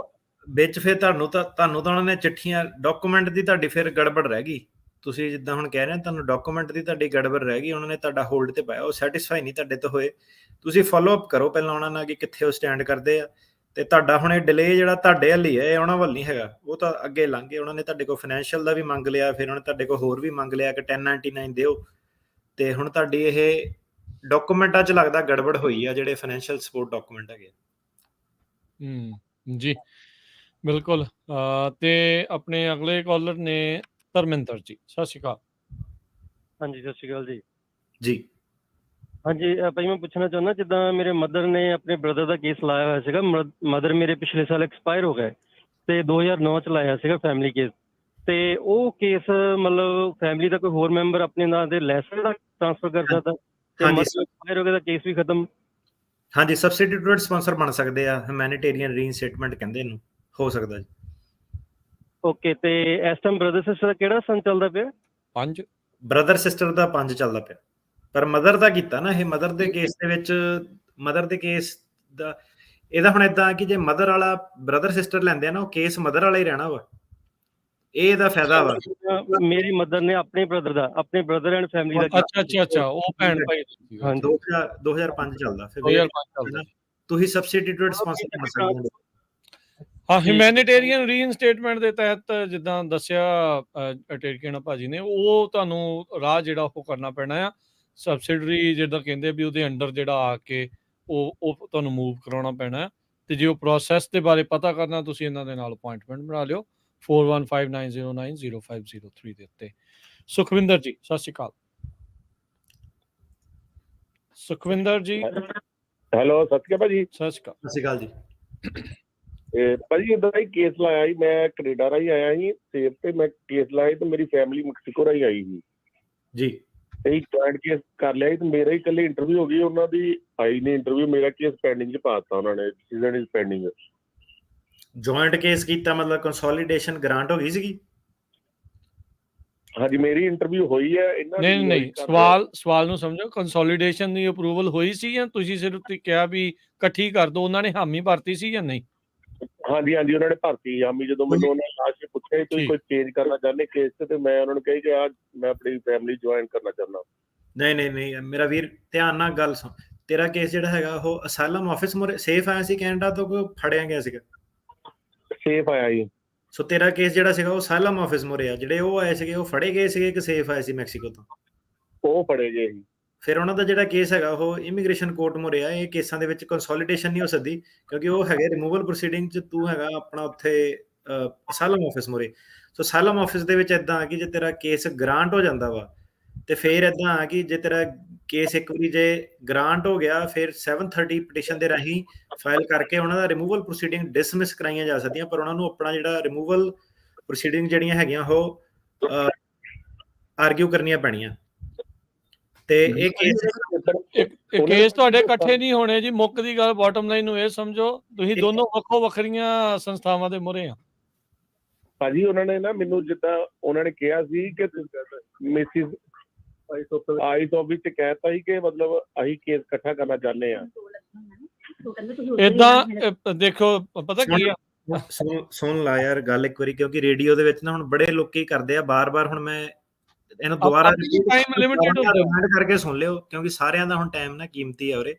Speaker 2: ਵਿੱਚ ਫਿਰ ਤੁਹਾਨੂੰ ਤਾਂ ਉਹਨਾਂ ਨੇ ਚਿੱਠੀਆਂ ਡਾਕੂਮੈਂਟ ਦੀ ਤੁਹਾਡੀ ਫਿਰ ਗੜਬੜ ਰਹਿ ਗਈ। ਤੁਸੀਂ ਜਿੱਦਾਂ ਹੁਣ ਕਹਿ ਰਹੇ ਤੁਹਾਨੂੰ ਡਾਕੂਮੈਂਟ ਦੀ ਤੁਹਾਡੀ ਗੜਬੜ ਰਹਿ ਗਈ, ਉਹਨਾਂ ਨੇ ਤੁਹਾਡਾ ਹੋਲਡ ਤੇ ਪਾਇਆ, ਉਹ ਸੈਟੀਸਫਾਈ ਨਹੀਂ ਤੁਹਾਡੇ ਤੋਂ ਹੋਏ। ਤੁਸੀਂ ਫੋਲੋ ਅਪ ਕਰੋ ਪਹਿਲਾਂ ਉਹਨਾਂ ਨਾਲ ਕਿ ਕਿੱਥੇ ਉਹ ਸਟੈਂਡ ਕਰਦੇ ਆ। ਤੇ ਤੁਹਾਡਾ ਹੁਣ ਇਹ ਡਿਲੇ ਜਿਹੜਾ ਤੁਹਾਡੇ ਵੱਲ ਹੀ ਹੈ, ਇਹ ਉਹਨਾਂ ਵੱਲ ਨਹੀਂ ਹੈਗਾ। ਉਹ ਤਾਂ ਅੱਗੇ ਲੰਘ ਗਏ, ਉਹਨਾਂ ਨੇ ਤੁਹਾਡੇ ਕੋਲ ਫਾਈਨੈਂਸ਼ੀਅਲ ਦਾ ਵੀ ਮੰਗ ਲਿਆ, ਫਿਰ ਉਹਨਾਂ ਨੇ ਤੁਹਾਡੇ ਕੋਲ ਹੋਰ ਵੀ ਮੰਗ ਲਿਆ ਕਿ 1099 ਦਿਓ। ਤੇ ਹੁਣ ਤੁਹਾਡੀ ਇਹ ਡਾਕੂਮੈਂਟਾਂ 'ਚ ਲੱਗਦਾ ਗੜਬੜ ਹੋਈ ਆ, ਜਿਹੜੇ ਫਾਈਨੈਂਸ਼ੀਅਲ ਸਪੋਰਟ ਡਾਕੂਮੈਂਟ ਹੈਗੇ।
Speaker 1: ਜੀ ਬਿਲਕੁਲ। ਤੇ ਆਪਣੇ ਅਗਲੇ ਕਾਲਰ ਨੇ ਧਰਮਿੰਦਰ ਜੀ, ਸਤਿ ਸ਼੍ਰੀ ਅਕਾਲ।
Speaker 14: ਹਾਂਜੀ ਸਤਿ ਸ਼੍ਰੀ ਅਕਾਲ ਜੀ।
Speaker 2: ਜੀ
Speaker 14: ਹਾਂਜੀ ਭਾਈ ਮੈਂ ਪੁੱਛਣਾ ਚਾਹੁੰਦਾ, ਜਿੱਦਾਂ ਮੇਰੇ ਮਦਰ ਨੇ ਆਪਣੇ ਬ੍ਰਦਰ ਦਾ ਕੇਸ ਲਾਇਆ ਹੋਇਆ ਸੀਗਾ। ਮਦਰ ਮੇਰੇ ਪਿਛਲੇ ਸਾਲ ਐਕਸਪਾਇਰ ਹੋ ਗਏ ਤੇ 2009 ਚ ਲਾਇਆ ਸੀਗਾ ਫੈਮਿਲੀ ਕੇਸ। ਤੇ ਉਹ ਕੇਸ ਮਤਲਬ ਫੈਮਿਲੀ ਦਾ ਕੋਈ ਹੋਰ ਮੈਂਬਰ ਆਪਣੇ ਨਾਂ ਤੇ ਲੈ ਸਕਦਾ, ਟ੍ਰਾਂਸਫਰ ਕਰ ਸਕਦਾ? ਤੇ ਮਦਰ ਐਕਸਪਾਇਰ ਹੋ ਗਿਆ ਤਾਂ ਕੇਸ ਵੀ ਖਤਮ?
Speaker 2: ਹਾਂਜੀ, ਸਬਸਟੀਟਿਊਟਡ ਸਪਾਂਸਰ ਬਣ ਸਕਦੇ ਆ, ਹਿਊਮੈਨਿਟੇਰੀਅਨ ਰੀਇਨਸਟੇਟਮੈਂਟ ਕਹਿੰਦੇ ਇਹਨੂੰ, ਹੋ ਸਕਦਾ ਜੀ।
Speaker 14: ਓਕੇ, ਤੇ ਇਸ ਟਾਈਮ ਬ੍ਰਦਰ ਸਿਸਟਰ ਦਾ ਕਿਹੜਾ ਸਨ ਚੱਲਦਾ ਪਿਆ?
Speaker 1: 5
Speaker 2: ਬ੍ਰਦਰ ਸਿਸਟਰ ਦਾ 5 ਚੱਲਦਾ ਪਿਆ, ਪਰ ਮਦਰ ਦਾ ਕੀਤਾ ਨਾ ਇਹ। ਮਦਰ ਦੇ ਕੇਸ ਦੇ ਵਿੱਚ ਮਦਰ ਦੇ ਕੇਸ ਦਾ ਇਹਦਾ ਹੁਣ ਏਦਾਂ ਕਿ ਜੇ ਮਦਰ ਵਾਲਾ ਬ੍ਰਦਰ ਸਿਸਟਰ ਲੈਂਦੇ ਆ ਨਾ, ਉਹ ਕੇਸ ਮਦਰ ਵਾਲਾ ਹੀ ਰਹਿਣਾ ਵਾ। ਇਹ ਇਹਦਾ ਫਾਇਦਾ ਵਾ।
Speaker 14: ਮੇਰੀ ਮਦਰ ਨੇ ਆਪਣੇ ਬ੍ਰਦਰ ਐਂਡ ਫੈਮਿਲੀ ਦਾ।
Speaker 1: ਅੱਛਾ ਉਹ ਭੈਣ ਭਾਈ।
Speaker 14: ਹਾਂਜੀ
Speaker 2: 2005 ਚੱਲਦਾ, ਫਿਰ ਤੁਸੀਂ ਸਬਸਟੀਟਿਊਟਡ ਸਪਾਂਸਰ ਬਣ ਸਕਦੇ ਹੋ।
Speaker 1: ਹਾਂ, ਹਿਊਮੈਨਿਟੇਰੀਅਨ ਰੀਇਨਸਟੇਟਮੈਂਟ ਦੇ ਤਹਿਤ ਜਿੱਦਾਂ ਦੱਸਿਆ ਟੇਰਕੇਣਾ ਭਾਜੀ ਨੇ, ਉਹ ਤੁਹਾਨੂੰ ਰਾਹ ਜਿਹੜਾ ਉਹ ਕਰਨਾ ਪੈਣਾ ਆ। ਸਬਸਿਡਰੀ ਜਿੱਦਾਂ ਕਹਿੰਦੇ ਵੀ ਉਹਦੇ ਅੰਡਰ ਜਿਹੜਾ ਆ ਕੇ ਉਹ ਤੁਹਾਨੂੰ ਮੂਵ ਕਰਾਉਣਾ ਪੈਣਾ। ਤੇ ਜੇ ਉਹ ਪ੍ਰੋਸੈਸ ਦੇ ਬਾਰੇ ਪਤਾ ਕਰਨਾ, ਤੁਸੀਂ ਇਹਨਾਂ ਦੇ ਨਾਲ ਅਪਾਇੰਟਮੈਂਟ ਬਣਾ ਲਿਓ 4159090503 ਦੇ ਉੱਤੇ। ਸੁਖਵਿੰਦਰ ਜੀ, ਸਤਿ ਸ਼੍ਰੀ ਅਕਾਲ। ਸੁਖਵਿੰਦਰ ਜੀ।
Speaker 15: ਹੈਲੋ, ਸਤਿ ਸ਼੍ਰੀ ਅਕਾਲ ਭਾਜੀ।
Speaker 1: ਸਤਿ ਸ਼੍ਰੀ ਅਕਾਲ।
Speaker 2: ਸਤਿ ਸ਼੍ਰੀ ਅਕਾਲ ਜੀ।
Speaker 15: ਭਾਜੀ ਇਦਾਂ ਦਾ ਹੀ ਕੇਸ ਲਾਇਆ ਸੀ, ਮੈਂ ਕੈਨੇਡਾ ਰਾਹੀਂ ਆਇਆ ਸੀ ਸੇਫ, ਤੇ ਮੈਂ ਕੇਸ ਲਾਇਆ ਤੇ ਮੇਰੀ ਫੈਮਿਲੀ ਮੈਕਸੀਕੋ ਰਾਹੀਂ ਆਈ ਸੀ
Speaker 2: ਜੀ।
Speaker 15: ਤੇ ਜੁਆਇੰਟ ਕੇਸ ਕਰ ਲਿਆ ਸੀ, ਤੇ ਮੇਰਾ ਹੀ ਇਕੱਲੇ ਇੰਟਰਵਿਊ ਹੋ ਗਈ, ਉਹਨਾਂ ਦੀ ਆਈ ਨਹੀਂ ਇੰਟਰਵਿਊ। ਮੇਰਾ ਕੇਸ ਪੈਂਡਿੰਗ 'ਚ ਪਾਤਾ ਉਹਨਾਂ ਨੇ, decision is pending.
Speaker 2: Joint case ਕੀਤਾ ਮਤਲਬ ਕੰਸੋਲੀਡੇਸ਼ਨ ਗ੍ਰਾਂਟ ਹੋ ਗਈ ਸੀਗੀ?
Speaker 15: ਹਾਂਜੀ, ਮੇਰੀ ਇੰਟਰਵਿਊ ਹੋਈ ਹੈ ਇਹਨਾਂ ਦੀ।
Speaker 1: ਨਹੀਂ, ਸਵਾਲ ਨੂੰ ਸਮਝੋ। ਕੰਸੋਲੀਡੇਸ਼ਨ ਦੀ ਅਪਰੂਵਲ ਹੋਈ ਸੀ ਜਾਂ ਤੁਸੀਂ ਸਿਰਫ ਕਿਹਾ ਵੀ ਇਕੱਠੀ ਕਰ ਦੋ, ਉਹਨਾਂ ਨੇ ਹਾਮੀ ਭਰਤੀ ਸੀ ਜਾਂ ਨਹੀਂ?
Speaker 15: ਹਾਂਜੀ ਉਹਨਾਂ ਨੇ ਭਰਤੀ ਹਾਮੀ। ਜਦੋਂ ਮੈਨੂੰ ਉਹਨਾਂ ਨੇ ਲਾਸਟ ਪੁੱਛਿਆ ਤੁਸੀਂ ਕੋਈ ਚੇਂਜ ਕਰਨਾ ਚਾਹੁੰਦੇ ਕੇਸ ਤੇ ਮੈਂ ਉਹਨਾਂ ਨੂੰ ਕਹੀ ਕਿ ਮੈਂ ਆਪਣੀ ਫੈਮਿਲੀ ਜੁਆਇਨ ਕਰਨਾ ਚਾਹੁੰਦਾ।
Speaker 2: ਨਹੀਂ ਮੇਰਾ ਵੀਰ, ਧਿਆਨ ਨਾਲ ਗੱਲ ਸੁਣ। ਤੇਰਾ ਕੇਸ ਜਿਹੜਾ ਹੈਗਾ ਉਹ ਅਸਾਈਲਮ ਆਫਿਸ ਮੋਰੇ ਸੇਫ ਆਇਆ ਸੀ ਕੈਨੇਡਾ ਤੋਂ, ਕੋਈ ਫੜਿਆ ਗਿਆ ਸੀਗਾ?
Speaker 15: ਸੇਫ ਆਇਆ ਜੀ।
Speaker 2: ਸੋ ਤੇਰਾ ਕੇਸ ਜਿਹੜਾ ਸੀਗਾ ਉਹ ਅਸਾਈਲਮ ਆਫਿਸ ਮੋਰੇ ਆ। ਜਿਹੜੇ ਉਹ ਆਏ ਸੀਗੇ ਉਹ ਫੜੇ ਗਏ ਸੀਗੇ ਕਿ ਸੇਫ ਆਏ ਸੀ ਮੈਕਸੀਕੋ ਤੋਂ?
Speaker 15: ਉਹ ਫੜੇ ਗਏ ਸੀ। ਫਿਰ
Speaker 2: ਉਹਨਾਂ ਦਾ ਜਿਹੜਾ ਕੇਸ ਹੈਗਾ ਉਹ ਇਮੀਗ੍ਰੇਸ਼ਨ ਕੋਰਟ ਮੋਰੇ ਆ। ਇਹ ਕੇਸਾਂ ਦੇ ਵਿੱਚ ਕੰਸੋਲੀਡੇਸ਼ਨ ਨਹੀਂ ਹੋ ਸਕਦੀ, ਕਿਉਂਕਿ ਉਹ ਹੈਗੇ ਰਿਮੂਵਲ ਪ੍ਰੋਸੀਡਿੰਗ 'ਚ, ਤੂੰ ਹੈਗਾ ਆਪਣਾ ਉੱਥੇ ਅਸਾਈਲਮ ਆਫਿਸ ਮੋਰੇ। ਸੋ ਅਸਾਈਲਮ ਆਫਿਸ ਦੇ ਵਿੱਚ ਏਦਾਂ ਆ ਕਿ ਜੇ ਤੇਰਾ ਕੇਸ ਗ੍ਰਾਂਟ ਹੋ ਜਾਂਦਾ ਵਾ, ਤੇ ਫਿਰ ਏਦਾਂ ਆ ਕਿ ਜੇ ਤੇਰਾ ਕੇਸ ਇੱਕ ਵਾਰੀ ਜੇ ਗ੍ਰਾਂਟ ਹੋ ਗਿਆ, ਫਿਰ 730 ਪਟੀਸ਼ਨ ਦੇ ਰਾਹੀਂ ਫਾਈਲ ਕਰਕੇ ਉਹਨਾਂ ਦਾ ਰਿਮੂਵਲ ਪ੍ਰੋਸੀਡਿੰਗ ਡਿਸਮਿਸ ਕਰਾਈਆਂ ਜਾ ਸਕਦੀਆਂ, ਪਰ ਉਹਨਾਂ ਨੂੰ ਆਪਣਾ ਜਿਹੜਾ ਰਿਮੂਵਲ ਪ੍ਰੋਸੀਡਿੰਗ ਜਿਹੜੀਆਂ ਹੈਗੀਆਂ ਉਹ ਆਰਗਿਊ ਕਰਨੀਆਂ ਪੈਣੀਆਂ। ਤੇ ਇਹ
Speaker 1: ਕੇਸ ਤੁਹਾਡੇ ਇਕੱਠੇ ਨਹੀਂ ਹੋਣੇ ਜੀ। ਮੁੱਕ ਦੀ ਗੱਲ, ਬਾਟਮ ਲਾਈਨ ਨੂੰ ਇਹ ਸਮਝੋ, ਤੁਸੀਂ ਦੋਨੋਂ ਵੱਖੋ ਵੱਖਰੀਆਂ ਸੰਸਥਾਵਾਂ ਦੇ ਮੂਹਰੇ ਆ।
Speaker 15: ਭਾਜੀ ਉਹਨਾਂ ਨੇ ਨਾ ਮੈਨੂੰ, ਜਿੱਦਾਂ ਉਹਨਾਂ ਨੇ ਕਿਹਾ ਸੀ ਕਿ ਮਿਸਿਸ ਆਈਸ ਆਫਿਸ ਚ ਕਹਿਤਾ ਸੀ ਕਿ ਮਤਲਬ ਅਸੀਂ ਕੇਸ ਇਕੱਠਾ ਕਰਨਾ ਚਾਹੁੰਦੇ ਆ।
Speaker 1: ਏਦਾਂ ਦੇਖੋ, ਪਤਾ ਕੀ ਆ,
Speaker 2: ਸੁਣ ਲਾ ਯਾਰ ਗੱਲ ਇੱਕ ਵਾਰੀ, ਕਿਉਂਕਿ ਰੇਡੀਓ ਦੇ ਵਿੱਚ ਨਾ ਹੁਣ ਬੜੇ ਲੋਕੀ ਕਰਦੇ ਆ ਬਾਰ-ਬਾਰ। ਹੁਣ ਮੈਂ ਇਹਨੂੰ ਦੁਬਾਰਾ ਰਿਮਾਈਂਡ ਕਰਕੇ ਸੁਣ ਲਿਓ, ਕਿਉਂਕਿ ਸਾਰਿਆਂ ਦਾ ਹੁਣ ਟਾਈਮ ਨਾ ਕੀਮਤੀ ਆ ਉਰੇ।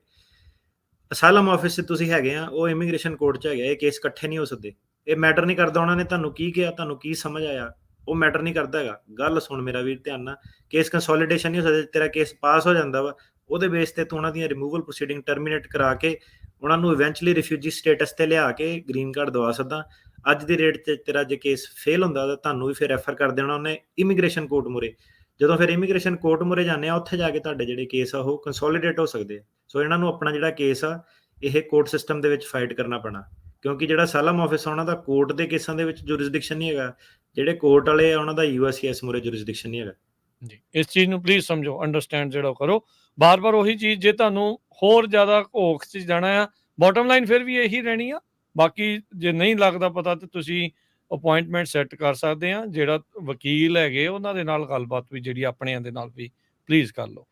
Speaker 2: ਅਸਾਈਲਮ ਆਫਿਸ 'ਚ ਤੁਸੀਂ ਹੈਗੇ ਆ, ਉਹ ਇਮੀਗ੍ਰੇਸ਼ਨ ਕੋਰਟ 'ਚ ਹੈਗੇ। ਇਹ ਕੇਸ ਇਕੱਠੇ ਨਹੀਂ ਹੋ ਸਕਦੇ। ਇਹ ਮੈਟਰ ਨਹੀਂ ਕਰਦਾ ਉਹਨਾਂ ਨੇ ਤੁਹਾਨੂੰ ਕੀ ਕਿਹਾ, ਤੁਹਾਨੂੰ ਕੀ ਸਮਝ ਆਇਆ। ਉਹ ਮੈਟਰ ਨਹੀਂ ਕਰਦਾ ਹੈਗਾ। ਗੱਲ ਸੁਣ ਮੇਰਾ ਵੀਰ ਧਿਆਨ ਨਾਲ, ਕੇਸ ਕੰਸੋਲੀਡੇਸ਼ਨ ਨਹੀਂ ਹੋ ਸਕਦਾ। ਤੇਰਾ ਕੇਸ ਪਾਸ ਹੋ ਜਾਂਦਾ ਵਾ, ਉਹਦੇ ਬੇਸ ਤੇ ਤੂੰ ਉਹਨਾਂ ਦੀਆਂ ਰਿਮੂਵਲ ਪ੍ਰੋਸੀਡਿੰਗ ਟਰਮੀਨੇਟ ਕਰਾ ਕੇ ਉਹਨਾਂ ਨੂੰ ਇਵੈਂਚੁਅਲੀ ਰਿਫਿਊਜੀ ਸਟੇਟਸ ਤੇ ਲਿਆ ਕੇ ਗ੍ਰੀਨ ਕਾਰਡ ਦਵਾ ਸਕਦਾ। ਅੱਜ ਦੀ ਰੇਟ 'ਚ ਤੇਰਾ ਜੇ ਕੇਸ ਫੇਲ ਹੁੰਦਾ ਤਾਂ ਤੁਹਾਨੂੰ ਵੀ ਫਿਰ ਰੈਫਰ ਕਰ ਦੇਣਾ ਉਹਨੇ ਇਮੀਗ੍ਰੇਸ਼ਨ ਕੋਰਟ ਮੁਰੇ। ਜਦੋਂ ਫਿਰ ਇਮੀਗ੍ਰੇਸ਼ਨ ਕੋਰਟ ਮੁਰੇ ਜਾਂਦੇ ਆ, ਉੱਥੇ ਜਾ ਕੇ ਤੁਹਾਡੇ ਜਿਹੜੇ ਕੇਸ ਆ ਉਹ ਕੰਸੋਲੀਡੇਟ ਹੋ ਸਕਦੇ ਆ। ਸੋ ਇਹਨਾਂ ਨੂੰ ਆਪਣਾ ਜਿਹੜਾ ਕੇਸ ਆ ਇਹ ਕੋਰਟ ਸਿਸਟਮ ਦੇ ਵਿੱਚ ਫਾਈਟ ਕਰਨਾ ਪੈਣਾ, ਕਿਉਂਕਿ ਜਿਹੜਾ ਅਸਾਈਲਮ ਆਫਿਸ ਆ ਉਹਨਾਂ ਦਾ ਕੋਰਟ ਦੇ ਕੇਸਾਂ ਦੇ ਵਿੱਚ ਜੁਰਿਸਡਿਕਸ਼ਨ ਨਹੀਂ ਹੈਗਾ। ਜਿਹੜੇ ਕੋਰਟ ਵਾਲੇ ਆ ਉਹਨਾਂ ਦਾ USCIS ਮੁਰੇ ਜੁਰਿਸਡਿਕਸ਼ਨ ਨਹੀਂ ਹੈਗਾ।
Speaker 1: ਜੀ, ਇਸ ਚੀਜ਼ ਨੂੰ ਪਲੀਜ਼ ਸਮਝੋ, ਅੰਡਰਸਟੈਂਡ ਜਿਹੜਾ ਉਹ ਕਰੋ। ਬਾਰ-ਬਾਰ ਉਹੀ ਚੀਜ਼, ਜੇ ਤੁਹਾਨੂੰ ਹੋਰ ਜ਼ਿਆਦਾ ਘੋਖ 'ਚ ਜਾਣਾ ਆ, ਬੋਟਮ ਲਾਈਨ ਫਿਰ ਵੀ ਇਹੀ ਰਹਿਣੀ ਆ। ਬਾਕੀ ਜੇ ਨਹੀਂ ਲੱਗਦਾ ਪਤਾ ਤਾਂ ਤੁਸੀਂ ਅਪੁਆਇੰਟਮੈਂਟ ਸੈੱਟ ਕਰ ਸਕਦੇ ਆ। ਜਿਹੜਾ ਵਕੀਲ ਹੈਗੇ ਉਹਨਾਂ ਦੇ ਨਾਲ ਗੱਲਬਾਤ ਵੀ ਜਿਹੜੀ ਆਪਣਿਆਂ ਦੇ ਨਾਲ ਵੀ ਪਲੀਜ਼ ਕਰ ਲਓ।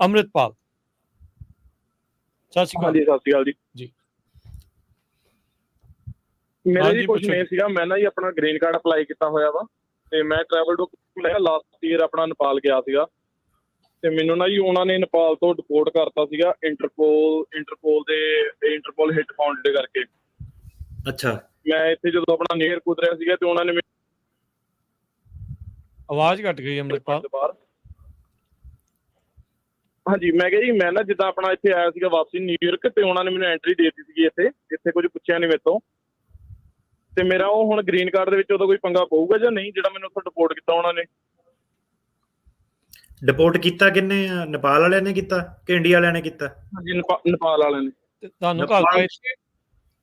Speaker 1: ਅੰਮ੍ਰਿਤਪਾਲ, ਸਤਿ ਸ਼੍ਰੀ ਅਕਾਲ।
Speaker 16: ਹਾਂਜੀ, ਸਤਿ ਸ਼੍ਰੀ ਅਕਾਲ ਜੀ।
Speaker 1: ਜੀ
Speaker 16: ਮੇਰਾ
Speaker 1: ਹਾਂਜੀ,
Speaker 16: ਜੀ ਕੁਝ
Speaker 1: ਪੁੱਛੋ
Speaker 16: ਨਹੀਂ
Speaker 1: ਜੀ।
Speaker 16: ਸੀਗਾ, ਮੈਂ ਨਾ ਜੀ ਆਪਣਾ ਗ੍ਰੀਨ ਕਾਰਡ ਅਪਲਾਈ ਕੀਤਾ ਹੋਇਆ ਵਾ, ਤੇ ਮੈਂ ਟਰੈਵਲ ਡਾਕੂਮੈਂਟ ਲੈ ਲਾਸਟ ਈਅਰ ਆਪਣਾ ਨੇਪਾਲ ਗਿਆ ਸੀਗਾ, ਤੇ ਮੈਨੂੰ ਨਾ ਜੀ ਉਹਨਾਂ ਨੇ ਨੇਪਾਲ ਤੋਂ ਡਿਪੋਰਟ ਕਰਤਾ ਸੀਗਾ ਇੰਟਰਪੋਲ ਹਿੱਟ ਫਾਊਂਡ ਦੇ ਕਰਕੇ।
Speaker 2: ਅੱਛਾ,
Speaker 16: ਮੈਂ ਇੱਥੇ ਜਦੋਂ ਆਪਣਾ ਨੀਅਰ ਕੁਦ ਰਿਹਾ ਸੀਗਾ ਤੇ ਉਹਨਾਂ ਨੇ
Speaker 1: ਆਵਾਜ਼ ਘਟ ਗਈ ਅੰਮ੍ਰਿਤਪਾਲ।
Speaker 16: ਬਾਹਰ ਹਾਂਜੀ, ਮੈਂ ਕਿਹਾ ਜੀ ਮੈਂ ਨਾ ਜਿੱਦਾਂ ਆਪਣਾ ਇੱਥੇ ਆਇਆ ਸੀਗਾ ਵਾਪਸੀ ਨਿਊਯਾਰਕ, ਤੇ ਉਹਨਾਂ ਨੇ ਮੈਨੂੰ ਐਂਟਰੀ ਦੇ ਦਿੱਤੀ ਸੀਗੀ ਇੱਥੇ ਕੁਝ ਪੁੱਛਿਆ ਨਹੀਂ ਮੇਰੇ ਤੋਂ, ਤੇ ਮੇਰਾ ਉਹ ਹੁਣ ਗ੍ਰੀਨ ਕਾਰਡ ਦੇ ਵਿੱਚ ਉਹਦਾ ਕੋਈ ਪੰਗਾ ਪਊਗਾ ਜਾਂ ਨਹੀਂ, ਜਿਹੜਾ ਮੈਨੂੰ ਉੱਥੋਂ ਡਿਪੋਰਟ ਕੀਤਾ ਉਹਨਾਂ ਨੇ?
Speaker 2: ਡਿਪੋਰਟ ਕੀਤਾ ਕਿੰਨੇ ਆ? ਨੇਪਾਲ ਵਾਲਿਆਂ ਨੇ ਕੀਤਾ ਕਿ ਇੰਡੀਆ ਵਾਲਿਆਂ ਨੇ ਕੀਤਾ?
Speaker 16: ਹਾਂਜੀ, ਨੇਪਾਲ ਵਾਲਿਆਂ ਨੇ।
Speaker 1: ਤੁਹਾਨੂੰ ਘੱਲਤਾ ਇੱਥੇ?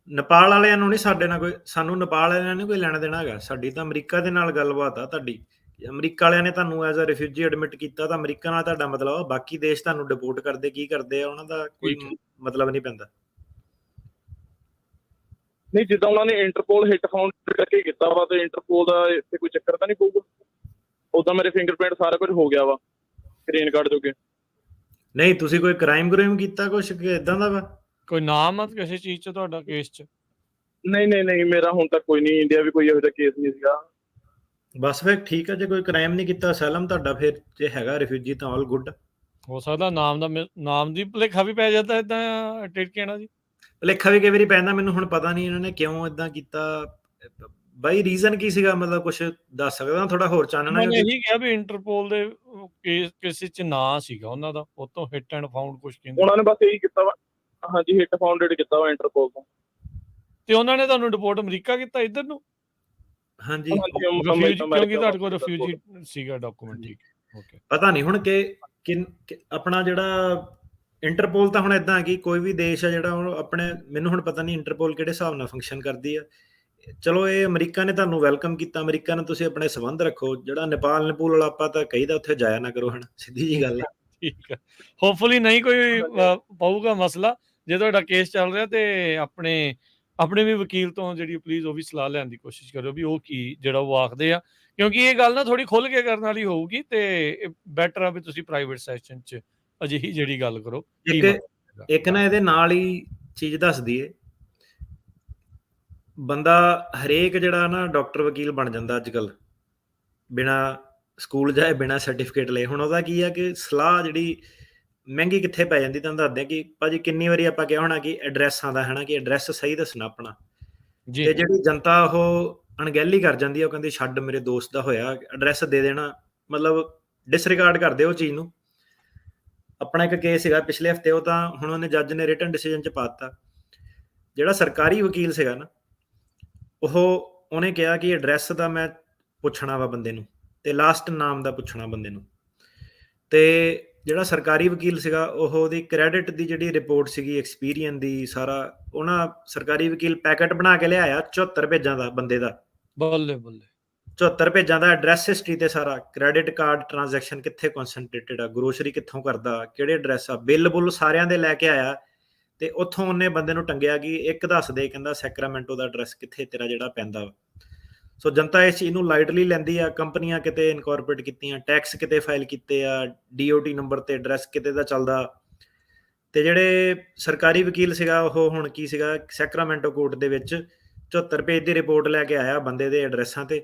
Speaker 2: ਨੇਪਾਲ ਵਾਲਿਆਂ ਨੂੰ ਨਹੀਂ ਸਾਡੇ ਨਾਲ ਕੋਈ, ਸਾਨੂੰ ਨੇਪਾਲ ਵਾਲਿਆਂ ਨੇ ਕੋਈ ਲੈਣਾ ਦੇਣਾ ਹੈਗਾ। ਸਾਡੀ ਤਾਂ ਅਮਰੀਕਾ ਦੇ ਨਾਲ ਗੱਲਬਾਤ ਆ ਤੁਹਾਡੀ। ਅਮਰੀਕਾ ਵਾਲਿਆਂ ਨੇ ਤੁਹਾਨੂੰ ਐਜ਼ ਅ ਰਿਫਿਊਜੀ ਐਡਮਿਟ ਕੀਤਾ ਤਾਂ ਅਮਰੀਕਾ ਨਾਲ ਤੁਹਾਡਾ ਮਤਲਬ ਆ। ਬਾਕੀ ਦੇਸ਼ ਤੁਹਾਨੂੰ ਡਿਪੋਰਟ ਕਰਦੇ ਕੀ ਕਰਦੇ ਆ ਉਹਨਾਂ ਦਾ ਕੋਈ ਮਤਲਬ ਨਹੀਂ ਪੈਂਦਾ।
Speaker 16: ਨਹੀਂ, ਜਿੱਦਾਂ ਉਹਨਾਂ ਨੇ ਇੰਟਰਪੋਲ ਹਿੱਟ ਫਾਊਂਡ ਕਰਕੇ ਕੀਤਾ ਵਾ, ਤੇ ਇੰਟਰਪੋਲ ਦਾ ਇੱਥੇ ਕੋਈ ਚੱਕਰ ਤਾਂ ਨਹੀਂ ਪਊਗਾ? ਉਦਾਂ ਮੇਰੇ ਫਿੰਗਰਪ੍ਰਿੰਟ ਸਾਰਾ ਕੁਝ ਹੋ ਗਿਆ ਵਾ ਗ੍ਰੀਨ ਕਾਰਡ ਜੋਗੇ।
Speaker 2: ਨਹੀਂ, ਤੁਸੀਂ ਕੋਈ ਕ੍ਰਾਈਮ ਕੀਤਾ ਕੁਛ ਇਦਾਂ ਦਾ ਵਾ?
Speaker 1: ਕੋਈ ਨਾਮ ਆ ਕਿਸੇ ਚੀਜ਼ 'ਚ ਤੁਹਾਡਾ ਕੇਸ 'ਚ?
Speaker 16: ਨਹੀਂ, ਮੇਰਾ ਹੁਣ ਤੱਕ ਕੋਈ ਨਹੀਂ, ਇੰਡੀਆ ਵੀ ਕੋਈ ਇਹੋ ਜਿਹਾ ਕੇਸ ਨਹੀਂ ਸੀਗਾ।
Speaker 2: ਬਸ ਫਿਰ ਠੀਕ ਆ, ਜੇ ਕੋਈ ਕ੍ਰਾਈਮ ਨਹੀਂ ਕੀਤਾ ਅਸਾਈਲਮ ਤੁਹਾਡਾ, ਫਿਰ ਜੇ ਹੈਗਾ ਰਿਫਿਊਜੀ ਤਾਂ ਆਲ ਗੁੱਡ।
Speaker 1: ਹੋ ਸਕਦਾ ਨਾਮ ਦੀ ਭੁਲੇਖਾ ਵੀ ਪੈ ਜਾਂਦਾ ਏਦਾਂ ਟਿਕਣਾ ਜੀ।
Speaker 2: ਭੁਲੇਖਾ ਵੀ ਕਈ ਵਾਰੀ ਪੈਂਦਾ। ਮੈਨੂੰ ਹੁਣ ਪਤਾ ਨਹੀਂ ਇਹਨਾਂ ਨੇ ਕਿਉਂ ਏਦਾਂ ਕੀਤਾ ਬਾਈ, ਰੀਜ਼ਨ ਕੀ ਸੀਗਾ? ਮਤਲਬ ਕੁਝ ਦੱਸ ਸਕਦਾ ਥੋੜਾ ਹੋਰ ਚਾਨਣਾ?
Speaker 1: ਮੈਂ ਇਹੀ ਕਿਹਾ ਵੀ ਇੰਟਰਪੋਲ ਦੇ ਕੇਸ 'ਚ ਨਾਂ ਸੀਗਾ ਉਹਨਾਂ ਦਾ, ਉਹ ਤੋਂ ਹਿੱਟ ਐਂਡ ਫਾਊਂਡ ਕੁਝ ਕਹਿੰਦੇ।
Speaker 16: ਉਹਨਾਂ ਨੇ ਬਸ ਇਹੀ ਕੀਤਾ ਵਾ, ਹਾਂਜੀ, ਹਿੱਟ ਫਾਊਂਡਡ ਕੀਤਾ ਵਾ ਇੰਟਰਪੋਲ ਤੋਂ।
Speaker 1: ਤੇ ਉਹਨਾਂ ਨੇ ਤੁਹਾਨੂੰ ਡਿਪੋਰਟ ਅਮਰੀਕਾ ਕੀਤਾ ਇੱਧਰ ਨੂੰ?
Speaker 2: ਹਾਂਜੀ,
Speaker 1: ਕਿਉਂਕਿ ਤੁਹਾਡੇ ਕੋਲ ਰਿਫਿਊਜੀ ਸੀਗਾ ਡਾਕੂਮੈਂਟ। ਠੀਕ ਹੈ, ਓਕੇ।
Speaker 2: ਪਤਾ ਨਹੀਂ ਹੁਣ ਕਿ ਆਪਣਾ ਜਿਹੜਾ ਇੰਟਰਪੋਲ ਤਾਂ ਹੁਣ ਇਦਾਂ ਕਿ ਕੋਈ ਵੀ ਦੇਸ਼ ਆ ਜਿਹੜਾ ਉਹ ਆਪਣੇ, ਮੈਨੂੰ ਹੁਣ ਪਤਾ ਨਹੀਂ ਇੰਟਰਪੋਲ ਕਿਹੜੇ ਹਿਸਾਬ ਨਾਲ ਫੰਕਸ਼ਨ ਕਰਦੀ ਆ। ਚਲੋ, ਇਹ ਅਮਰੀਕਾ ਨੇ ਤੁਹਾਨੂੰ ਵੈਲਕਮ ਕੀਤਾ, ਅਮਰੀਕਾ ਨਾਲ ਤੁਸੀਂ ਆਪਣੇ ਸੰਬੰਧ ਰੱਖੋ। ਜਿਹੜਾ ਨੇਪਾਲ ਵਾਲਾ ਆਪਾਂ ਤਾਂ ਕਹੀਦਾ ਉੱਥੇ ਜਾਇਆ ਨਾ ਕਰੋ, ਹਨ ਸਿੱਧੀ ਜੀ ਗੱਲ ਹੈ।
Speaker 1: ਠੀਕ ਹੈ, ਹੋਪਫੁਲੀ ਨਹੀਂ ਕੋਈ ਪਊਗਾ ਮਸਲਾ। ਜੇ ਤੁਹਾਡਾ ਕੇਸ ਚੱਲ ਰਿਹਾ ਤੇ ਆਪਣੇ ਵੀ ਵਕੀਲ ਤੋਂ ਜਿਹੜੀ ਪਲੀਜ਼ ਉਹ ਵੀ ਸਲਾਹ ਲੈਣ ਦੀ ਕੋਸ਼ਿਸ਼ ਕਰਿਓ ਵੀ ਉਹ ਕੀ ਜਿਹੜਾ ਉਹ ਆਖਦੇ ਆ, ਕਿਉਂਕਿ ਇਹ ਗੱਲ ਨਾ ਥੋੜੀ ਖੁੱਲ ਕੇ ਕਰਨ ਵਾਲੀ ਹੋਊਗੀ, ਤੇ ਬੈਟਰ ਆ ਵੀ ਤੁਸੀਂ ਪ੍ਰਾਈਵੇਟ ਸੈਸ਼ਨ 'ਚ ਅਜਿਹੀ ਜਿਹੜੀ ਗੱਲ ਕਰੋ।
Speaker 2: ਇੱਕ ਨਾ ਇਹਦੇ ਨਾਲ ਹੀ ਚੀਜ਼ ਦੱਸ ਦਈਏ, ਬੰਦਾ ਹਰੇਕ ਜਿਹੜਾ ਨਾ ਡਾਕਟਰ ਵਕੀਲ ਬਣ ਜਾਂਦਾ ਅੱਜ ਕੱਲ, ਬਿਨਾ ਸਕੂਲ ਜਾਏ, ਬਿਨਾ ਸਰਟੀਫਿਕੇਟ ਲਏ। ਹੁਣ ਉਹਦਾ ਕੀ ਆ ਕਿ ਸਲਾਹ ਜਿਹੜੀ ਮਹਿੰਗੀ ਕਿੱਥੇ ਪੈ ਜਾਂਦੀ। ਤੁਹਾਨੂੰ ਦੱਸਦੇ ਕਿ ਭਾਜੀ ਕਿੰਨੀ ਵਾਰੀ ਆਪਾਂ ਕਿਹਾ ਹੋਣਾ ਕਿ ਐਡਰੈਸਾਂ ਦਾ, ਹੈ ਨਾ, ਕਿ ਐਡਰੈਸ ਸਹੀ ਦੱਸਣਾ ਆਪਣਾ, ਤੇ ਜਿਹੜੀ ਜਨਤਾ ਉਹ ਅਣਗਹਿਲੀ ਕਰ ਜਾਂਦੀ ਆ। ਉਹ ਕਹਿੰਦੀ ਛੱਡ, ਮੇਰੇ ਦੋਸਤ ਦਾ ਹੋਇਆ, ਐਡਰੈਸ ਦੇ ਦੇਣਾ, ਮਤਲਬ ਡਿਸਰਿਗਾਰਡ ਕਰਦੇ ਉਹ ਚੀਜ਼ ਨੂੰ। ਆਪਣਾ ਇੱਕ ਕੇਸ ਸੀਗਾ ਪਿਛਲੇ ਹਫਤੇ, ਉਹ ਤਾਂ ਹੁਣ ਉਹਨੇ ਜੱਜ ਨੇ ਰਿਟਨ ਡਿਸੀਜਨ 'ਚ ਪਾ ਦਿੱਤਾ। ਜਿਹੜਾ ਸਰਕਾਰੀ ਵਕੀਲ ਸੀਗਾ ਨਾ, ਉਹਨੇ ਕਿਹਾ ਕਿ ਐਡਰੈਸ ਦਾ ਮੈਂ ਪੁੱਛਣਾ ਵਾ ਬੰਦੇ ਨੂੰ, ਤੇ ਲਾਸਟ ਨਾਮ ਦਾ ਪੁੱਛਣਾ ਬੰਦੇ ਨੂੰ। ਤੇ ਜਿਹੜਾ ਸਰਕਾਰੀ ਵਕੀਲ ਸੀਗਾ, ਉਹਦੀ ਕ੍ਰੈਡਿਟ ਦੀ ਜਿਹੜੀ ਰਿਪੋਰਟ ਸੀਗੀ, ਐਕਸਪੀਰੀਅੰਸ ਦੀ, ਸਾਰਾ ਉਹਨਾਂ ਸਰਕਾਰੀ ਵਕੀਲ ਪੈਕਟ ਬਣਾ ਕੇ ਲਿਆਇਆ 74 ਪੇਜਾਂ ਦਾ ਬੰਦੇ ਦਾ।
Speaker 1: ਬੱਲੇ
Speaker 2: 74 ਪੇਜਾਂ ਦਾ ਐਡਰੈਸ ਹਿਸਟਰੀ ਤੇ ਸਾਰਾ, ਕ੍ਰੈਡਿਟ ਕਾਰਡ ਟ੍ਰਾਂਜੈਕਸ਼ਨ ਕਿੱਥੇ ਕਨਸੈਂਟਰੇਟਡ ਆ, ਗਰੋਸਰੀ ਕਿੱਥੋਂ ਕਰਦਾ, ਕਿਹੜੇ ਐਡਰੈਸ ਆ, ਬਿੱਲ ਬੁੱਲ ਸਾਰਿਆਂ ਦੇ ਲੈ ਕੇ ਆਇਆ। ਤੇ ਉੱਥੋਂ ਉਹਨੇ ਬੰਦੇ ਨੂੰ ਟੰਗਿਆ ਕਿ ਇੱਕ ਦੱਸ ਦੇ, ਕਹਿੰਦਾ ਸੈਕਰਾਮੈਂਟੋ ਦਾ ਐਡਰੈਸ ਕਿੱਥੇ ਤੇਰਾ ਜਿਹੜਾ ਪੈਂਦਾ ਵਾ। ਸੋ ਜਨਤਾ ਇਸ ਚੀਜ਼ ਨੂੰ ਲਾਈਟਲੀ ਲੈਂਦੀ ਆ। ਕੰਪਨੀਆਂ ਕਿਤੇ ਇਨਕੋਰਪੋਰੇਟ ਕੀਤੀਆਂ, ਟੈਕਸ ਕਿਤੇ ਫਾਈਲ ਕੀਤੇ ਆ, DOT ਨੰਬਰ ਤੇ ਐਡਰੈਸ ਕਿਤੇ ਦਾ ਚੱਲਦਾ। ਤੇ ਜਿਹੜੇ ਸਰਕਾਰੀ ਵਕੀਲ ਸੀਗਾ, ਉਹ ਹੁਣ ਕੀ ਸੀਗਾ, ਸੈਕਰਾਮੈਂਟੋ ਕੋਰਟ ਦੇ ਵਿੱਚ 74 ਪੇਜ ਦੀ ਰਿਪੋਰਟ ਲੈ ਕੇ ਆਇਆ ਬੰਦੇ ਦੇ ਐਡਰੈਸਾਂ ਤੇ।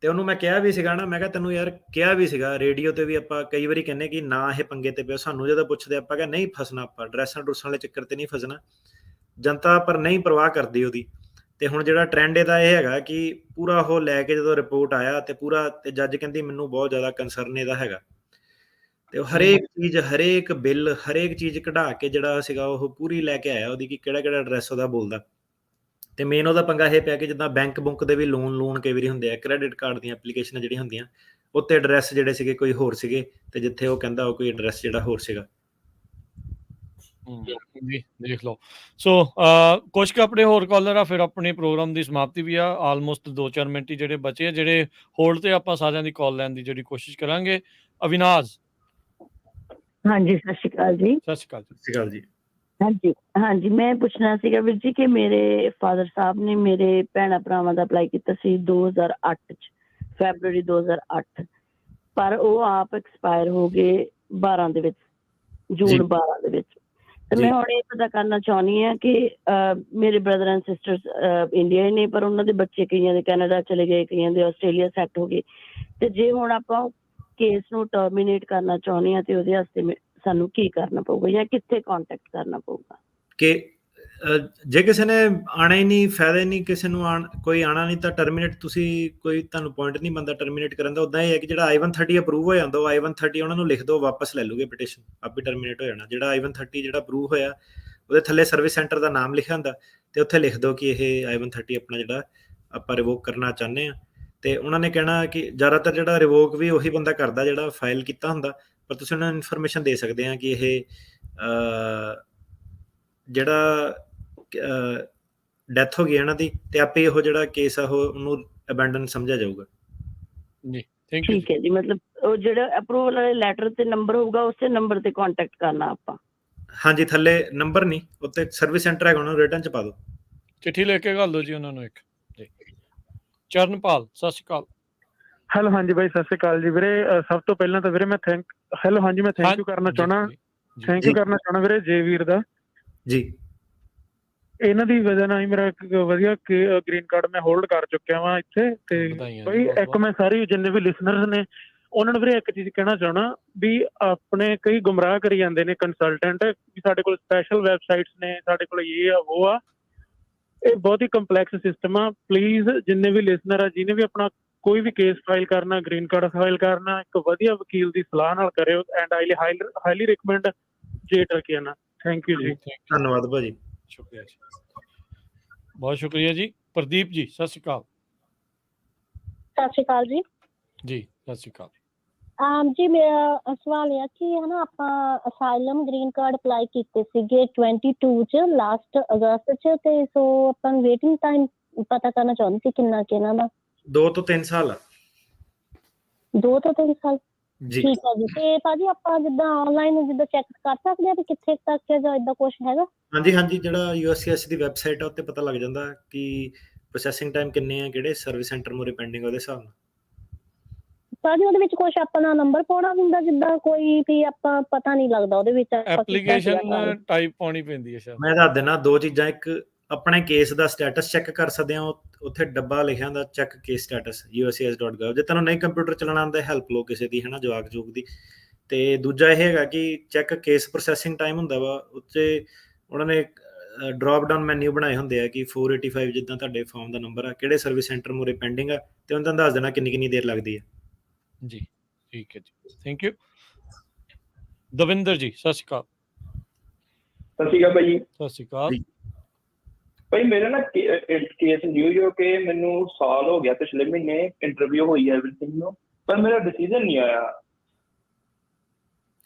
Speaker 2: ਤੇ ਉਹਨੂੰ ਮੈਂ ਕਿਹਾ ਵੀ ਸੀਗਾ ਨਾ, ਮੈਂ ਕਿਹਾ ਤੈਨੂੰ ਯਾਰ ਕਿਹਾ ਵੀ ਸੀਗਾ, ਰੇਡੀਓ ਤੇ ਵੀ ਆਪਾਂ ਕਈ ਵਾਰੀ ਕਹਿੰਦੇ ਕਿ ਨਾ ਇਹ ਪੰਗੇ ਤੇ ਪਿਓ। ਸਾਨੂੰ ਜਦੋਂ ਪੁੱਛਦੇ ਆਪਾਂ ਕਿ ਨਹੀਂ ਫਸਣਾ, ਆਪਾਂ ਐਡਰੈਸਾਂ ਡਰੂਸਾਂ ਵਾਲੇ ਚੱਕਰ ਤੇ ਨਹੀਂ ਫਸਣਾ। ਜਨਤਾ ਪਰ ਨਹੀਂ ਪਰਵਾਹ ਕਰਦੀ ਉਹਦੀ। ਤੇ ਹੁਣ ਜਿਹੜਾ ਟ੍ਰੈਂਡ ਇਹਦਾ ਇਹ ਹੈਗਾ ਕਿ ਪੂਰਾ ਉਹ ਲੈ ਕੇ ਜਦੋਂ ਰਿਪੋਰਟ ਆਇਆ ਤੇ ਪੂਰਾ, ਤੇ ਜੱਜ ਕਹਿੰਦੀ ਮੈਨੂੰ ਬਹੁਤ ਜ਼ਿਆਦਾ ਕੰਸਰਨ ਇਹਦਾ ਹੈਗਾ, ਤੇ ਉਹ ਹਰੇਕ ਚੀਜ਼, ਹਰੇਕ ਬਿੱਲ, ਹਰੇਕ ਚੀਜ਼ ਕਢਾ ਕੇ ਜਿਹੜਾ ਸੀਗਾ ਉਹ ਪੂਰੀ ਲੈ ਕੇ ਆਇਆ ਉਹਦੀ, ਕਿ ਕਿਹੜਾ ਕਿਹੜਾ ਐਡਰੈਸ ਉਹਦਾ ਬੋਲਦਾ। ਤੇ ਮੇਨ ਉਹਦਾ ਪੰਗਾ ਇਹ ਪਿਆ ਕਿ ਜਿੱਦਾਂ ਬੈਂਕ ਬੁੰਕ ਦੇ ਵੀ ਲੋਨ ਕਈ ਵਾਰੀ ਹੁੰਦੇ ਆ, ਕ੍ਰੈਡਿਟ ਕਾਰਡ ਦੀਆਂ ਐਪਲੀਕੇਸ਼ਨਾਂ ਜਿਹੜੀਆਂ ਹੁੰਦੀਆਂ, ਉੱਤੇ ਐਡਰੈਸ ਜਿਹੜੇ ਸੀਗੇ ਕੋਈ ਹੋਰ ਸੀਗੇ, ਤੇ ਜਿੱਥੇ ਉਹ ਕਹਿੰਦਾ ਉਹ ਕੋਈ ਐਡਰੈਸ ਜਿਹੜਾ ਹੋਰ ਸੀਗਾ।
Speaker 1: ਜੀ ਦੇਖ ਲਓ। ਸੋ ਕੁਛ ਕੁ ਆਪਣੇ ਹੋਰ ਕਾਲਰ ਆ, ਫਿਰ ਆਪਣੇ ਪ੍ਰੋਗਰਾਮ ਦੀ ਸਮਾਪਤੀ ਵੀ ਆ। ਆਲਮੋਸਟ 2-4 ਮਿੰਟ ਹੀ ਜਿਹੜੇ ਬਚੇ ਆ, ਜਿਹੜੇ ਹੋਲਡ ਤੇ ਆਪਾਂ ਸਾਰਿਆਂ ਦੀ ਕਾਲ ਲੈਣ ਦੀ ਜਿਹੜੀ ਕੋਸ਼ਿਸ਼ ਕਰਾਂਗੇ। ਅਵਿਨਾਸ਼,
Speaker 17: ਹਾਂਜੀ ਸਤਿ ਸ਼੍ਰੀ ਅਕਾਲ ਜੀ।
Speaker 1: ਸਤਿ ਸ਼੍ਰੀ ਅਕਾਲ ਜੀ।
Speaker 2: ਸਤਿ ਸ਼੍ਰੀ ਅਕਾਲ ਜੀ।
Speaker 17: ਹਾਂਜੀ ਹਾਂਜੀ, ਮੈਂ ਪੁੱਛਣਾ ਸੀਗਾ ਵੀਰ ਜੀ ਕਿ ਮੇਰੇ ਫਾਦਰ ਸਾਹਿਬ ਨੇ ਮੇਰੇ ਭੈਣਾਂ ਭਰਾਵਾਂ ਦਾ ਅਪਲਾਈ ਕੀਤਾ ਸੀ 2008 ਚ, ਫੈਬਰਵਰੀ 2008, ਪਰ ਉਹ ਆਪ ਐਕਸਪਾਇਰ ਹੋ ਗਏ 12 ਦੇ ਵਿੱਚ, ਜੂਨ 12 ਦੇ ਵਿੱਚ। ਤੇ ਮੈਂ ਹੁਣ ਇਹ ਪਤਾ ਕਰਨਾ ਚਾਹੁੰਦੀ ਹਾਂ ਕਿ ਮੇਰੇ ਬ੍ਰਦਰ ਐਂਡ ਸਿਸਟਰਸ ਇੰਡੀਆ ਹੀ ਨੇ, ਪਰ ਉਹਨਾਂ ਦੇ ਬੱਚੇ ਕਈਆਂ ਦੇ ਕੈਨੇਡਾ ਚਲੇ ਗਏ, ਕਈਆਂ ਦੇ ਆਸਟ੍ਰੇਲੀਆ ਸੈੱਟ ਹੋ ਗਏ। ਤੇ ਜੇ ਹੁਣ ਆਪਾਂ ਕੇਸ ਨੂੰ ਟਰਮੀਨੇਟ ਕਰਨਾ ਚਾਹੁੰਦੇ ਹਾਂ ਤੇ ਉਹਦੇ ਵਾਸਤੇ ਸਾਨੂੰ ਕੀ ਕਰਨਾ ਪਊਗਾ ਜਾਂ ਕਿੱਥੇ ਕੰਟੈਕਟ ਕਰਨਾ ਪਊਗਾ? ਕਿ
Speaker 2: ਜੇ ਕਿਸੇ ਨੇ ਆਣਾ ਹੀ ਨਹੀਂ, ਫਾਇਦਾ ਹੀ ਨਹੀਂ, ਕਿਸੇ ਨੂੰ ਕੋਈ ਆਣਾ ਨਹੀਂ, ਤਾਂ ਟਰਮੀਨੇਟ ਤੁਸੀਂ, ਕੋਈ ਤੁਹਾਨੂੰ ਪੁਆਇੰਟ ਨਹੀਂ ਬਣਦਾ ਟਰਮੀਨੇਟ ਕਰਨ ਦਾ। ਉਦਾਂ ਇਹ ਹੈ ਕਿ ਜਿਹੜਾ I-130 ਅਪਰੂਵ ਹੋ ਜਾਂਦਾ, ਉਹ I-130 ਉਹਨਾਂ ਨੂੰ ਲਿਖ ਦਿਓ, ਵਾਪਸ ਲੈ ਲੂਗੇ ਪਟੀਸ਼ਨ, ਆਪੇ ਟਰਮੀਨੇਟ ਹੋ ਜਾਣਾ। ਜਿਹੜਾ I-130 ਜਿਹੜਾ ਅਪਰੂਵ ਹੋਇਆ, ਉਹਦੇ ਥੱਲੇ ਸਰਵਿਸ ਸੈਂਟਰ ਦਾ ਨਾਮ ਲਿਖਿਆ ਹੁੰਦਾ, ਤੇ ਉੱਥੇ ਲਿਖ ਦਿਓ ਕਿ ਇਹ I-130 ਆਪਣਾ ਜਿਹੜਾ ਆਪਾਂ ਰਿਵੋਕ ਕਰਨਾ ਚਾਹੁੰਦੇ ਹਾਂ। ਤੇ ਉਹਨਾਂ ਨੇ ਕਹਿਣਾ ਕਿ ਜ਼ਿਆਦਾਤਰ ਜਿਹੜਾ ਰਿਵੋਕ ਵੀ ਉਹੀ ਬੰਦਾ ਕਰਦਾ ਜਿਹੜਾ ਫਾਈਲ ਕੀਤਾ ਹੁੰਦਾ, ਪਰ ਤੁਸੀਂ ਉਹਨਾਂ ਨੂੰ ਇਨਫੋਰਮੇਸ਼ਨ ਦੇ ਸਕਦੇ ਆ ਕਿ ਇਹ ਜਿਹੜਾ ਡੈਥ ਹੋ ਗਈ ਇਹਨਾਂ ਦੀ, ਤੇ ਆਪੇ ਉਹ ਜਿਹੜਾ ਕੇਸ ਆ ਉਹਨੂੰ ਅਬੈਂਡਨ ਸਮਝਿਆ ਜਾਊਗਾ।
Speaker 1: ਜੀ ਥੈਂਕ ਯੂ।
Speaker 17: ਠੀਕ ਹੈ ਜੀ, ਮਤਲਬ ਉਹ ਜਿਹੜਾ ਅਪਰੂਵਲ ਵਾਲੇ ਲੈਟਰ ਤੇ ਨੰਬਰ ਹੋਊਗਾ, ਉਸੇ ਨੰਬਰ ਤੇ ਕੰਟੈਕਟ ਕਰਨਾ ਆਪਾਂ?
Speaker 2: ਹਾਂਜੀ, ਥੱਲੇ ਨੰਬਰ ਨਹੀਂ, ਉੱਤੇ ਸਰਵਿਸ ਸੈਂਟਰ ਹੈਗਾ, ਉਹਨਾਂ ਨੂੰ ਰਿਟਰਨ ਚ ਪਾ ਦਿਓ,
Speaker 1: ਚਿੱਠੀ ਲੈ ਕੇ ਘੱਲ ਦਿਓ ਜੀ ਉਹਨਾਂ ਨੂੰ ਇੱਕ। ਜੀ ਚਰਨਪਾਲ, ਸਤਿ ਸ਼੍ਰੀ ਅਕਾਲ।
Speaker 18: ਹੈਲੋ, ਹਾਂਜੀ ਬਾਈ ਸਤਿ ਸ਼੍ਰੀ ਅਕਾਲ ਜੀ ਵੀਰੇ। ਸਭ ਤੋਂ ਪਹਿਲਾਂ ਤਾਂ ਵੀਰੇ ਮੈਂ ਥੈਂਕ ਯੂ ਕਰਨਾ ਚਾਹਣਾ ਵੀਰੇ ਜੇ ਵੀਰ ਦਾ
Speaker 2: ਜੀ।
Speaker 18: ਇਹਨਾਂ ਦੀ ਵਜ੍ਹਾ ਨਾਲ ਹੀ ਮੇਰਾ ਇੱਕ ਵਧੀਆ ਗ੍ਰੀਨ ਕਾਰਡ ਮੈਂ ਹੋਲਡ ਕਰ ਚੁੱਕਿਆ ਵਾਂ ਇੱਥੇ। ਤੇ ਬਈ ਇੱਕ ਮੈਂ ਸਾਰੀ ਜਿੰਨੇ ਵੀ ਲਿਸਨਰਸ ਨੇ ਉਹਨਾਂ ਨੂੰ ਵੀਰੇ ਇੱਕ ਚੀਜ਼ ਕਹਿਣਾ ਚਾਹਣਾ ਵੀ ਆਪਣੇ ਕਈ ਗੁੰਮਰਾਹ ਕਰੀ ਜਾਂਦੇ ਨੇ ਕੰਸਲਟੈਂਟ ਵੀ ਸਾਡੇ ਕੋਲ ਸਪੈਸ਼ਲ ਵੈਬਸਾਈਟਸ ਨੇ, ਸਾਡੇ ਕੋਲ ਇਹ ਆ ਉਹ ਆ। ਇਹ ਬਹੁਤ ਹੀ ਕੰਪਲੈਕਸ ਸਿਸਟਮ ਆ। ਪਲੀਜ਼ ਜਿੰਨੇ ਵੀ ਲਿਸਨਰ ਆ, ਜਿਹਨੇ ਵੀ ਆਪਣਾ ਕੋਈ ਵੀ ਕੇਸ ਫਾਈਲ ਕਰਨਾ, ਗ੍ਰੀਨ ਕਾਰਡ ਫਾਈਲ ਕਰਨਾ, ਇੱਕ ਵਧੀਆ ਵਕੀਲ ਦੀ ਸਲਾਹ ਨਾਲ ਕਰਿਓ। ਐਂਡ ਆਈ ਹਾਈਲੀ ਰਿਕਮੈਂਡ ਜੇ ਟਰਕੀਆਨਾ। ਥੈਂਕ ਯੂ ਜੀ।
Speaker 2: ਧੰਨਵਾਦ ਭਾਜੀ,
Speaker 1: ਸ਼ੁਕਰੀਆ ਜੀ, ਬਹੁਤ ਸ਼ੁਕਰੀਆ ਜੀ। ਪ੍ਰਦੀਪ ਜੀ, ਸਤਿ ਸ਼੍ਰੀ ਅਕਾਲ।
Speaker 19: ਸਤਿ ਸ਼੍ਰੀ ਅਕਾਲ ਜੀ।
Speaker 1: ਜੀ ਸਤਿ ਸ਼੍ਰੀ ਅਕਾਲ।
Speaker 19: ਜੀ ਮੇਰਾ ਸਵਾਲ ਇਹ ਕਿ ਹੈ ਨਾ, ਆਪਾਂ ਅਸਾਈਲਮ ਗ੍ਰੀਨ ਕਾਰਡ ਅਪਲਾਈ ਕੀਤੇ ਸੀਗੇ 22 ਚ, ਲਾਸਟ ਅਗਸਤ ਚ, ਤੇ ਸੋ ਆਪਾਂ ਵੇਟਿੰਗ ਟਾਈਮ ਪਤਾ ਕਰਨਾ ਚਾਹੁੰਦੇ ਸੀ ਕਿੰਨਾ ਕਿ ਇਹਨਾਂ ਦਾ?
Speaker 2: 2 ਤੋਂ 3 ਸਾਲ ਆ।
Speaker 19: 2 ਤੋਂ 3 ਸਾਲ
Speaker 2: ਜੀ।
Speaker 19: ਠੀਕ ਹੈ ਜੀ। ਤੇ ਭਾਜੀ ਆਪਾਂ ਜਿੱਦਾਂ ਆਨਲਾਈਨ ਜਿੱਦਾਂ ਚੈੱਕ ਕਰ ਸਕਦੇ ਹਾਂ ਵੀ ਕਿੱਥੇ ਤੱਕ ਜਾਂ ਏਦਾਂ ਕੁਝ ਹੈਗਾ?
Speaker 2: ਹਾਂਜੀ ਹਾਂਜੀ, ਜਿਹੜਾ USCIS ਦੀ ਵੈਬਸਾਈਟ ਆ ਉੱਤੇ ਪਤਾ ਲੱਗ ਜਾਂਦਾ ਕਿ ਪ੍ਰੋਸੈਸਿੰਗ ਟਾਈਮ ਕਿੰਨੇ ਆ, ਕਿਹੜੇ ਸਰਵਿਸ ਸੈਂਟਰ ਮੋਰੇ ਪੈਂਡਿੰਗ, ਉਹਦੇ ਹਿਸਾਬ ਨਾਲ।
Speaker 19: ਭਾਜੀ ਉਹਦੇ ਵਿੱਚ ਕੁਝ ਆਪਣਾ ਨੰਬਰ ਪਾਉਣਾ ਹੁੰਦਾ, ਜਿੱਦਾਂ ਕੋਈ ਵੀ ਆਪਾਂ ਪਤਾ ਨਹੀਂ ਲੱਗਦਾ ਉਹਦੇ ਵਿੱਚ
Speaker 1: ਐਪਲੀਕੇਸ਼ਨ ਟਾਈਪ ਪਾਉਣੀ ਪੈਂਦੀ ਹੈ ਸ਼ਾਇਦ।
Speaker 2: ਮੈਂ ਦੱਸ ਦਿੰਦਾ 2 ਚੀਜ਼ਾਂ। ਇੱਕ ਆਪਣੇ ਕੇਸ ਦਾ ਸਟੇਟਸ ਚੈੱਕ ਕਰ ਸਕਦੇ ਹੋ, ਉੱਥੇ ਡੱਬਾ ਲਿਖਿਆ ਹੁੰਦਾ ਚੈੱਕ ਕੇਸ ਸਟੇਟਸ USCIS.gov। ਜੇ ਤੁਹਾਨੂੰ ਨਹੀਂ ਕੰਪਿਊਟਰ ਚਲਾਉਣਾ ਆਉਂਦਾ, ਹੈਲਪ ਲਓ ਕਿਸੇ ਦੀ, ਹੈ ਨਾ, ਜਵਾਕ ਜੂਕ ਦੀ। ਤੇ ਦੂਜਾ ਇਹ ਹੈਗਾ ਕਿ ਚੈੱਕ ਕੇਸ ਪ੍ਰੋਸੈਸਿੰਗ ਟਾਈਮ ਹੁੰਦਾ ਵਾ, ਉੱਤੇ ਉਹਨਾਂ ਨੇ ਡ੍ਰੌਪ ਡਾਊਨ ਮੈਨਿਊ ਬਣਾਏ ਹੁੰਦੇ ਆ ਕਿ 485 ਜਿੱਦਾਂ ਤੁਹਾਡੇ ਫਾਰਮ ਦਾ ਨੰਬਰ ਆ, ਕਿਹੜੇ ਸਰਵਿਸ ਸੈਂਟਰ ਮੂਰੇ ਪੈਂਡਿੰਗ ਆ, ਤੇ ਉਹਨਾਂ ਤੁਹਾਨੂੰ ਦੱਸ ਦੇਣਾ ਕਿੰਨੀ ਦੇਰ ਲੱਗਦੀ ਹੈ।
Speaker 1: ਜੀ ਠੀਕ ਹੈ ਜੀ, ਥੈਂਕ ਯੂ। ਦਵਿੰਦਰ ਜੀ, ਸਤਿ ਸ਼੍ਰੀ ਅਕਾਲ।
Speaker 20: ਸਤਿ ਸ਼੍ਰੀ ਅਕਾਲ ਭਾਈ।
Speaker 1: ਸਤਿ ਸ਼੍ਰੀ ਅਕਾਲ
Speaker 20: ਭਾਈ। ਮੇਰਾ ਨਾ ਕੇਸ ਨਿਊਯਾਰਕ ਕੇ ਮੈਨੂੰ ਸਾਲ ਹੋ ਗਿਆ, ਪਿਛਲੇ ਮਹੀਨੇ ਇੰਟਰਵਿਊ ਹੋਈ ਹੈ ਐਵਰੀਥਿੰਗ ਨੂੰ, ਪਰ ਮੇਰਾ ਡਿਸੀਜਨ ਨਹੀਂ ਆਇਆ।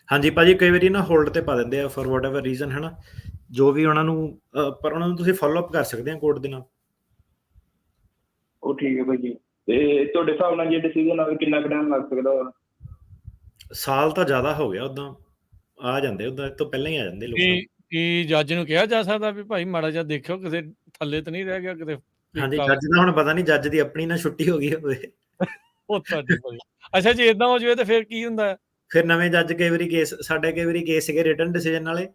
Speaker 2: ਹਾਂਜੀ ਭਾਜੀ, ਕਈ ਵਾਰੀ ਨਾ ਹੋਲਡ ਤੇ ਪਾ ਦਿੰਦੇ ਆ ਫॉर ਵਾਟਐਵਰ ਰੀਜ਼ਨ, ਹੈ ਨਾ, ਜੋ ਵੀ ਉਹਨਾਂ ਨੂੰ, ਪਰ ਉਹਨਾਂ ਨੂੰ ਤੁਸੀਂ ਫੋਲੋ ਅਪ ਕਰ ਸਕਦੇ ਆ ਕੋਰਟ ਦੇ ਨਾਲ।
Speaker 20: ਉਹ ਠੀਕ ਹੈ ਭਾਈ ਜੀ। ਤੇ ਤੁਹਾਡੇ ਹਿਸਾਬ ਨਾਲ ਜੇ ਡਿਸੀਜਨ ਆਵੇ ਕਿੰਨਾ ਕੁ ਟਾਈਮ ਲੱਗ ਸਕਦਾ?
Speaker 2: ਸਾਲ ਤਾਂ ਜ਼ਿਆਦਾ ਹੋ ਗਿਆ, ਉਦਾਂ ਆ ਜਾਂਦੇ, ਉਦਾਂ ਤੋਂ ਪਹਿਲਾਂ ਹੀ ਆ ਜਾਂਦੇ ਲੋਕ।
Speaker 1: ਕੀ ਜੱਜ ਨੂੰ ਕਿਹਾ ਜਾ ਸਕਦਾ ਵੀ ਭਾਈ ਮਾੜਾ ਜਿਹਾ ਦੇਖਿਓ ਕਿਤੇ ਥੱਲੇ ਤਾਂ ਨਹੀਂ ਰਹਿ ਗਿਆ ਕਿਤੇ?
Speaker 2: ਹਾਂਜੀ, ਜੱਜ ਦਾ ਹੁਣ ਪਤਾ ਨਹੀਂ, ਜੱਜ ਦੀ ਆਪਣੀ ਨਾ ਛੁੱਟੀ ਹੋ ਗਈ ਹੋਵੇ।
Speaker 1: ਉਹ ਤੁਹਾਡੀ ਅੱਛਾ, ਜੇ ਇਦਾਂ ਹੋ ਜਾਵੇ ਤਾਂ ਫਿਰ ਕੀ ਹੁੰਦਾ?
Speaker 2: ਫਿਰ ਨਵੇਂ ਜੱਜ ਕਈ ਵਾਰੀ ਕੇਸ, ਸਾਡੇ ਕਈ ਵਾਰੀ ਕੇਸ ਸੀਗੇ ਰਿਟਨ ਡਿਸੀਜਨ ਵਾਲੇ,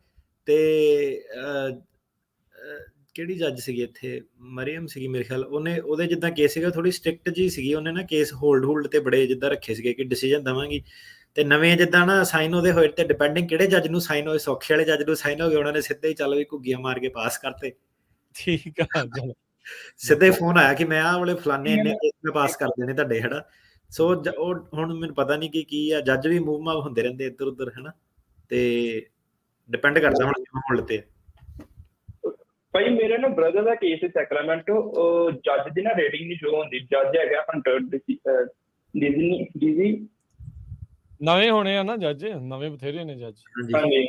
Speaker 2: ਤੇ ਕਿਹੜੀ ਜੱਜ ਸੀਗੀ ਇੱਥੇ, ਮਰੀਅਮ ਸੀਗੀ ਮੇਰੇ ਖਿਆਲ, ਉਹਦੇ ਜਿੱਦਾਂ ਕੇਸ ਸੀਗਾ ਥੋੜੀ ਸਟ੍ਰਿਕਟ ਜੀ ਸੀਗੀ, ਉਹਨੇ ਨਾ ਕੇਸ ਹੋਲਡ ਤੇ ਬੜੇ ਜਿੱਦਾਂ ਰੱਖੇ ਸੀਗੇ ਕਿ ਡਿਸੀਜਨ ਦੇਵਾਂਗੀ। ਤੇ ਨਵੇਂ ਜਿੱਦਾਂ ਨਾ ਸਾਈਨ ਉਹਦੇ ਹੋਏ, ਤੇ ਡਿਪੈਂਡਿੰਗ ਕਿਹੜੇ ਜੱਜ ਨੂੰ ਸਾਈਨ ਹੋਏ, ਸੌਖੇ ਵਾਲੇ ਜੱਜ ਨੂੰ ਸਾਈਨ ਹੋ ਗਏ, ਉਹਨਾਂ ਨੇ ਸਿੱਧੇ ਹੀ ਚੱਲ ਵੀ ਘੁੱਗੀਆਂ ਮਾਰ ਕੇ ਪਾਸ ਕਰਤੇ।
Speaker 1: ਠੀਕ ਆ, ਚਲੋ
Speaker 2: ਸਿੱਧਾ ਹੀ ਫੋਨ ਆਇਆ ਕਿ ਮੈਂ ਆਹ ਵਾਲੇ ਫਲਾਣੇ ਇੰਨੇ ਕੇਸ ਮੈਂ ਪਾਸ ਕਰ ਦੇਣੇ ਤੁਹਾਡੇ, ਹਨਾ। ਸੋ ਉਹ ਹੁਣ ਮੈਨੂੰ ਪਤਾ ਨਹੀਂ ਕਿ ਕੀ ਆ, ਜੱਜ ਵੀ ਮੂਵ ਮਾਵ ਹੁੰਦੇ ਰਹਿੰਦੇ ਇੱਧਰ ਉੱਧਰ, ਹਨਾ, ਤੇ ਡਿਪੈਂਡ ਕਰਦਾ ਹੁਣ ਕਿਵੇਂ ਹੋਣ ਤੇ।
Speaker 20: ਭਾਈ ਮੇਰੇ ਨਾ ਬ੍ਰਦਰ ਦਾ ਕੇਸ ਹੈ ਸੈਕਰਾਮੈਂਟੋ, ਜੱਜ ਦੀ ਨਾ ਰੇਟਿੰਗ ਨਹੀਂ ਸ਼ੋ ਹੁੰਦੀ। ਜੱਜ ਹੈਗਾ 100 ਡਿਜ਼ੀ
Speaker 1: ਨਵੇਂ ਹੋਣੇ ਆ ਨਾ ਜੱਜ, ਨਵੇਂ ਬਥੇਰੇ ਨੇ ਜੱਜ।
Speaker 20: ਹਾਂਜੀ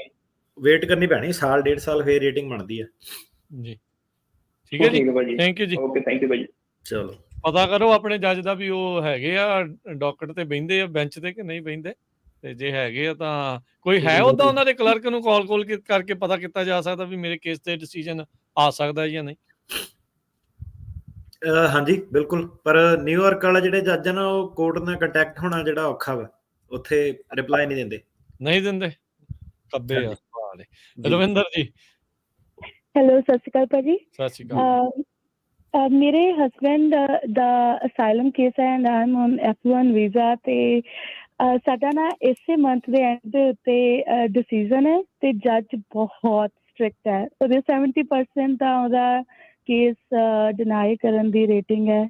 Speaker 2: ਵੇਟ ਕਰਨੀ ਪੈਣੀ ਸਾਲ ਡੇਢ ਸਾਲ, ਫੇਰ ਰੇਟਿੰਗ ਬਣਦੀ ਆ
Speaker 1: ਜੀ। ਠੀਕ ਹੈ ਜੀ,
Speaker 20: ਭਾਜੀ,
Speaker 1: ਥੈਂਕ ਯੂ ਜੀ।
Speaker 20: ਓਕੇ ਥੈਂਕ ਯੂ ਭਾਜੀ।
Speaker 2: ਚਲੋ
Speaker 1: ਪਤਾ ਕਰੋ ਆਪਣੇ ਜੱਜ ਦਾ ਵੀ ਉਹ ਹੈਗੇ ਆ ਡਾਕਟਰ ਤੇ ਬਹਿੰਦੇ ਆ ਬੈਂਚ ਤੇ ਕਿ ਨਹੀਂ ਬਹਿੰਦੇ, ਤੇ ਜੇ ਹੈਗੇ ਆ ਤਾਂ ਕੋਈ ਹੈ ਉਹਦਾ ਉਹਨਾਂ ਦੇ ਕਲਰਕ ਨੂੰ ਕਾਲ ਕਰਕੇ ਪਤਾ ਕੀਤਾ ਜਾ ਸਕਦਾ ਵੀ ਮੇਰੇ ਕੇਸ ਤੇ ਡਿਸੀਜਨ ਆ ਸਕਦਾ ਜਾਂ ਨਹੀਂ।
Speaker 2: ਹਾਂਜੀ ਬਿਲਕੁਲ, ਪਰ ਨਿਊਯਾਰਕ ਵਾਲਾ ਜਿਹੜੇ ਜੱਜ ਆ ਨਾ, ਉਹ ਕੋਰਟ ਨਾਲ ਕੰਟੈਕਟ ਹੋਣਾ ਜਿਹੜਾ ਔਖਾ ਵਾ, ਉੱਥੇ ਰਿਪਲਾਈ ਨਹੀਂ ਦਿੰਦੇ ਕੱਬੇ ਆ ਵਾਲੇ। ਰਵਿੰਦਰ ਜੀ
Speaker 21: ਹੈਲੋ, ਸਤਿ ਸ਼੍ਰੀ ਅਕਾਲ ਭਾਜੀ।
Speaker 1: ਸਤਿ ਸ਼੍ਰੀ ਅਕਾਲ।
Speaker 21: ਮੇਰੇ ਹਸਬੈਂਡ ਦਾ ਅਸਾਈਲਮ ਕੇਸ ਹੈ and I am on F1 visa, ਤੇ ਸਾਡਾ ਨਾ ਇਸੇ ਮੰਥ ਦੇ ਐਂਡ ਦੇ ਉੱਤੇ ਡਿਸੀਜਨ ਹੈ, ਤੇ ਜੱਜ ਬਹੁਤ ਸਟ੍ਰਿਕਟ ਹੈ। ਉਹਦੇ 70% ਤਾਂ ਉਹਦਾ ਕੇਸ ਡਿਨਾਈ ਕਰਨ ਦੀ ਰੇਟਿੰਗ ਹੈ।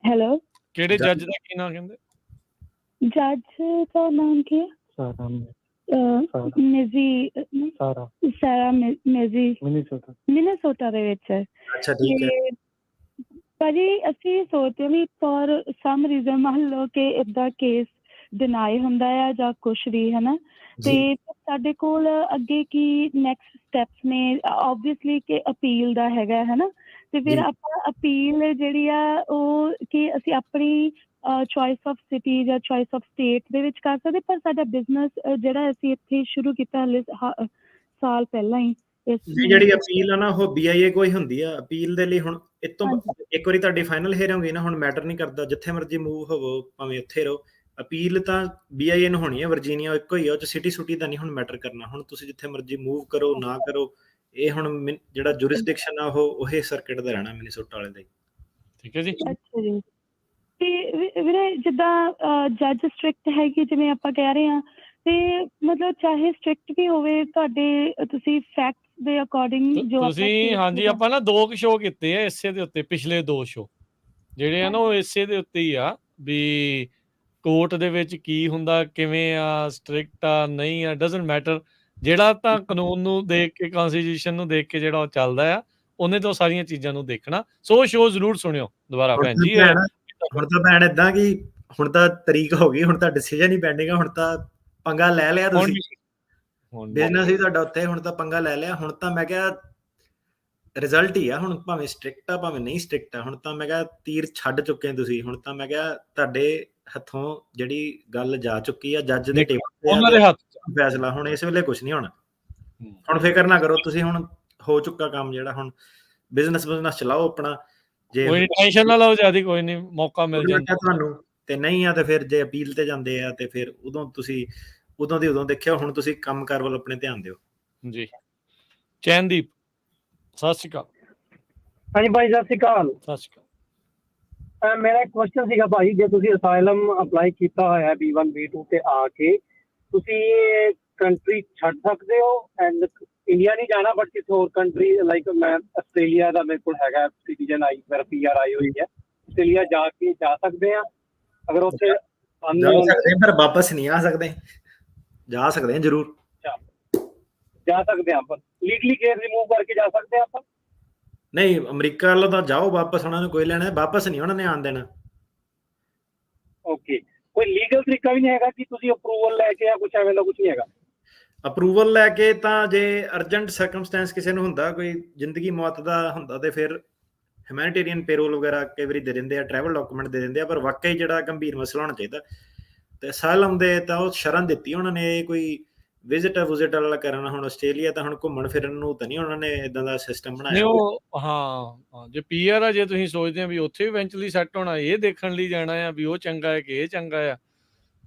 Speaker 21: ਹੈਲੋ,
Speaker 1: ਕਿਹੜੇ ਜੱਜ ਦਾ ਕੀ ਨਾਮ ਕਹਿੰਦੇ?
Speaker 21: ਜੱਜ ਦਾ ਨਾਮ ਕੀ ਹੈ? ਮਿਨੇਸੋਟਾ ਦੇ ਵਿੱਚ ਹੈ।
Speaker 2: ਅੱਛਾ ਠੀਕ ਹੈ
Speaker 21: ਭਾਜੀ, ਅਸੀਂ ਸੋਚਦੇ ਵੀ ਫॉर ਸਮ ਰੀਜ਼ਨ ਮੰਨ ਲਓ ਕਿ ਏਦਾਂ ਕੇਸ ਡਿਨਾਈ ਹੁੰਦਾ ਆ ਜਾਂ ਕੁਛ ਵੀ, ਹਨਾ, ਤੇ ਸਾਡੇ ਕੋਲ ਅੱਗੇ ਕੀ ਨੈਕਸਟ ਸਟੈਪਸ ਨੇ? ਓਬਵੀਅਸਲੀ ਕਿ ਅਪੀਲ ਦਾ ਹੈਗਾ, ਹਨਾ, ਤੇ ਫਿਰ ਆਪਾਂ ਅਪੀਲ ਜਿਹੜੀ ਆ ਉਹ ਕਿ ਅਸੀਂ ਆਪਣੀ ਚੋਇਸ ਆਫ ਸਿਟੀ ਜਾਂ ਚੋਇਸ ਆਫ ਸਟੇਟ ਦੇ ਵਿੱਚ ਕਰ ਸਕਦੇ, ਪਰ ਸਾਡਾ ਬਿਜ਼ਨਸ ਜਿਹੜਾ ਅਸੀਂ ਇੱਥੇ ਸ਼ੁਰੂ ਕੀਤਾ ਹਲੇ ਸਾਲ ਪਹਿਲਾਂ ਹੀ।
Speaker 2: ਜਿਹੜੀ ਅਪੀਲ ਆ ਨਾ, ਉਹ BIA ਕੋਈ ਹੁੰਦੀ ਆ ਅਪੀਲ ਦੇ ਲਈ। ਹੁਣ ਇਤੋਂ ਇੱਕ ਵਾਰੀ ਤੁਹਾਡੀ ਫਾਈਨਲ ਹੀਅਰਿੰਗ ਹੋਈ ਨਾ, ਹੁਣ ਮੈਟਰ ਨਹੀਂ ਕਰਦਾ, ਜਿੱਥੇ ਮਰਜ਼ੀ ਮੂਵ ਹੋਵੋ ਭਾਵੇਂ ਉੱਥੇ ਰਹੋ, ਅਪੀਲ ਤਾਂ BIA ਨੂੰ ਹੋਣੀ ਹੈ। ਵਰਜੀਨੀਆ ਇੱਕੋ ਹੀ ਆ, ਉਹ 'ਚ ਸਿਟੀ ਸੁਟੀ ਦਾ ਨਹੀਂ ਹੁਣ ਮੈਟਰ ਕਰਨਾ। ਹੁਣ ਤੁਸੀਂ ਜਿੱਥੇ ਮਰਜ਼ੀ ਮੂਵ ਕਰੋ ਨਾ ਕਰੋ, ਇਹ ਹੁਣ ਜਿਹੜਾ ਜੁਰਿਸਡਿਕਸ਼ਨ ਆ ਉਹ ਸਰਕਿਟ ਦਾ ਰਹਿਣਾ, ਮਿਨੀਸੋਟਾ ਵਾਲੇ ਦਾ। ਠੀਕ ਹੈ ਜੀ।
Speaker 21: ਅੱਛਾ ਜੀ। ਤੇ ਵੀਰੇ ਜਿੱਦਾਂ ਜੱਜ ਸਟ੍ਰਿਕਟ ਹੈਗੀ ਜਿਵੇਂ ਆਪਾਂ ਕਹਿ ਰਹੇ ਹਾਂ, ਤੇ ਮਤਲਬ ਚਾਹੇ ਸਟ੍ਰਿਕਟ ਵੀ ਹੋਵੇ, ਤੁਹਾਡੇ ਤੁਸੀਂ ਫੈਕਟਸ ਦੇ ਅਕੋਰਡਿੰਗ ਜੋ
Speaker 1: ਤੁਸੀਂ, ਹਾਂਜੀ, ਆਪਾਂ ਨਾ 2 ਸ਼ੋਅ ਕੀਤੇ ਆ ਇਸੇ ਦੇ ਉੱਤੇ, ਪਿਛਲੇ 2 ਸ਼ੋਅ ਜਿਹੜੇ ਆ ਨਾ ਉਹ ਇਸੇ ਦੇ ਉੱਤੇ ਹੀ ਆ ਵੀ ਕੋਰਟ ਦੇ ਵਿੱਚ ਕੀ ਹੁੰਦਾ, ਕਿਵੇਂ ਆ, ਸਟ੍ਰਿਕਟ ਆ ਨਹੀਂ ਆ, ਡਜ਼ਨਟ ਮੈਟਰ। ਜਿਹੜਾ ਤਾਂ ਕਾਨੂੰਨ ਨੂੰ ਦੇਖ ਕੇ, ਕਨਸਟੀਟਿਊਸ਼ਨ ਨੂੰ ਦੇਖ ਕੇ ਜਿਹੜਾ ਉਹ ਚੱਲਦਾ ਆ, ਉਹਨੇ ਤਾਂ ਸਾਰੀਆਂ ਚੀਜ਼ਾਂ ਨੂੰ ਦੇਖਣਾ। ਸੋ ਸ਼ੋਅ ਜ਼ਰੂਰ ਸੁਣਿਓ ਦੁਬਾਰਾ ਭੈਣ ਜੀ।
Speaker 2: ਹੁਣ ਤਾਂ ਭੈਣ ਏਦਾਂ ਕਿ ਹੁਣ ਤਾਂ ਤਰੀਕ ਹੋ ਗਈ, ਹੁਣ ਤਾਂ ਡਿਸੀਜਨ ਹੀ ਪੈਂਡਿੰਗ ਆ, ਹੁਣ ਤਾਂ ਪੰਗਾ ਲੈ ਲਿਆ ਤੁਸੀਂ, ਬਿਜ਼ਨਸ ਵੀ ਤੁਹਾਡਾ ਉੱਥੇ, ਹੁਣ ਤਾਂ ਪੰਗਾ ਲੈ ਲਿਆ। ਹੁਣ ਤਾਂ ਮੈਂ ਕਿਹਾ ਰਿਜ਼ਲਟ ਹੀ ਆ, ਹੁਣ ਭਾਵੇਂ ਸਟ੍ਰਿਕਟ ਆ ਭਾਵੇਂ ਨਹੀਂ ਸਟ੍ਰਿਕਟ ਆ, ਹੁਣ ਤਾਂ ਮੈਂ ਕਿਹਾ ਤੀਰ ਛੱਡ ਚੁੱਕੇ ਤੁਸੀਂ। ਹੁਣ ਤਾਂ ਮੈਂ ਕਿਹਾ ਤੁਹਾਡੇ ਹੱਥੋਂ ਜਿਹੜੀ ਗੱਲ ਜਾ ਚੁੱਕੀ ਆ, ਜੱਜ ਦੇ ਟੇਬਲ ਤੇ ਉਹਨਾਂ ਦੇ ਹੱਥ ਫੈਸਲਾ। ਹੁਣ ਇਸ ਵੇਲੇ ਕੁਝ ਨਹੀਂ ਹੋਣਾ, ਹੁਣ ਫਿਕਰ ਨਾ ਕਰੋ ਤੁਸੀਂ, ਹੁਣ ਹੋ ਚੁੱਕਾ ਕੰਮ ਜਿਹੜਾ। ਹੁਣ ਬਿਜ਼ਨਸ ਚਲਾਓ ਆਪਣਾ, ਜੇ
Speaker 1: ਕੋਈ ਟੈਨਸ਼ਨ ਨਾ ਲਓ ਜਿਆਦਾ, ਕੋਈ ਨਹੀਂ, ਮੌਕਾ ਮਿਲ ਜਾਂਦਾ
Speaker 2: ਤੁਹਾਨੂੰ, ਤੇ ਨਹੀਂ ਆ ਤੇ ਫਿਰ ਜੇ ਅਪੀਲ ਤੇ ਜਾਂਦੇ ਆ ਤੇ ਫਿਰ ਉਦੋਂ ਤੁਸੀਂ ਉਦੋਂ ਦੀ ਉਦੋਂ ਦੇਖਿਓ। ਹੁਣ ਤੁਸੀਂ ਕੰਮਕਾਰ ਵੱਲ ਆਪਣੇ ਧਿਆਨ ਦਿਓ
Speaker 1: ਜੀ। ਚੈਨਦੀਪ ਸਤਿ ਸ਼੍ਰੀ ਅਕਾਲ।
Speaker 22: ਹਾਂਜੀ ਭਾਈ ਸਤਿ ਸ਼੍ਰੀ ਅਕਾਲ।
Speaker 1: ਸਤਿ ਸ਼੍ਰੀ ਅਕਾਲ।
Speaker 22: ਮੇਰਾ ਇੱਕ ਕੁਐਸਚਨ ਸੀਗਾ ਭਾਈ, ਜੇ ਤੁਸੀਂ ਅਸਾਈਲਮ ਅਪਲਾਈ ਕੀਤਾ ਹੋਇਆ B1 B2 ਤੇ ਆ ਕੇ, ਤੁਸੀਂ ਕੰਟਰੀ ਛੱਡ ਸਕਦੇ ਹੋ ਐਂਡ ਇੰਡੀਆ ਨਹੀਂ ਜਾਣਾ, ਬਟ ਕਿਸੇ ਹੋਰ ਕੰਟਰੀ ਲਾਈਕ ਮੈਂ ਆਸਟ੍ਰੇਲੀਆ ਦਾ ਮੇਰੇ ਕੋਲ ਹੈਗਾ ਸਿਟੀਜ਼ਨ ਆਈ, ਮੇਰਾ PR ਆਈ ਹੋਈ ਹੈ, ਆਸਟ੍ਰੇਲੀਆ ਜਾ ਸਕਦੇ ਆ ਅਗਰ ਉੱਥੇ
Speaker 2: ਜਾ ਸਕਦੇ, ਪਰ ਵਾਪਸ ਨਹੀਂ ਆ ਸਕਦੇ। ਜਾ ਸਕਦੇ ਹਾਂ ਜ਼ਰੂਰ,
Speaker 22: ਜਾ ਸਕਦੇ ਹਾਂ, ਪਰ ਲੀਗਲੀ ਕੇਸ ਰਿਮੂਵ ਕਰਕੇ ਜਾ ਸਕਦੇ ਹਾਂ ਆਪਾਂ।
Speaker 2: ਨਹੀਂ, ਅਮਰੀਕਾ ਵੱਲੋਂ ਤਾਂ ਜਾਓ ਵਾਪਸ, ਉਹਨਾਂ ਨੂੰ ਕੋਈ ਲੈਣਾ, ਵਾਪਸ ਨਹੀਂ ਉਹਨਾਂ ਨੇ ਆਉਣ ਦੇਣਾ।
Speaker 22: ਓਕੇ, ਕੋਈ ਲੀਗਲ ਤਰੀਕਾ ਵੀ ਨਹੀਂ ਹੈਗਾ ਕਿ ਤੁਸੀਂ ਅਪਰੂਵਲ ਲੈ ਕੇ ਜਾਂ ਕੁਝ ਐਵੇਂ ਦਾ ਕੁਝ ਨਹੀਂ ਹੈਗਾ?
Speaker 2: ਅਪਰੂਵਲ ਲੈ ਕੇ ਤਾਂ ਜੇ ਅਰਜੈਂਟ ਸਰਕਮਸਟੈਂਸ ਕਿਸੇ ਨੂੰ ਹੁੰਦਾ, ਕੋਈ ਜ਼ਿੰਦਗੀ ਮੌਤ ਦਾ ਹੁੰਦਾ, ਤੇ ਫਿਰ ਹਿਊਮੈਨਿਟੇਰੀਅਨ ਪੇਰੋਲ ਵਗੈਰਾ ਕਈ ਵਾਰੀ ਦੇ ਦਿੰਦੇ ਆ, ਟਰੈਵਲ ਡਾਕੂਮੈਂਟ ਦੇ ਦਿੰਦੇ ਆ। ਪਰ ਵਾਕਈ ਜਿਹੜਾ ਗੰਭੀਰ ਮਸਲਾ ਹੋਣਾ ਚਾਹੀਦਾ, ਤੇ ਅਸਾਈਲਮ ਦੇ ਤਾਂ ਉਹ ਸ਼ਰਨ ਦਿੱਤੀ ਉਹਨਾਂ ਨੇ, ਕੋਈ ਵਿਜ਼ਿਟ ਵਾਲਾ ਕਰਨਾ। ਹੁਣ ਆਸਟ੍ਰੇਲੀਆ ਤਾਂ ਹੁਣ ਘੁੰਮਣ ਫਿਰਨ ਨੂੰ ਤਾਂ ਨਹੀਂ ਉਹਨਾਂ ਨੇ ਇਦਾਂ ਦਾ ਸਿਸਟਮ ਬਣਾਇਆ।
Speaker 1: ਹਾਂ, ਜੇ PR ਆ, ਜੇ ਤੁਸੀਂ ਸੋਚਦੇ ਆ ਵੀ ਉੱਥੇ ਇਵੈਂਚੁਅਲੀ ਸੈੱਟ ਹੋਣਾ, ਇਹ ਦੇਖਣ ਲਈ ਜਾਣਾ ਆ ਵੀ ਉਹ ਚੰਗਾ ਹੈ ਕਿ ਇਹ ਚੰਗਾ ਆ,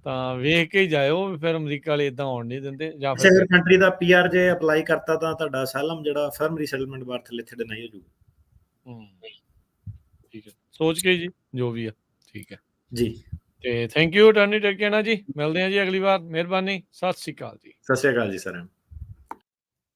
Speaker 1: ਤਾਂ ਵੇਖ ਕੇ ਹੀ ਜਾਇਓ। ਫਿਰ ਅਮਰੀਕਾ ਵਾਲੇ ਇਦਾਂ ਆਉਣ ਨਹੀਂ ਦਿੰਦੇ। ਜਾਂ
Speaker 2: ਫਿਰ ਕੰਟਰੀ ਦਾ PR ਜੇ ਅਪਲਾਈ ਕਰਤਾ ਤਾਂ ਤੁਹਾਡਾ ਅਸਾਈਲਮ ਜਿਹੜਾ ਫਰਮ ਰੀਸੈਟਲਮੈਂਟ ਬਾਰ ਥੱਲੇ ਇੱਥੇ ਡਿਨਾਈ ਹੋ ਜਾਊਗਾ।
Speaker 1: ਠੀਕ ਹੈ, ਸੋਚ ਕੇ ਜੀ ਜੋ ਵੀ ਆ। ਠੀਕ ਹੈ
Speaker 2: ਜੀ,
Speaker 1: ਤੇ ਥੈਂਕ ਯੂ ਅਟਾਰਨੀ ਟਰਕੇਣਾ ਜੀ। ਮਿਲਦੇ ਹਾਂ ਜੀ ਅਗਲੀ ਵਾਰ। ਮਿਹਰਬਾਨੀ। ਸਤਿ ਸ਼੍ਰੀ ਅਕਾਲ ਜੀ।
Speaker 2: ਸਤਿ ਸ਼੍ਰੀ ਅਕਾਲ ਜੀ ਸਾਰਿਆਂ ਨੂੰ।